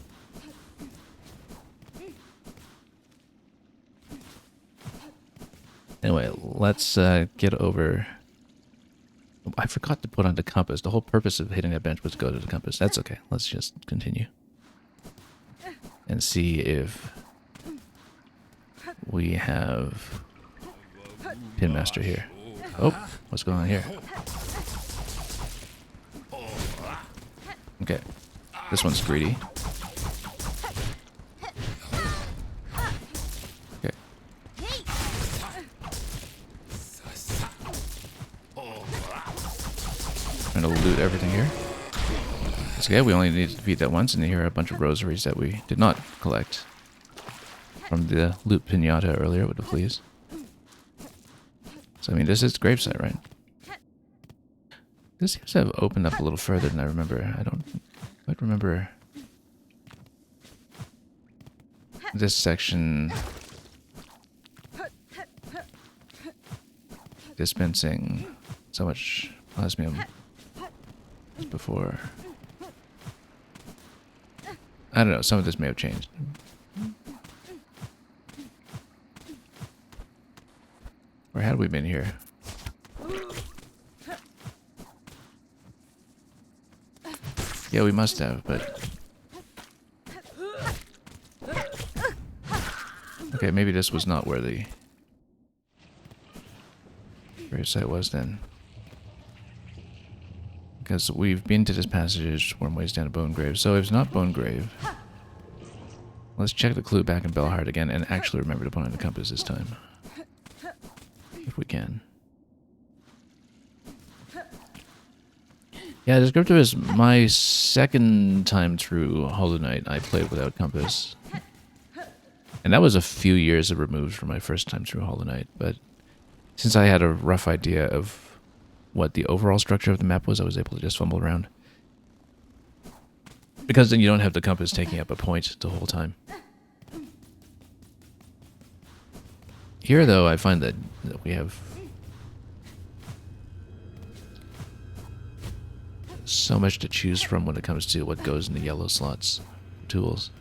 Anyway, let's get over... I forgot to put on the compass. The whole purpose of hitting that bench was to go to the compass. That's okay. Let's just continue. And see if we have Pinmaster here. Oh, what's going on here? Okay, this one's greedy. Okay. Trying to loot everything here. It's okay, we only need to defeat that once, and here are a bunch of rosaries that we did not collect from the loot pinata earlier with the fleas. So I mean, this is the gravesite, right? This seems to have opened up a little further than I remember. I don't quite remember this section dispensing so much plasmium as before. I don't know, some of this may have changed. Where had we been here? Yeah, we must have, but... Okay, maybe this was not where the gravesite was then. Because we've been to this passage worm ways down to Bone Grave, so if it's not Bone Grave, let's check the clue back in Belhard again and actually remember to put on the compass this time. If we can. Yeah, Descriptive is my second time through Hollow Knight. I played without compass. And that was a few years removed from my first time through Hollow Knight, but since I had a rough idea of what the overall structure of the map was, I was able to just fumble around. Because then you don't have the compass taking up a point the whole time. Here, though, I find that we have so much to choose from when it comes to what goes in the yellow slots tools.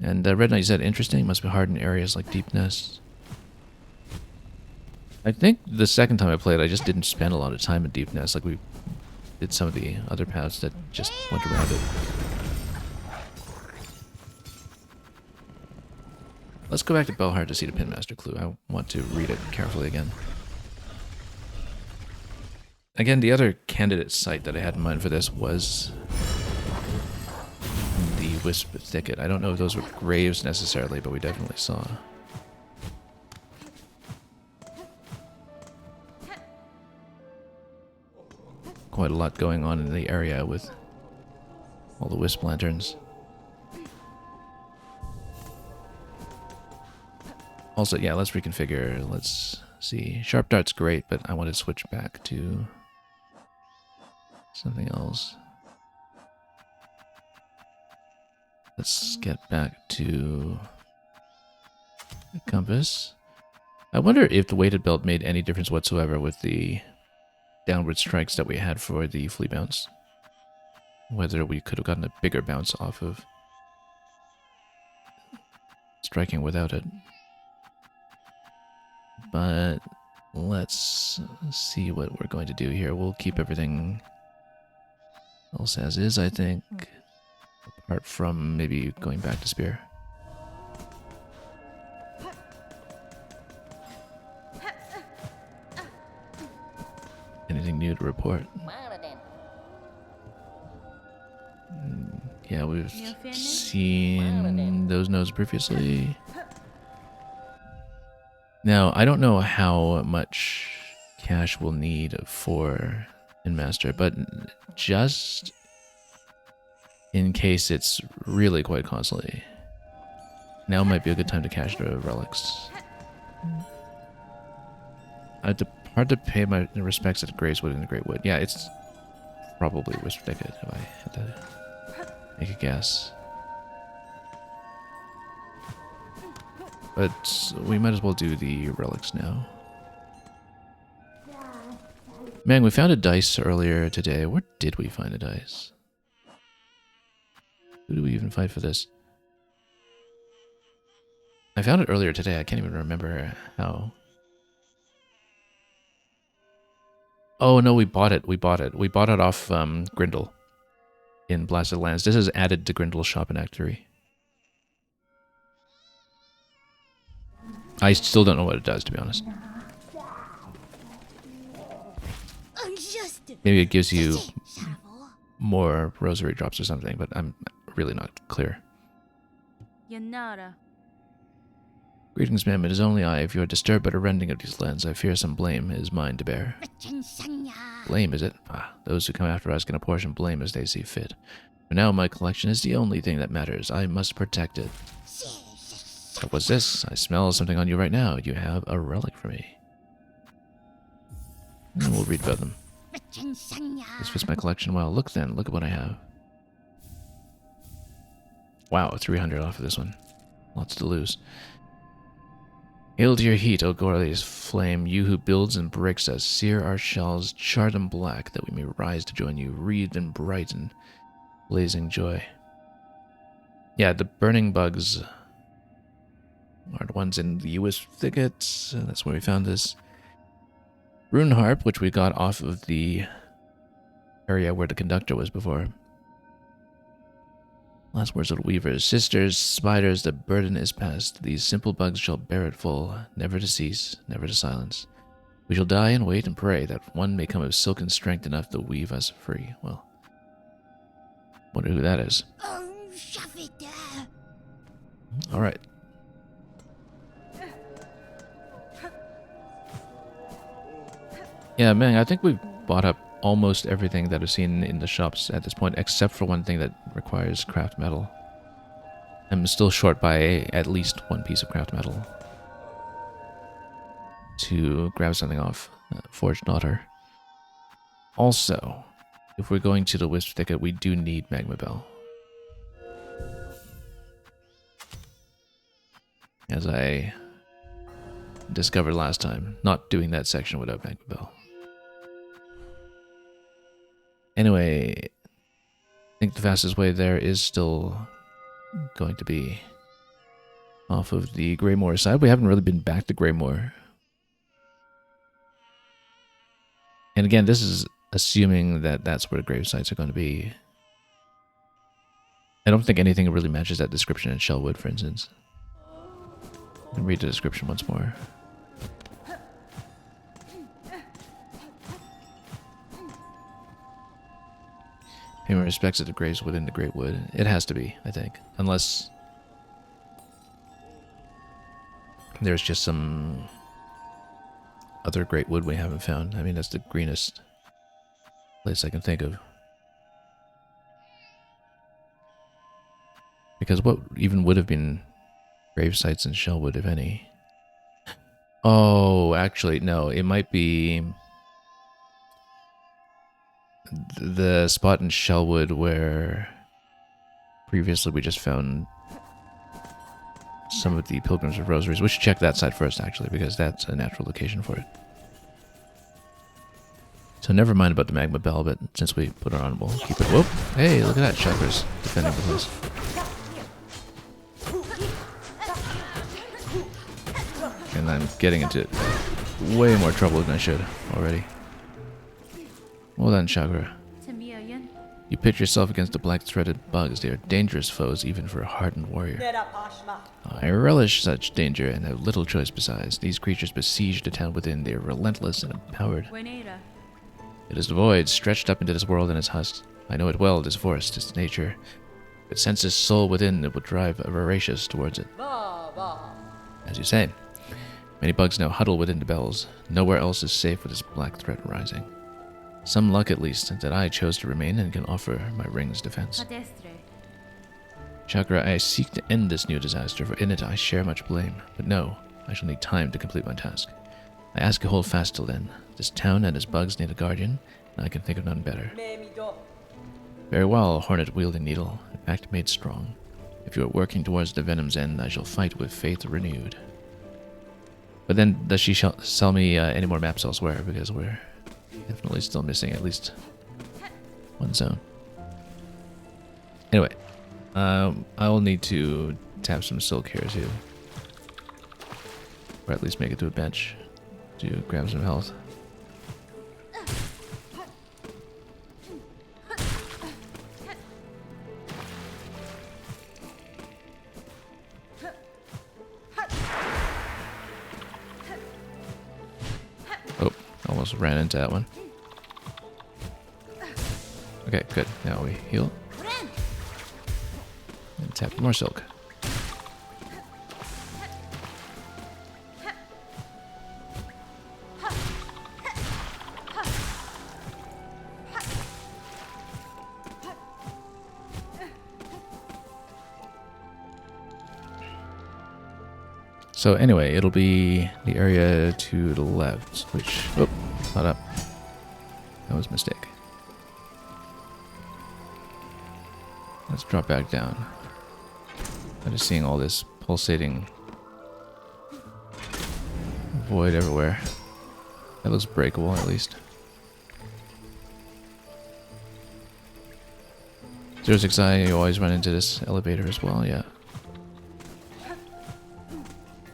And Red Knight said, interesting, must be hard in areas like Deepness. I think the second time I played, I just didn't spend a lot of time in Deepness, like we did some of the other paths that just went around it. Let's go back to Belhard to see the Pinmaster clue. I want to read it carefully again. Again, the other candidate site that I had in mind for this was the Wisp Thicket. I don't know if those were graves necessarily, but we definitely saw quite a lot going on in the area with all the wisp lanterns. Also, yeah, let's reconfigure. Let's see. Sharp Dart's great, but I want to switch back to something else. Let's get back to the compass. I wonder if the weighted belt made any difference whatsoever with the downward strikes that we had for the flea bounce. Whether we could have gotten a bigger bounce off of striking without it. But let's see what we're going to do here. We'll keep everything else as is, I think. Apart from maybe going back to Spear. Anything new to report? Yeah, we've seen those nodes previously. Now, I don't know how much cash we'll need for Pinmaster, but just in case it's really quite costly, now might be a good time to cash the relics. Hard to pay my respects at Gracewood and the Greatwood. Yeah, it's Probably Wisp Thicket, if I had to make a guess. But we might as well do the relics now. Man, we found a dice earlier today. Where did we find a dice? Who do we even fight for this? I found it earlier today. I can't even remember how. Oh, no, we bought it. We bought it. We bought it off Grindel in Blasted Lands. This is added to Grindel's shop in Act 3. I still don't know what it does, to be honest. Maybe it gives you more rosary drops or something, but I'm really not clear. Greetings, ma'am. It is only I. If you are disturbed by the rending of these lands, I fear some blame is mine to bear. Blame, is it? Ah, those who come after us can apportion blame as they see fit. For now, my collection is the only thing that matters. I must protect it. What was this? I smell something on you right now. You have a relic for me. And we'll read about them. This fits my collection well. Look then, look at what I have. Wow, 300 off of this one. Lots to lose. Hail to your heat, O glorious flame, you who builds and breaks us. Sear our shells, char them black, that we may rise to join you, wreathed in bright and blazing joy. Yeah, the burning bugs are the ones in the Wisp Thicket. That's where we found this rune harp, which we got off of the area where the conductor was before. Last words of the weavers. Sisters, spiders, the burden is past. These simple bugs shall bear it full, never to cease, never to silence. We shall die and wait and pray that one may come of silken strength enough to weave us free. Well, wonder who that is. Alright. Yeah, man, I think we've bought up almost everything that I've seen in the shops at this point, except for one thing that requires craft metal. I'm still short by at least one piece of craft metal to grab something off Forged Otter. Also, if we're going to the Wisp Thicket, we do need Magma Bell. As I discovered last time, not doing that section without Magma Bell. Anyway, I think the fastest way there is still going to be off of the Greymoor side. We haven't really been back to Greymoor. And again, this is assuming that that's where the grave sites are going to be. I don't think anything really matches that description in Shellwood, for instance. I can read the description once more. Pay my respects to the graves within the Great Wood. It has to be, I think. Unless there's just some other Great Wood we haven't found. I mean, that's the greenest place I can think of. Because what even would have been grave sites in Shellwood, if any? Oh, actually, no. It might be the spot in Shellwood where previously we just found some of the Pilgrims of Rosaries. We should check that side first, actually, because that's a natural location for it. So never mind about the Magma Bell, but since we put it on, we'll keep it. Whoop! Hey, look at that. Chakra's defending the place. And I'm getting into way more trouble than I should already. Well done, Chakra. You pit yourself against the black-threaded bugs. They are dangerous foes, even for a hardened warrior. I relish such danger and have little choice besides. These creatures besiege the town within. They are relentless and empowered. It is the void, stretched up into this world and its husks. I know it well, this forest, its nature. If it senses soul within, it will drive a voracious towards it. As you say, many bugs now huddle within the bells. Nowhere else is safe with this black threat rising. Some luck, at least, that I chose to remain and can offer my ring's defense. Chakra, I seek to end this new disaster, for in it I share much blame. But no, I shall need time to complete my task. I ask you hold fast till then. This town and its bugs need a guardian, and I can think of none better. Very well, hornet-wielding needle, in fact made strong. If you are working towards the venom's end, I shall fight with faith renewed. But then, does she sell me any more maps elsewhere? Because we're definitely still missing at least one zone. Anyway, I'll need to tap some silk here too. Or at least make it to a bench to grab some health. Oh, almost ran into that one. Okay, good. Now we heal. And tap more silk. So anyway, it'll be the area to the left, which, oh, not up. That was a mistake. Let's drop back down. I'm just seeing all this pulsating void everywhere. That looks breakable, at least. 06i, you always run into this elevator as well, yeah.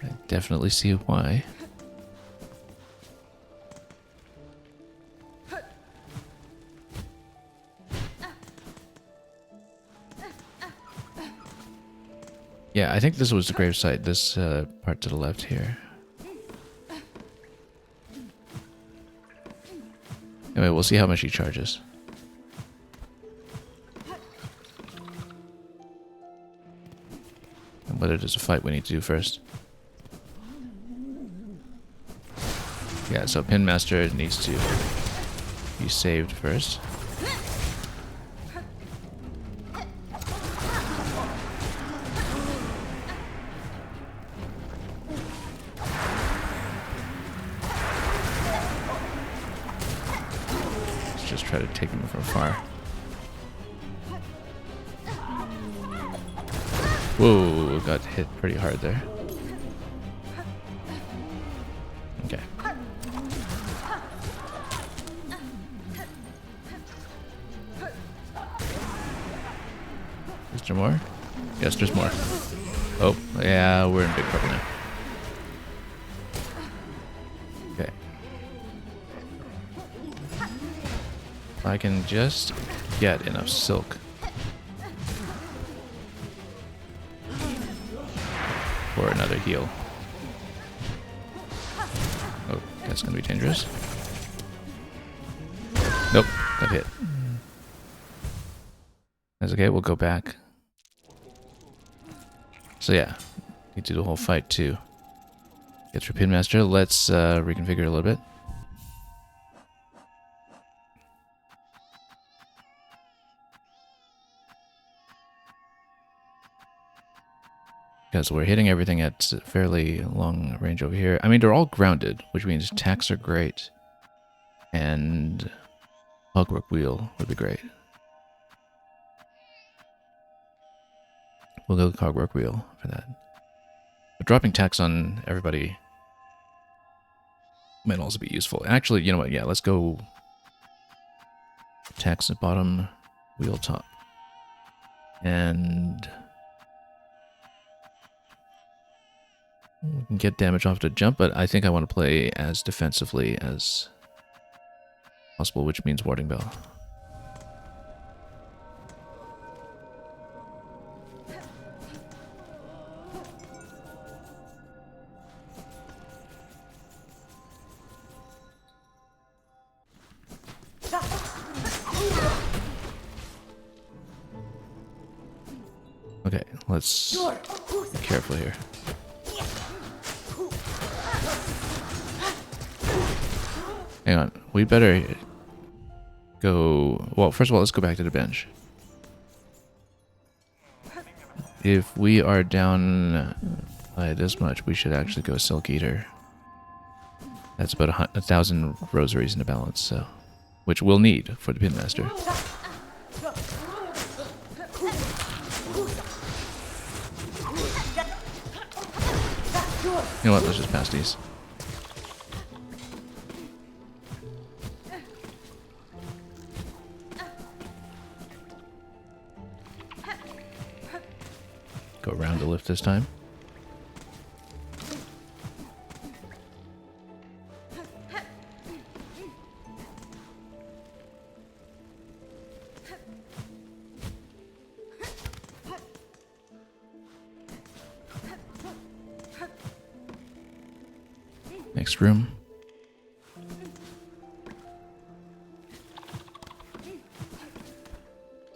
I definitely see why. Yeah, I think this was the gravesite, this part to the left here. Anyway, we'll see how much he charges. And whether there's a fight we need to do first. Yeah, so Pinmaster needs to be saved first. Let's just try to take him from afar. Whoa, got hit pretty hard there. Okay. Is there more? Yes, there's more. Oh, yeah, we're in big trouble now. Okay. If I can just get enough silk for another heal. Oh, that's gonna be dangerous. Nope, got hit. That's okay, we'll go back. So yeah, need to do the whole fight too. Get through Pinmaster. Let's reconfigure a little bit. Because we're hitting everything at fairly long range over here. I mean, they're all grounded, which means attacks are great. And Clockwork Wheel would be great. We'll go Clockwork Wheel for that. But dropping tax on everybody might also be useful. Actually, you know what? Yeah, let's go tax at bottom, wheel top. And we can get damage off the jump, but I think I want to play as defensively as possible, which means Warding Bell. Okay, let's be careful here. Hang on, we better go... Well, first of all, let's go back to the bench. If we are down by this much, we should actually go Silk Eater. That's about 1,000 rosaries in a balance, so which we'll need for the Pinmaster. You know what? Let's just pass these. Go around the lift this time. Next room.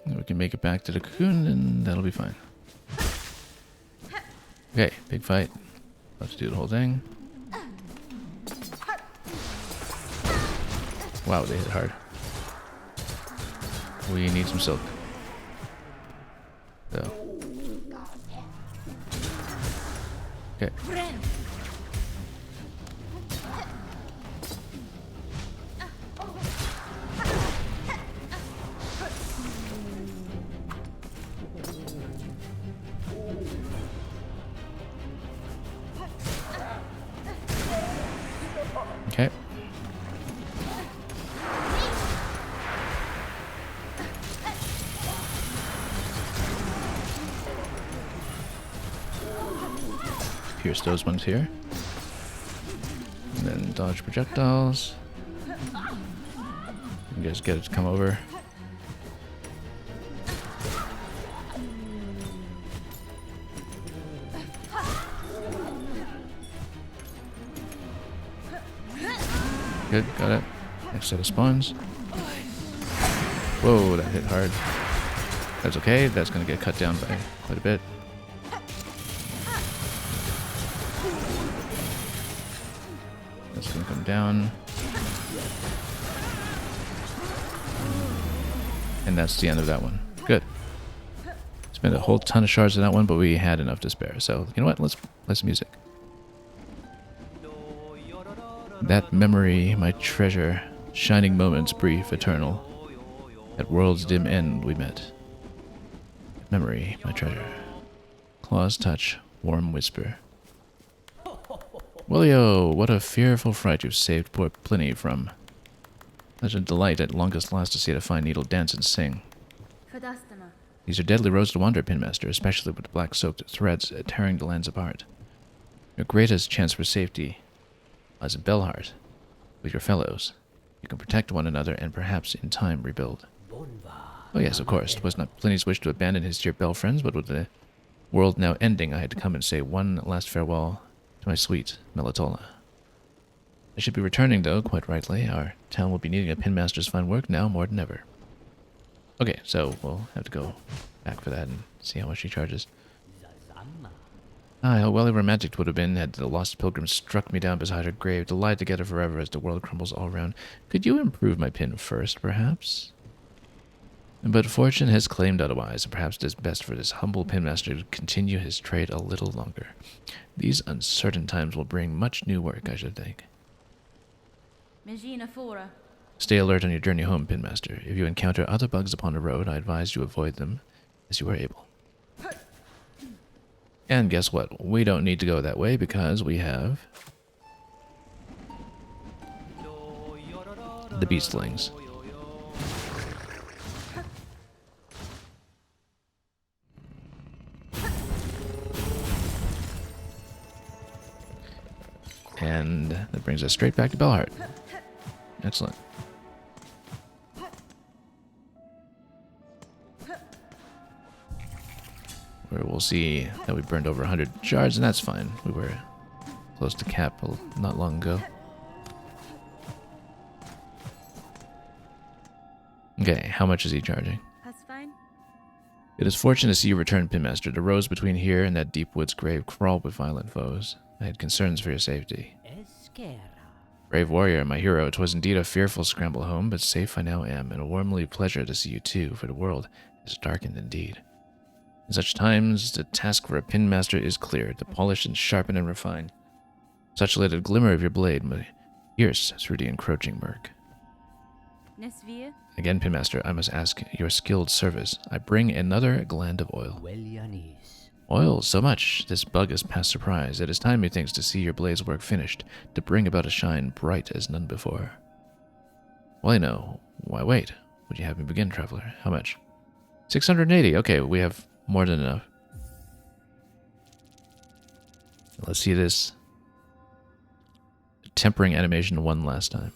And we can make it back to the cocoon and that'll be fine. Okay, big fight. Let's do the whole thing. Wow, they hit hard. We need some silk. So. Okay. Okay. Pierce those ones here. And then dodge projectiles. You guys get it to come over. Good, got it. Next set of spawns. Whoa, that hit hard. That's okay, that's gonna get cut down by quite a bit. That's gonna come down. And that's the end of that one. Good. Spent a whole ton of shards in that one, but we had enough to spare. So, you know what? Let's play some music. That memory, my treasure, shining moments brief, eternal. At world's dim end we met. Memory, my treasure. Claw's touch, warm whisper. Willio, what a fearful fright you've saved poor Pliny from. Such a delight at longest last to see the fine needle dance and sing. These are deadly roads to wander, Pinmaster, especially with the black-soaked threads tearing the lands apart. Your greatest chance for safety lies in Belheart. With your fellows, you can protect one another and perhaps in time rebuild. Oh yes, of course. It was not Pliny's wish to abandon his dear Bell friends, but with the world now ending, I had to come and say one last farewell to my sweet Melitola. I should be returning, though, quite rightly. Our town will be needing a Pinmaster's fine work now more than ever. Okay, so we'll have to go back for that and see how much she charges. Ah, how well romantic it would have been had the lost pilgrim struck me down beside her grave to lie together forever as the world crumbles all around. Could you improve my pin first, perhaps? But fortune has claimed otherwise, and perhaps it is best for this humble pinmaster to continue his trade a little longer. These uncertain times will bring much new work, I should think. Stay alert on your journey home, Pinmaster. If you encounter other bugs upon the road, I advise you avoid them as you are able. And guess what? We don't need to go that way because we have the beastlings. And that brings us straight back to Belheart. Excellent. Where we'll see that we burned over 100 shards, and that's fine. We were close to cap not long ago. Okay, how much is he charging? That's fine. It is fortunate to see you return, Pinmaster. The roads between here and that deep woods grave crawl with violent foes. I had concerns for your safety. Brave warrior, my hero, it was indeed a fearful scramble home, but safe I now am, and a warmly pleasure to see you too, for the world is darkened indeed. In such times, the task for a pinmaster is clear, to polish and sharpen and refine. Such let a glimmer of your blade, Pierce through the encroaching murk. Nesvir? Again, Pinmaster, I must ask your skilled service. I bring another gland of oil. Oil, so much. This bug is past surprise. It is time, methinks, to see your blade's work finished, to bring about a shine bright as none before. Well, I know. Why wait? Would you have me begin, traveler? How much? 680. Okay, we have more than enough. Let's see this tempering animation one last time.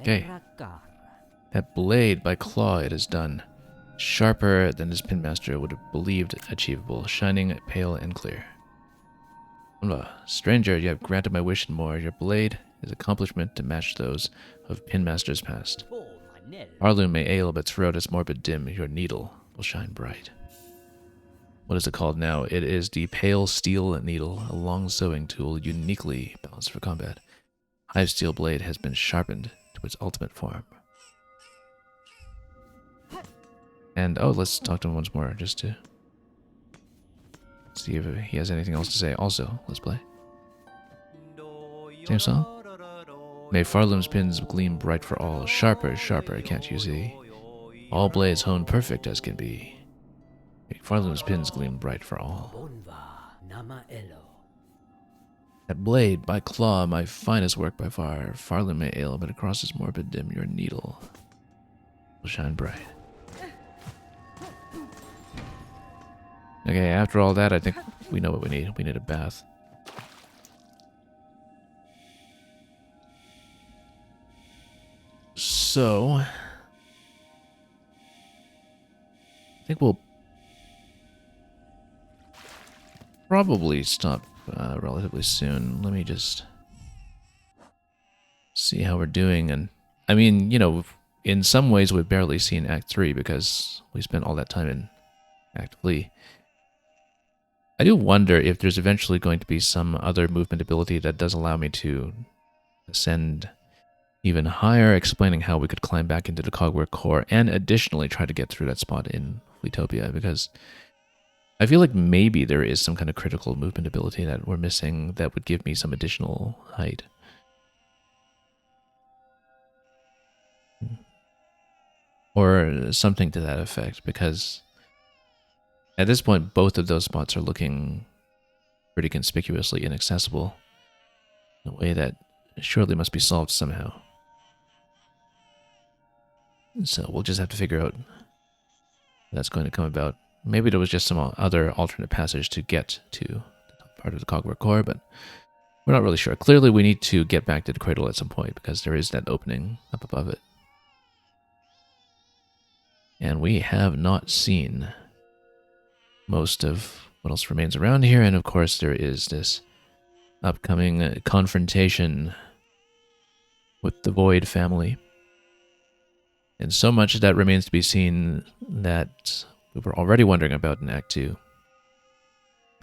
Okay. That blade, by claw, it is done. Sharper than his pinmaster would have believed achievable, shining, pale, and clear. Stranger, you have granted my wish and more. Your blade is accomplishment to match those of pinmasters past. Arloon may ail, but throughout its morbid dim, your needle will shine bright. What is it called now? It is the pale steel needle, a long sewing tool uniquely balanced for combat. Hive steel blade has been sharpened to its ultimate form. And, oh, let's talk to him once more, just to see if he has anything else to say. Also, let's play. Same song? May Farloom's pins gleam bright for all. Sharper, sharper, can't you see? All blades honed perfect as can be. May Farloom's pins gleam bright for all. That blade, by claw, my finest work by far. Farloom may ail, but across his morbid dim, your needle will shine bright. Okay, after all that, I think we know what we need. We need a bath. So, I think we'll probably stop relatively soon. Let me just see how we're doing. And I mean, you know, in some ways we've barely seen Act 3 because we spent all that time in Act 3. I do wonder if there's eventually going to be some other movement ability that does allow me to ascend even higher, explaining how we could climb back into the Cogwork core and additionally try to get through that spot in Fleetopia, because I feel like maybe there is some kind of critical movement ability that we're missing that would give me some additional height. Or something to that effect, because at this point, both of those spots are looking pretty conspicuously inaccessible in a way that surely must be solved somehow. So we'll just have to figure out how that's going to come about. Maybe there was just some other alternate passage to get to the top part of the Cogwork core, but we're not really sure. Clearly, we need to get back to the cradle at some point because there is that opening up above it. And we have not seen most of what else remains around here, and of course there is this upcoming confrontation with the Void family. And so much that remains to be seen that we were already wondering about in Act 2.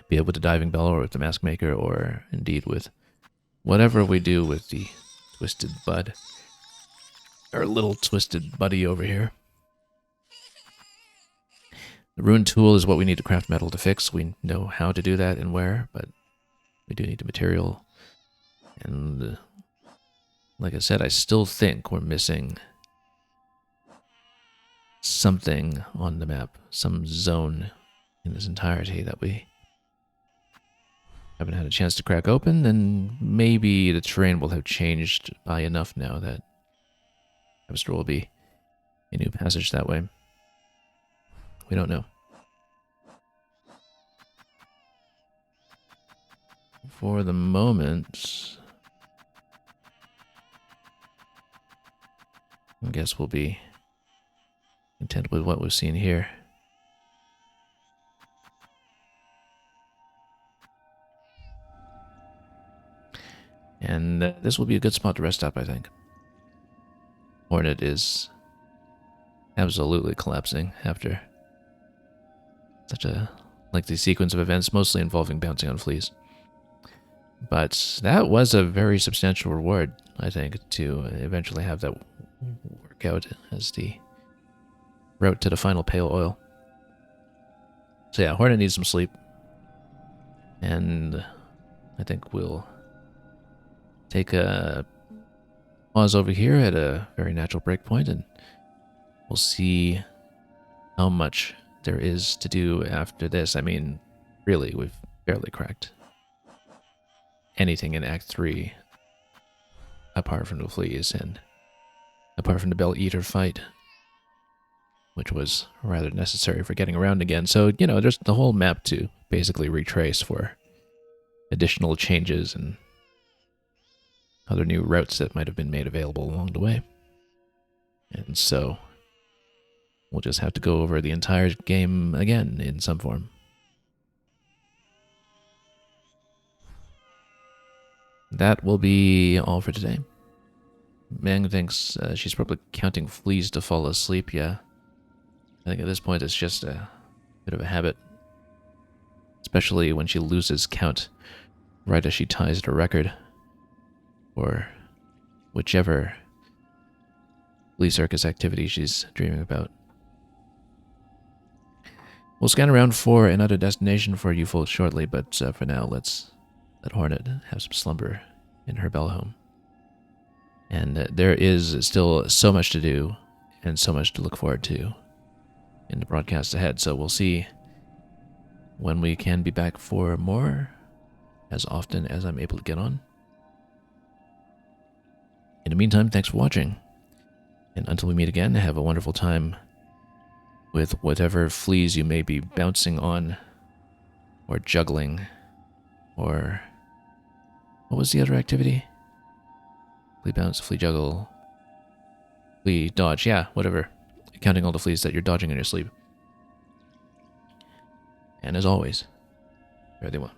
Be it with the Diving Bell or with the Mask Maker, or indeed with whatever we do with the Twisted Bud. Our little twisted buddy over here. The rune tool is what we need to craft metal to fix. We know how to do that and where, but we do need the material. And like I said, I still think we're missing something on the map, some zone in its entirety that we haven't had a chance to crack open, and maybe the terrain will have changed by enough now that there will be a new passage that way. We don't know. For the moment, I guess we'll be content with what we've seen here. And this will be a good spot to rest up, I think. Hornet is absolutely collapsing after such a lengthy sequence of events, mostly involving bouncing on fleas. But that was a very substantial reward, I think, to eventually have that work out as the route to the final pale oil. So yeah, Hornet needs some sleep. And I think we'll take a pause over here at a very natural break point, and we'll see how much there is to do after this. I mean, really, we've barely cracked anything in Act 3 apart from the fleas and apart from the Bell Eater fight, which was rather necessary for getting around again. So, you know, there's the whole map to basically retrace for additional changes and other new routes that might have been made available along the way. And so we'll just have to go over the entire game again in some form. That will be all for today. Mang thinks she's probably counting fleas to fall asleep. Yeah, I think at this point it's just a bit of a habit, especially when she loses count right as she ties the record, or whichever flea circus activity she's dreaming about. We'll scan around for another destination for you folks shortly, but for now, let's let Hornet have some slumber in her bell home. And there is still so much to do and so much to look forward to in the broadcast ahead, so we'll see when we can be back for more as often as I'm able to get on. In the meantime, thanks for watching, and until we meet again, have a wonderful time with whatever fleas you may be bouncing on, or juggling, or what was the other activity? Flea bounce, flea juggle, flea dodge, yeah, whatever. Counting all the fleas that you're dodging in your sleep. And as always, fare thee well.